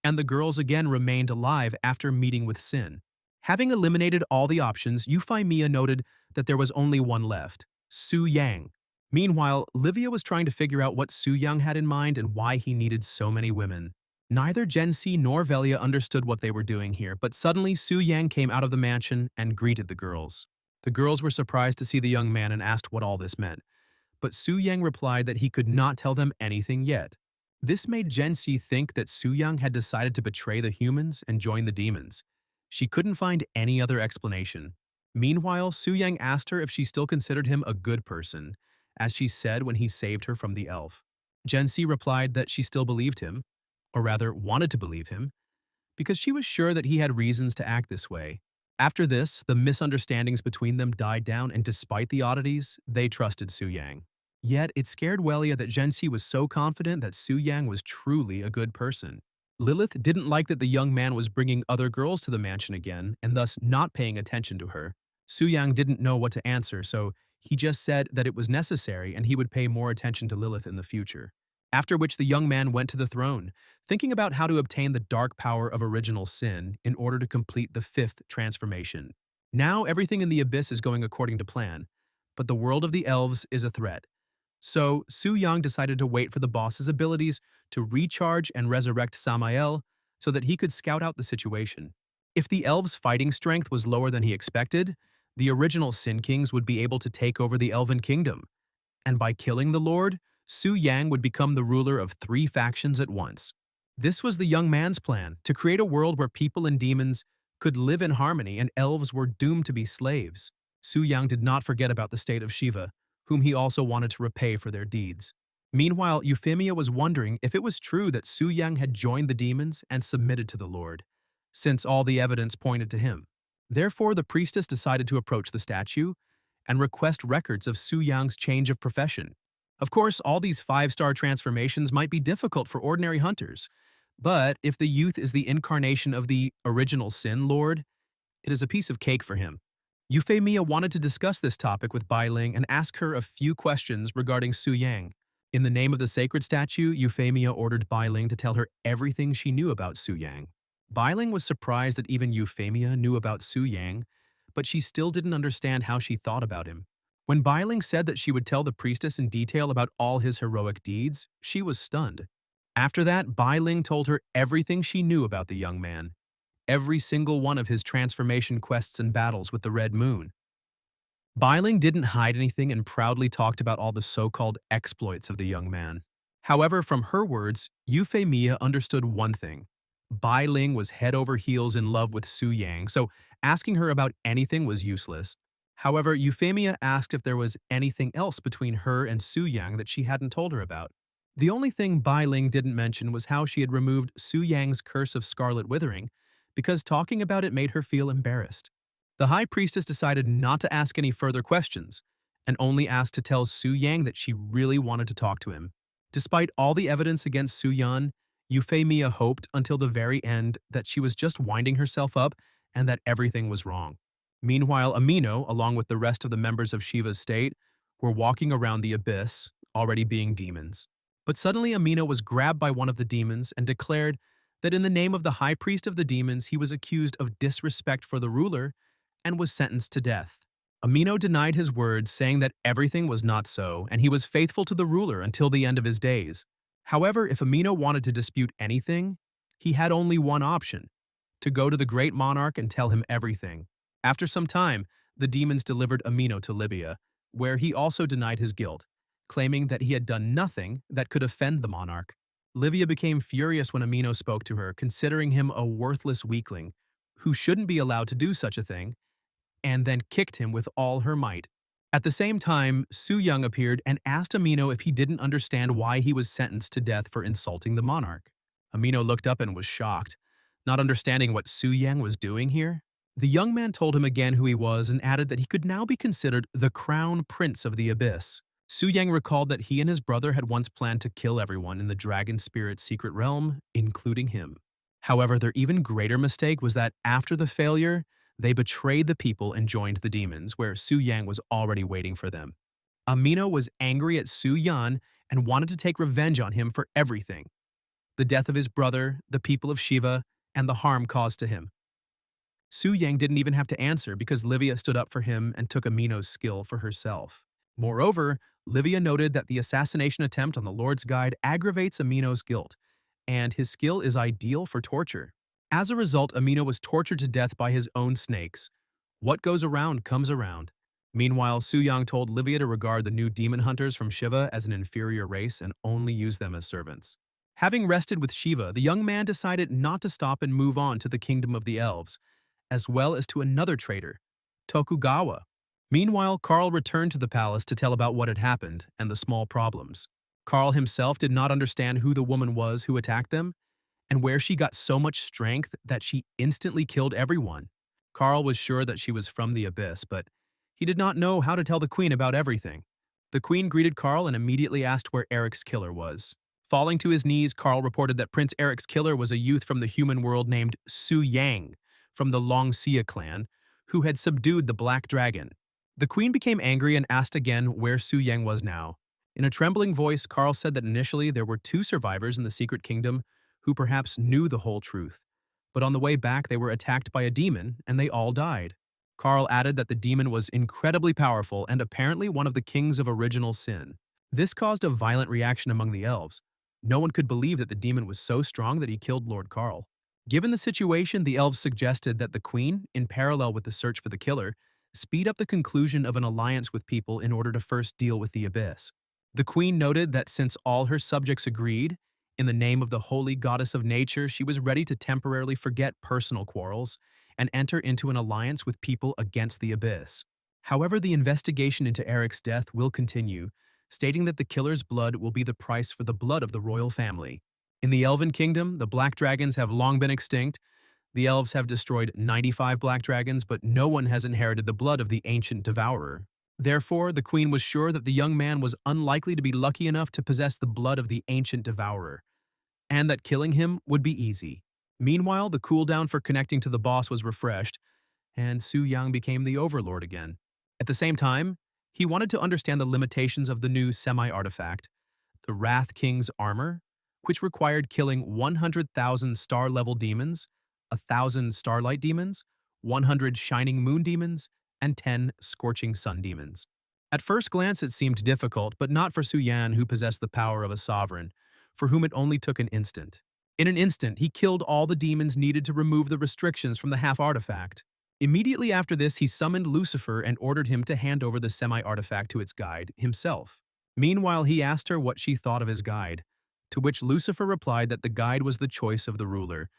and the girls again remained alive after meeting with Sin. Having eliminated all the options, Euphemia noted that there was only one left, Su Yang. Meanwhile, Livia was trying to figure out what Su Yang had in mind and why he needed so many women. Neither Gensi nor Velia understood what they were doing here, but suddenly Su Yang came out of the mansion and greeted the girls. The girls were surprised to see the young man and asked what all this meant, but Su Yang replied that he could not tell them anything yet. This made Gensi think that Su Yang had decided to betray the humans and join the demons. She couldn't find any other explanation. Meanwhile, Su Yang asked her if she still considered him a good person, as she said when he saved her from the elf. Gensi replied that she still believed him, or rather wanted to believe him, because she was sure that he had reasons to act this way. After this, the misunderstandings between them died down, and despite the oddities, they trusted Su Yang. Yet, it scared Welia that Gensi was so confident that Su Yang was truly a good person. Lilith didn't like that the young man was bringing other girls to the mansion again, and thus not paying attention to her. Su Yang didn't know what to answer, so he just said that it was necessary and he would pay more attention to Lilith in the future. After which the young man went to the throne, thinking about how to obtain the dark power of original sin in order to complete the fifth transformation. Now everything in the abyss is going according to plan, but the world of the elves is a threat. So Su Yang decided to wait for the boss's abilities to recharge and resurrect Samael so that he could scout out the situation. If the elves' fighting strength was lower than he expected, the original Sin Kings would be able to take over the elven kingdom. And by killing the Lord, Su Yang would become the ruler of 3 factions at once. This was the young man's plan, to create a world where people and demons could live in harmony and elves were doomed to be slaves. Su Yang did not forget about the state of Shiva, whom he also wanted to repay for their deeds. Meanwhile, Euphemia was wondering if it was true that Su Yang had joined the demons and submitted to the Lord, since all the evidence pointed to him. Therefore, the priestess decided to approach the statue and request records of Su Yang's change of profession. Of course, all these 5-star transformations might be difficult for ordinary hunters, but if the youth is the incarnation of the original Sin Lord, it is a piece of cake for him. Euphemia wanted to discuss this topic with Bai Ling and ask her a few questions regarding Su Yang. In the name of the sacred statue, Euphemia ordered Bai Ling to tell her everything she knew about Su Yang. Bai Ling was surprised that even Euphemia knew about Su Yang, but she still didn't understand how she thought about him. When Bai Ling said that she would tell the priestess in detail about all his heroic deeds, she was stunned. After that, Bai Ling told her everything she knew about the young man, every single one of his transformation quests and battles with the Red Moon. Bai Ling didn't hide anything and proudly talked about all the so-called exploits of the young man. However, from her words, Euphemia understood one thing. Bai Ling was head over heels in love with Su Yang, so asking her about anything was useless. However, Euphemia asked if there was anything else between her and Su Yang that she hadn't told her about. The only thing Bai Ling didn't mention was how she had removed Su Yang's curse of scarlet withering, because talking about it made her feel embarrassed. The high priestess decided not to ask any further questions, and only asked to tell Su Yang that she really wanted to talk to him. Despite all the evidence against Su Yan, Euphemia hoped until the very end that she was just winding herself up and that everything was wrong. Meanwhile, Amino, along with the rest of the members of Shiva's state, were walking around the abyss, already being demons. But suddenly Amino was grabbed by one of the demons and declared that in the name of the high priest of the demons he was accused of disrespect for the ruler and was sentenced to death. Amino denied his words, saying that everything was not so and he was faithful to the ruler until the end of his days. However, if Amino wanted to dispute anything, he had only one option: to go to the great monarch and tell him everything. After some time, the demons delivered Amino to Libya, where he also denied his guilt, claiming that he had done nothing that could offend the monarch. Livia became furious when Amino spoke to her, considering him a worthless weakling who shouldn't be allowed to do such a thing, and then kicked him with all her might. At the same time, Su Yung appeared and asked Amino if he didn't understand why he was sentenced to death for insulting the monarch. Amino looked up and was shocked, not understanding what Su Yang was doing here. The young man told him again who he was and added that he could now be considered the crown prince of the abyss. Su Yang recalled that he and his brother had once planned to kill everyone in the dragon spirit's secret realm, including him. However, their even greater mistake was that after the failure, they betrayed the people and joined the demons, where Su Yang was already waiting for them. Amino was angry at Su Yan and wanted to take revenge on him for everything: the death of his brother, the people of Shiva, and the harm caused to him. Su Yang didn't even have to answer because Livia stood up for him and took Amino's skill for herself. Moreover, Livia noted that the assassination attempt on the Lord's Guide aggravates Amino's guilt, and his skill is ideal for torture. As a result, Amino was tortured to death by his own snakes. What goes around comes around. Meanwhile, Su Yang told Livia to regard the new demon hunters from Shiva as an inferior race and only use them as servants. Having rested with Shiva, the young man decided not to stop and move on to the kingdom of the elves, as well as to another traitor, Tokugawa. Meanwhile, Karl returned to the palace to tell about what had happened and the small problems. Karl himself did not understand who the woman was who attacked them, and where she got so much strength that she instantly killed everyone. Karl was sure that she was from the abyss, but he did not know how to tell the queen about everything. The queen greeted Karl and immediately asked where Eric's killer was. Falling to his knees, Karl reported that Prince Eric's killer was a youth from the human world named Su Yang, from the Longxia clan, who had subdued the Black Dragon. The queen became angry and asked again where Su Yang was now. In a trembling voice, Karl said that initially there were 2 survivors in the secret kingdom who perhaps knew the whole truth, but on the way back they were attacked by a demon and they all died. Karl added that the demon was incredibly powerful and apparently one of the kings of original sin. This caused a violent reaction among the elves. No one could believe that the demon was so strong that he killed Lord Karl. Given the situation, the elves suggested that the queen, in parallel with the search for the killer, speed up the conclusion of an alliance with people in order to first deal with the abyss. The queen noted that since all her subjects agreed, in the name of the holy goddess of nature, she was ready to temporarily forget personal quarrels and enter into an alliance with people against the abyss. However, the investigation into Eric's death will continue, stating that the killer's blood will be the price for the blood of the royal family. In the Elven Kingdom, the Black Dragons have long been extinct. The elves have destroyed 95 Black Dragons, but no one has inherited the blood of the ancient devourer. Therefore, the queen was sure that the young man was unlikely to be lucky enough to possess the blood of the ancient devourer, and that killing him would be easy. Meanwhile, the cooldown for connecting to the boss was refreshed, and Su Yang became the overlord again. At the same time, he wanted to understand the limitations of the new semi-artifact, the Wrath King's armor, which required killing 100,000 star-level demons, 1,000 starlight demons, 100 shining moon demons, and 10 scorching sun demons. At first glance it seemed difficult, but not for Su Yan, who possessed the power of a sovereign, for whom it only took an instant. In an instant, he killed all the demons needed to remove the restrictions from the half-artifact. Immediately after this, he summoned Lucifer and ordered him to hand over the semi-artifact to its guide, himself. Meanwhile, he asked her what she thought of his guide, to which Lucifer replied that the guide was the choice of the ruler,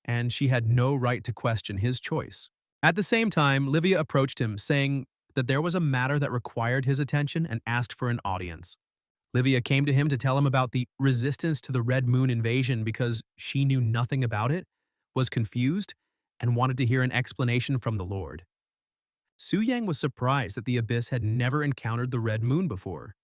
and she had no right to question his choice. At the same time, Livia approached him, saying that there was a matter that required his attention and asked for an audience. Livia came to him to tell him about the resistance to the Red Moon invasion because she knew nothing about it, was confused, and wanted to hear an explanation from the Lord. Su Yang was surprised that the Abyss had never encountered the Red Moon before.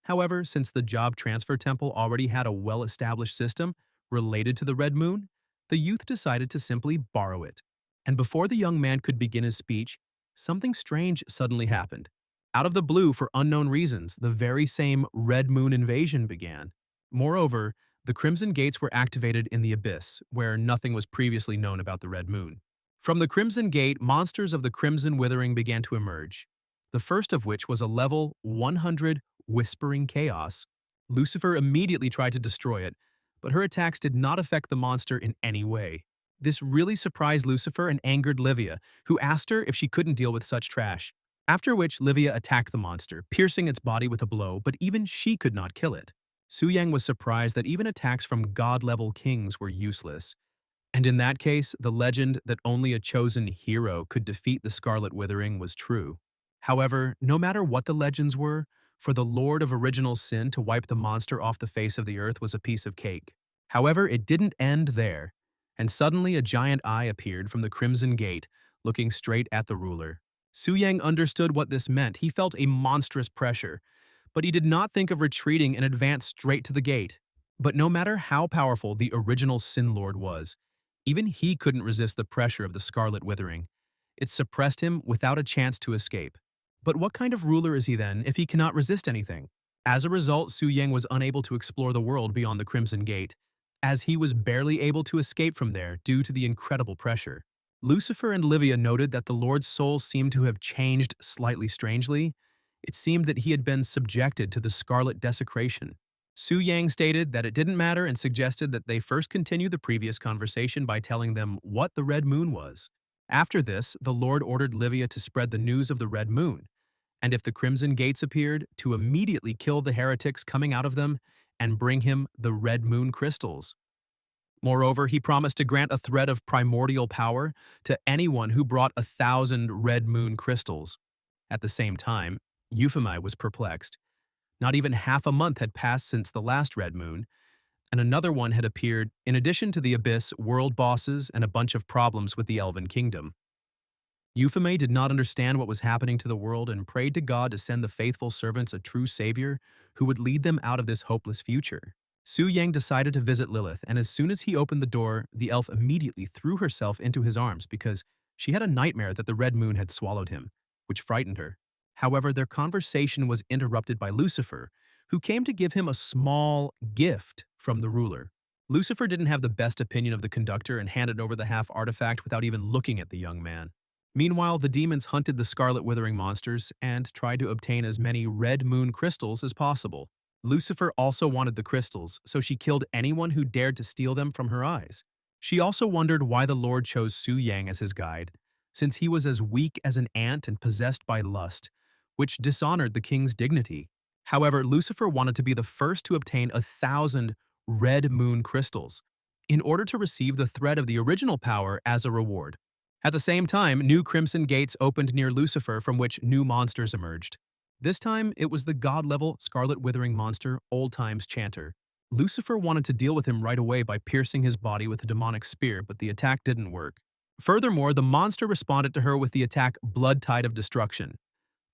However, since the Job Transfer Temple already had a well-established system related to the Red Moon, the youth decided to simply borrow it. And before the young man could begin his speech, something strange suddenly happened. Out of the blue, for unknown reasons, the very same Red Moon invasion began. Moreover, the Crimson Gates were activated in the Abyss, where nothing was previously known about the Red Moon. From the Crimson Gate, monsters of the Crimson Withering began to emerge, the first of which was a level 100 Whispering Chaos. Lucifer immediately tried to destroy it, but her attacks did not affect the monster in any way. This really surprised Lucifer and angered Livia, who asked her if she couldn't deal with such trash. After which, Livia attacked the monster, piercing its body with a blow, but even she could not kill it. Su Yang was surprised that even attacks from god-level kings were useless. And in that case, the legend that only a chosen hero could defeat the Scarlet Withering was true. However, no matter what the legends were, for the Lord of Original Sin to wipe the monster off the face of the earth was a piece of cake. However, it didn't end there, and suddenly a giant eye appeared from the Crimson Gate, looking straight at the ruler. Su Yang understood what this meant. He felt a monstrous pressure, but he did not think of retreating and advanced straight to the gate. But no matter how powerful the original Sin Lord was, even he couldn't resist the pressure of the Scarlet Withering. It suppressed him without a chance to escape. But what kind of ruler is he then if he cannot resist anything? As a result, Su Yang was unable to explore the world beyond the Crimson Gate, as he was barely able to escape from there due to the incredible pressure. Lucifer and Livia noted that the Lord's soul seemed to have changed slightly strangely. It seemed that he had been subjected to the scarlet desecration. Su Yang stated that it didn't matter and suggested that they first continue the previous conversation by telling them what the red moon was. After this, the Lord ordered Livia to spread the news of the red moon, and if the Crimson Gates appeared, to immediately kill the heretics coming out of them and bring him the red moon crystals. Moreover, he promised to grant a thread of primordial power to anyone who brought 1,000 red moon crystals. At the same time, Euphemia was perplexed. Not even half a month had passed since the last red moon, and another one had appeared in addition to the Abyss, world bosses, and a bunch of problems with the Elven Kingdom. Euphemia did not understand what was happening to the world and prayed to God to send the faithful servants a true savior who would lead them out of this hopeless future. Su Yang decided to visit Lilith, and as soon as he opened the door, the elf immediately threw herself into his arms because she had a nightmare that the red moon had swallowed him, which frightened her. However, their conversation was interrupted by Lucifer, who came to give him a small gift from the ruler. Lucifer didn't have the best opinion of the conductor and handed over the half artifact without even looking at the young man. Meanwhile, the demons hunted the Scarlet Withering monsters and tried to obtain as many red moon crystals as possible. Lucifer also wanted the crystals, so she killed anyone who dared to steal them from her eyes. She also wondered why the Lord chose Su Yang as his guide, since he was as weak as an ant and possessed by lust, which dishonored the king's dignity. However, Lucifer wanted to be the first to obtain 1,000 red moon crystals, in order to receive the thread of the original power as a reward. At the same time, new crimson gates opened near Lucifer from which new monsters emerged. This time, it was the god-level Scarlet Withering monster, Old Times Chanter. Lucifer wanted to deal with him right away by piercing his body with a demonic spear, but the attack didn't work. Furthermore, the monster responded to her with the attack Blood Tide of Destruction,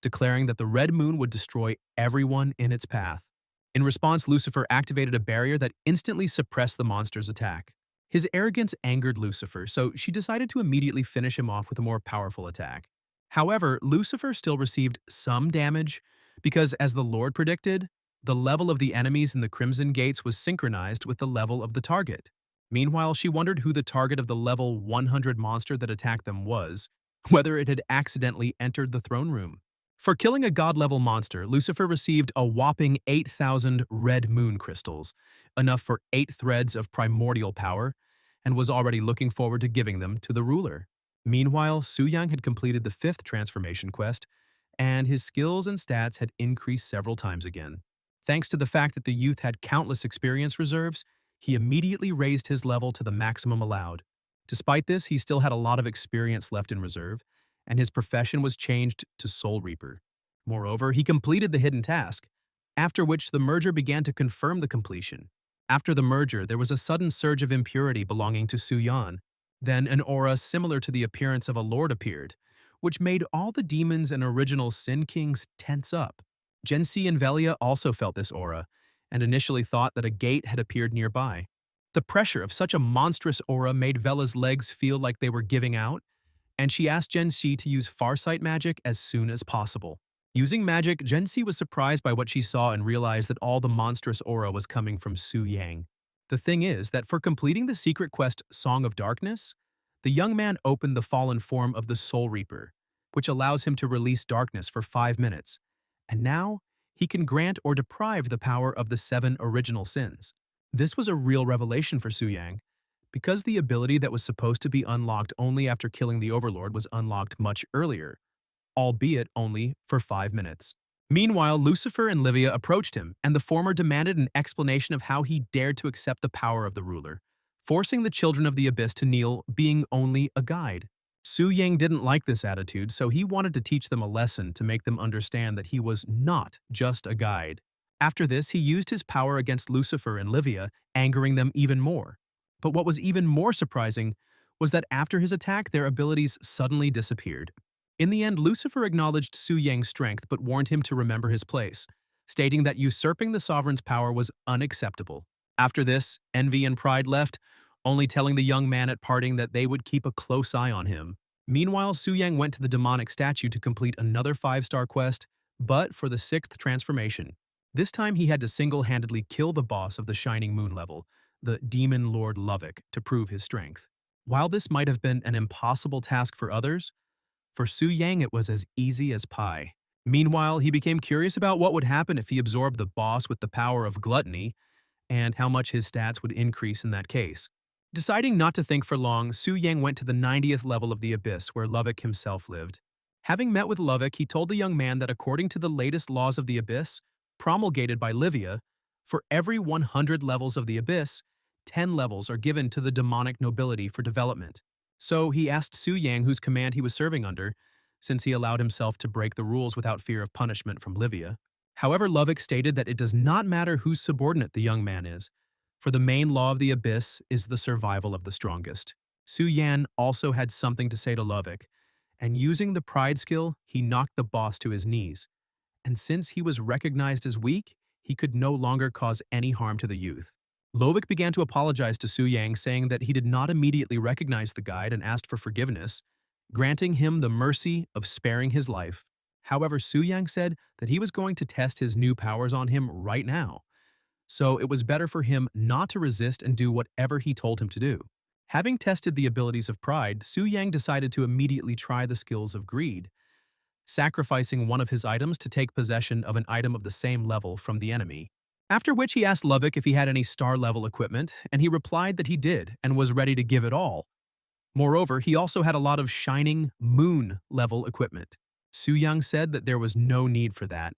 declaring that the red moon would destroy everyone in its path. In response, Lucifer activated a barrier that instantly suppressed the monster's attack. His arrogance angered Lucifer, so she decided to immediately finish him off with a more powerful attack. However, Lucifer still received some damage because, as the Lord predicted, the level of the enemies in the Crimson Gates was synchronized with the level of the target. Meanwhile, she wondered who the target of the level 100 monster that attacked them was, whether it had accidentally entered the throne room. For killing a god-level monster, Lucifer received a whopping 8,000 red moon crystals, enough for 8 threads of primordial power, and was already looking forward to giving them to the ruler. Meanwhile, Su Yang had completed the 5th transformation quest, and his skills and stats had increased several times again. Thanks to the fact that the youth had countless experience reserves, he immediately raised his level to the maximum allowed. Despite this, he still had a lot of experience left in reserve, and his profession was changed to Soul Reaper. Moreover, he completed the hidden task, after which the merger began to confirm the completion. After the merger, there was a sudden surge of impurity belonging to Su Yan. Then an aura similar to the appearance of a lord appeared, which made all the demons and original Sin Kings tense up. Gensi and Velia also felt this aura, and initially thought that a gate had appeared nearby. The pressure of such a monstrous aura made Vela's legs feel like they were giving out, and she asked Gensi to use Farsight magic as soon as possible. Using magic, Gensi was surprised by what she saw and realized that all the monstrous aura was coming from Su Yang. The thing is that for completing the secret quest Song of Darkness, the young man opened the fallen form of the Soul Reaper, which allows him to release darkness for 5 minutes, and now he can grant or deprive the power of the 7 original sins. This was a real revelation for Su Yang, because the ability that was supposed to be unlocked only after killing the Overlord was unlocked much earlier, albeit only for 5 minutes. Meanwhile, Lucifer and Livia approached him, and the former demanded an explanation of how he dared to accept the power of the ruler, forcing the children of the Abyss to kneel, being only a guide. Su Yang didn't like this attitude, so he wanted to teach them a lesson to make them understand that he was not just a guide. After this, he used his power against Lucifer and Livia, angering them even more. But what was even more surprising was that after his attack, their abilities suddenly disappeared. In the end, Lucifer acknowledged Su Yang's strength but warned him to remember his place, stating that usurping the sovereign's power was unacceptable. After this, envy and pride left, only telling the young man at parting that they would keep a close eye on him. Meanwhile, Su Yang went to the demonic statue to complete another 5-star quest, but for the 6th transformation. This time he had to single-handedly kill the boss of the Shining Moon level, the Demon Lord Lovick, to prove his strength. While this might have been an impossible task for others, for Su Yang it was as easy as pie. Meanwhile, he became curious about what would happen if he absorbed the boss with the power of gluttony, and how much his stats would increase in that case. Deciding not to think for long, Su Yang went to the 90th level of the Abyss where Lovick himself lived. Having met with Lovick, he told the young man that according to the latest laws of the Abyss, promulgated by Livia, for every 100 levels of the Abyss, 10 levels are given to the demonic nobility for development. So he asked Su Yang whose command he was serving under, since he allowed himself to break the rules without fear of punishment from Livia. However, Lovick stated that it does not matter whose subordinate the young man is, for the main law of the Abyss is the survival of the strongest. Su Yan also had something to say to Lovick, and using the pride skill, he knocked the boss to his knees. And since he was recognized as weak, he could no longer cause any harm to the youth. Lovick began to apologize to Su Yang, saying that he did not immediately recognize the guide and asked for forgiveness, granting him the mercy of sparing his life. However, Su Yang said that he was going to test his new powers on him right now, so it was better for him not to resist and do whatever he told him to do. Having tested the abilities of pride, Su Yang decided to immediately try the skills of greed, sacrificing one of his items to take possession of an item of the same level from the enemy. After which he asked Lovick if he had any star-level equipment, and he replied that he did and was ready to give it all. Moreover, he also had a lot of Shining Moon-level equipment. Su Yang said that there was no need for that,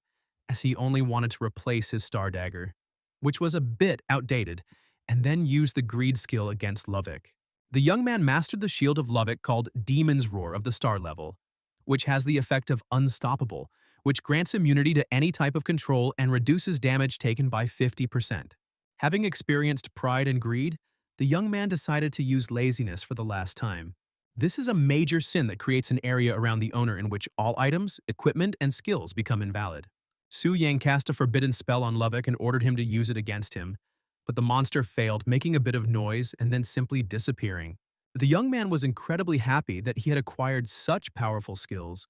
as he only wanted to replace his star dagger, which was a bit outdated, and then used the greed skill against Lovick. The young man mastered the shield of Lovick called Demon's Roar of the star level, which has the effect of Unstoppable, which grants immunity to any type of control and reduces damage taken by 50%. Having experienced pride and greed, the young man decided to use laziness for the last time. This is a major sin that creates an area around the owner in which all items, equipment, and skills become invalid. Su Yang cast a forbidden spell on Lovick and ordered him to use it against him, but the monster failed, making a bit of noise and then simply disappearing. The young man was incredibly happy that he had acquired such powerful skills,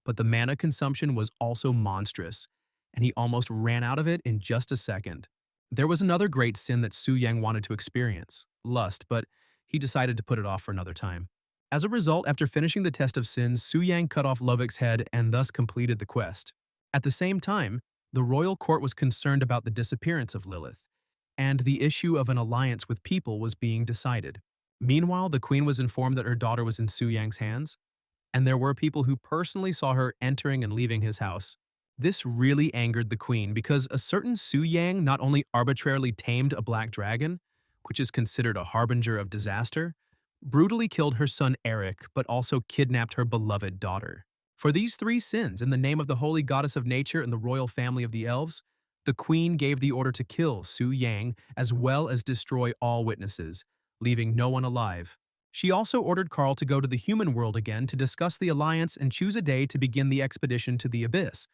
but the mana consumption was also monstrous, and he almost ran out of it in just a second. There was another great sin that Su Yang wanted to experience, lust, but he decided to put it off for another time. As a result, after finishing the test of sins, Su Yang cut off Lovick's head and thus completed the quest. At the same time, the royal court was concerned about the disappearance of Lilith, and the issue of an alliance with people was being decided. Meanwhile, the queen was informed that her daughter was in Su Yang's hands, and there were people who personally saw her entering and leaving his house. This really angered the queen because a certain Su Yang not only arbitrarily tamed a black dragon, which is considered a harbinger of disaster, brutally killed her son Eric, but also kidnapped her beloved daughter. For these 3 sins, in the name of the holy goddess of nature and the royal family of the elves, the queen gave the order to kill Su Yang as well as destroy all witnesses, leaving no one alive. She also ordered Carl to go to the human world again to discuss the alliance and choose a day to begin the expedition to the Abyss,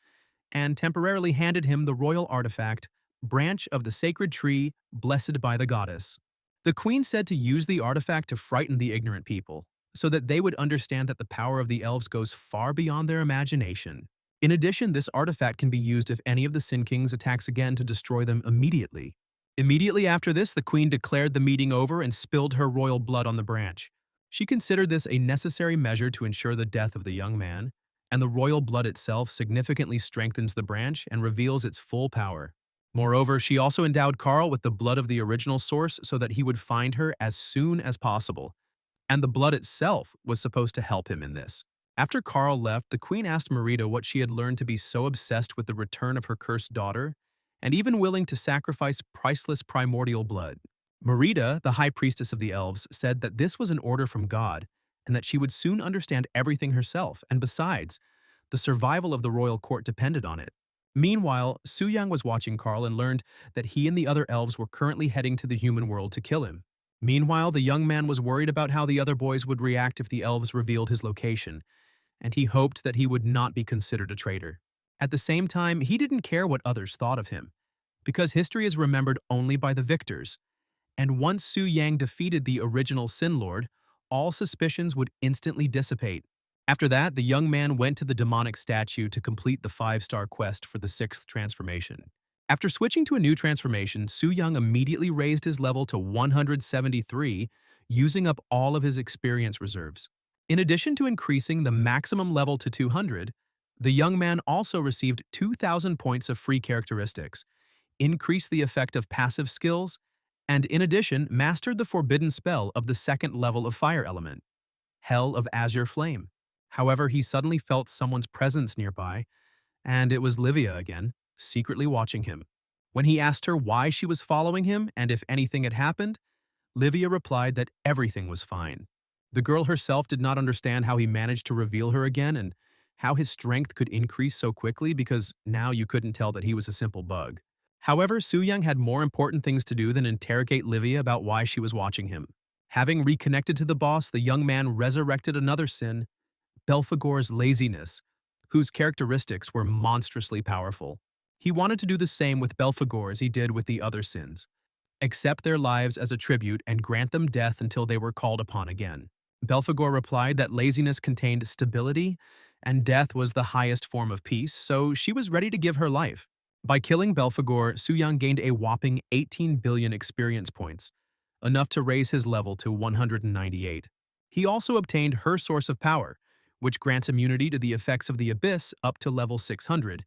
and temporarily handed him the royal artifact, Branch of the Sacred Tree, Blessed by the Goddess. The queen said to use the artifact to frighten the ignorant people, so that they would understand that the power of the elves goes far beyond their imagination. In addition, this artifact can be used if any of the Sin Kings attacks again to destroy them immediately. Immediately after this, the queen declared the meeting over and spilled her royal blood on the branch. She considered this a necessary measure to ensure the death of the young man, and the royal blood itself significantly strengthens the branch and reveals its full power. Moreover, she also endowed Carl with the blood of the original source so that he would find her as soon as possible, and the blood itself was supposed to help him in this. After Carl left, the queen asked Marita what she had learned to be so obsessed with the return of her cursed daughter, and even willing to sacrifice priceless primordial blood. Marita, the high priestess of the elves, said that this was an order from God, and that she would soon understand everything herself, and besides, the survival of the royal court depended on it. Meanwhile, Su Yang was watching Carl and learned that he and the other elves were currently heading to the human world to kill him. Meanwhile, the young man was worried about how the other boys would react if the elves revealed his location, and he hoped that he would not be considered a traitor. At the same time, he didn't care what others thought of him, because history is remembered only by the victors, and once Su Yang defeated the original Sin Lord, all suspicions would instantly dissipate. After that, the young man went to the demonic statue to complete the 5-star quest for the 6th transformation. After switching to a new transformation, Su Yang immediately raised his level to 173, using up all of his experience reserves. In addition to increasing the maximum level to 200, the young man also received 2,000 points of free characteristics, increased the effect of passive skills, and in addition mastered the forbidden spell of the 2nd level of fire element, Hell of Azure Flame. However, he suddenly felt someone's presence nearby, and it was Livia again, secretly watching him. When he asked her why she was following him and if anything had happened, Livia replied that everything was fine. The girl herself did not understand how he managed to reveal her again and how his strength could increase so quickly because now you couldn't tell that he was a simple bug. However, Su Yang had more important things to do than interrogate Livia about why she was watching him. Having reconnected to the boss, the young man resurrected another sin, Belphegor's laziness, whose characteristics were monstrously powerful. He wanted to do the same with Belphegor as he did with the other sins. Accept their lives as a tribute and grant them death until they were called upon again. Belphegor replied that laziness contained stability and death was the highest form of peace, so she was ready to give her life. By killing Belphegor, Su Yang gained a whopping 18 billion experience points, enough to raise his level to 198. He also obtained her source of power, which grants immunity to the effects of the abyss up to level 600,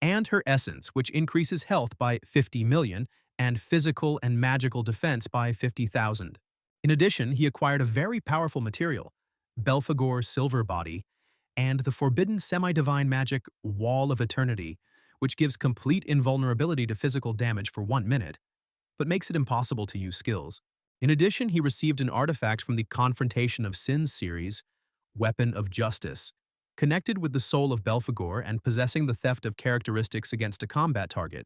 and her essence, which increases health by 50 million and physical and magical defense by 50,000. In addition, he acquired a very powerful material, Belphegor's silver body, and the forbidden semi-divine magic Wall of Eternity, which gives complete invulnerability to physical damage for 1 minute, but makes it impossible to use skills. In addition, he received an artifact from the Confrontation of Sins series, Weapon of Justice, connected with the soul of Belphegor and possessing the theft of characteristics against a combat target.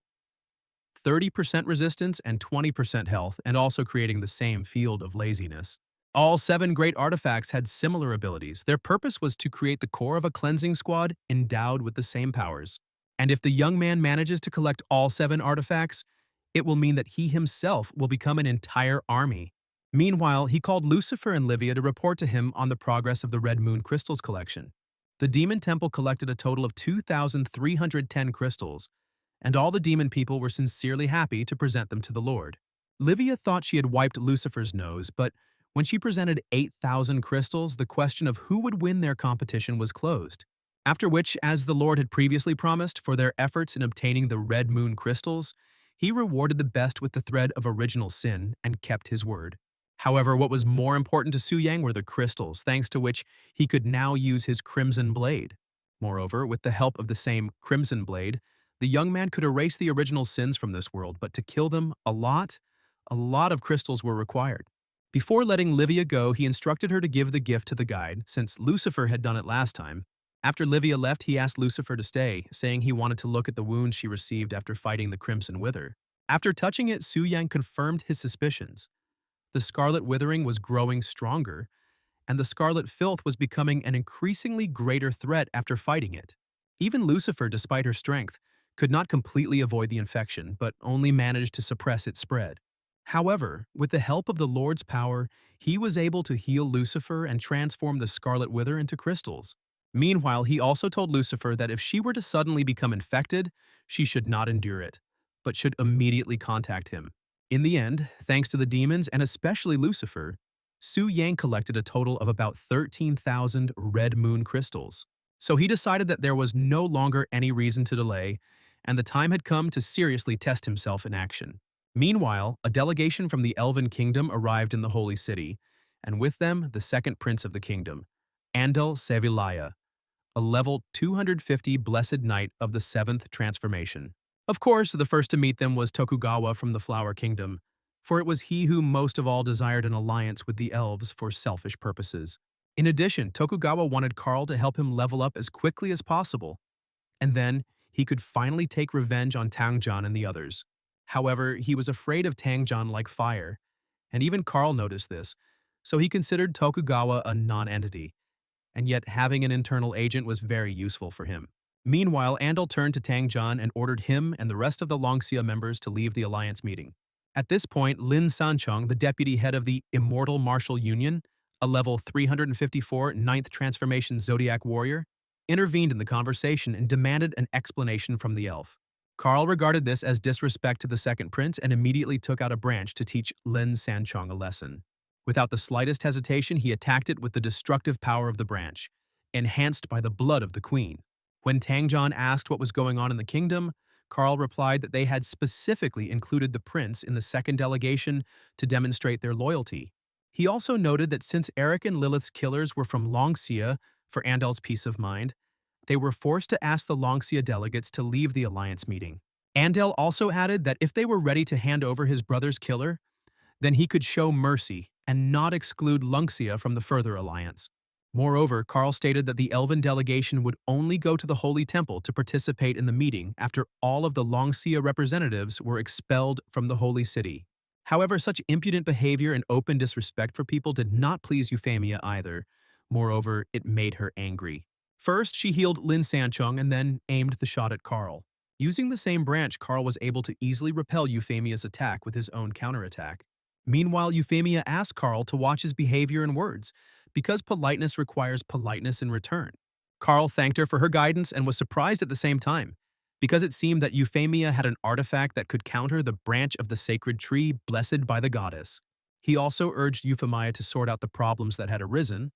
30% resistance and 20% health, and also creating the same field of laziness. All 7 great artifacts had similar abilities. Their purpose was to create the core of a cleansing squad endowed with the same powers. And if the young man manages to collect all 7 artifacts, it will mean that he himself will become an entire army. Meanwhile, he called Lucifer and Livia to report to him on the progress of the Red Moon Crystals collection. The Demon Temple collected a total of 2,310 crystals, and all the demon people were sincerely happy to present them to the Lord. Livia thought she had wiped Lucifer's nose, but when she presented 8,000 crystals, the question of who would win their competition was closed. After which, as the Lord had previously promised for their efforts in obtaining the Red Moon Crystals, he rewarded the best with the thread of original sin and kept his word. However, what was more important to Su Yang were the crystals, thanks to which he could now use his Crimson Blade. Moreover, with the help of the same Crimson Blade, the young man could erase the original sins from this world, but to kill them, a lot of crystals were required. Before letting Livia go, he instructed her to give the gift to the guide, since Lucifer had done it last time. After Livia left, he asked Lucifer to stay, saying he wanted to look at the wound she received after fighting the Crimson Wither. After touching it, Su Yang confirmed his suspicions. The Scarlet Withering was growing stronger, and the Scarlet Filth was becoming an increasingly greater threat after fighting it. Even Lucifer, despite her strength, could not completely avoid the infection, but only managed to suppress its spread. However, with the help of the Lord's power, he was able to heal Lucifer and transform the Scarlet Wither into crystals. Meanwhile, he also told Lucifer that if she were to suddenly become infected, she should not endure it, but should immediately contact him. In the end, thanks to the demons and especially Lucifer, Su Yang collected a total of about 13,000 Red Moon crystals. So he decided that there was no longer any reason to delay, and the time had come to seriously test himself in action. Meanwhile, a delegation from the Elven Kingdom arrived in the Holy City, and with them the second prince of the kingdom, Andal Sevilaya, a level 250 blessed knight of the 7th transformation. Of course, the first to meet them was Tokugawa from the Flower Kingdom, for it was he who most of all desired an alliance with the elves for selfish purposes. In addition, Tokugawa wanted Karl to help him level up as quickly as possible, and then he could finally take revenge on Tangjan and the others. However, he was afraid of Tangjan like fire, and even Karl noticed this, so he considered Tokugawa a non-entity, and yet having an internal agent was very useful for him. Meanwhile, Andal turned to Tangjan and ordered him and the rest of the Longxia members to leave the alliance meeting. At this point, Lin Sanchong, the deputy head of the Immortal Martial Union, a level 354 ninth transformation Zodiac warrior, intervened in the conversation and demanded an explanation from the elf. Karl regarded this as disrespect to the second prince and immediately took out a branch to teach Lin Sanchong a lesson. Without the slightest hesitation, he attacked it with the destructive power of the branch, enhanced by the blood of the queen. When Tangjan asked what was going on in the kingdom, Karl replied that they had specifically included the prince in the second delegation to demonstrate their loyalty. He also noted that since Eric and Lilith's killers were from Longxia for Andal's peace of mind, they were forced to ask the Longxia delegates to leave the alliance meeting. Andal also added that if they were ready to hand over his brother's killer, then he could show mercy and not exclude Longxia from the further alliance. Moreover, Karl stated that the elven delegation would only go to the Holy Temple to participate in the meeting after all of the Longxia representatives were expelled from the Holy City. However, such impudent behavior and open disrespect for people did not please Euphemia either. Moreover, it made her angry. First, she healed Lin Sanchong and then aimed the shot at Karl. Using the same branch, Karl was able to easily repel Euphemia's attack with his own counterattack. Meanwhile, Euphemia asked Karl to watch his behavior and words, because politeness requires politeness in return. Karl thanked her for her guidance and was surprised at the same time, because it seemed that Euphemia had an artifact that could counter the branch of the sacred tree blessed by the goddess. He also urged Euphemia to sort out the problems that had arisen,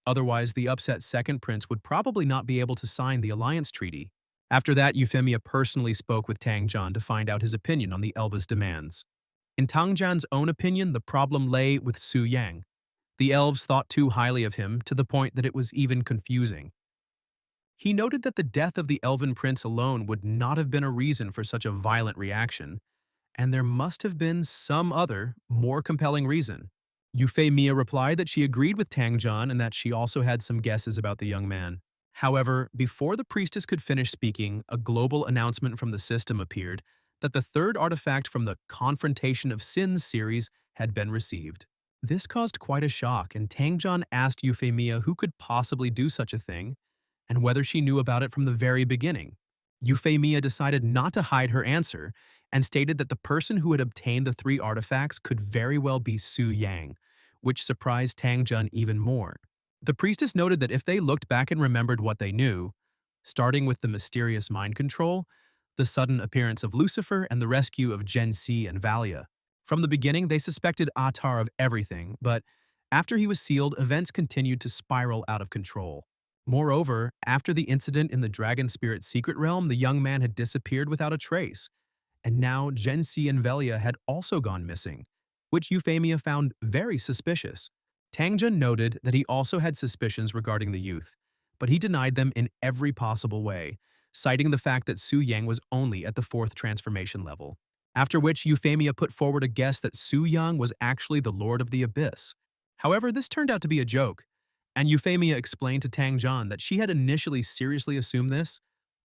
otherwise the upset second prince would probably not be able to sign the alliance treaty. After that, Euphemia personally spoke with Tangjan to find out his opinion on the elves' demands. In Tangjan's own opinion, the problem lay with Su Yang. The elves thought too highly of him to the point that it was even confusing. He noted that the death of the elven prince alone would not have been a reason for such a violent reaction, and there must have been some other, more compelling reason. Euphemia replied that she agreed with Tangjan and that she also had some guesses about the young man. However, before the priestess could finish speaking, a global announcement from the system appeared that the third artifact from the Confrontation of Sins series had been received. This caused quite a shock, and Tangjan asked Euphemia who could possibly do such a thing, and whether she knew about it from the very beginning. Euphemia decided not to hide her answer, and stated that the person who had obtained the three artifacts could very well be Su Yang, which surprised Tangjan even more. The priestess noted that if they looked back and remembered what they knew, starting with the mysterious mind control, the sudden appearance of Lucifer, and the rescue of Gen C and Valia. From the beginning, they suspected Atar of everything, but after he was sealed, events continued to spiral out of control. Moreover, after the incident in the Dragon Spirit secret realm, the young man had disappeared without a trace, and now Gen C and Velia had also gone missing, which Euphemia found very suspicious. Tangjan noted that he also had suspicions regarding the youth, but he denied them in every possible way, citing the fact that Su Yang was only at the fourth transformation level. After which, Euphemia put forward a guess that Su Yang was actually the Lord of the Abyss. However, this turned out to be a joke, and Euphemia explained to Tangjan that she had initially seriously assumed this,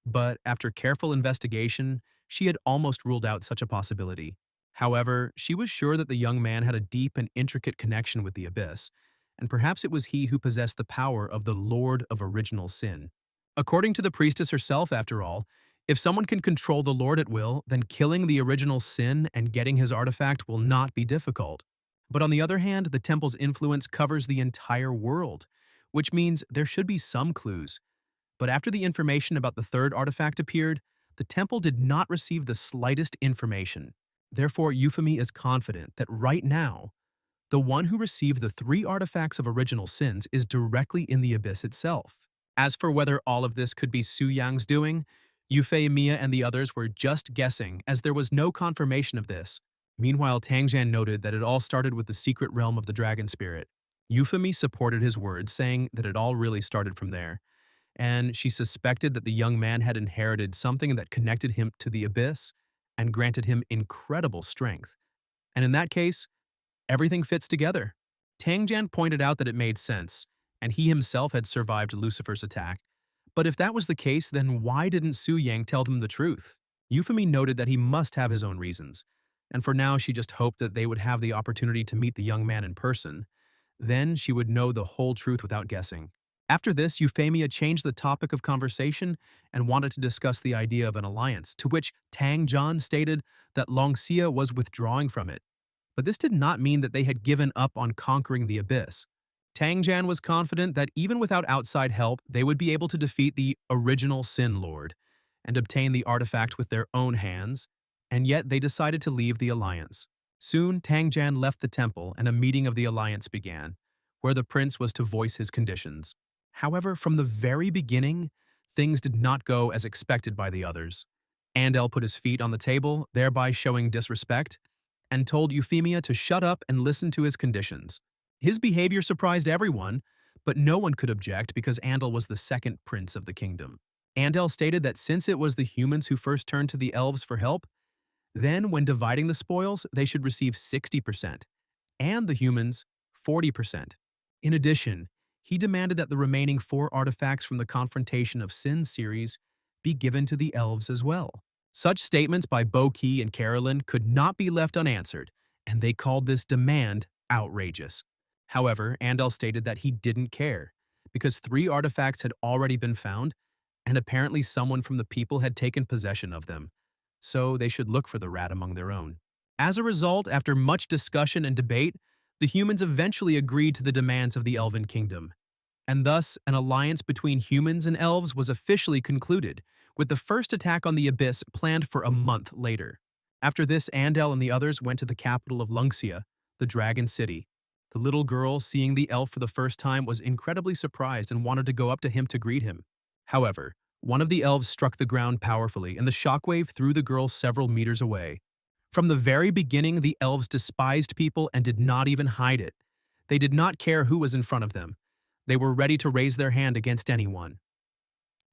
but after careful investigation, she had almost ruled out such a possibility. However, she was sure that the young man had a deep and intricate connection with the Abyss, and perhaps it was he who possessed the power of the Lord of Original Sin. According to the priestess herself, after all, if someone can control the Lord at will, then killing the original sin and getting his artifact will not be difficult. But on the other hand, the temple's influence covers the entire world, which means there should be some clues. But after the information about the third artifact appeared, the temple did not receive the slightest information. Therefore, Euphemia is confident that right now, the one who received the three artifacts of original sins is directly in the Abyss itself. As for whether all of this could be Su Yang's doing, Euphemia and the others were just guessing, as there was no confirmation of this. Meanwhile, Tangjan noted that it all started with the secret realm of the Dragon Spirit. Euphemia supported his words, saying that it all really started from there, and she suspected that the young man had inherited something that connected him to the Abyss and granted him incredible strength. And in that case, everything fits together. Tangjan pointed out that it made sense, and he himself had survived Lucifer's attack. But if that was the case, then why didn't Su Yang tell them the truth? Euphemy noted that he must have his own reasons, and for now she just hoped that they would have the opportunity to meet the young man in person. Then she would know the whole truth without guessing. After this, Euphemia changed the topic of conversation and wanted to discuss the idea of an alliance, to which Tang Zhan stated that Longxia was withdrawing from it. But this did not mean that they had given up on conquering the abyss. Tang Zhan was confident that even without outside help, they would be able to defeat the original Sin Lord and obtain the artifact with their own hands, and yet they decided to leave the alliance. Soon, Tang Zhan left the temple and a meeting of the alliance began, where the prince was to voice his conditions. However, from the very beginning, things did not go as expected by the others. Andel put his feet on the table, thereby showing disrespect, and told Euphemia to shut up and listen to his conditions. His behavior surprised everyone, but no one could object because Andel was the second prince of the kingdom. Andel stated that since it was the humans who first turned to the elves for help, then when dividing the spoils, they should receive 60%, and the humans 40%. In addition, he demanded that the remaining 4 artifacts from the Confrontation of Sin series be given to the elves as well. Such statements by Bo-Ki and Carolyn could not be left unanswered, and they called this demand outrageous. However, Andel stated that he didn't care, because 3 artifacts had already been found, and apparently someone from the people had taken possession of them, so they should look for the rat among their own. As a result, after much discussion and debate, the humans eventually agreed to the demands of the Elven Kingdom, and thus an alliance between humans and elves was officially concluded, with the first attack on the Abyss planned for a month later. After this, Andel and the others went to the capital of Lungxia, the Dragon City. The little girl, seeing the elf for the first time, was incredibly surprised and wanted to go up to him to greet him. However, one of the elves struck the ground powerfully, and the shockwave threw the girl several meters away. From the very beginning, the elves despised people and did not even hide it. They did not care who was in front of them. They were ready to raise their hand against anyone.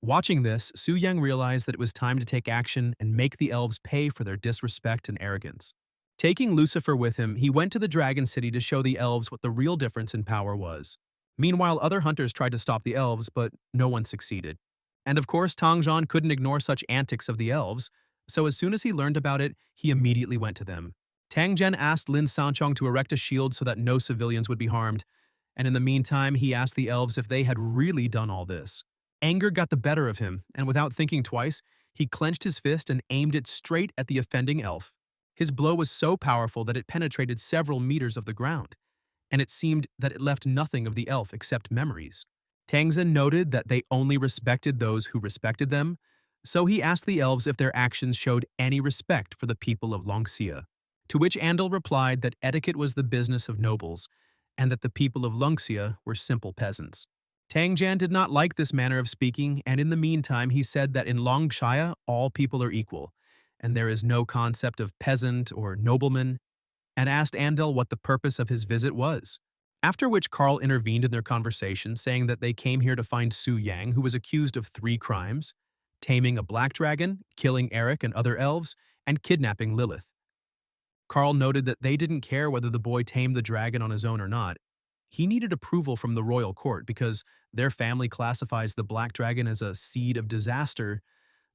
Watching this, Su Yang realized that it was time to take action and make the elves pay for their disrespect and arrogance. Taking Lucifer with him, he went to the Dragon City to show the elves what the real difference in power was. Meanwhile, other hunters tried to stop the elves, but no one succeeded. And of course, Tang Zhan couldn't ignore such antics of the elves, so as soon as he learned about it, he immediately went to them. Tang Zhen asked Lin Sanchong to erect a shield so that no civilians would be harmed, and in the meantime, he asked the elves if they had really done all this. Anger got the better of him, and without thinking twice, he clenched his fist and aimed it straight at the offending elf. His blow was so powerful that it penetrated several meters of the ground, and it seemed that it left nothing of the elf except memories. Tangzhen noted that they only respected those who respected them, so he asked the elves if their actions showed any respect for the people of Longxia, to which Andel replied that etiquette was the business of nobles, and that the people of Longxia were simple peasants. Tang Zhan did not like this manner of speaking, and in the meantime he said that in Longxia all people are equal, and there is no concept of peasant or nobleman, and asked Andel what the purpose of his visit was. After which Carl intervened in their conversation, saying that they came here to find Su Yang, who was accused of 3 crimes: taming a black dragon, killing Eric and other elves, and kidnapping Lilith. Carl noted that they didn't care whether the boy tamed the dragon on his own or not. He needed approval from the royal court because their family classifies the black dragon as a seed of disaster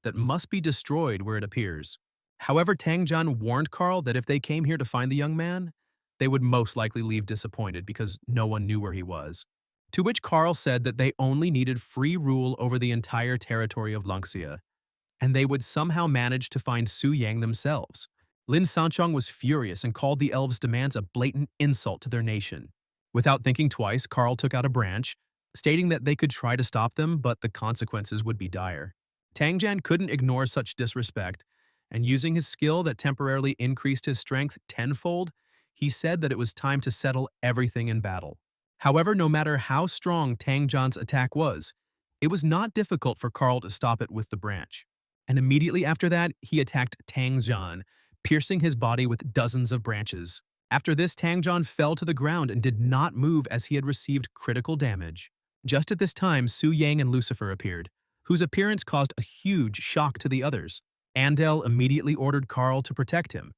that must be destroyed where it appears. However, Tang Zhan warned Carl that if they came here to find the young man, they would most likely leave disappointed because no one knew where he was. To which Carl said that they only needed free rule over the entire territory of Longxia, and they would somehow manage to find Su Yang themselves. Lin Sanchong was furious and called the elves' demands a blatant insult to their nation. Without thinking twice, Carl took out a branch, stating that they could try to stop them, but the consequences would be dire. Tang Zhan couldn't ignore such disrespect, and using his skill that temporarily increased his strength tenfold, he said that it was time to settle everything in battle. However, no matter how strong Tang Zhan's attack was, it was not difficult for Carl to stop it with the branch. And immediately after that, he attacked Tang Zhan, piercing his body with dozens of branches. After this, Tang Zhan fell to the ground and did not move as he had received critical damage. Just at this time, Su Yang and Lucifer appeared, whose appearance caused a huge shock to the others. Andel immediately ordered Carl to protect him,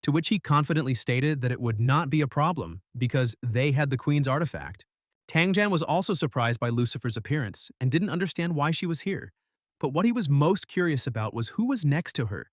to which he confidently stated that it would not be a problem because they had the Queen's artifact. Tangjan was also surprised by Lucifer's appearance and didn't understand why she was here. But what he was most curious about was who was next to her.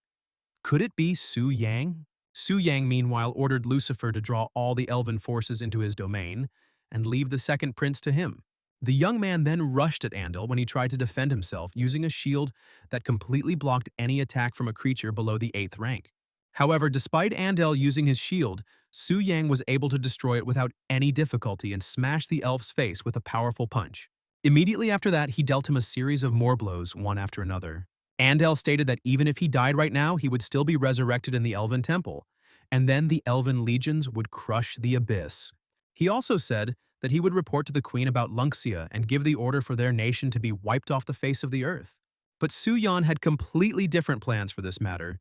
Could it be Su Yang? Su Yang, meanwhile, ordered Lucifer to draw all the elven forces into his domain and leave the second prince to him. The young man then rushed at Andal when he tried to defend himself using a shield that completely blocked any attack from a creature below the 8th rank. However, despite Andal using his shield, Su Yang was able to destroy it without any difficulty and smash the elf's face with a powerful punch. Immediately after that, he dealt him a series of more blows, one after another. Andal stated that even if he died right now, he would still be resurrected in the Elven Temple, and then the Elven legions would crush the abyss. He also said that he would report to the Queen about Lunxia and give the order for their nation to be wiped off the face of the earth. But Su Yan had completely different plans for this matter,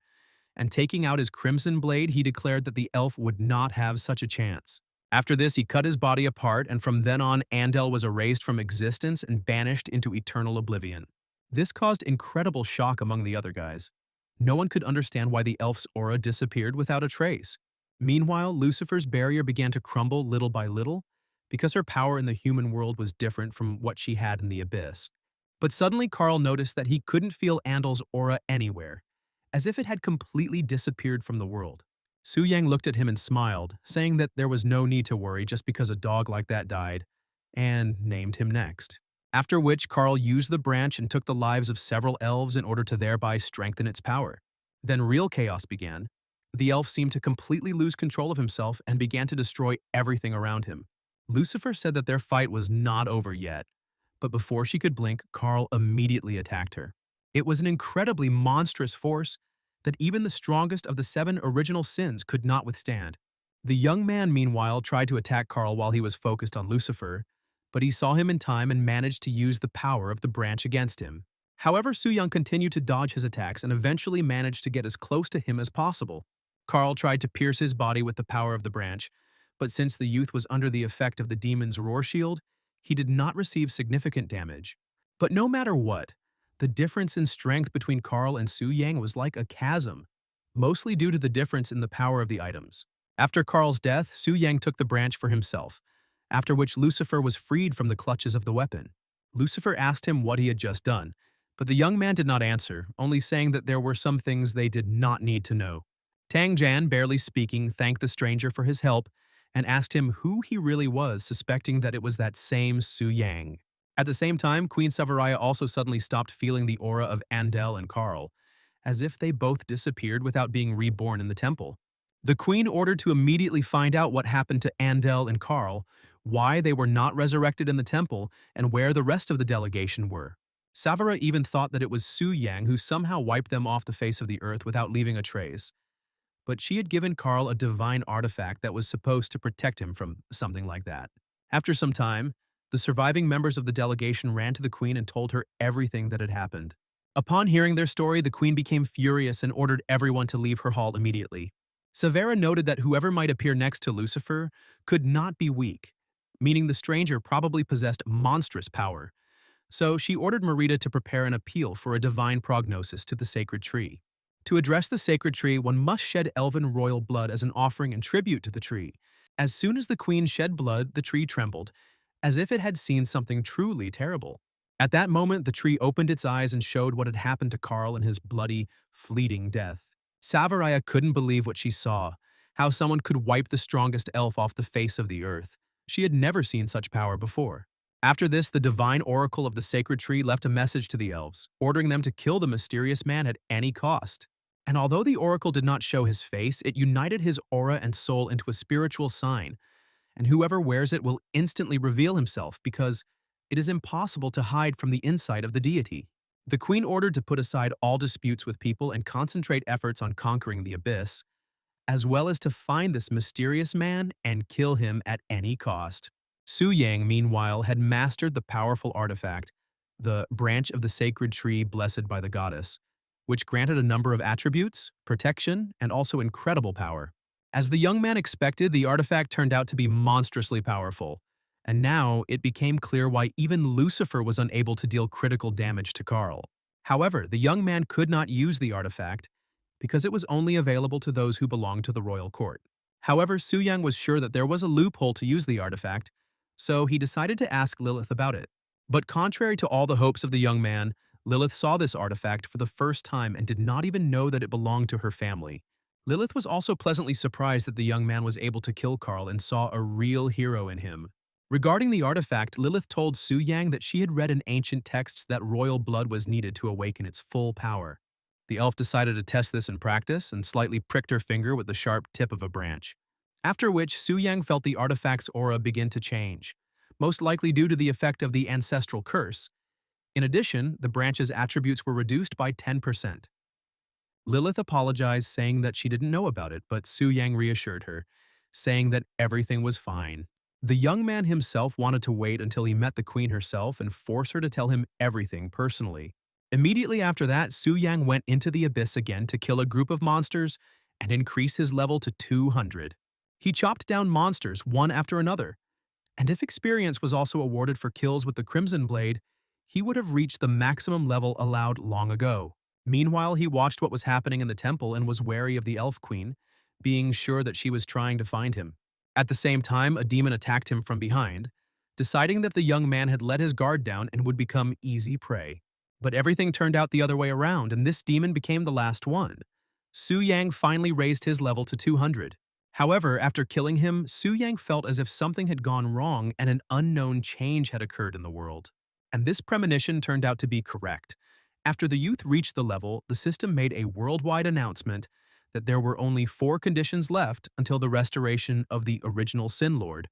and taking out his crimson blade, he declared that the elf would not have such a chance. After this, he cut his body apart, and from then on, Andal was erased from existence and banished into eternal oblivion. This caused incredible shock among the other guys. No one could understand why the elf's aura disappeared without a trace. Meanwhile, Lucifer's barrier began to crumble little by little, because her power in the human world was different from what she had in the abyss. But suddenly Carl noticed that he couldn't feel Andal's aura anywhere, as if it had completely disappeared from the world. Su Yang looked at him and smiled, saying that there was no need to worry just because a dog like that died, and named him next. After which, Carl used the branch and took the lives of several elves in order to thereby strengthen its power. Then real chaos began. The elf seemed to completely lose control of himself and began to destroy everything around him. Lucifer said that their fight was not over yet, but before she could blink, Carl immediately attacked her. It was an incredibly monstrous force that even the strongest of the 7 original sins could not withstand. The young man, meanwhile, tried to attack Carl while he was focused on Lucifer, but he saw him in time and managed to use the power of the branch against him. However, Su Yang continued to dodge his attacks and eventually managed to get as close to him as possible. Carl tried to pierce his body with the power of the branch, but since the youth was under the effect of the demon's roar shield, he did not receive significant damage. But no matter what, the difference in strength between Carl and Su Yang was like a chasm, mostly due to the difference in the power of the items. After Carl's death, Su Yang took the branch for himself, after which Lucifer was freed from the clutches of the weapon. Lucifer asked him what he had just done, but the young man did not answer, only saying that there were some things they did not need to know. Tang Jan, barely speaking, thanked the stranger for his help and asked him who he really was, suspecting that it was that same Su Yang. At the same time, Queen Savaraya also suddenly stopped feeling the aura of Andal and Carl, as if they both disappeared without being reborn in the temple. The queen ordered to immediately find out what happened to Andal and Carl, why they were not resurrected in the temple, and where the rest of the delegation were. Savara even thought that it was Su Yang who somehow wiped them off the face of the earth without leaving a trace. But she had given Carl a divine artifact that was supposed to protect him from something like that. After some time, the surviving members of the delegation ran to the queen and told her everything that had happened. Upon hearing their story, the queen became furious and ordered everyone to leave her hall immediately. Savara noted that whoever might appear next to Lucifer could not be weak, meaning the stranger probably possessed monstrous power. So she ordered Marita to prepare an appeal for a divine prognosis to the sacred tree. To address the sacred tree, one must shed elven royal blood as an offering and tribute to the tree. As soon as the queen shed blood, the tree trembled, as if it had seen something truly terrible. At that moment, the tree opened its eyes and showed what had happened to Carl in his bloody, fleeting death. Savaraya couldn't believe what she saw, how someone could wipe the strongest elf off the face of the earth. She had never seen such power before. After this, the divine oracle of the sacred tree left a message to the elves, ordering them to kill the mysterious man at any cost. And although the oracle did not show his face, it united his aura and soul into a spiritual sign, and whoever wears it will instantly reveal himself because it is impossible to hide from the insight of the deity. The queen ordered to put aside all disputes with people and concentrate efforts on conquering the abyss, as well as to find this mysterious man and kill him at any cost. Su Yang, meanwhile, had mastered the powerful artifact, the branch of the sacred tree blessed by the goddess, which granted a number of attributes, protection, and also incredible power. As the young man expected, the artifact turned out to be monstrously powerful, and now it became clear why even Lucifer was unable to deal critical damage to Carl. However, the young man could not use the artifact because it was only available to those who belonged to the royal court. However, Su Yang was sure that there was a loophole to use the artifact, so he decided to ask Lilith about it. But contrary to all the hopes of the young man, Lilith saw this artifact for the first time and did not even know that it belonged to her family. Lilith was also pleasantly surprised that the young man was able to kill Carl and saw a real hero in him. Regarding the artifact, Lilith told Su Yang that she had read in ancient texts that royal blood was needed to awaken its full power. The elf decided to test this in practice and slightly pricked her finger with the sharp tip of a branch. After which, Su Yang felt the artifact's aura begin to change, most likely due to the effect of the ancestral curse. In addition, the branch's attributes were reduced by 10%. Lilith apologized, saying that she didn't know about it, but Su Yang reassured her, saying that everything was fine. The young man himself wanted to wait until he met the queen herself and force her to tell him everything personally. Immediately after that, Su Yang went into the abyss again to kill a group of monsters and increase his level to 200. He chopped down monsters one after another, and if experience was also awarded for kills with the Crimson Blade, he would have reached the maximum level allowed long ago. Meanwhile, he watched what was happening in the temple and was wary of the Elf Queen, being sure that she was trying to find him. At the same time, a demon attacked him from behind, deciding that the young man had let his guard down and would become easy prey. But everything turned out the other way around, and this demon became the last one. Su Yang finally raised his level to 200. However, after killing him, Su Yang felt as if something had gone wrong and an unknown change had occurred in the world. And this premonition turned out to be correct. After the youth reached the level, the system made a worldwide announcement that there were only 4 conditions left until the restoration of the original Sin Lord.